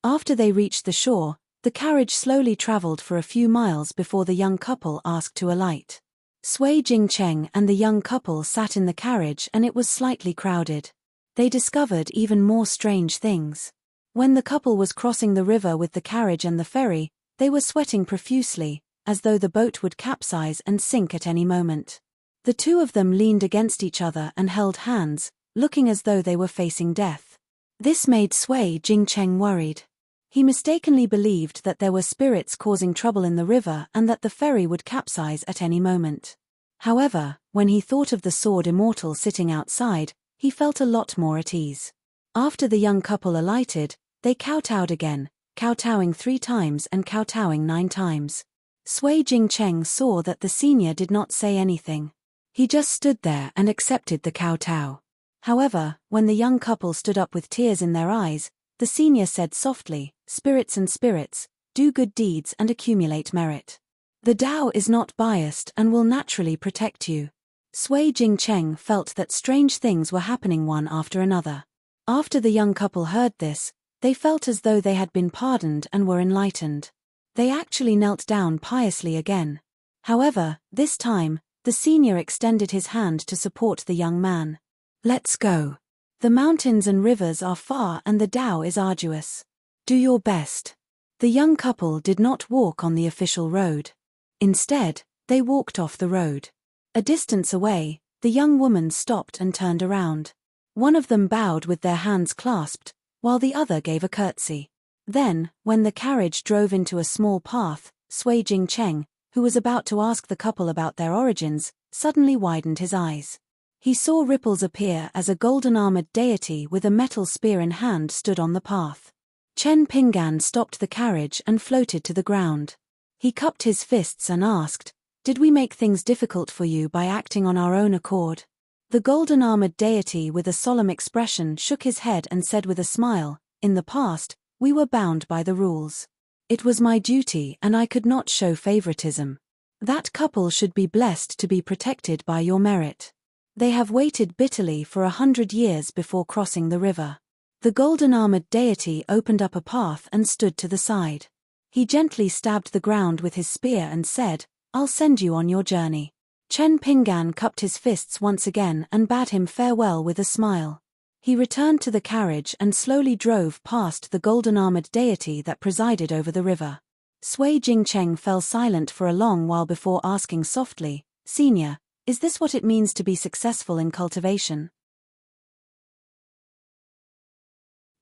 After they reached the shore, the carriage slowly traveled for a few miles before the young couple asked to alight. Sui Jingcheng and the young couple sat in the carriage and it was slightly crowded. They discovered even more strange things. When the couple was crossing the river with the carriage and the ferry, they were sweating profusely, as though the boat would capsize and sink at any moment. The two of them leaned against each other and held hands, looking as though they were facing death. This made Sui Jingcheng worried. He mistakenly believed that there were spirits causing trouble in the river and that the ferry would capsize at any moment. However, when he thought of the sword immortal sitting outside, he felt a lot more at ease. After the young couple alighted, they kowtowed again, kowtowing 3 times and kowtowing 9 times. Sui Jingcheng saw that the senior did not say anything. He just stood there and accepted the kowtow. However, when the young couple stood up with tears in their eyes, the senior said softly, "Spirits and spirits, do good deeds and accumulate merit. The Tao is not biased and will naturally protect you." Sui Jingcheng felt that strange things were happening one after another. After the young couple heard this, they felt as though they had been pardoned and were enlightened. They actually knelt down piously again. However, this time, the senior extended his hand to support the young man. "Let's go. The mountains and rivers are far and the Tao is arduous. Do your best." The young couple did not walk on the official road. Instead, they walked off the road. A distance away, the young woman stopped and turned around. One of them bowed with their hands clasped, while the other gave a curtsy. Then, when the carriage drove into a small path, Sui Jingcheng, who was about to ask the couple about their origins, suddenly widened his eyes. He saw ripples appear as a golden-armored deity with a metal spear in hand stood on the path. Chen Pinggan stopped the carriage and floated to the ground. He cupped his fists and asked, "Did we make things difficult for you by acting on our own accord?" The golden-armored deity with a solemn expression shook his head and said with a smile, "In the past, we were bound by the rules. It was my duty and I could not show favoritism. That couple should be blessed to be protected by your merit. They have waited bitterly for 100 years before crossing the river." The golden-armored deity opened up a path and stood to the side. He gently stabbed the ground with his spear and said, "I'll send you on your journey." Chen Pinggan cupped his fists once again and bade him farewell with a smile. He returned to the carriage and slowly drove past the golden-armored deity that presided over the river. Sui Jingcheng fell silent for a long while before asking softly, "Senior, Is this what it means to be successful in cultivation?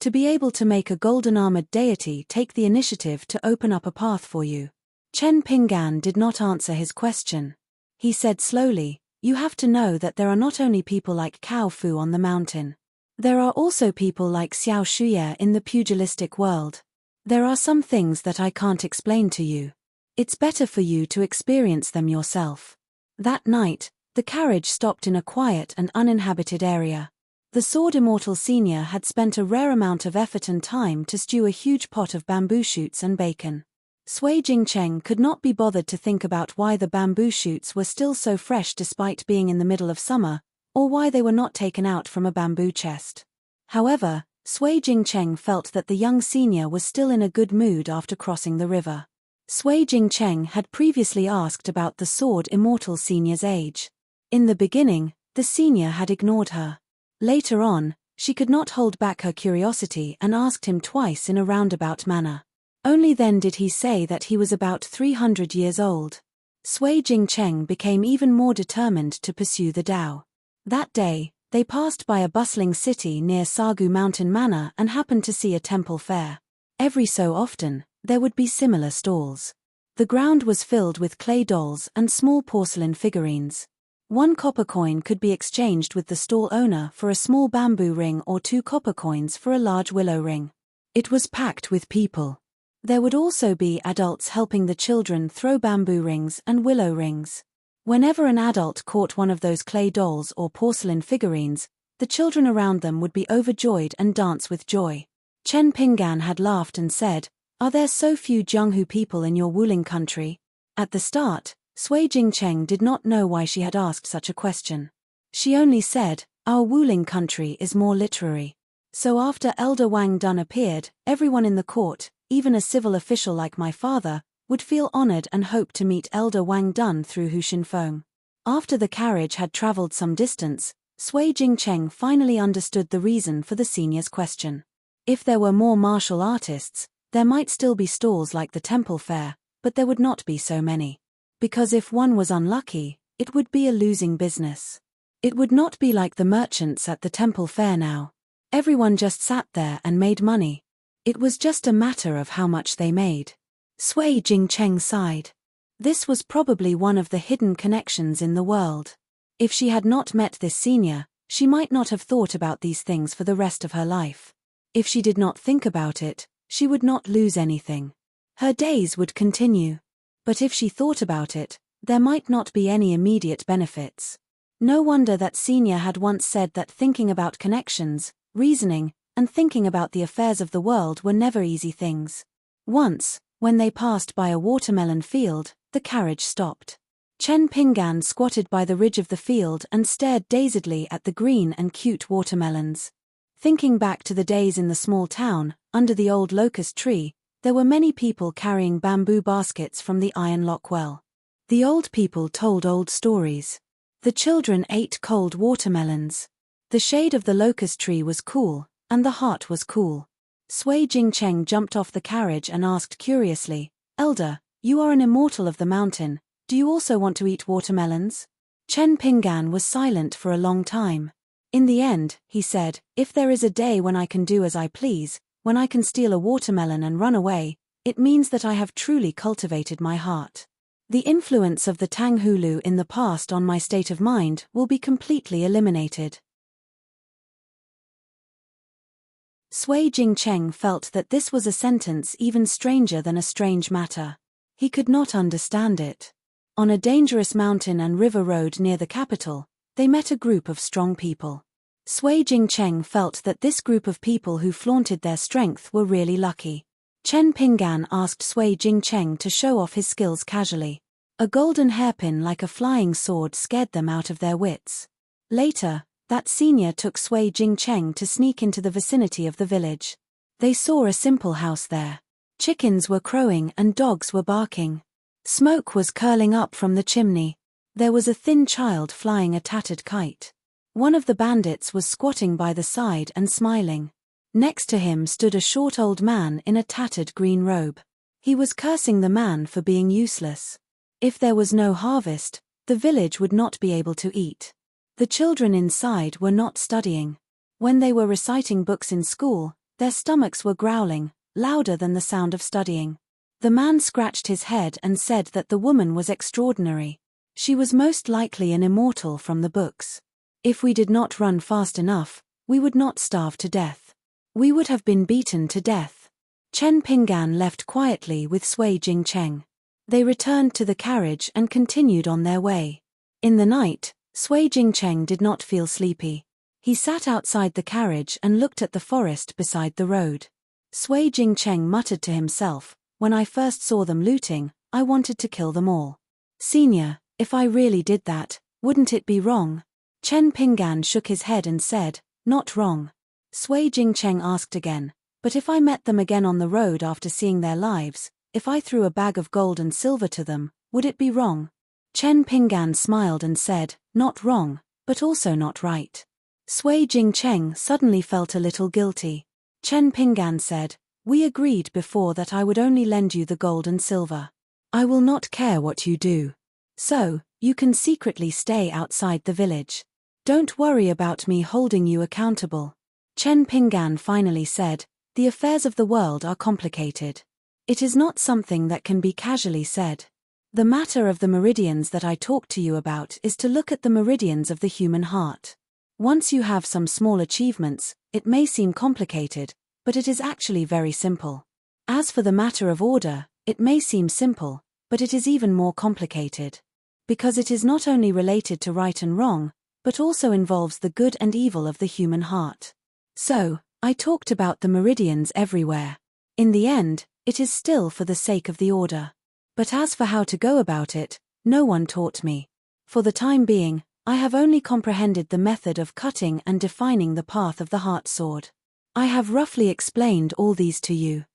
To be able to make a golden-armored deity take the initiative to open up a path for you. Chen Pinggan did not answer his question. He said slowly, "You have to know that there are not only people like Cao Fu on the mountain. There are also people like Xiao Shuye in the pugilistic world. There are some things that I can't explain to you. It's better for you to experience them yourself." That night, the carriage stopped in a quiet and uninhabited area. The Sword Immortal Senior had spent a rare amount of effort and time to stew a huge pot of bamboo shoots and bacon. Sui Jingcheng could not be bothered to think about why the bamboo shoots were still so fresh despite being in the middle of summer, or why they were not taken out from a bamboo chest. However, Sui Jingcheng felt that the young senior was still in a good mood after crossing the river. Sui Jingcheng had previously asked about the Sword Immortal Senior's age. In the beginning, the senior had ignored her. Later on, she could not hold back her curiosity and asked him twice in a roundabout manner. Only then did he say that he was about 300 years old. Sui Jingcheng became even more determined to pursue the Tao. That day, they passed by a bustling city near Sagu Mountain Manor and happened to see a temple fair. Every so often, there would be similar stalls. The ground was filled with clay dolls and small porcelain figurines. 1 copper coin could be exchanged with the stall owner for a small bamboo ring or 2 copper coins for a large willow ring. It was packed with people. There would also be adults helping the children throw bamboo rings and willow rings. Whenever an adult caught one of those clay dolls or porcelain figurines, the children around them would be overjoyed and dance with joy. Chen Pinggan had laughed and said, "Are there so few Jianghu people in your Wuling country?" At the start, Sui Jingcheng did not know why she had asked such a question. She only said, "Our Wuling country is more literary." So after Elder Wang Dun appeared, everyone in the court, even a civil official like my father, would feel honored and hope to meet Elder Wang Dun through Hu Xinfeng. After the carriage had traveled some distance, Sui Jingcheng finally understood the reason for the senior's question. If there were more martial artists, there might still be stalls like the temple fair, but there would not be so many. Because if one was unlucky, it would be a losing business. It would not be like the merchants at the temple fair now. Everyone just sat there and made money. It was just a matter of how much they made. Sui Jingcheng sighed. This was probably one of the hidden connections in the world. If she had not met this senior, she might not have thought about these things for the rest of her life. If she did not think about it, she would not lose anything. Her days would continue. But if she thought about it, there might not be any immediate benefits. No wonder that senior had once said that thinking about connections, reasoning, and thinking about the affairs of the world were never easy things. Once, when they passed by a watermelon field, the carriage stopped. Chen Pinggan squatted by the ridge of the field and stared dazedly at the green and cute watermelons. Thinking back to the days in the small town, under the old locust tree, there were many people carrying bamboo baskets from the iron lock well. The old people told old stories. The children ate cold watermelons. The shade of the locust tree was cool, and the heart was cool. Sui Jingcheng jumped off the carriage and asked curiously, "Elder, you are an immortal of the mountain, do you also want to eat watermelons?" Chen Pinggan was silent for a long time. In the end, he said, "If there is a day when I can do as I please, when I can steal a watermelon and run away, it means that I have truly cultivated my heart. The influence of the Tanghulu in the past on my state of mind will be completely eliminated." Sui Jingcheng felt that this was a sentence even stranger than a strange matter. He could not understand it. On a dangerous mountain and river road near the capital, they met a group of strong people. Sui Jingcheng felt that this group of people who flaunted their strength were really lucky. Chen Pinggan asked Sui Jingcheng to show off his skills casually. A golden hairpin like a flying sword scared them out of their wits. Later, that senior took Sui Jingcheng to sneak into the vicinity of the village. They saw a simple house there. Chickens were crowing and dogs were barking. Smoke was curling up from the chimney. There was a thin child flying a tattered kite. One of the bandits was squatting by the side and smiling. Next to him stood a short old man in a tattered green robe. He was cursing the man for being useless. If there was no harvest, The village would not be able to eat. The children inside were not studying. When they were reciting books in school, their stomachs were growling, louder than the sound of studying. The man scratched his head and said that the woman was extraordinary. She was most likely an immortal from the books. If we did not run fast enough, we would not starve to death. We would have been beaten to death. Chen Pinggan left quietly with Sui Jingcheng. They returned to the carriage and continued on their way. In the night, Sui Jingcheng did not feel sleepy. He sat outside the carriage and looked at the forest beside the road. Sui Jingcheng muttered to himself, "When I first saw them looting, I wanted to kill them all. Senior, if I really did that, wouldn't it be wrong?" Chen Pinggan shook his head and said, "Not wrong." Sui Jingcheng asked again, "But if I met them again on the road after seeing their lives, if I threw a bag of gold and silver to them, would it be wrong?" Chen Pinggan smiled and said, "Not wrong, but also not right." Sui Jingcheng suddenly felt a little guilty. Chen Pinggan said, "We agreed before that I would only lend you the gold and silver. I will not care what you do. So, you can secretly stay outside the village. Don't worry about me holding you accountable." Chen Pinggan finally said, "The affairs of the world are complicated. It is not something that can be casually said. The matter of the meridians that I talked to you about is to look at the meridians of the human heart. Once you have some small achievements, it may seem complicated, but it is actually very simple. As for the matter of order, it may seem simple, but it is even more complicated. Because it is not only related to right and wrong, but also involves the good and evil of the human heart. So, I talked about the meridians everywhere. In the end, it is still for the sake of the order. But as for how to go about it, no one taught me. For the time being, I have only comprehended the method of cutting and defining the path of the heart sword. I have roughly explained all these to you.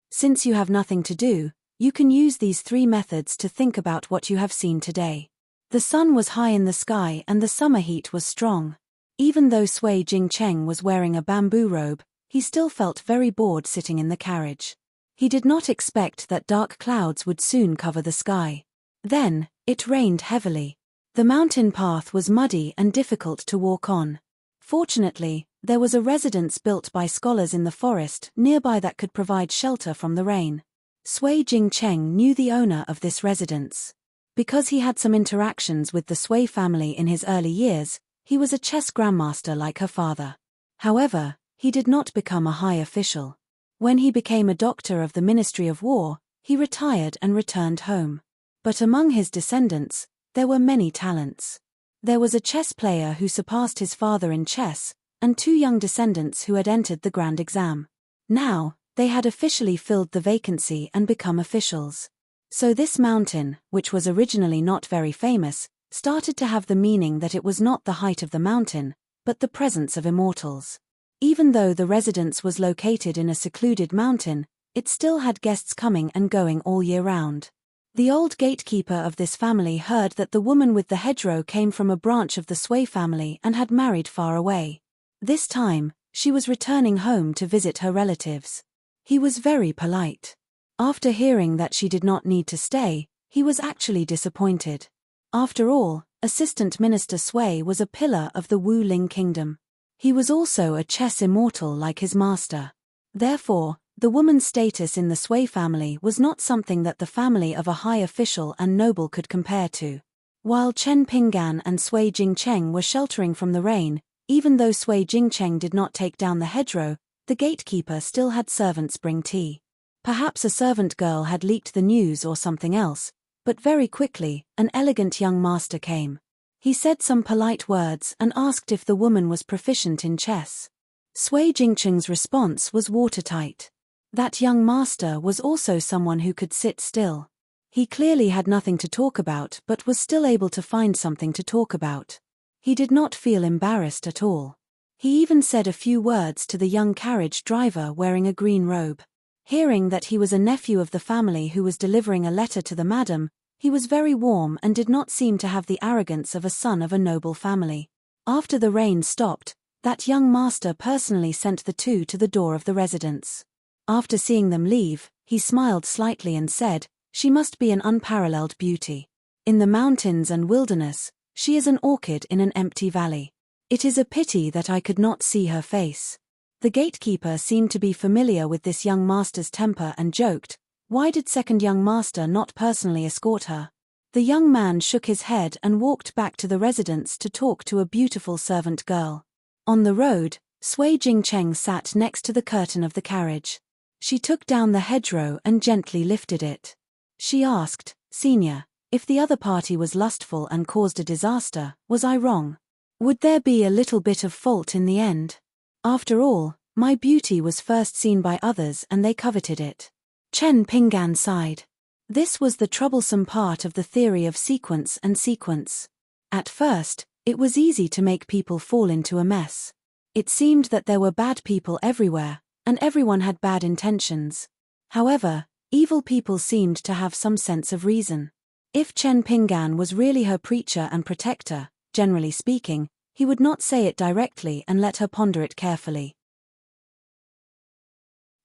Since you have nothing to do, you can use these 3 methods to think about what you have seen today. The sun was high in the sky and the summer heat was strong. Even though Sui Jingcheng was wearing a bamboo robe, he still felt very bored sitting in the carriage. He did not expect that dark clouds would soon cover the sky. Then, it rained heavily. The mountain path was muddy and difficult to walk on. Fortunately, there was a residence built by scholars in the forest nearby that could provide shelter from the rain. Sui Jingcheng knew the owner of this residence. Because he had some interactions with the Sui family in his early years, he was a chess grandmaster like her father. However, he did not become a high official. When he became a doctor of the Ministry of War, he retired and returned home. But among his descendants, there were many talents. There was a chess player who surpassed his father in chess, and 2 young descendants who had entered the grand exam. Now, they had officially filled the vacancy and become officials. So this mountain, which was originally not very famous, started to have the meaning that it was not the height of the mountain, but the presence of immortals. Even though the residence was located in a secluded mountain, it still had guests coming and going all year round. The old gatekeeper of this family heard that the woman with the hedgerow came from a branch of the Sui family and had married far away. This time, she was returning home to visit her relatives. He was very polite. After hearing that she did not need to stay, he was actually disappointed. After all, Assistant Minister Sui was a pillar of the Wu Ling kingdom. He was also a chess immortal like his master. Therefore, the woman's status in the Sui family was not something that the family of a high official and noble could compare to. While Chen Pinggan and Sui Jingcheng were sheltering from the rain, even though Sui Jingcheng did not take down the hedgerow, the gatekeeper still had servants bring tea. Perhaps a servant girl had leaked the news or something else, but very quickly, an elegant young master came. He said some polite words and asked if the woman was proficient in chess. Sui Jingcheng's response was watertight. That young master was also someone who could sit still. He clearly had nothing to talk about but was still able to find something to talk about. He did not feel embarrassed at all. He even said a few words to the young carriage driver wearing a green robe. Hearing that he was a nephew of the family who was delivering a letter to the madam, he was very warm and did not seem to have the arrogance of a son of a noble family. After the rain stopped, that young master personally sent the 2 to the door of the residence. After seeing them leave, he smiled slightly and said, She must be an unparalleled beauty. In the mountains and wilderness, she is an orchid in an empty valley. It is a pity that I could not see her face. The gatekeeper seemed to be familiar with this young master's temper and joked, "Why did second young master not personally escort her?" The young man shook his head and walked back to the residence to talk to a beautiful servant girl. On the road, Sui Jingcheng sat next to the curtain of the carriage. She took down the hedgerow and gently lifted it. She asked, "Senior, if the other party was lustful and caused a disaster, was I wrong? Would there be a little bit of fault in the end? After all, my beauty was first seen by others and they coveted it." Chen Pinggan sighed. This was the troublesome part of the theory of sequence and sequence. At first, it was easy to make people fall into a mess. It seemed that there were bad people everywhere, and everyone had bad intentions. However, evil people seemed to have some sense of reason. If Chen Pinggan was really her preacher and protector, generally speaking, he would not say it directly and let her ponder it carefully.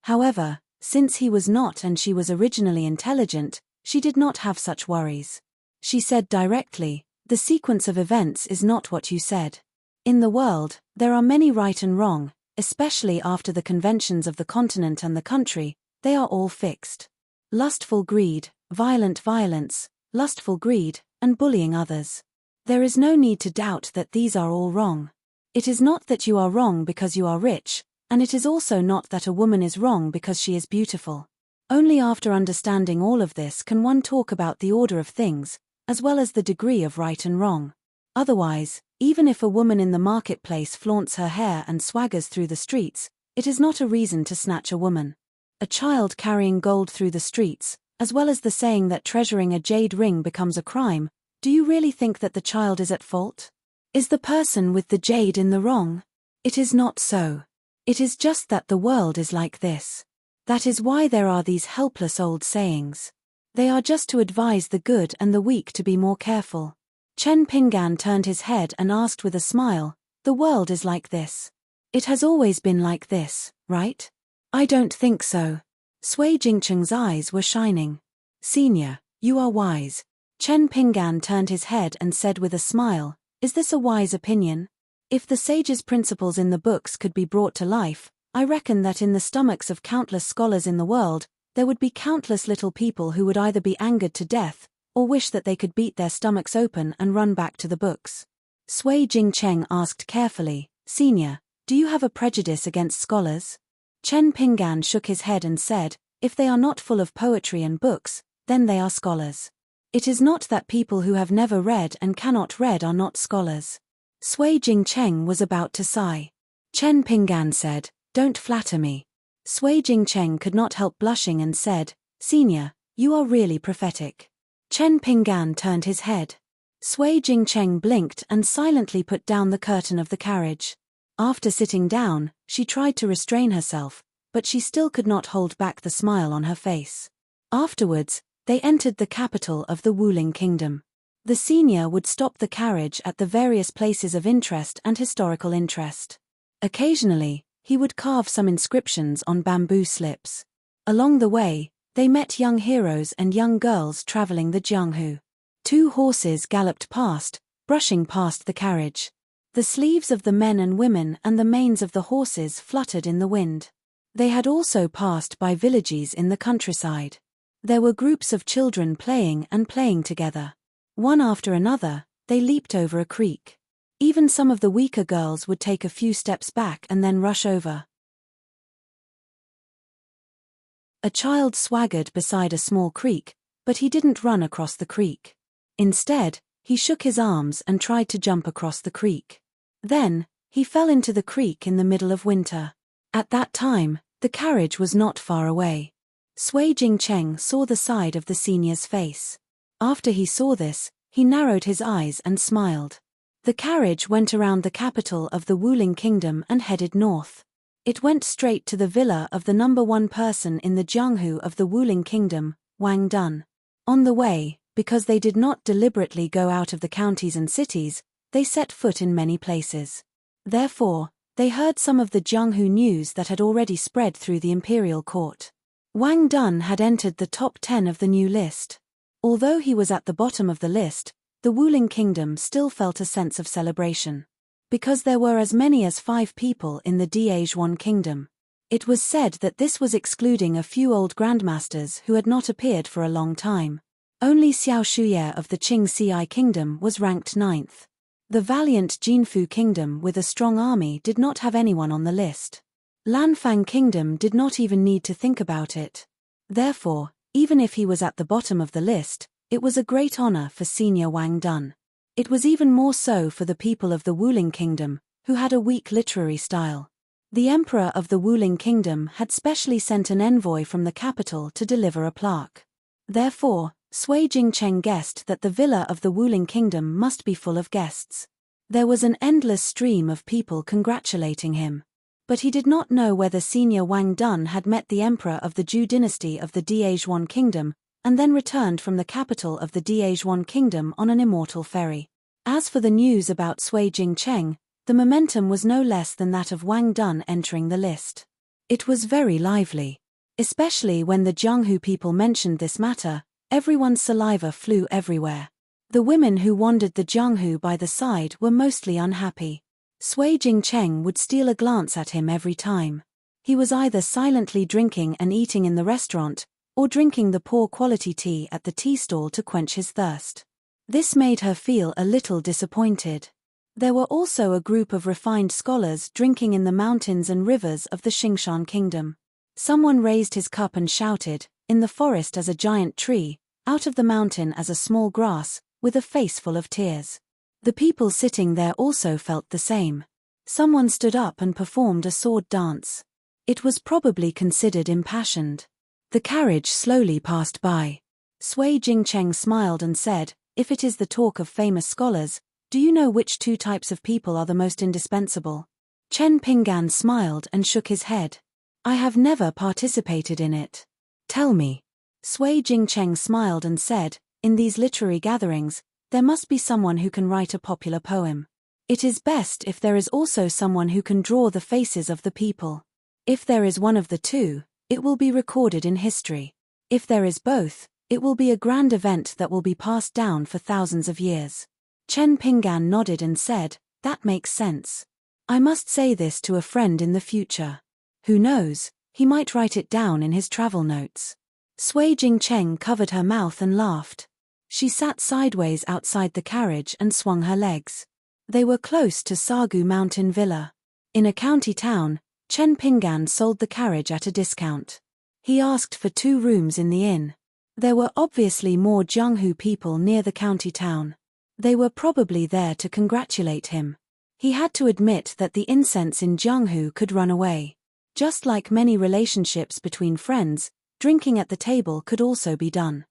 However, since he was not and she was originally intelligent, she did not have such worries. She said directly, "The sequence of events is not what you said. In the world, there are many right and wrong, especially after the conventions of the continent and the country, they are all fixed. Lustful greed, violent violence, lustful greed, and bullying others. There is no need to doubt that these are all wrong. It is not that you are wrong because you are rich, and it is also not that a woman is wrong because she is beautiful. Only after understanding all of this can one talk about the order of things, as well as the degree of right and wrong. Otherwise, even if a woman in the marketplace flaunts her hair and swaggers through the streets, it is not a reason to snatch a woman. A child carrying gold through the streets, as well as the saying that treasuring a jade ring becomes a crime, do you really think that the child is at fault? Is the person with the jade in the wrong? It is not so. It is just that the world is like this. That is why there are these helpless old sayings. They are just to advise the good and the weak to be more careful. Chen Pinggan turned his head and asked with a smile, "The world is like this. It has always been like this, right?" "I don't think so." Sui Jingcheng's eyes were shining. "Senior, you are wise." Chen Pinggan turned his head and said with a smile, "Is this a wise opinion? If the sage's principles in the books could be brought to life, I reckon that in the stomachs of countless scholars in the world, there would be countless little people who would either be angered to death, or wish that they could beat their stomachs open and run back to the books." Sui Jingcheng asked carefully, "Senior, do you have a prejudice against scholars?" Chen Pinggan shook his head and said, "If they are not full of poetry and books, then they are scholars. It is not that people who have never read and cannot read are not scholars." Sui Jingcheng was about to sigh. Chen Pinggan said, "Don't flatter me." Sui Jingcheng could not help blushing and said, "Senior, you are really prophetic." Chen Pinggan turned his head. Sui Jingcheng blinked and silently put down the curtain of the carriage. After sitting down, she tried to restrain herself, but she still could not hold back the smile on her face. Afterwards, they entered the capital of the Wuling Kingdom. The senior would stop the carriage at the various places of interest and historical interest. Occasionally, he would carve some inscriptions on bamboo slips. Along the way, they met young heroes and young girls traveling the Jianghu. 2 horses galloped past, brushing past the carriage. The sleeves of the men and women and the manes of the horses fluttered in the wind. They had also passed by villages in the countryside. There were groups of children playing and playing together. One after another, they leaped over a creek. Even some of the weaker girls would take a few steps back and then rush over. A child swaggered beside a small creek, but he didn't run across the creek. Instead, he shook his arms and tried to jump across the creek. Then, he fell into the creek in the middle of winter. At that time, the carriage was not far away. Sui Jingcheng saw the side of the senior's face. After he saw this, he narrowed his eyes and smiled. The carriage went around the capital of the Wuling Kingdom and headed north. It went straight to the villa of the number 1 person in the Jianghu of the Wuling Kingdom, Wang Dun. On the way, because they did not deliberately go out of the counties and cities, they set foot in many places. Therefore, they heard some of the Jianghu news that had already spread through the imperial court. Wang Dun had entered the top 10 of the new list. Although he was at the bottom of the list, the Wuling Kingdom still felt a sense of celebration. Because there were as many as 5 people in the Daejuan Kingdom. It was said that this was excluding a few old grandmasters who had not appeared for a long time. Only Xiao Shuye of the Qing Ci Kingdom was ranked 9th. The valiant Jinfu Kingdom with a strong army did not have anyone on the list. Lanfang Kingdom did not even need to think about it. Therefore, even if he was at the bottom of the list, it was a great honor for senior Wang Dun. It was even more so for the people of the Wuling Kingdom, who had a weak literary style. The Emperor of the Wuling Kingdom had specially sent an envoy from the capital to deliver a plaque. Therefore, Sui Jingcheng guessed that the villa of the Wuling Kingdom must be full of guests. There was an endless stream of people congratulating him. But he did not know whether senior Wang Dun had met the emperor of the Zhou dynasty of the Daejuan Kingdom, and then returned from the capital of the Daejuan Kingdom on an immortal ferry. As for the news about Sui Jingcheng, the momentum was no less than that of Wang Dun entering the list. It was very lively. Especially when the Jianghu people mentioned this matter, everyone's saliva flew everywhere. The women who wandered the Jianghu by the side were mostly unhappy. Sui Jingcheng would steal a glance at him every time. He was either silently drinking and eating in the restaurant, or drinking the poor quality tea at the tea stall to quench his thirst. This made her feel a little disappointed. There were also a group of refined scholars drinking in the mountains and rivers of the Xingshan Kingdom. Someone raised his cup and shouted, "In the forest as a giant tree, out of the mountain as a small grass," with a face full of tears. The people sitting there also felt the same. Someone stood up and performed a sword dance. It was probably considered impassioned. The carriage slowly passed by. Sui Jingcheng smiled and said, "If it is the talk of famous scholars, do you know which 2 types of people are the most indispensable?" Chen Pinggan smiled and shook his head. "I have never participated in it. Tell me." Sui Jingcheng smiled and said, "In these literary gatherings, there must be someone who can write a popular poem. It is best if there is also someone who can draw the faces of the people. If there is one of the 2, it will be recorded in history. If there is both, it will be a grand event that will be passed down for thousands of years." Chen Pinggan nodded and said, "That makes sense. I must say this to a friend in the future. Who knows, he might write it down in his travel notes." Sui Jingcheng covered her mouth and laughed. She sat sideways outside the carriage and swung her legs. They were close to Sagu Mountain Villa. In a county town, Chen Pinggan sold the carriage at a discount. He asked for 2 rooms in the inn. There were obviously more Jianghu people near the county town. They were probably there to congratulate him. He had to admit that the incense in Jianghu could run away. Just like many relationships between friends, drinking at the table could also be done.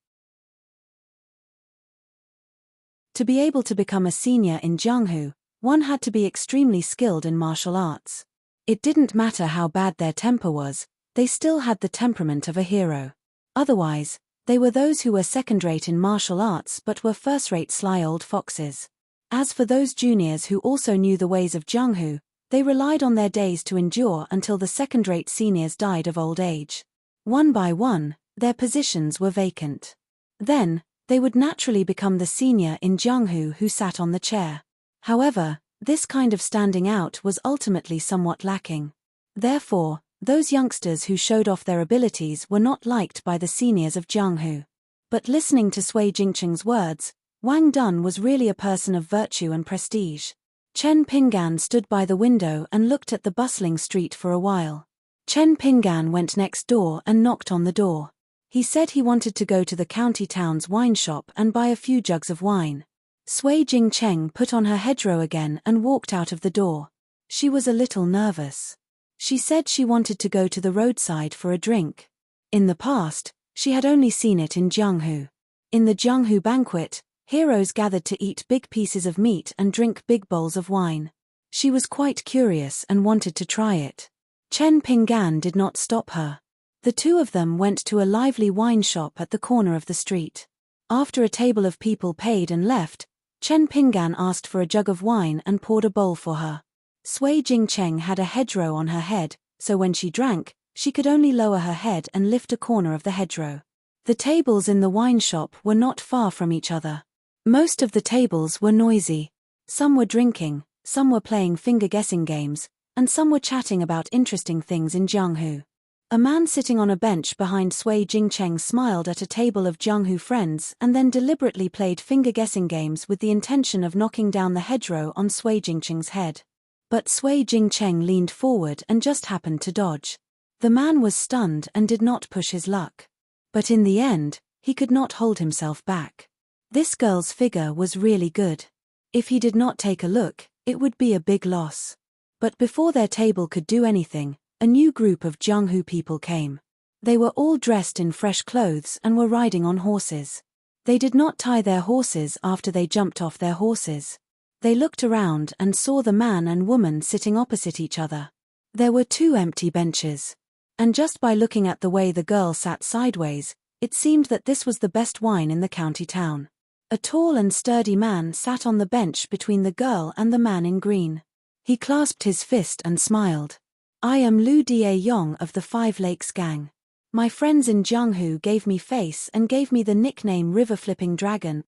To be able to become a senior in Jianghu, one had to be extremely skilled in martial arts. It didn't matter how bad their temper was, they still had the temperament of a hero. Otherwise, they were those who were second-rate in martial arts but were first-rate sly old foxes. As for those juniors who also knew the ways of Jianghu, they relied on their days to endure until the second-rate seniors died of old age. One by one, their positions were vacant. Then, they would naturally become the senior in Jianghu who sat on the chair. However, this kind of standing out was ultimately somewhat lacking. Therefore, those youngsters who showed off their abilities were not liked by the seniors of Jianghu. But listening to Sui Jingcheng's words, Wang Dun was really a person of virtue and prestige. Chen Pinggan stood by the window and looked at the bustling street for a while. Chen Pinggan went next door and knocked on the door. He said he wanted to go to the county town's wine shop and buy a few jugs of wine. Sui Jingcheng put on her hedgerow again and walked out of the door. She was a little nervous. She said she wanted to go to the roadside for a drink. In the past, she had only seen it in Jianghu. In the Jianghu banquet, heroes gathered to eat big pieces of meat and drink big bowls of wine. She was quite curious and wanted to try it. Chen Pinggan did not stop her. The 2 of them went to a lively wine shop at the corner of the street. After a table of people paid and left, Chen Pinggan asked for a jug of wine and poured a bowl for her. Sui Jingcheng had a hedgerow on her head, so when she drank, She could only lower her head and lift a corner of the hedgerow. The tables in the wine shop were not far from each other. Most of the tables were noisy. Some were drinking, some were playing finger-guessing games, and some were chatting about interesting things in Jianghu. A man sitting on a bench behind Sui Jingcheng smiled at a table of Jianghu friends and then deliberately played finger-guessing games with the intention of knocking down the hedgerow on Sui Jingcheng's head. But Sui Jingcheng leaned forward and just happened to dodge. The man was stunned and did not push his luck. But in the end, he could not hold himself back. This girl's figure was really good. If he did not take a look, it would be a big loss. But before their table could do anything, a new group of Jianghu people came. They were all dressed in fresh clothes and were riding on horses. They did not tie their horses after they jumped off their horses. They looked around and saw the man and woman sitting opposite each other. There were 2 empty benches. And just by looking at the way the girl sat sideways, it seemed that this was the best wine in the county town. A tall and sturdy man sat on the bench between the girl and the man in green. He clasped his fist and smiled. I am Lu Dieyong of the 5 Lakes Gang. My friends in Jianghu gave me face and gave me the nickname River Flipping Dragon.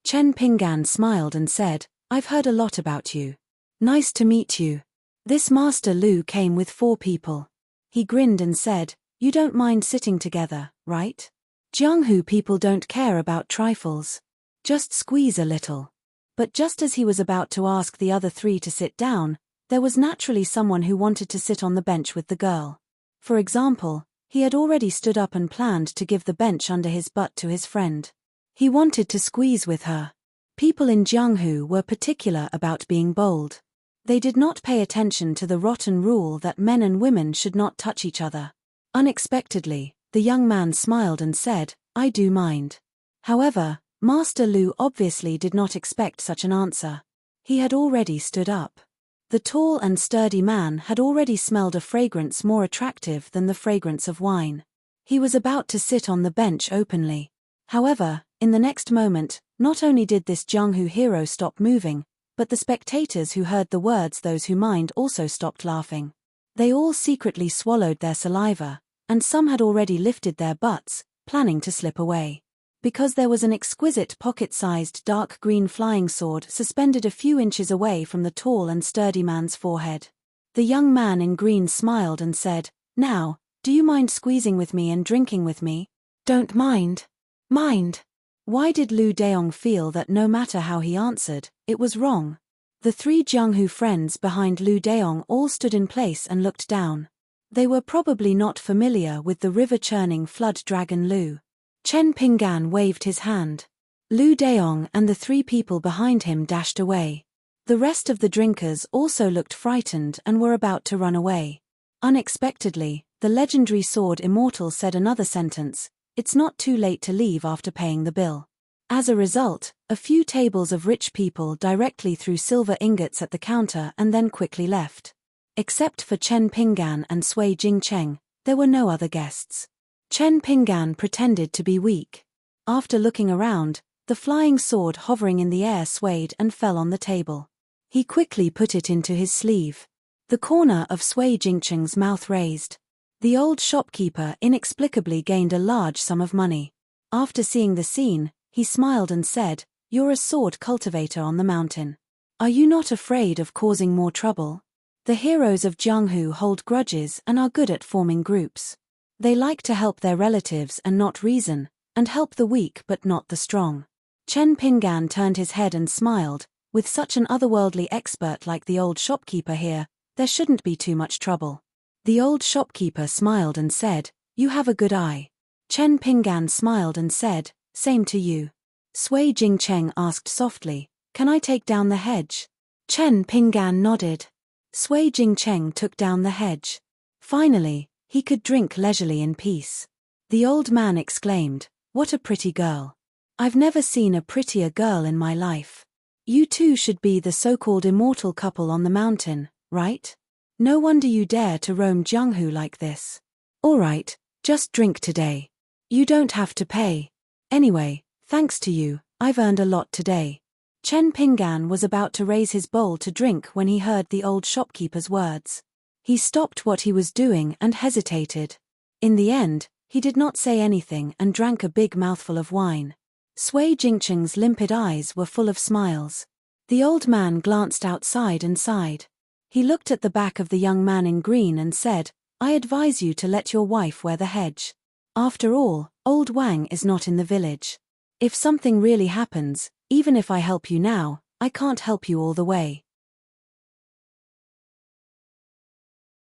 Chen Pinggan smiled and said, I've heard a lot about you. Nice to meet you. This Master Lu came with 4 people. He grinned and said, you don't mind sitting together, right? Jianghu people don't care about trifles. Just squeeze a little. But just as he was about to ask the other 3 to sit down, there was naturally someone who wanted to sit on the bench with the girl. For example, he had already stood up and planned to give the bench under his butt to his friend. He wanted to squeeze with her. People in Jianghu were particular about being bold. They did not pay attention to the rotten rule that men and women should not touch each other. Unexpectedly, the young man smiled and said, I do mind. However, Master Lu obviously did not expect such an answer. He had already stood up. The tall and sturdy man had already smelled a fragrance more attractive than the fragrance of wine. He was about to sit on the bench openly. However, in the next moment, not only did this Jianghu hero stop moving, but the spectators who heard the words those who mind also stopped laughing. They all secretly swallowed their saliva, and some had already lifted their butts, planning to slip away. Because there was an exquisite pocket-sized dark green flying sword suspended a few inches away from the tall and sturdy man's forehead. The young man in green smiled and said, Now, do you mind squeezing with me and drinking with me? Don't mind. Mind. Why did Lu Deong feel that no matter how he answered, it was wrong? The 3 Jianghu friends behind Lu Deong all stood in place and looked down. They were probably not familiar with the river-churning flood dragon Lu. Chen Pinggan waved his hand. Lu Deong and the 3 people behind him dashed away. The rest of the drinkers also looked frightened and were about to run away. Unexpectedly, the legendary sword immortal said another sentence, It's not too late to leave after paying the bill. As a result, a few tables of rich people directly threw silver ingots at the counter and then quickly left. Except for Chen Pinggan and Sui Jingcheng, there were no other guests. Chen Pinggan pretended to be weak. After looking around, the flying sword hovering in the air swayed and fell on the table. He quickly put it into his sleeve. The corner of Sui Jingcheng's mouth raised. The old shopkeeper inexplicably gained a large sum of money. After seeing the scene, he smiled and said, You're a sword cultivator on the mountain. Are you not afraid of causing more trouble? The heroes of Jianghu hold grudges and are good at forming groups. They like to help their relatives and not reason, and help the weak but not the strong. Chen Pinggan turned his head and smiled. With such an otherworldly expert like the old shopkeeper here, there shouldn't be too much trouble. The old shopkeeper smiled and said, You have a good eye. Chen Pinggan smiled and said, Same to you. Sui Jingcheng asked softly, Can I take down the hedge? Chen Pinggan nodded. Sui Jingcheng took down the hedge. Finally, he could drink leisurely in peace. The old man exclaimed, What a pretty girl. I've never seen a prettier girl in my life. You two should be the so-called immortal couple on the mountain, right? No wonder you dare to roam Jianghu like this. All right, just drink today. You don't have to pay. Anyway, thanks to you, I've earned a lot today. Chen Pinggan was about to raise his bowl to drink when he heard the old shopkeeper's words. He stopped what he was doing and hesitated. In the end, he did not say anything and drank a big mouthful of wine. Sui Jingcheng's limpid eyes were full of smiles. The old man glanced outside and sighed. He looked at the back of the young man in green and said, "I advise you to let your wife wear the hedge. After all, old Wang is not in the village. If something really happens, even if I help you now, I can't help you all the way."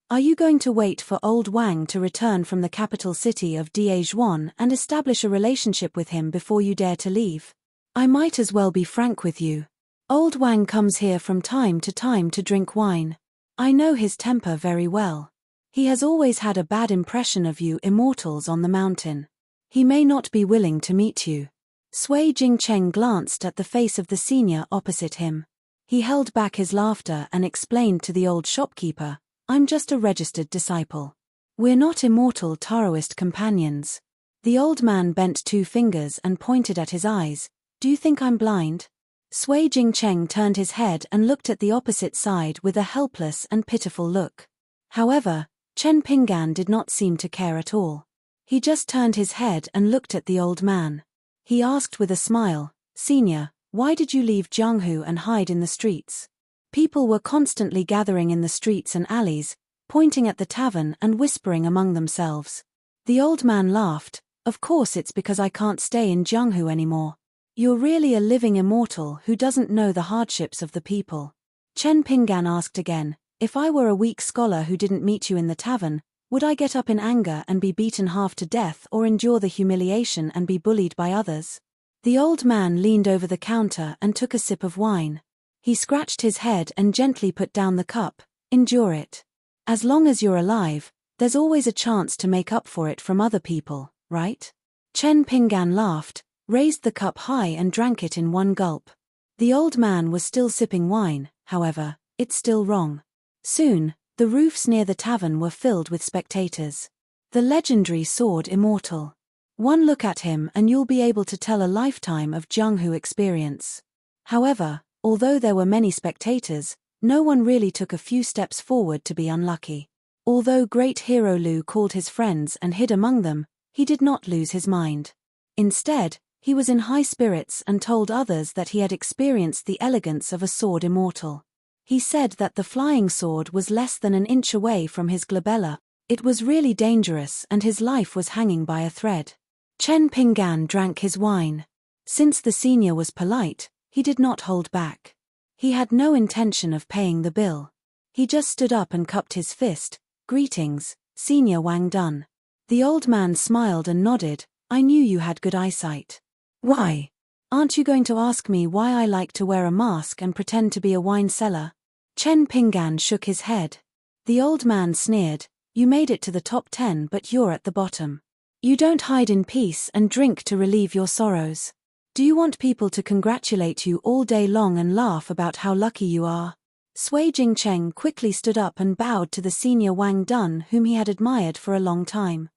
Are you going to wait for old Wang to return from the capital city of Daejuan and establish a relationship with him before you dare to leave? I might as well be frank with you. Old Wang comes here from time to drink wine. I know his temper very well. He has always had a bad impression of you immortals on the mountain. He may not be willing to meet you. Sui Jingcheng glanced at the face of the senior opposite him. He held back his laughter and explained to the old shopkeeper, "I'm just a registered disciple. We're not immortal Taoist companions." The old man bent 2 fingers and pointed at his eyes. "Do you think I'm blind?" Sui Jingcheng turned his head and looked at the opposite side with a helpless and pitiful look. However, Chen Pinggan did not seem to care at all. He just turned his head and looked at the old man. He asked with a smile, "Senior, why did you leave Jianghu and hide in the streets?" People were constantly gathering in the streets and alleys, pointing at the tavern and whispering among themselves. The old man laughed, "Of course it's because I can't stay in Jianghu anymore. You're really a living immortal who doesn't know the hardships of the people." Chen Pinggan asked again, "If I were a weak scholar who didn't meet you in the tavern, would I get up in anger and be beaten half to death or endure the humiliation and be bullied by others?" The old man leaned over the counter and took a sip of wine. He scratched his head and gently put down the cup. "Endure it. As long as you're alive, there's always a chance to make up for it from other people, right?" Chen Pinggan laughed, raised the cup high and drank it in one gulp. The old man was still sipping wine, however, it's still wrong. Soon, the roofs near the tavern were filled with spectators. The legendary sword immortal. One look at him and you'll be able to tell a lifetime of Jianghu experience. However, although there were many spectators, no one really took a few steps forward to be unlucky. Although great hero Lu called his friends and hid among them, he did not lose his mind. Instead, he was in high spirits and told others that he had experienced the elegance of a sword immortal. He said that the flying sword was less than an inch away from his glabella. It was really dangerous and his life was hanging by a thread. Chen Pinggan drank his wine. Since the senior was polite, he did not hold back. He had no intention of paying the bill. He just stood up and cupped his fist. "Greetings, Senior Wang Dun." The old man smiled and nodded. "I knew you had good eyesight." "Why? Aren't you going to ask me why I like to wear a mask and pretend to be a wine seller?" Chen Pinggan shook his head. The old man sneered, "You made it to the top 10 but you're at the bottom. You don't hide in peace and drink to relieve your sorrows. Do you want people to congratulate you all day long and laugh about how lucky you are?" Sui Jingcheng quickly stood up and bowed to the senior Wang Dun whom he had admired for a long time.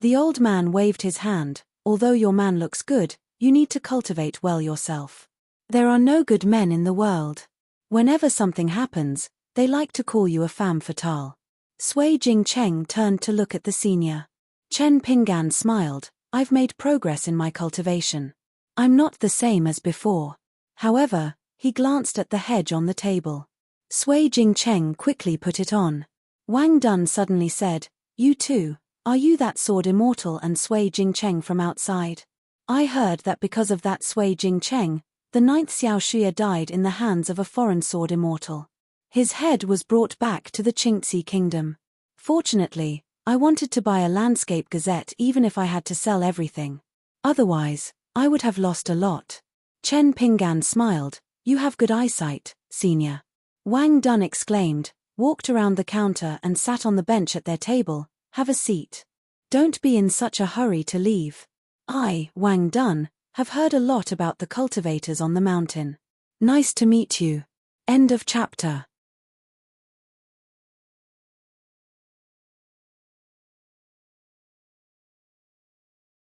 The old man waved his hand. "Although your man looks good, you need to cultivate well yourself. There are no good men in the world. Whenever something happens, they like to call you a femme fatale." Sui Jingcheng turned to look at the senior. Chen Pinggan smiled. "I've made progress in my cultivation. I'm not the same as before." However, he glanced at the hedge on the table. Sui Jingcheng quickly put it on. Wang Dun suddenly said, "You too, are you that sword immortal?" And Sui Jingcheng from outside. "I heard that because of that Sui Jingcheng, the 9th Xiao Shia died in the hands of a foreign sword immortal. His head was brought back to the Qingxi kingdom. Fortunately, I wanted to buy a landscape gazette even if I had to sell everything. Otherwise, I would have lost a lot." Chen Pinggan smiled. "You have good eyesight, senior." Wang Dun exclaimed, walked around the counter and sat on the bench at their table. "Have a seat. Don't be in such a hurry to leave. I, Wang Dun, have heard a lot about the cultivators on the mountain. Nice to meet you." End of chapter.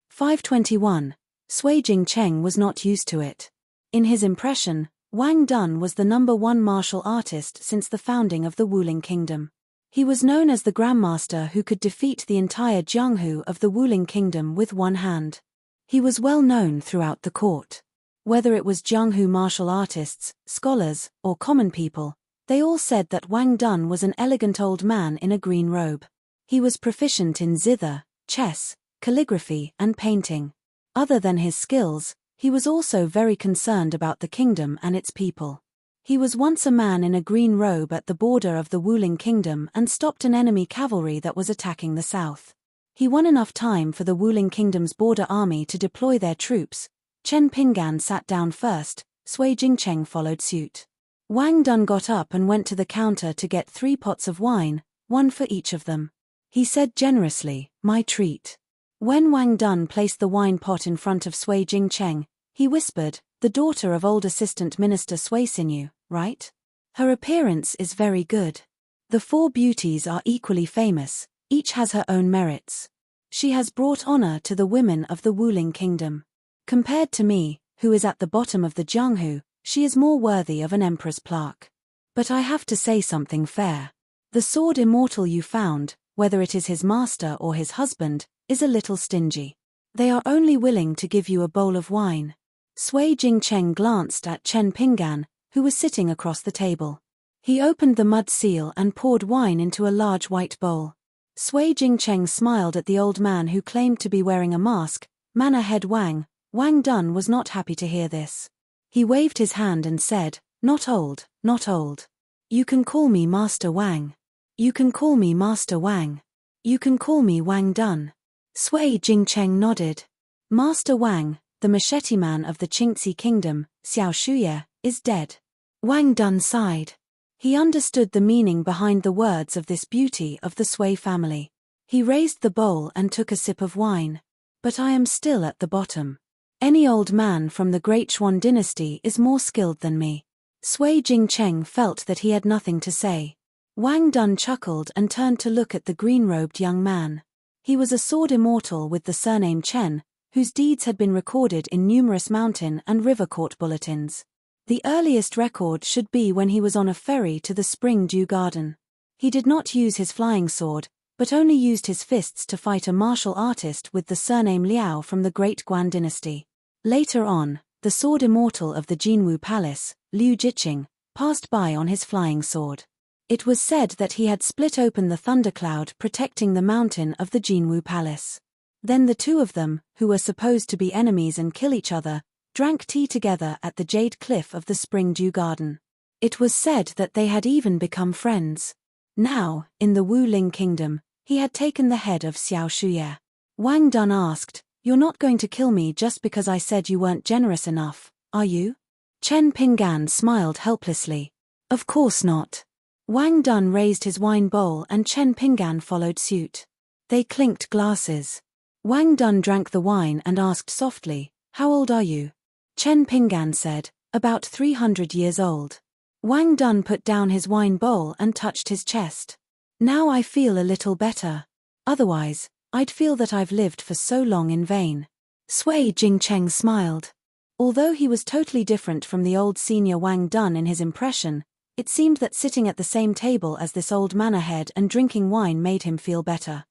521. Sui Jingcheng was not used to it. In his impression, Wang Dun was the #1 martial artist since the founding of the Wuling Kingdom. He was known as the Grandmaster who could defeat the entire Jianghu of the Wuling Kingdom with one hand. He was well known throughout the court. Whether it was Jianghu martial artists, scholars, or common people, they all said that Wang Dun was an elegant old man in a green robe. He was proficient in zither, chess, calligraphy, and painting. Other than his skills, he was also very concerned about the kingdom and its people. He was once a man in a green robe at the border of the Wuling Kingdom and stopped an enemy cavalry that was attacking the south. He won enough time for the Wuling Kingdom's border army to deploy their troops. Chen Pinggan sat down first, Sui Jingcheng followed suit. Wang Dun got up and went to the counter to get 3 pots of wine, one for each of them. He said generously, "My treat." When Wang Dun placed the wine pot in front of Sui Jingcheng, he whispered, "The daughter of old Assistant Minister Sui Sinew, right? Her appearance is very good. The 4 beauties are equally famous, each has her own merits. She has brought honor to the women of the Wuling Kingdom. Compared to me, who is at the bottom of the Jianghu, she is more worthy of an emperor's plaque. But I have to say something fair. The sword immortal you found, whether it is his master or his husband, is a little stingy. They are only willing to give you a bowl of wine." Sui Jingcheng glanced at Chen Pinggan, who was sitting across the table. He opened the mud seal and poured wine into a large white bowl. Sui Jingcheng smiled at the old man who claimed to be wearing a mask. Manor head Wang Dun was not happy to hear this. He waved his hand and said, "Not old, not old. You can call me Master Wang. You can call me Master Wang. You can call me Wang Dun." Sui Jingcheng nodded. Master Wang, the machete man of the Qingxi Kingdom, Xiao Shuye, is dead. Wang Dun sighed. He understood the meaning behind the words of this beauty of the Sui family. He raised the bowl and took a sip of wine. "But I am still at the bottom. Any old man from the Great Xuan dynasty is more skilled than me." Sui Jingcheng felt that he had nothing to say. Wang Dun chuckled and turned to look at the green-robed young man. He was a sword immortal with the surname Chen, whose deeds had been recorded in numerous mountain and river court bulletins. The earliest record should be when he was on a ferry to the Spring Dew Garden. He did not use his flying sword, but only used his fists to fight a martial artist with the surname Liao from the Great Guan dynasty. Later on, the sword immortal of the Jinwu Palace, Liu Jiqing, passed by on his flying sword. It was said that he had split open the thundercloud protecting the mountain of the Jinwu Palace. Then the two of them, who were supposed to be enemies and kill each other, drank tea together at the jade cliff of the Spring Dew Garden. It was said that they had even become friends. Now, in the Wuling Kingdom, he had taken the head of Xiao Shuye. Wang Dun asked, "You're not going to kill me just because I said you weren't generous enough, are you?" Chen Pinggan smiled helplessly. "Of course not." Wang Dun raised his wine bowl and Chen Pinggan followed suit. They clinked glasses. Wang Dun drank the wine and asked softly, "How old are you?" Chen Pinggan said, "About 300 years old." Wang Dun put down his wine bowl and touched his chest. "Now I feel a little better. Otherwise, I'd feel that I've lived for so long in vain." Sui Jingcheng smiled. Although he was totally different from the old senior Wang Dun in his impression, it seemed that sitting at the same table as this old manor head and drinking wine made him feel better.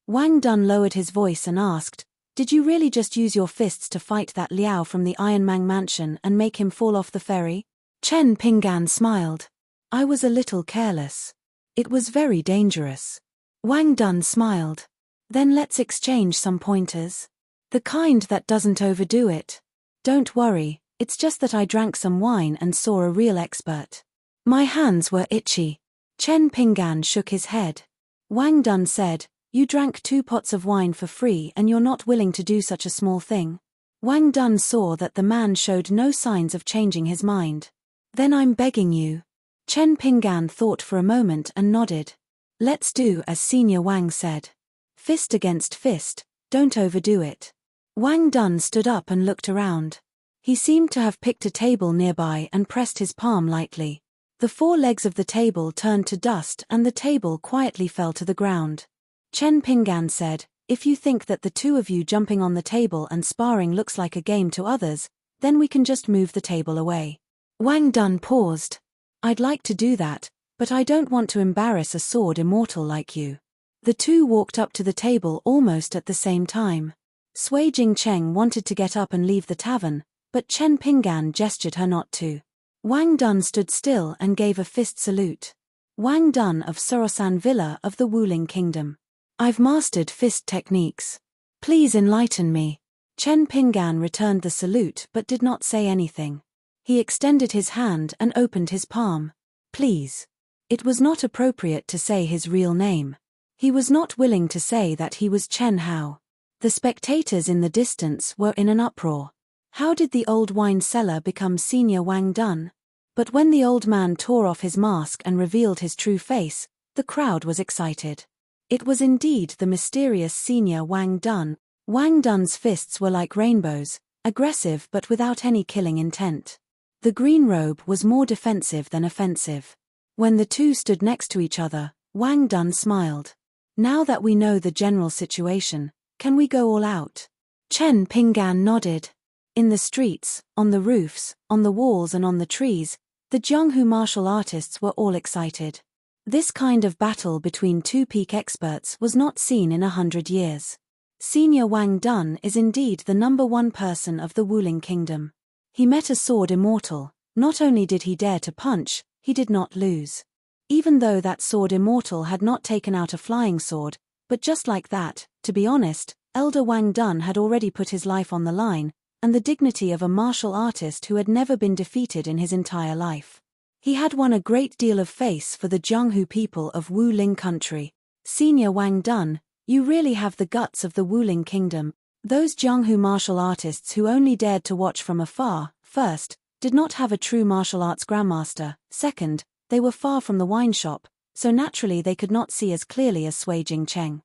Wang Dun lowered his voice and asked, "Did you really just use your fists to fight that Liao from the Ironmang mansion and make him fall off the ferry?" Chen Pinggan smiled. "I was a little careless. It was very dangerous." Wang Dun smiled. "Then let's exchange some pointers. The kind that doesn't overdo it. Don't worry, it's just that I drank some wine and saw a real expert. My hands were itchy." Chen Pinggan shook his head. Wang Dun said, "You drank 2 pots of wine for free and you're not willing to do such a small thing?" Wang Dun saw that the man showed no signs of changing his mind. "Then I'm begging you." Chen Pinggan thought for a moment and nodded. "Let's do as Senior Wang said. Fist against fist, don't overdo it." Wang Dun stood up and looked around. He seemed to have picked a table nearby and pressed his palm lightly. The 4 legs of the table turned to dust and the table quietly fell to the ground. Chen Pinggan said, "If you think that the 2 of you jumping on the table and sparring looks like a game to others, Then we can just move the table away. Wang Dun paused. I'd like to do that, but I don't want to embarrass a sword immortal like you. The two walked up to the table almost at the same time. Sui Jingcheng wanted to get up and leave the tavern, but Chen Pinggan gestured her not to. Wang Dun stood still and gave a fist salute. Wang Dun of Sorosan Villa of the Wuling Kingdom. I've mastered fist techniques. Please enlighten me. Chen Pinggan returned the salute but did not say anything. He extended his hand and opened his palm. Please. It was not appropriate to say his real name. He was not willing to say that he was Chen Hao. The spectators in the distance were in an uproar. How did the old wine seller become Senior Wang Dun? But when the old man tore off his mask and revealed his true face, the crowd was excited. It was indeed the mysterious Senior Wang Dun. Wang Dun's fists were like rainbows, aggressive but without any killing intent. The green robe was more defensive than offensive. When the two stood next to each other, Wang Dun smiled. Now that we know the general situation, can we go all out? Chen Pinggan nodded. In the streets, on the roofs, on the walls and on the trees, the Jianghu martial artists were all excited. This kind of battle between two peak experts was not seen in 100 years. Senior Wang Dun is indeed the #1 person of the Wuling Kingdom. He met a sword immortal. Not only did he dare to punch, he did not lose. Even though that sword immortal had not taken out a flying sword, but just like that, to be honest, Elder Wang Dun had already put his life on the line, and the dignity of a martial artist who had never been defeated in his entire life. He had won a great deal of face for the Jianghu people of Wuling country. Senior Wang Dun, you really have the guts of the Wuling Kingdom. Those Jianghu martial artists who only dared to watch from afar, first, did not have a true martial arts grandmaster, second, they were far from the wine shop, so naturally they could not see as clearly as Sui Jingcheng.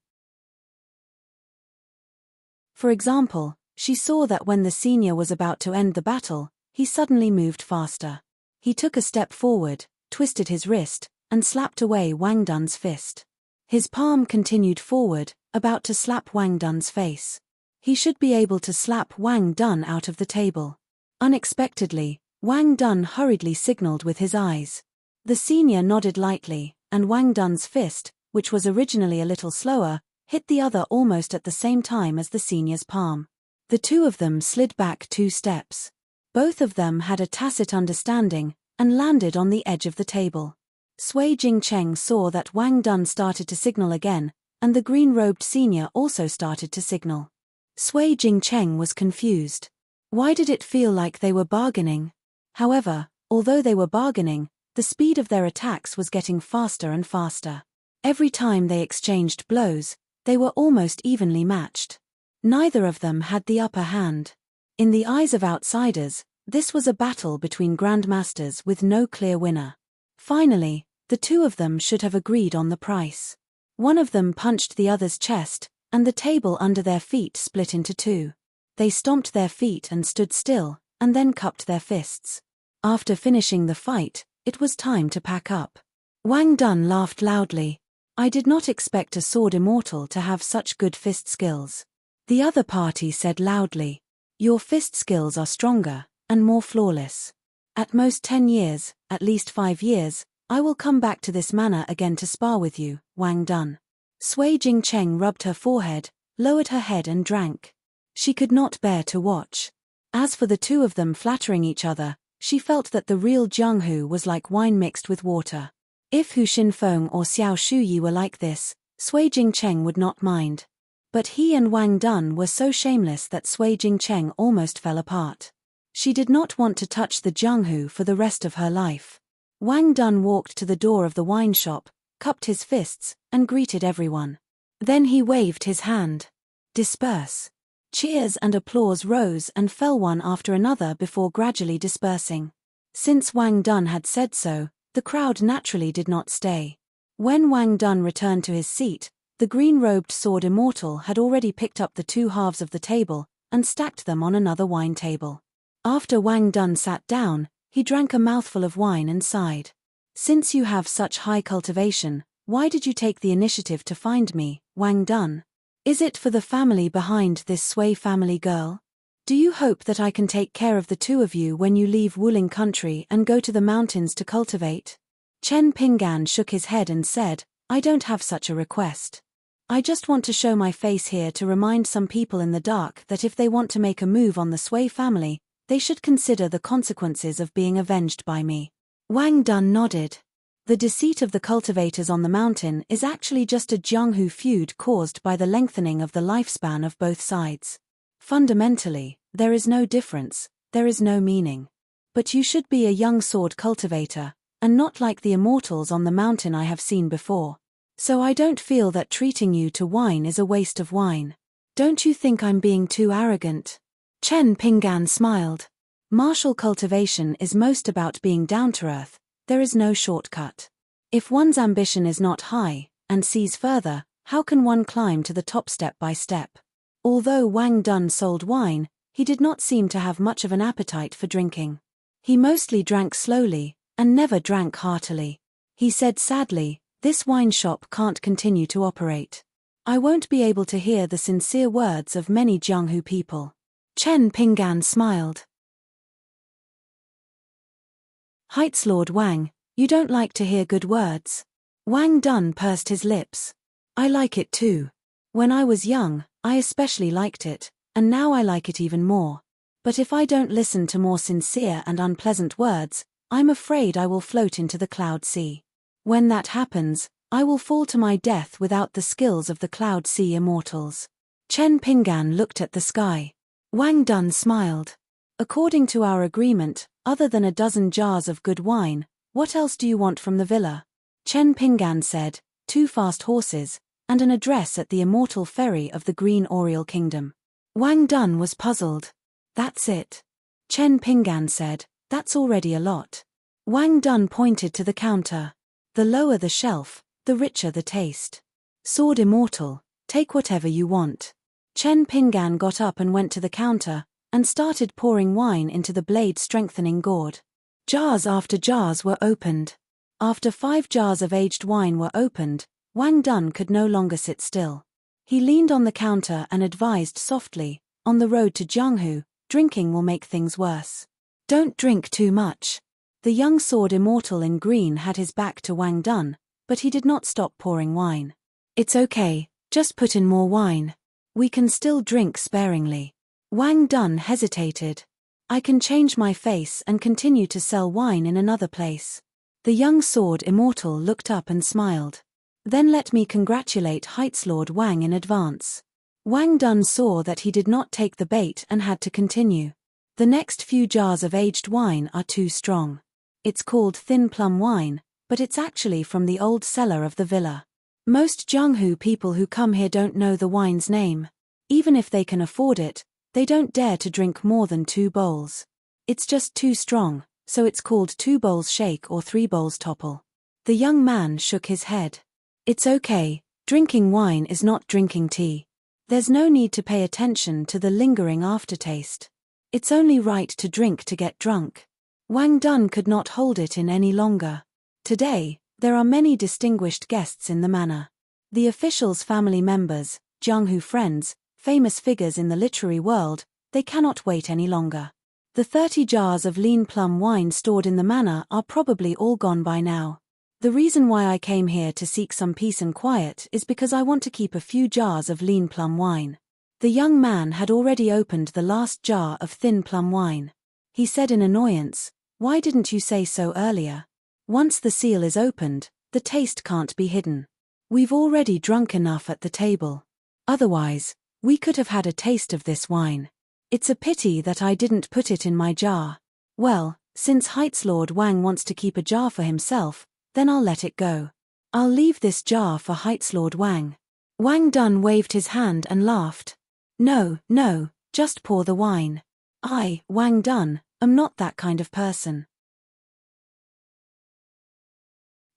For example, she saw that when the senior was about to end the battle, he suddenly moved faster. He took a step forward, twisted his wrist, and slapped away Wang Dun's fist. His palm continued forward, about to slap Wang Dun's face. He should be able to slap Wang Dun out of the table. Unexpectedly, Wang Dun hurriedly signaled with his eyes. The senior nodded lightly, and Wang Dun's fist, which was originally a little slower, hit the other almost at the same time as the senior's palm. The two of them slid back 2 steps. Both of them had a tacit understanding, and landed on the edge of the table. Sui Jingcheng saw that Wang Dun started to signal again, and the green-robed senior also started to signal. Sui Jingcheng was confused. Why did it feel like they were bargaining? However, although they were bargaining, the speed of their attacks was getting faster and faster. Every time they exchanged blows, they were almost evenly matched. Neither of them had the upper hand. In the eyes of outsiders, this was a battle between grandmasters with no clear winner. Finally, the two of them should have agreed on the price. One of them punched the other's chest, and the table under their feet split into 2. They stomped their feet and stood still, and then cupped their fists. After finishing the fight, it was time to pack up. Wang Dun laughed loudly. I did not expect a sword immortal to have such good fist skills. The other party said loudly. Your fist skills are stronger, and more flawless. At most 10 years, at least 5 years, I will come back to this manor again to spar with you, Wang Dun. Sui Jingcheng rubbed her forehead, lowered her head and drank. She could not bear to watch. As for the two of them flattering each other, she felt that the real Jianghu was like wine mixed with water. If Hu Xinfeng or Xiao Shuyi were like this, Sui Jingcheng would not mind. But he and Wang Dun were so shameless that Sui Jingcheng almost fell apart. She did not want to touch the Jianghu for the rest of her life. Wang Dun walked to the door of the wine shop, cupped his fists, and greeted everyone. Then he waved his hand. Disperse. Cheers and applause rose and fell one after another before gradually dispersing. Since Wang Dun had said so, the crowd naturally did not stay. When Wang Dun returned to his seat, the green-robed sword immortal had already picked up the 2 halves of the table and stacked them on another wine table. After Wang Dun sat down, he drank a mouthful of wine and sighed. Since you have such high cultivation, why did you take the initiative to find me, Wang Dun? Is it for the family behind this Sui family girl? Do you hope that I can take care of the two of you when you leave Wuling country and go to the mountains to cultivate? Chen Pinggan shook his head and said, I don't have such a request. I just want to show my face here to remind some people in the dark that if they want to make a move on the Sui family, they should consider the consequences of being avenged by me. Wang Dun nodded. The deceit of the cultivators on the mountain is actually just a Jianghu feud caused by the lengthening of the lifespan of both sides. Fundamentally, there is no difference, there is no meaning. But you should be a young sword cultivator, and not like the immortals on the mountain I have seen before. So I don't feel that treating you to wine is a waste of wine. Don't you think I'm being too arrogant? Chen Pinggan smiled. Martial cultivation is most about being down to earth. There is no shortcut. If one's ambition is not high, and sees further, how can one climb to the top step by step? Although Wang Dun sold wine, he did not seem to have much of an appetite for drinking. He mostly drank slowly, and never drank heartily. He said sadly, this wine shop can't continue to operate. I won't be able to hear the sincere words of many Jianghu people. Chen Pinggan smiled. Heights Lord Wang, you don't like to hear good words. Wang Dun pursed his lips. I like it too. When I was young, I especially liked it, and now I like it even more. But if I don't listen to more sincere and unpleasant words, I'm afraid I will float into the cloud sea. When that happens, I will fall to my death without the skills of the cloud sea immortals. Chen Pinggan looked at the sky. Wang Dun smiled. According to our agreement, other than a dozen jars of good wine, what else do you want from the villa? Chen Pinggan said, 2 fast horses, and an address at the immortal ferry of the Green Oriole Kingdom. Wang Dun was puzzled. That's it. Chen Pinggan said, that's already a lot. Wang Dun pointed to the counter. The lower the shelf, the richer the taste. Sword immortal, take whatever you want. Chen Pinggan got up and went to the counter, and started pouring wine into the blade-strengthening gourd. Jars after jars were opened. After 5 jars of aged wine were opened, Wang Dun could no longer sit still. He leaned on the counter and advised softly, on the road to Jianghu, drinking will make things worse. Don't drink too much. The young sword immortal in green had his back to Wang Dun, but he did not stop pouring wine. It's okay, just put in more wine. We can still drink sparingly. Wang Dun hesitated. I can change my face and continue to sell wine in another place. The young sword immortal looked up and smiled. Then let me congratulate Heights Lord Wang in advance. Wang Dun saw that he did not take the bait and had to continue. The next few jars of aged wine are too strong. It's called thin plum wine, but it's actually from the old cellar of the villa. Most Jianghu people who come here don't know the wine's name. Even if they can afford it, they don't dare to drink more than 2 bowls. It's just too strong, so it's called 2 bowls shake or 3 bowls topple. The young man shook his head. It's okay, drinking wine is not drinking tea. There's no need to pay attention to the lingering aftertaste. It's only right to drink to get drunk. Wang Dun could not hold it in any longer. Today, there are many distinguished guests in the manor. The officials' family members, Jianghu friends, famous figures in the literary world, they cannot wait any longer. The 30 jars of lean plum wine stored in the manor are probably all gone by now. The reason why I came here to seek some peace and quiet is because I want to keep a few jars of lean plum wine. The young man had already opened the last jar of thin plum wine. He said in annoyance, why didn't you say so earlier? Once the seal is opened, the taste can't be hidden. We've already drunk enough at the table. Otherwise, we could have had a taste of this wine. It's a pity that I didn't put it in my jar. Well, since Heights Lord Wang wants to keep a jar for himself, then I'll let it go. I'll leave this jar for Heights Lord Wang. Wang Dun waved his hand and laughed. No, just pour the wine. I, Wang Dun, am not that kind of person.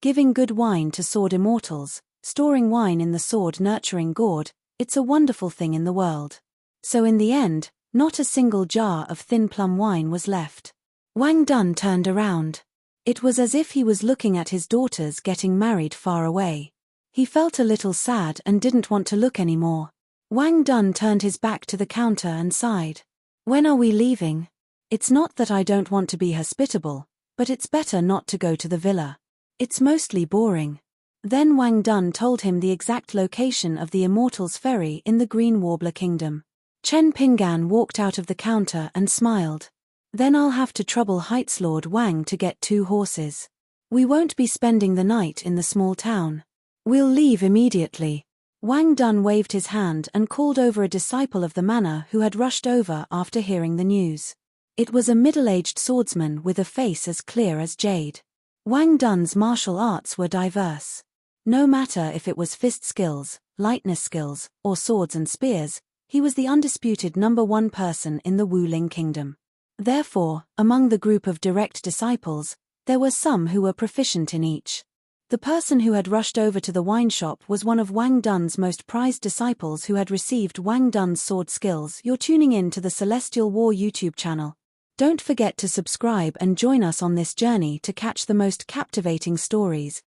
Giving good wine to sword immortals, storing wine in the sword-nurturing gourd, it's a wonderful thing in the world. So in the end, not a single jar of thin plum wine was left. Wang Dun turned around. It was as if he was looking at his daughters getting married far away. He felt a little sad and didn't want to look anymore. Wang Dun turned his back to the counter and sighed. When are we leaving? It's not that I don't want to be hospitable, but it's better not to go to the villa. It's mostly boring. Then Wang Dun told him the exact location of the Immortals Ferry in the Green Warbler Kingdom. Chen Pinggan walked out of the counter and smiled. Then I'll have to trouble Heights Lord Wang to get 2 horses. We won't be spending the night in the small town. We'll leave immediately. Wang Dun waved his hand and called over a disciple of the manor who had rushed over after hearing the news. It was a middle-aged swordsman with a face as clear as jade. Wang Dun's martial arts were diverse. No matter if it was fist skills, lightness skills, or swords and spears, he was the undisputed #1 person in the Wuling Kingdom. Therefore, among the group of direct disciples, there were some who were proficient in each. The person who had rushed over to the wine shop was one of Wang Dun's most prized disciples who had received Wang Dun's sword skills. You're tuning in to the Celestial War YouTube channel. Don't forget to subscribe and join us on this journey to catch the most captivating stories,